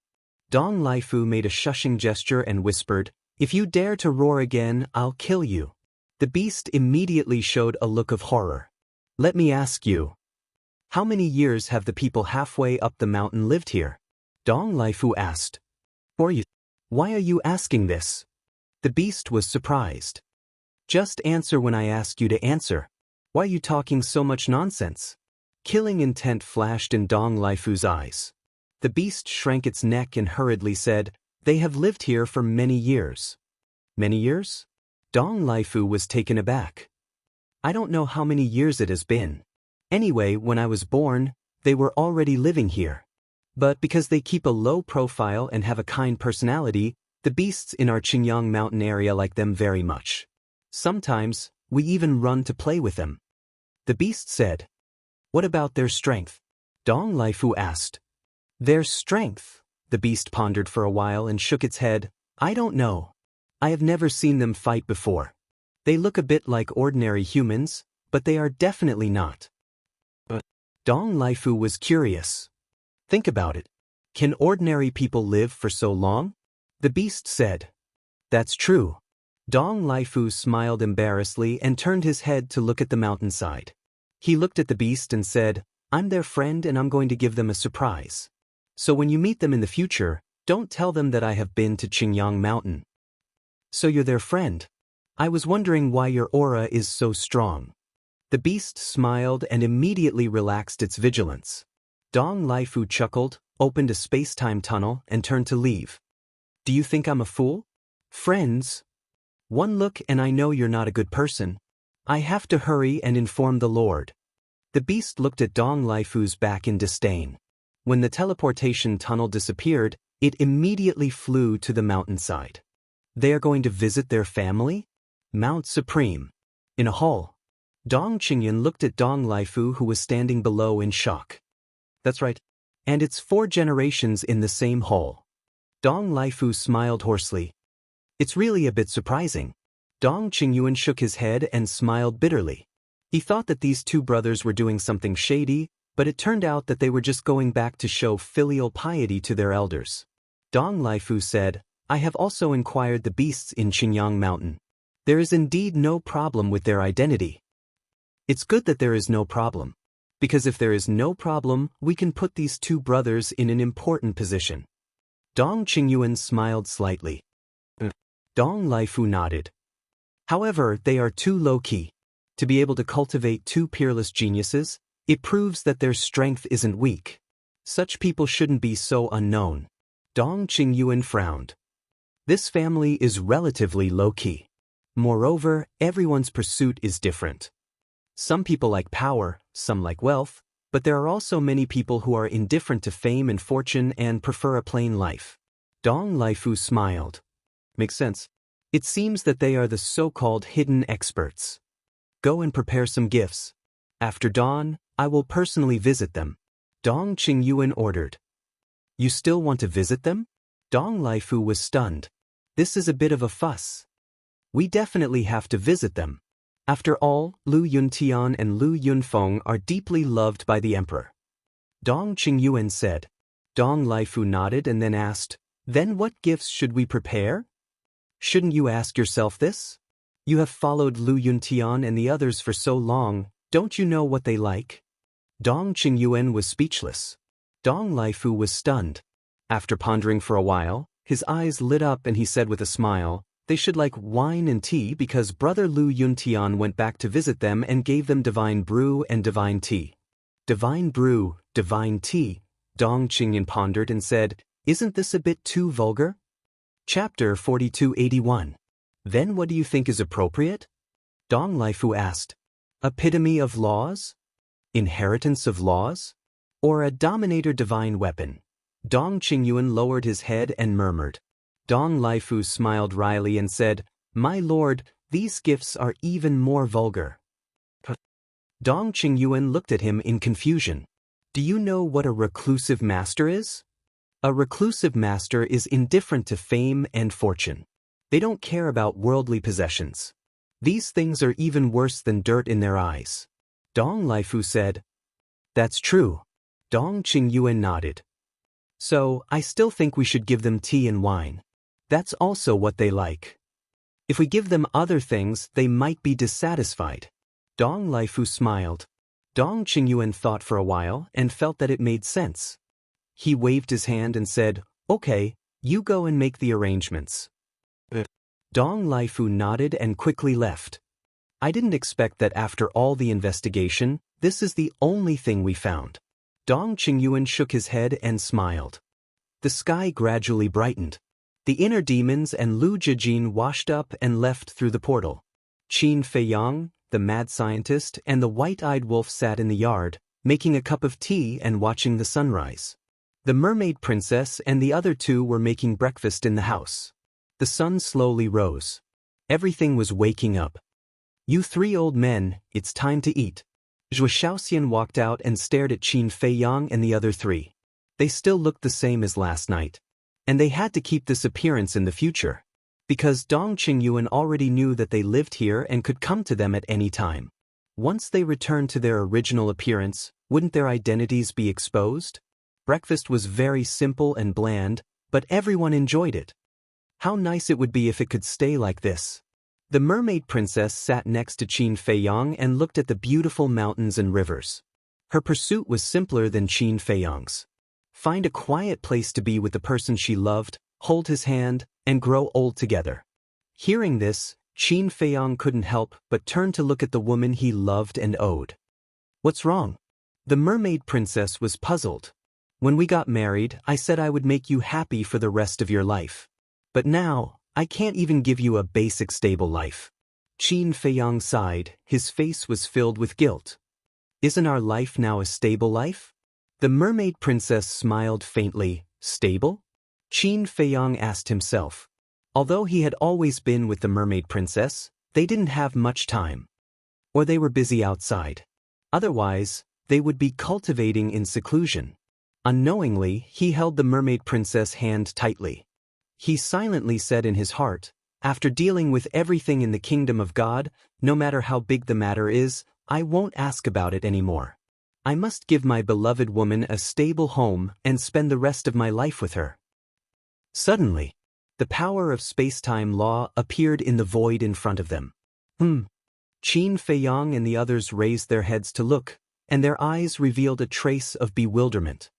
Dong Laifu made a shushing gesture and whispered, "If you dare to roar again, I'll kill you." The beast immediately showed a look of horror. "Let me ask you, how many years have the people halfway up the mountain lived here?" Dong Laifu asked. Why are you asking this?" The beast was surprised. "Just answer when I ask you to answer. Why are you talking so much nonsense?" Killing intent flashed in Dong Laifu's eyes. The beast shrank its neck and hurriedly said, "They have lived here for many years." "Many years?" Dong Laifu was taken aback. "I don't know how many years it has been. Anyway, when I was born, they were already living here. But because they keep a low profile and have a kind personality, the beasts in our Qingyang mountain area like them very much. Sometimes, we even run to play with them." The beast said. "What about their strength?" Dong Laifu asked. "Their strength?" The beast pondered for a while and shook its head. "I don't know. I have never seen them fight before. They look a bit like ordinary humans, but they are definitely not." Dong Laifu was curious. "Think about it. Can ordinary people live for so long?" The beast said. "That's true." Dong Laifu smiled embarrassedly and turned his head to look at the mountainside. He looked at the beast and said, "I'm their friend and I'm going to give them a surprise. So when you meet them in the future, don't tell them that I have been to Qingyang Mountain." "So you're their friend? I was wondering why your aura is so strong." The beast smiled and immediately relaxed its vigilance. Dong Laifu chuckled, opened a space-time tunnel, and turned to leave. "Do you think I'm a fool? Friends? One look and I know you're not a good person. I have to hurry and inform the Lord." The beast looked at Dong Laifu's back in disdain. When the teleportation tunnel disappeared, it immediately flew to the mountainside. They are going to visit their family? Mount Supreme. In a hall. Dong Qingyan looked at Dong Laifu who was standing below in shock. "That's right. And it's 4 generations in the same hall." Dong Laifu smiled hoarsely. "It's really a bit surprising." Dong Qingyuan shook his head and smiled bitterly. He thought that these 2 brothers were doing something shady, but it turned out that they were just going back to show filial piety to their elders. Dong Laifu said, "I have also inquired the beasts in Qingyang Mountain. There is indeed no problem with their identity." "It's good that there is no problem. Because if there is no problem, we can put these 2 brothers in an important position." Dong Qingyuan smiled slightly. Dong Laifu nodded. "However, they are too low-key. To be able to cultivate 2 peerless geniuses, it proves that their strength isn't weak. Such people shouldn't be so unknown." Dong Qingyuan frowned. "This family is relatively low-key. Moreover, everyone's pursuit is different. Some people like power, some like wealth, but there are also many people who are indifferent to fame and fortune and prefer a plain life." Dong Laifu smiled. "Makes sense. It seems that they are the so-called hidden experts. Go and prepare some gifts. After dawn, I will personally visit them." Dong Qingyuan ordered. "You still want to visit them?" Dong Laifu was stunned. "This is a bit of a fuss. We definitely have to visit them. After all, Lu Yuntian and Lu Yunfeng are deeply loved by the emperor." Dong Qingyuan said. Dong Laifu nodded and then asked, "Then what gifts should we prepare?" "Shouldn't you ask yourself this? You have followed Lu Yuntian and the others for so long, don't you know what they like?" Dong Qingyuan was speechless. Dong Laifu was stunned. After pondering for a while, his eyes lit up and he said with a smile, "They should like wine and tea because Brother Lu Yuntian went back to visit them and gave them divine brew and divine tea." "Divine brew, divine tea," Dong Qingyan pondered and said, "Isn't this a bit too vulgar?" Chapter 4281. "Then what do you think is appropriate?" Dong Laifu asked. "Epitome of laws? Inheritance of laws? Or a dominator divine weapon?" Dong Qingyuan lowered his head and murmured. Dong Laifu smiled wryly and said, "My lord, these gifts are even more vulgar." Dong Qingyuan looked at him in confusion. Do you know what a reclusive master is? A reclusive master is indifferent to fame and fortune. They don't care about worldly possessions. These things are even worse than dirt in their eyes. Dong Laifu said. That's true. Dong Qingyuan nodded. So, I still think we should give them tea and wine. That's also what they like. If we give them other things, they might be dissatisfied. Dong Laifu smiled. Dong Qingyuan thought for a while and felt that it made sense. He waved his hand and said, Okay, you go and make the arrangements. Dong Laifu nodded and quickly left. I didn't expect that after all the investigation, this is the only thing we found. Dong Qingyuan shook his head and smiled. The sky gradually brightened. The inner demons and Lu Jijin washed up and left through the portal. Qin Feiyang, the mad scientist, and the white-eyed wolf sat in the yard, making a cup of tea and watching the sunrise. The mermaid princess and the other two were making breakfast in the house. The sun slowly rose. Everything was waking up. You three old men, it's time to eat. Zhou Shaoxian walked out and stared at Qin Feiyang and the other three. They still looked the same as last night. And they had to keep this appearance in the future. Because Dong Qingyuan already knew that they lived here and could come to them at any time. Once they returned to their original appearance, wouldn't their identities be exposed? Breakfast was very simple and bland, but everyone enjoyed it. How nice it would be if it could stay like this. The mermaid princess sat next to Qin Feiyang and looked at the beautiful mountains and rivers. Her pursuit was simpler than Qin Feiyang's. Find a quiet place to be with the person she loved, hold his hand, and grow old together. Hearing this, Qin Feiyang couldn't help but turn to look at the woman he loved and owed. What's wrong? The mermaid princess was puzzled. When we got married, I said I would make you happy for the rest of your life. But now, I can't even give you a basic stable life. Qin Feiyang sighed, his face was filled with guilt. Isn't our life now a stable life? The mermaid princess smiled faintly. Stable? Qin Feiyang asked himself. Although he had always been with the mermaid princess, they didn't have much time. Or they were busy outside. Otherwise, they would be cultivating in seclusion. Unknowingly, he held the mermaid princess' hand tightly. He silently said in his heart, after dealing with everything in the kingdom of God, no matter how big the matter is, I won't ask about it anymore. I must give my beloved woman a stable home and spend the rest of my life with her. Suddenly, the power of space-time law appeared in the void in front of them. Qin Feiyang and the others raised their heads to look, and their eyes revealed a trace of bewilderment.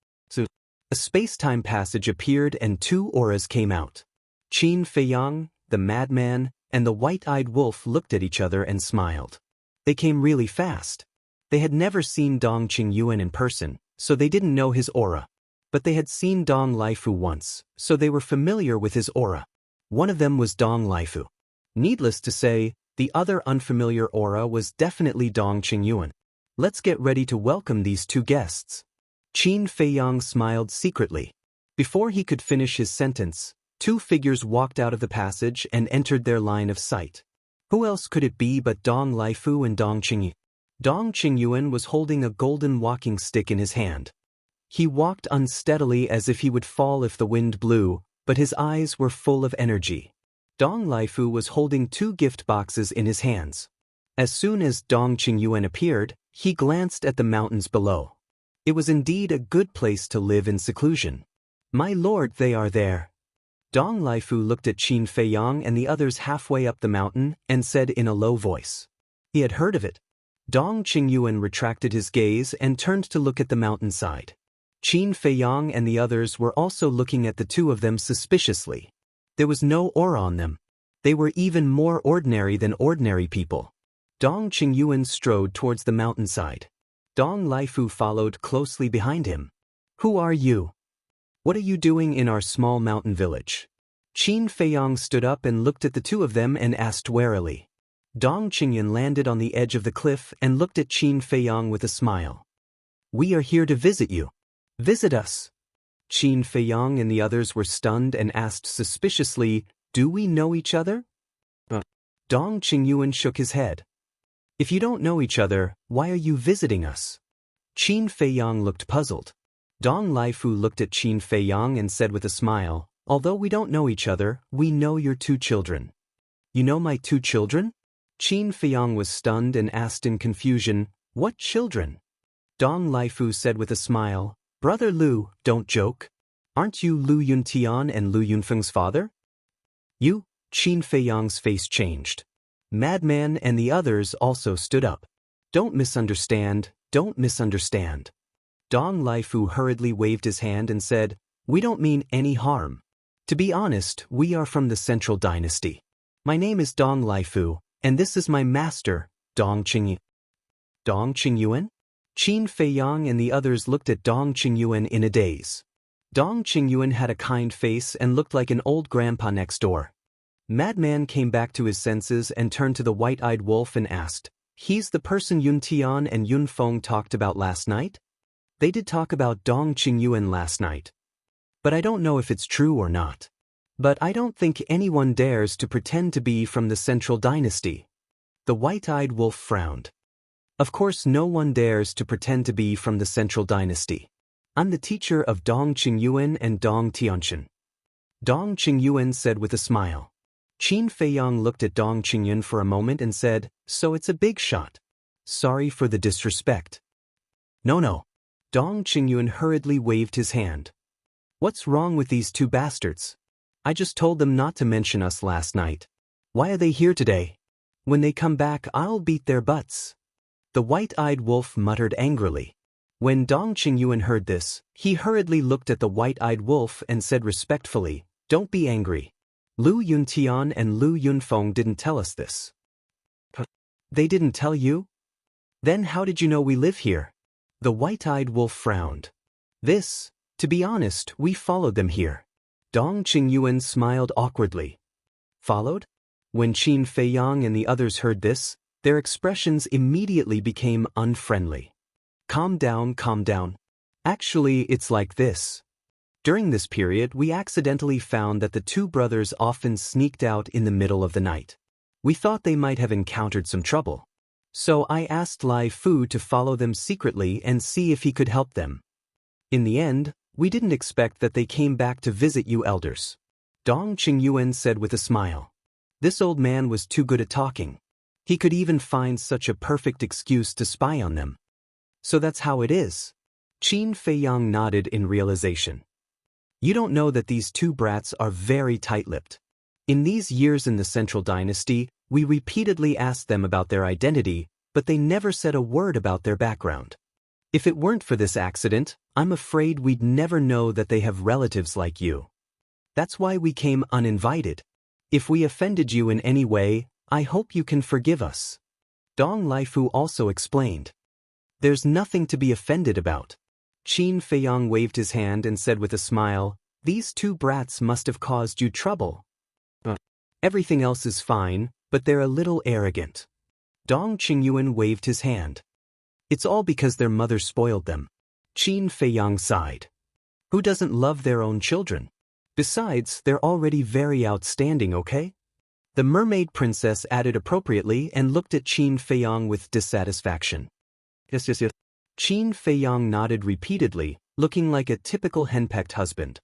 A space-time passage appeared and two auras came out. Qin Feiyang, the madman, and the white-eyed wolf looked at each other and smiled. They came really fast. They had never seen Dong Qingyuan in person, so they didn't know his aura. But they had seen Dong Laifu once, so they were familiar with his aura. One of them was Dong Laifu. Needless to say, the other unfamiliar aura was definitely Dong Qingyuan. Let's get ready to welcome these two guests. Qin Feiyang smiled secretly. Before he could finish his sentence, two figures walked out of the passage and entered their line of sight. Who else could it be but Dong Laifu and Dong Qingyuan? Dong Qingyuan was holding a golden walking stick in his hand. He walked unsteadily as if he would fall if the wind blew, but his eyes were full of energy. Dong Laifu was holding two gift boxes in his hands. As soon as Dong Qingyuan appeared, he glanced at the mountains below. It was indeed a good place to live in seclusion. My lord, they are there. Dong Laifu looked at Qin Feiyang and the others halfway up the mountain and said in a low voice. He had heard of it. Dong Qingyuan retracted his gaze and turned to look at the mountainside. Qin Feiyang and the others were also looking at the two of them suspiciously. There was no aura on them. They were even more ordinary than ordinary people. Dong Qingyuan strode towards the mountainside. Dong Laifu followed closely behind him. Who are you? What are you doing in our small mountain village? Qin Feiyang stood up and looked at the two of them and asked warily. Dong Qingyuan landed on the edge of the cliff and looked at Qin Feiyang with a smile. We are here to visit you. Visit us. Qin Feiyang and the others were stunned and asked suspiciously, do we know each other? Dong Qingyuan shook his head. If you don't know each other, why are you visiting us? Qin Feiyang looked puzzled. Dong Laifu looked at Qin Feiyang and said with a smile, "Although we don't know each other, we know your two children." "You know my two children?" Qin Feiyang was stunned and asked in confusion, "What children?" Dong Laifu said with a smile, "Brother Lu, don't joke. Aren't you Lu Yuntian and Lu Yunfeng's father?" "You?" Qin Feiyang's face changed. Madman and the others also stood up. "Don't misunderstand, don't misunderstand." Dong Laifu hurriedly waved his hand and said, "We don't mean any harm. To be honest, we are from the Central Dynasty. My name is Dong Laifu, and this is my master, Dong Qingyuan." Dong Qingyuan? Qin Feiyang and the others looked at Dong Qingyuan in a daze. Dong Qingyuan had a kind face and looked like an old grandpa next door. Madman came back to his senses and turned to the white-eyed wolf and asked, "He's the person Yun Tian and Yun Feng talked about last night?" "They did talk about Dong Qingyuan last night. But I don't know if it's true or not. But I don't think anyone dares to pretend to be from the Central Dynasty." The white-eyed wolf frowned. "Of course no one dares to pretend to be from the Central Dynasty. I'm the teacher of Dong Qingyuan and Dong Tianchen." Dong Qingyuan said with a smile. Qin Feiyang looked at Dong Qingyuan for a moment and said, "So it's a big shot. Sorry for the disrespect." No. Dong Qingyuan hurriedly waved his hand. "What's wrong with these two bastards? I just told them not to mention us last night. Why are they here today? When they come back, I'll beat their butts." The white-eyed wolf muttered angrily. When Dong Qingyuan heard this, he hurriedly looked at the white-eyed wolf and said respectfully, "Don't be angry. Lu Yuntian and Lu Yunfeng didn't tell us this." "They didn't tell you? Then how did you know we live here?" The white-eyed wolf frowned. To be honest, we followed them here." Dong Qingyuan smiled awkwardly. "Followed?" When Qin Feiyang and the others heard this, their expressions immediately became unfriendly. Calm down. Actually, it's like this. During this period, we accidentally found that the two brothers often sneaked out in the middle of the night. We thought they might have encountered some trouble. So I asked Lai Fu to follow them secretly and see if he could help them. In the end, we didn't expect that they came back to visit you elders." Dong Qingyuan said with a smile. This old man was too good at talking. He could even find such a perfect excuse to spy on them. "So that's how it is." Qin Feiyang nodded in realization. "You don't know that these two brats are very tight-lipped. In these years in the Central Dynasty, we repeatedly asked them about their identity, but they never said a word about their background. If it weren't for this accident, I'm afraid we'd never know that they have relatives like you. That's why we came uninvited. If we offended you in any way, I hope you can forgive us." Dong Laifu also explained. "There's nothing to be offended about." Qin Feiyang waved his hand and said with a smile, "These two brats must have caused you trouble." "Everything else is fine, but they're a little arrogant." Dong Qingyuan waved his hand. "It's all because their mother spoiled them." Qin Feiyang sighed. "Who doesn't love their own children? Besides, they're already very outstanding, okay?" The mermaid princess added appropriately and looked at Qin Feiyang with dissatisfaction. Yes. Qin Feiyang nodded repeatedly, looking like a typical henpecked husband.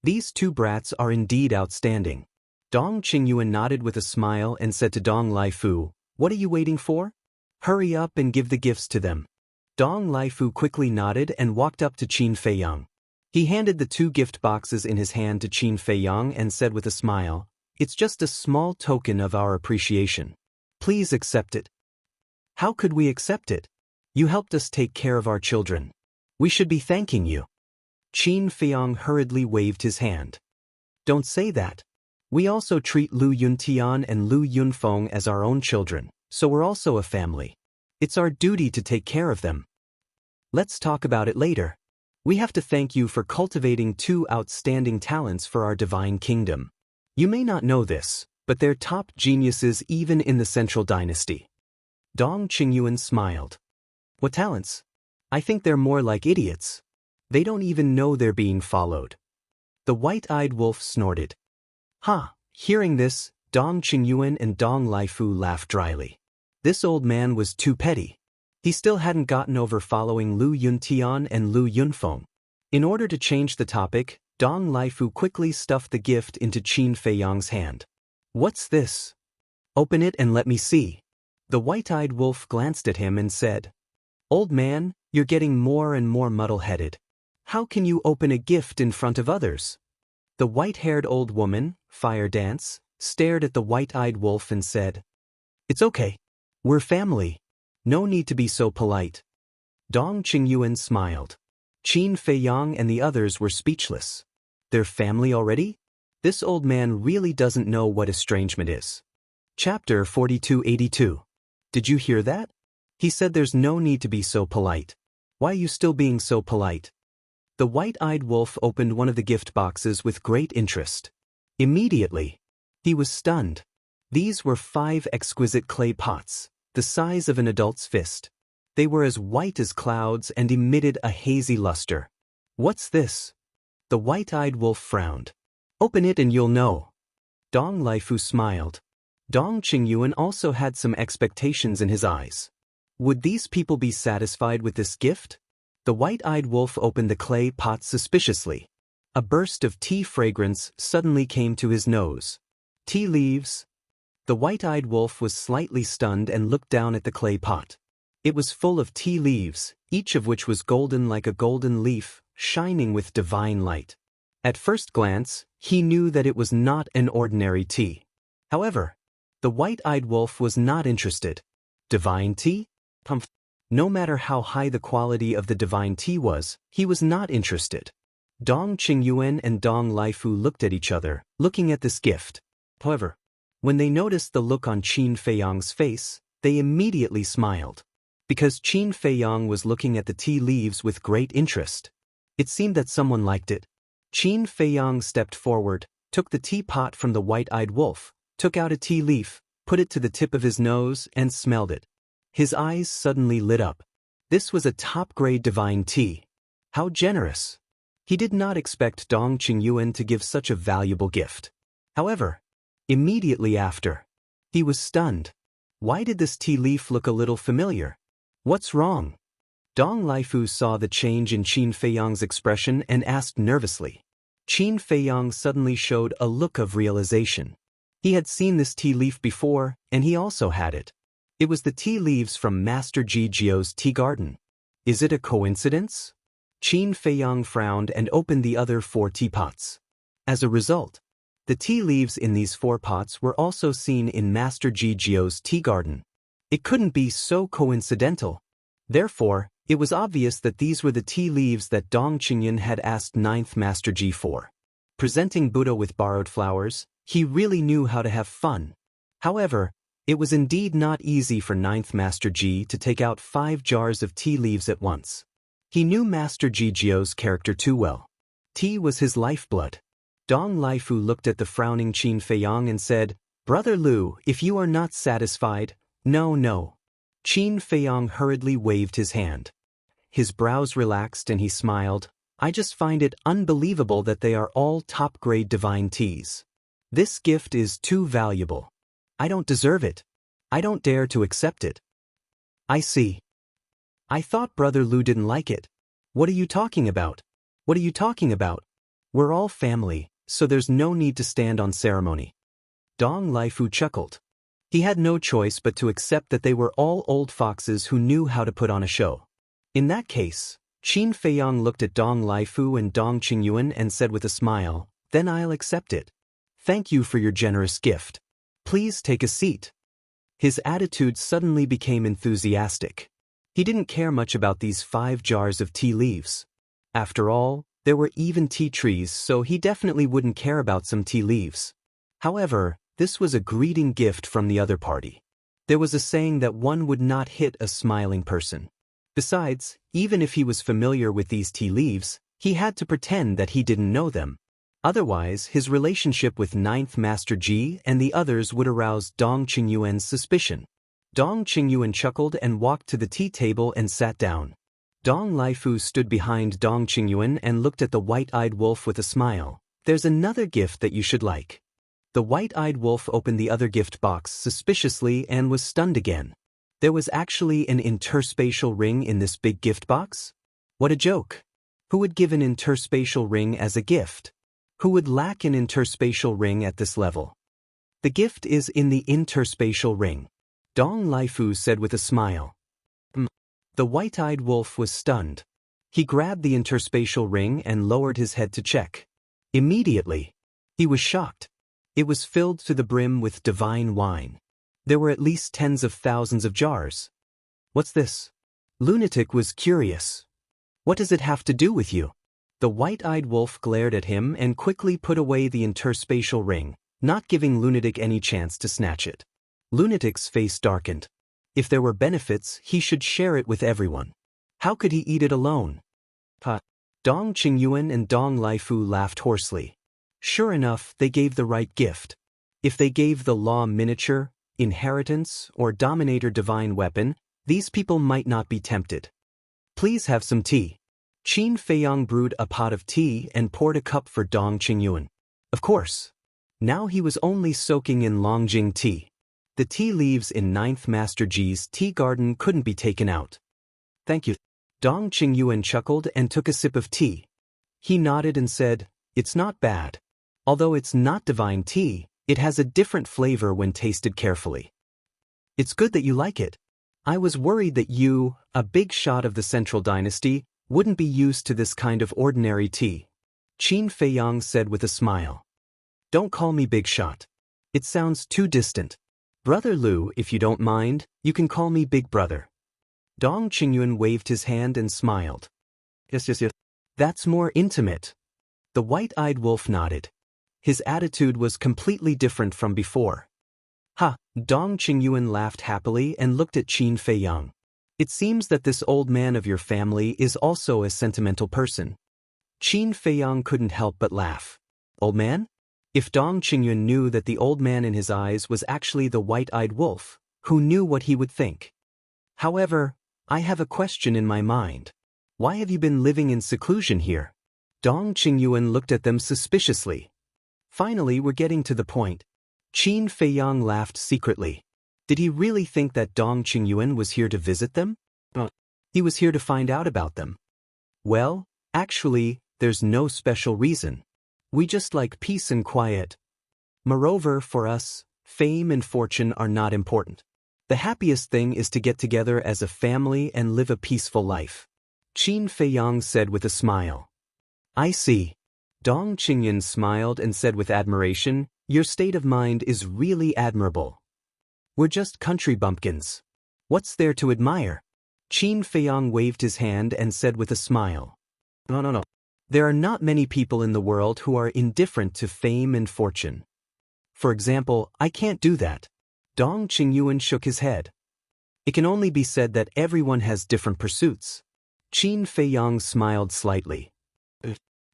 "These two brats are indeed outstanding." Dong Qingyuan nodded with a smile and said to Dong Laifu, "What are you waiting for? Hurry up and give the gifts to them." Dong Laifu quickly nodded and walked up to Qin Feiyang. He handed the two gift boxes in his hand to Qin Feiyang and said with a smile, "It's just a small token of our appreciation. Please accept it." "How could we accept it? You helped us take care of our children. We should be thanking you." Qin Feiyang hurriedly waved his hand. "Don't say that. We also treat Lu Yuntian and Lu Yunfeng as our own children, so we're also a family. It's our duty to take care of them. Let's talk about it later. We have to thank you for cultivating two outstanding talents for our divine kingdom. You may not know this, but they're top geniuses even in the Central Dynasty." Dong Qingyuan smiled. "What talents? I think they're more like idiots. They don't even know they're being followed." The white-eyed wolf snorted. Hearing this, Dong Qingyuan and Dong Laifu laughed dryly. This old man was too petty. He still hadn't gotten over following Lu Yuntian and Lu Yunfeng. In order to change the topic, Dong Laifu quickly stuffed the gift into Qin Feiyang's hand. "What's this? Open it and let me see." The white-eyed wolf glanced at him and said, "Old man, you're getting more and more muddle-headed. How can you open a gift in front of others?" The white-haired old woman, Fire Dance, stared at the white-eyed wolf and said, "It's okay. We're family. No need to be so polite." Dong Qingyuan smiled. Qin Feiyang and the others were speechless. Their family already? This old man really doesn't know what estrangement is. Chapter 4282. Did you hear that? He said there's no need to be so polite. Why are you still being so polite? The white-eyed wolf opened one of the gift boxes with great interest. Immediately, he was stunned. These were 5 exquisite clay pots, the size of an adult's fist. They were as white as clouds and emitted a hazy luster. "What's this?" The white-eyed wolf frowned. "Open it and you'll know." Dong Laifu smiled. Dong Qingyuan also had some expectations in his eyes. Would these people be satisfied with this gift? The white-eyed wolf opened the clay pot suspiciously. A burst of tea fragrance suddenly came to his nose. Tea leaves? The white-eyed wolf was slightly stunned and looked down at the clay pot. It was full of tea leaves, each of which was golden like a golden leaf, shining with divine light. At first glance, he knew that it was not an ordinary tea. However, the white-eyed wolf was not interested. Divine tea? Pumph. No matter how high the quality of the divine tea was, he was not interested. Dong Qingyuan and Dong Laifu looked at each other, looking at this gift. However, when they noticed the look on Qin Feiyang's face, they immediately smiled. Because Qin Feiyang was looking at the tea leaves with great interest. It seemed that someone liked it. Qin Feiyang stepped forward, took the teapot from the white-eyed wolf, took out a tea leaf, put it to the tip of his nose and smelled it. His eyes suddenly lit up. This was a top-grade divine tea. How generous! He did not expect Dong Qingyuan to give such a valuable gift. However, immediately after, he was stunned. Why did this tea leaf look a little familiar? What's wrong? Dong Laifu saw the change in Qin Feiyang's expression and asked nervously. Qin Feiyang suddenly showed a look of realization. He had seen this tea leaf before, and he also had it. It was the tea leaves from Master Ji Jiao's tea garden. Is it a coincidence? Qin Feiyang frowned and opened the other 4 teapots. As a result, the tea leaves in these 4 pots were also seen in Master Ji Jiao's tea garden. It couldn't be so coincidental. Therefore, it was obvious that these were the tea leaves that Dong Qingyuan had asked 9th Master Ji for. Presenting Buddha with borrowed flowers, he really knew how to have fun. However, it was indeed not easy for 9th Master Ji to take out 5 jars of tea leaves at once. He knew Master Ji Jiao's character too well. Tea was his lifeblood. Dong Laifu looked at the frowning Qin Feiyang and said, "Brother Lu, if you are not satisfied, no." Qin Feiyang hurriedly waved his hand. His brows relaxed and he smiled. "I just find it unbelievable that they are all top-grade divine teas. This gift is too valuable. I don't deserve it. I don't dare to accept it." "I see. I thought Brother Lu didn't like it. What are you talking about? What are you talking about? We're all family, so there's no need to stand on ceremony." Dong Laifu chuckled. He had no choice but to accept that they were all old foxes who knew how to put on a show. In that case, Qin Feiyang looked at Dong Laifu and Dong Qingyuan and said with a smile, "Then I'll accept it. Thank you for your generous gift. Please take a seat." His attitude suddenly became enthusiastic. He didn't care much about these 5 jars of tea leaves. After all, there were even tea trees, so he definitely wouldn't care about some tea leaves. However, this was a greeting gift from the other party. There was a saying that one would not hit a smiling person. Besides, even if he was familiar with these tea leaves, he had to pretend that he didn't know them. Otherwise, his relationship with 9th Master Ji and the others would arouse Dong Qingyuan's suspicion. Dong Qingyuan chuckled and walked to the tea table and sat down. Dong Laifu stood behind Dong Qingyuan and looked at the white-eyed wolf with a smile. "There's another gift that you should like." The white-eyed wolf opened the other gift box suspiciously and was stunned again. There was actually an interspatial ring in this big gift box? What a joke! Who would give an interspatial ring as a gift? Who would lack an interspatial ring at this level? The gift is in the interspatial ring, Dong Laifu said with a smile. The white-eyed wolf was stunned. He grabbed the interspatial ring and lowered his head to check. Immediately, he was shocked. It was filled to the brim with divine wine. There were at least tens of thousands of jars. What's this? Lunatic was curious. What does it have to do with you? The white-eyed wolf glared at him and quickly put away the interspatial ring, not giving Lunatic any chance to snatch it. Lunatic's face darkened. If there were benefits, he should share it with everyone. How could he eat it alone? Dong Qingyuan and Dong Laifu laughed hoarsely. Sure enough, they gave the right gift. If they gave the law miniature, inheritance, or dominator divine weapon, these people might not be tempted. Please have some tea. Qin Feiyang brewed a pot of tea and poured a cup for Dong Qingyuan. Of course. Now he was only soaking in Longjing tea. The tea leaves in 9th Master Ji's tea garden couldn't be taken out. Thank you. Dong Qingyuan chuckled and took a sip of tea. He nodded and said, "It's not bad. Although it's not divine tea, it has a different flavor when tasted carefully. It's good that you like it. I was worried that you, a big shot of the Central Dynasty, wouldn't be used to this kind of ordinary tea." Qin Feiyang said with a smile. "Don't call me big shot. It sounds too distant. Brother Lu, if you don't mind, you can call me big brother." Dong Qingyuan waved his hand and smiled. Yes. That's more intimate." The white-eyed wolf nodded. His attitude was completely different from before. "Ha!" Dong Qingyuan laughed happily and looked at Qin Feiyang. "It seems that this old man of your family is also a sentimental person." Qin Feiyang couldn't help but laugh. Old man? If Dong Qingyuan knew that the old man in his eyes was actually the white-eyed wolf, who knew what he would think? However, I have a question in my mind. Why have you been living in seclusion here? Dong Qingyuan looked at them suspiciously. Finally, we're getting to the point. Qin Feiyang laughed secretly. Did he really think that Dong Qingyuan was here to visit them? He was here to find out about them. Well, actually, there's no special reason. We just like peace and quiet. Moreover, for us, fame and fortune are not important. The happiest thing is to get together as a family and live a peaceful life. Qin Feiyang said with a smile. I see. Dong Qingyuan smiled and said with admiration, "Your state of mind is really admirable. We're just country bumpkins. What's there to admire?" Qin Feiyang waved his hand and said with a smile. No. There are not many people in the world who are indifferent to fame and fortune. For example, I can't do that. Dong Qingyuan shook his head. It can only be said that everyone has different pursuits. Qin Feiyang smiled slightly.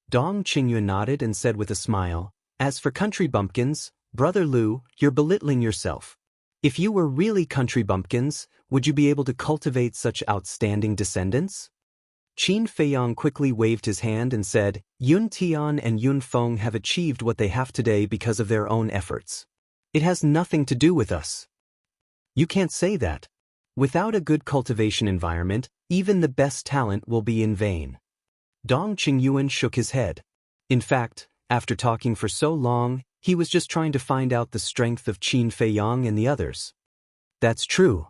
Dong Qingyuan nodded and said with a smile, "As for country bumpkins, Brother Lu, you're belittling yourself. If you were really country bumpkins, would you be able to cultivate such outstanding descendants?" Qin Feiyang quickly waved his hand and said, "Yun Tian and Yun Feng have achieved what they have today because of their own efforts. It has nothing to do with us." You can't say that. Without a good cultivation environment, even the best talent will be in vain. Dong Qingyuan shook his head. In fact, after talking for so long, he was just trying to find out the strength of Qin Feiyang and the others. That's true.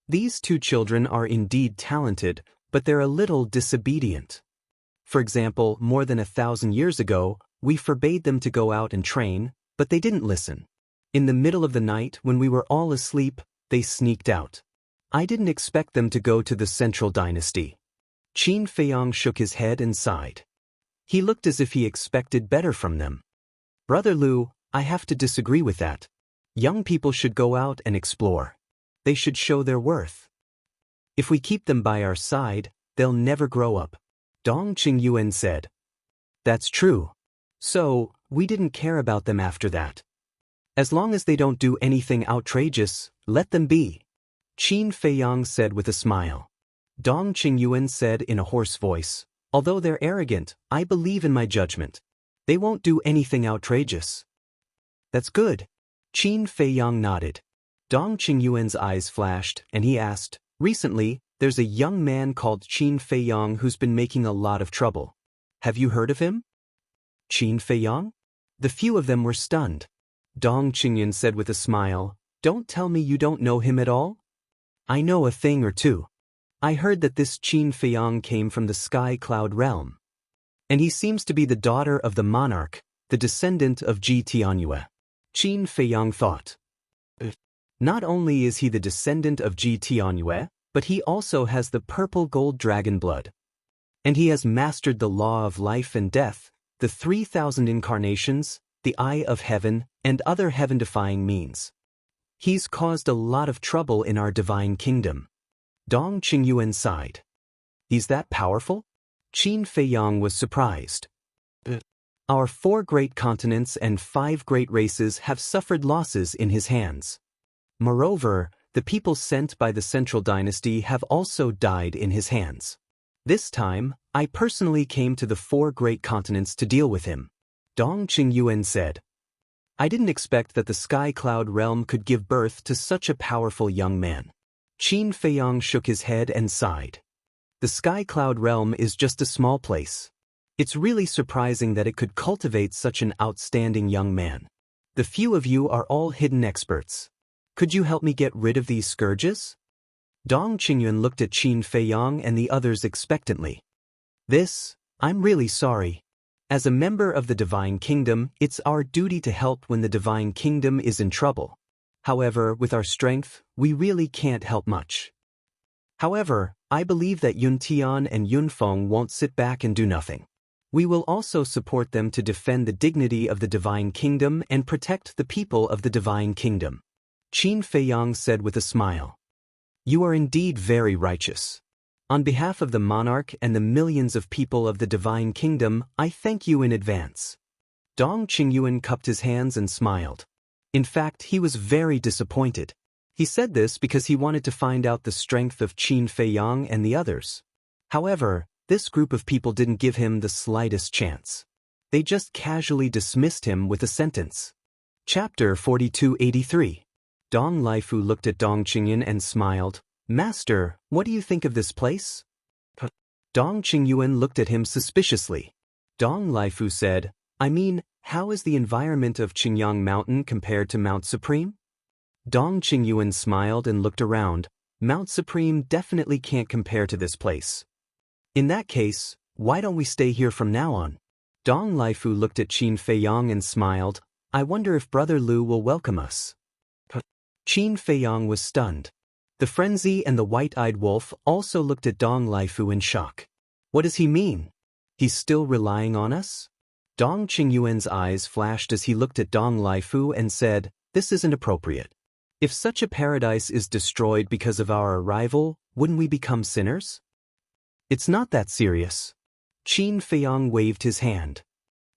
These two children are indeed talented, but they're a little disobedient. For example, more than 1,000 years ago, we forbade them to go out and train, but they didn't listen. In the middle of the night, when we were all asleep, they sneaked out. I didn't expect them to go to the Central Dynasty. Qin Feiyang shook his head and sighed. He looked as if he expected better from them. Brother Lu, I have to disagree with that. Young people should go out and explore. They should show their worth. If we keep them by our side, they'll never grow up. Dong Qingyuan said. That's true. So, we didn't care about them after that. As long as they don't do anything outrageous, let them be. Qin Feiyang said with a smile. Dong Qingyuan said in a hoarse voice, although they're arrogant, I believe in my judgment. They won't do anything outrageous. That's good. Qin Feiyang nodded. Dong Qingyuan's eyes flashed, and he asked, "Recently, there's a young man called Qin Feiyang who's been making a lot of trouble. Have you heard of him?" Qin Feiyang? The few of them were stunned. Dong Qingyuan said with a smile, "Don't tell me you don't know him at all? I know a thing or two. I heard that this Qin Feiyang came from the Sky Cloud realm. And he seems to be the daughter of the monarch, the descendant of Ji Tianyue." Qin Feiyang thought. Not only is he the descendant of Ji Tianyue, but he also has the purple gold dragon blood. And he has mastered the law of life and death, the 3,000 incarnations, the eye of heaven, and other heaven-defying means. He's caused a lot of trouble in our divine kingdom. Dong Qingyuan sighed. He's that powerful? Qin Feiyang was surprised. Our 4 great continents and 5 great races have suffered losses in his hands. Moreover, the people sent by the Central Dynasty have also died in his hands. This time, I personally came to the 4 great continents to deal with him. Dong Qingyuan said. I didn't expect that the Sky Cloud realm could give birth to such a powerful young man. Qin Feiyang shook his head and sighed. The Sky Cloud realm is just a small place. It's really surprising that it could cultivate such an outstanding young man. The few of you are all hidden experts. Could you help me get rid of these scourges? Dong Qingyuan looked at Qin Feiyang and the others expectantly. I'm really sorry. As a member of the Divine Kingdom, it's our duty to help when the Divine Kingdom is in trouble. However, with our strength, we really can't help much. However, I believe that Yun Tian and Yun Feng won't sit back and do nothing. We will also support them to defend the dignity of the Divine Kingdom and protect the people of the Divine Kingdom. Qin Feiyang said with a smile. You are indeed very righteous. On behalf of the monarch and the millions of people of the Divine Kingdom, I thank you in advance. Dong Qingyuan cupped his hands and smiled. In fact, he was very disappointed. He said this because he wanted to find out the strength of Qin Feiyang and the others. However, this group of people didn't give him the slightest chance. They just casually dismissed him with a sentence. Chapter 4283. Dong Laifu looked at Dong Qingyuan and smiled. Master, what do you think of this place? Dong Qingyuan looked at him suspiciously. Dong Laifu said, how is the environment of Qingyang Mountain compared to Mount Supreme? Dong Qingyuan smiled and looked around. Mount Supreme definitely can't compare to this place. In that case, why don't we stay here from now on? Dong Laifu looked at Qin Feiyang and smiled. I wonder if Brother Lu will welcome us. Qin Feiyang was stunned. The frenzy and the white-eyed wolf also looked at Dong Laifu in shock. What does he mean? He's still relying on us? Dong Qingyuan's eyes flashed as he looked at Dong Laifu and said, This isn't appropriate. If such a paradise is destroyed because of our arrival, wouldn't we become sinners? It's not that serious. Qin Feiyang waved his hand.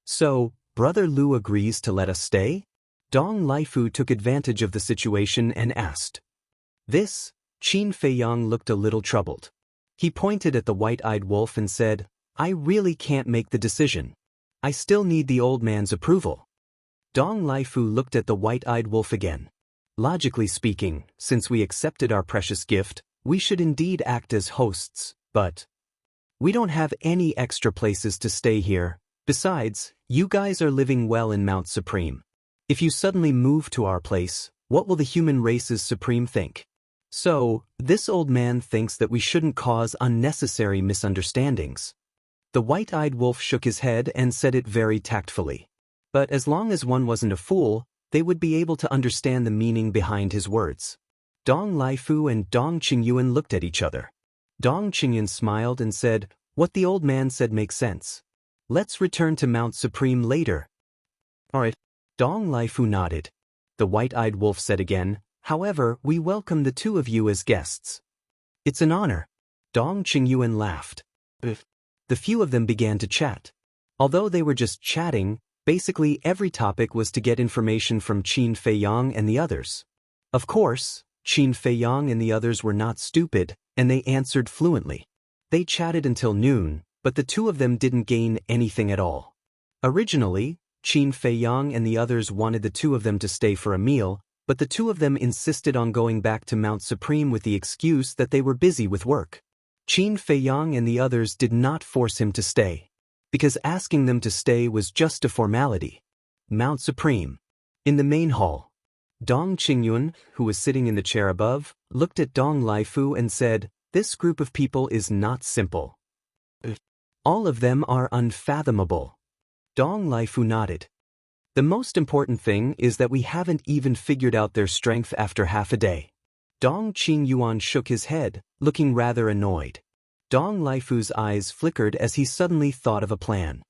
So, Brother Lu agrees to let us stay? Dong Laifu took advantage of the situation and asked. Qin Feiyang looked a little troubled. He pointed at the white-eyed wolf and said, I really can't make the decision. I still need the old man's approval. Dong Laifu looked at the white-eyed wolf again. Logically speaking, since we accepted our precious gift, we should indeed act as hosts, but we don't have any extra places to stay here. Besides, you guys are living well in Mount Supreme. If you suddenly move to our place, what will the human race's Supreme think? So, this old man thinks that we shouldn't cause unnecessary misunderstandings. The white-eyed wolf shook his head and said it very tactfully. But as long as one wasn't a fool, they would be able to understand the meaning behind his words. Dong Laifu and Dong Qingyuan looked at each other. Dong Qingyuan smiled and said, What the old man said makes sense. Let's return to Mount Supreme later. Alright. Dong Laifu nodded. The white-eyed wolf said again, However, we welcome the two of you as guests. It's an honor. Dong Qingyuan laughed. The few of them began to chat. Although they were just chatting, basically every topic was to get information from Qin Feiyang and the others. Of course, Qin Feiyang and the others were not stupid, and they answered fluently. They chatted until noon, but the two of them didn't gain anything at all. Originally, Qin Feiyang and the others wanted the two of them to stay for a meal, but the two of them insisted on going back to Mount Supreme with the excuse that they were busy with work. Qin Feiyang and the others did not force him to stay, because asking them to stay was just a formality. Mount Supreme. In the main hall, Dong Qingyun, who was sitting in the chair above, looked at Dong Laifu and said, "This group of people is not simple. All of them are unfathomable." Dong Laifu nodded. "The most important thing is that we haven't even figured out their strength after half a day." Dong Qingyuan shook his head, looking rather annoyed. Dong Laifu's eyes flickered as he suddenly thought of a plan.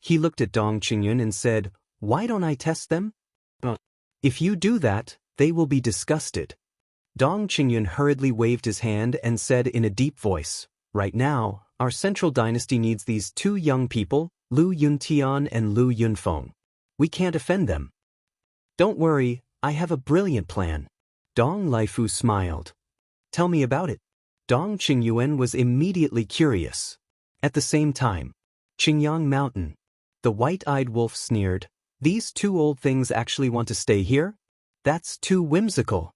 He looked at Dong Qingyun and said, "Why don't I test them? If you do that, they will be disgusted." Dong Qingyun hurriedly waved his hand and said in a deep voice, "Right now, our central dynasty needs these two young people, Lu Yuntian and Lu Yunfeng. We can't offend them." "Don't worry, I have a brilliant plan." Dong Laifu smiled. "Tell me about it." Dong Qingyuan was immediately curious. At the same time, Qingyang Mountain. The white-eyed wolf sneered, "These two old things actually want to stay here? That's too whimsical."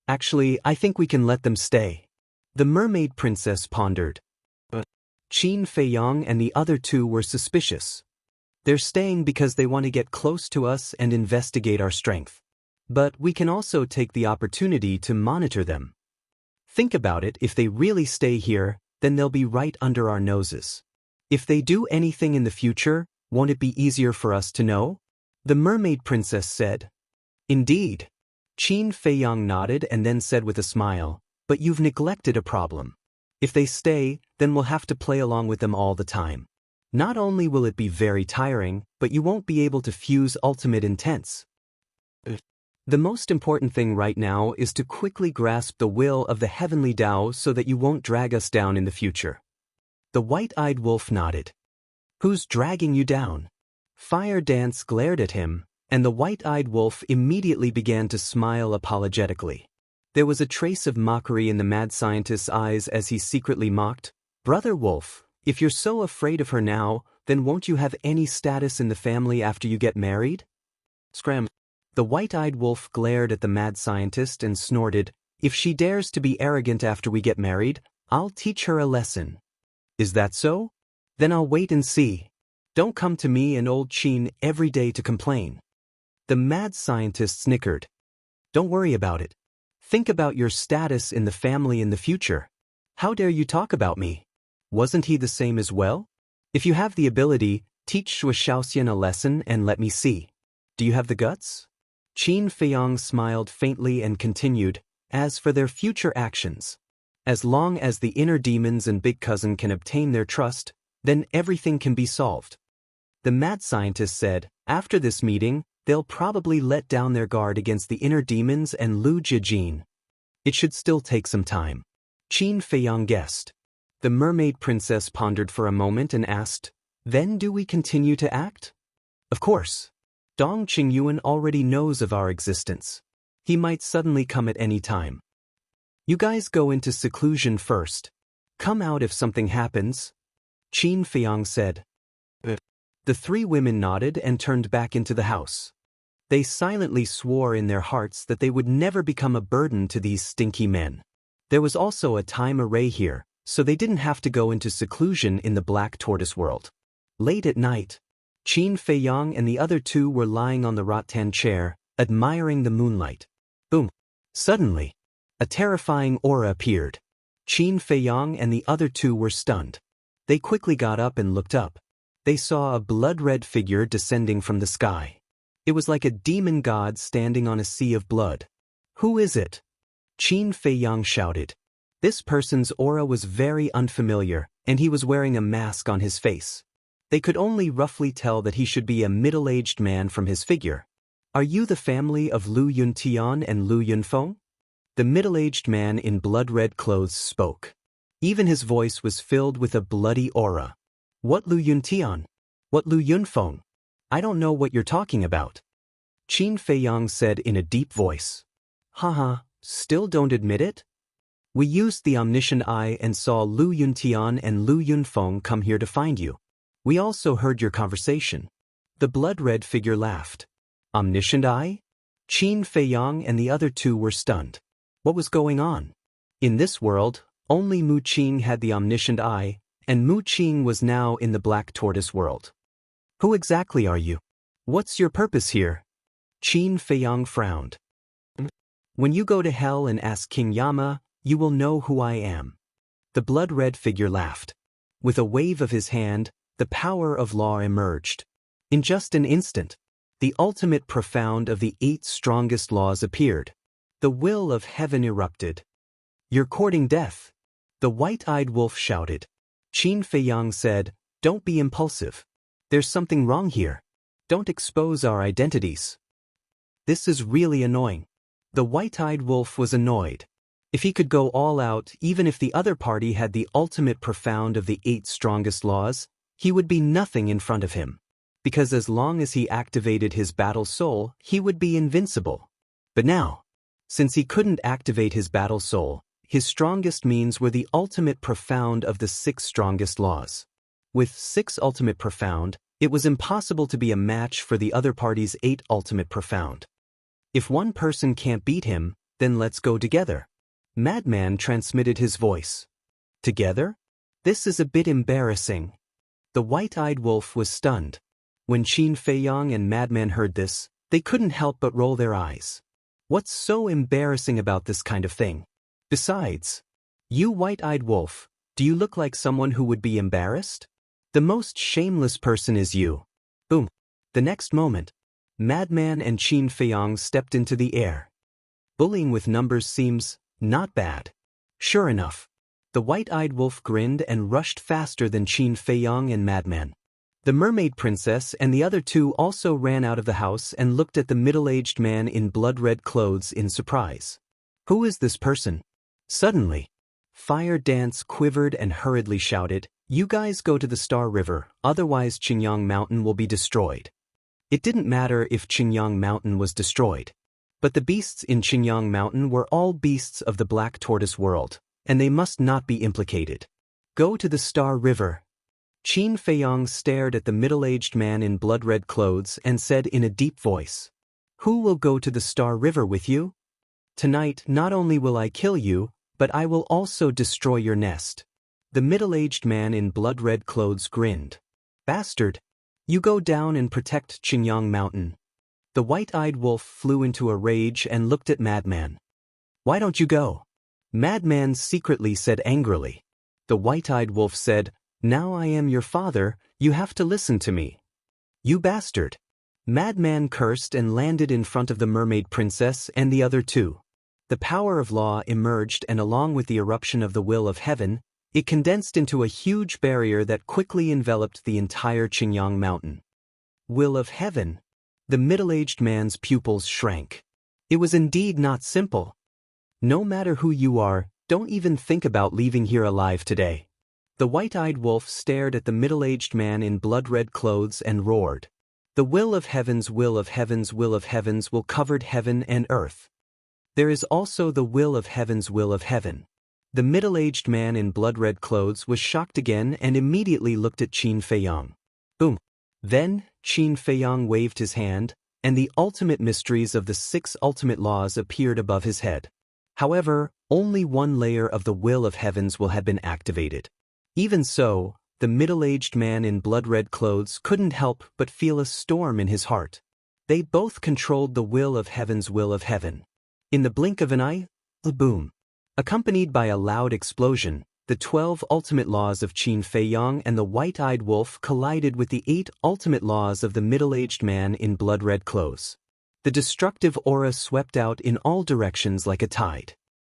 "Actually, I think we can let them stay." The mermaid princess pondered. Qin Feiyang and the other two were suspicious. "They're staying because they want to get close to us and investigate our strength. But we can also take the opportunity to monitor them. Think about it, if they really stay here, then they'll be right under our noses. If they do anything in the future, won't it be easier for us to know?" The mermaid princess said. "Indeed." Qin Feiyang nodded and then said with a smile, "But you've neglected a problem. If they stay, then we'll have to play along with them all the time. Not only will it be very tiring, but you won't be able to fuse ultimate intense. The most important thing right now is to quickly grasp the will of the heavenly Tao so that you won't drag us down in the future." The white-eyed wolf nodded. "Who's dragging you down?" Fire Dance glared at him, and the white-eyed wolf immediately began to smile apologetically. There was a trace of mockery in the mad scientist's eyes as he secretly mocked, "Brother Wolf, if you're so afraid of her now, then won't you have any status in the family after you get married?" Scram. The white-eyed wolf glared at the mad scientist and snorted, "If she dares to be arrogant after we get married, I'll teach her a lesson." "Is that so? Then I'll wait and see. Don't come to me and old Qin every day to complain." The mad scientist snickered. "Don't worry about it. Think about your status in the family in the future. How dare you talk about me? Wasn't he the same as well? If you have the ability, teach Shui Shaoxian a lesson and let me see. Do you have the guts?" Qin Feiyang smiled faintly and continued, "As for their future actions, as long as the inner demons and big cousin can obtain their trust, then everything can be solved." The mad scientist said, "After this meeting, they'll probably let down their guard against the inner demons and Lu Jijin. It should still take some time." Qin Feiyang guessed. The mermaid princess pondered for a moment and asked, "Then do we continue to act?" "Of course. Dong Qingyuan already knows of our existence. He might suddenly come at any time. You guys go into seclusion first. Come out if something happens," Qin Feiyang said. The three women nodded and turned back into the house. They silently swore in their hearts that they would never become a burden to these stinky men. There was also a time array here, so they didn't have to go into seclusion in the Black Tortoise world. Late at night, Qin Feiyang and the other two were lying on the rattan chair, admiring the moonlight. Boom! Suddenly, a terrifying aura appeared. Qin Feiyang and the other two were stunned. They quickly got up and looked up. They saw a blood-red figure descending from the sky. It was like a demon god standing on a sea of blood. "Who is it?" Qin Feiyang shouted. This person's aura was very unfamiliar, and he was wearing a mask on his face. They could only roughly tell that he should be a middle-aged man from his figure. "Are you the family of Lu Yuntian and Lu Yunfeng?" The middle-aged man in blood-red clothes spoke. Even his voice was filled with a bloody aura. "What Lu Yuntian? What Lu Yunfeng? I don't know what you're talking about," Qin Feiyang said in a deep voice. Haha, still don't admit it? We used the omniscient eye and saw Lu Yuntian and Lu Yunfeng come here to find you. We also heard your conversation." The blood-red figure laughed. "Omniscient eye?" Qin Feiyang and the other two were stunned. What was going on? In this world, only Mu Qing had the omniscient eye, and Mu Qing was now in the black tortoise world. Who exactly are you? What's your purpose here? Qin Feiyang frowned. When you go to hell and ask King Yama, you will know who I am. The blood-red figure laughed. With a wave of his hand, the power of law emerged. In just an instant, the ultimate profound of the 8 strongest laws appeared. The will of heaven erupted. You're courting death. The white-eyed wolf shouted. Qin Feiyang said, don't be impulsive. There's something wrong here. Don't expose our identities. This is really annoying. The white-eyed wolf was annoyed. If he could go all out, even if the other party had the ultimate profound of the 8 strongest laws, he would be nothing in front of him. Because as long as he activated his battle soul, he would be invincible. But now, since he couldn't activate his battle soul, his strongest means were the ultimate profound of the 6 strongest laws. With 6 ultimate profound, it was impossible to be a match for the other party's 8 ultimate profound. If one person can't beat him, then let's go together. Madman transmitted his voice. Together? This is a bit embarrassing. The white-eyed wolf was stunned. When Qin Feiyang and Madman heard this, they couldn't help but roll their eyes. What's so embarrassing about this kind of thing? Besides, you white-eyed wolf, do you look like someone who would be embarrassed? The most shameless person is you. Boom. The next moment, Madman and Qin Feiyang stepped into the air. Bullying with numbers seems not bad. Sure enough, the white-eyed wolf grinned and rushed faster than Qin Feiyang and Madman. The mermaid princess and the other two also ran out of the house and looked at the middle-aged man in blood-red clothes in surprise. Who is this person? Suddenly, Fire Dance quivered and hurriedly shouted, you guys go to the Star River, otherwise Qingyang Mountain will be destroyed. It didn't matter if Qingyang Mountain was destroyed. But the beasts in Qingyang Mountain were all beasts of the Black Tortoise world, and they must not be implicated. Go to the Star River. Qin Feiyang stared at the middle-aged man in blood-red clothes and said in a deep voice, who will go to the Star River with you? Tonight not only will I kill you, but I will also destroy your nest. The middle-aged man in blood-red clothes grinned. Bastard! You go down and protect Qingyang Mountain. The white-eyed wolf flew into a rage and looked at Madman. Why don't you go? Madman secretly said angrily. The white-eyed wolf said, now I am your father, you have to listen to me. You bastard! Madman cursed and landed in front of the mermaid princess and the other two. The power of law emerged, and along with the eruption of the will of heaven, it condensed into a huge barrier that quickly enveloped the entire Qingyang Mountain. Will of heaven? The middle-aged man's pupils shrank. It was indeed not simple. No matter who you are, don't even think about leaving here alive today. The white-eyed wolf stared at the middle-aged man in blood-red clothes and roared. The will of heavens, will of heavens, will of heavens will cover heaven and earth. There is also the will of heavens, will of heaven. The middle-aged man in blood-red clothes was shocked again and immediately looked at Qin Feiyang. Boom. Then, Qin Feiyang waved his hand, and the ultimate mysteries of the 6 ultimate laws appeared above his head. However, only one layer of the will of heavens will have been activated. Even so, the middle-aged man in blood-red clothes couldn't help but feel a storm in his heart. They both controlled the will of heaven's will of heaven. In the blink of an eye, a boom. Accompanied by a loud explosion, the 12 ultimate laws of Qin Feiyang and the white-eyed wolf collided with the 8 ultimate laws of the middle-aged man in blood-red clothes. The destructive aura swept out in all directions like a tide.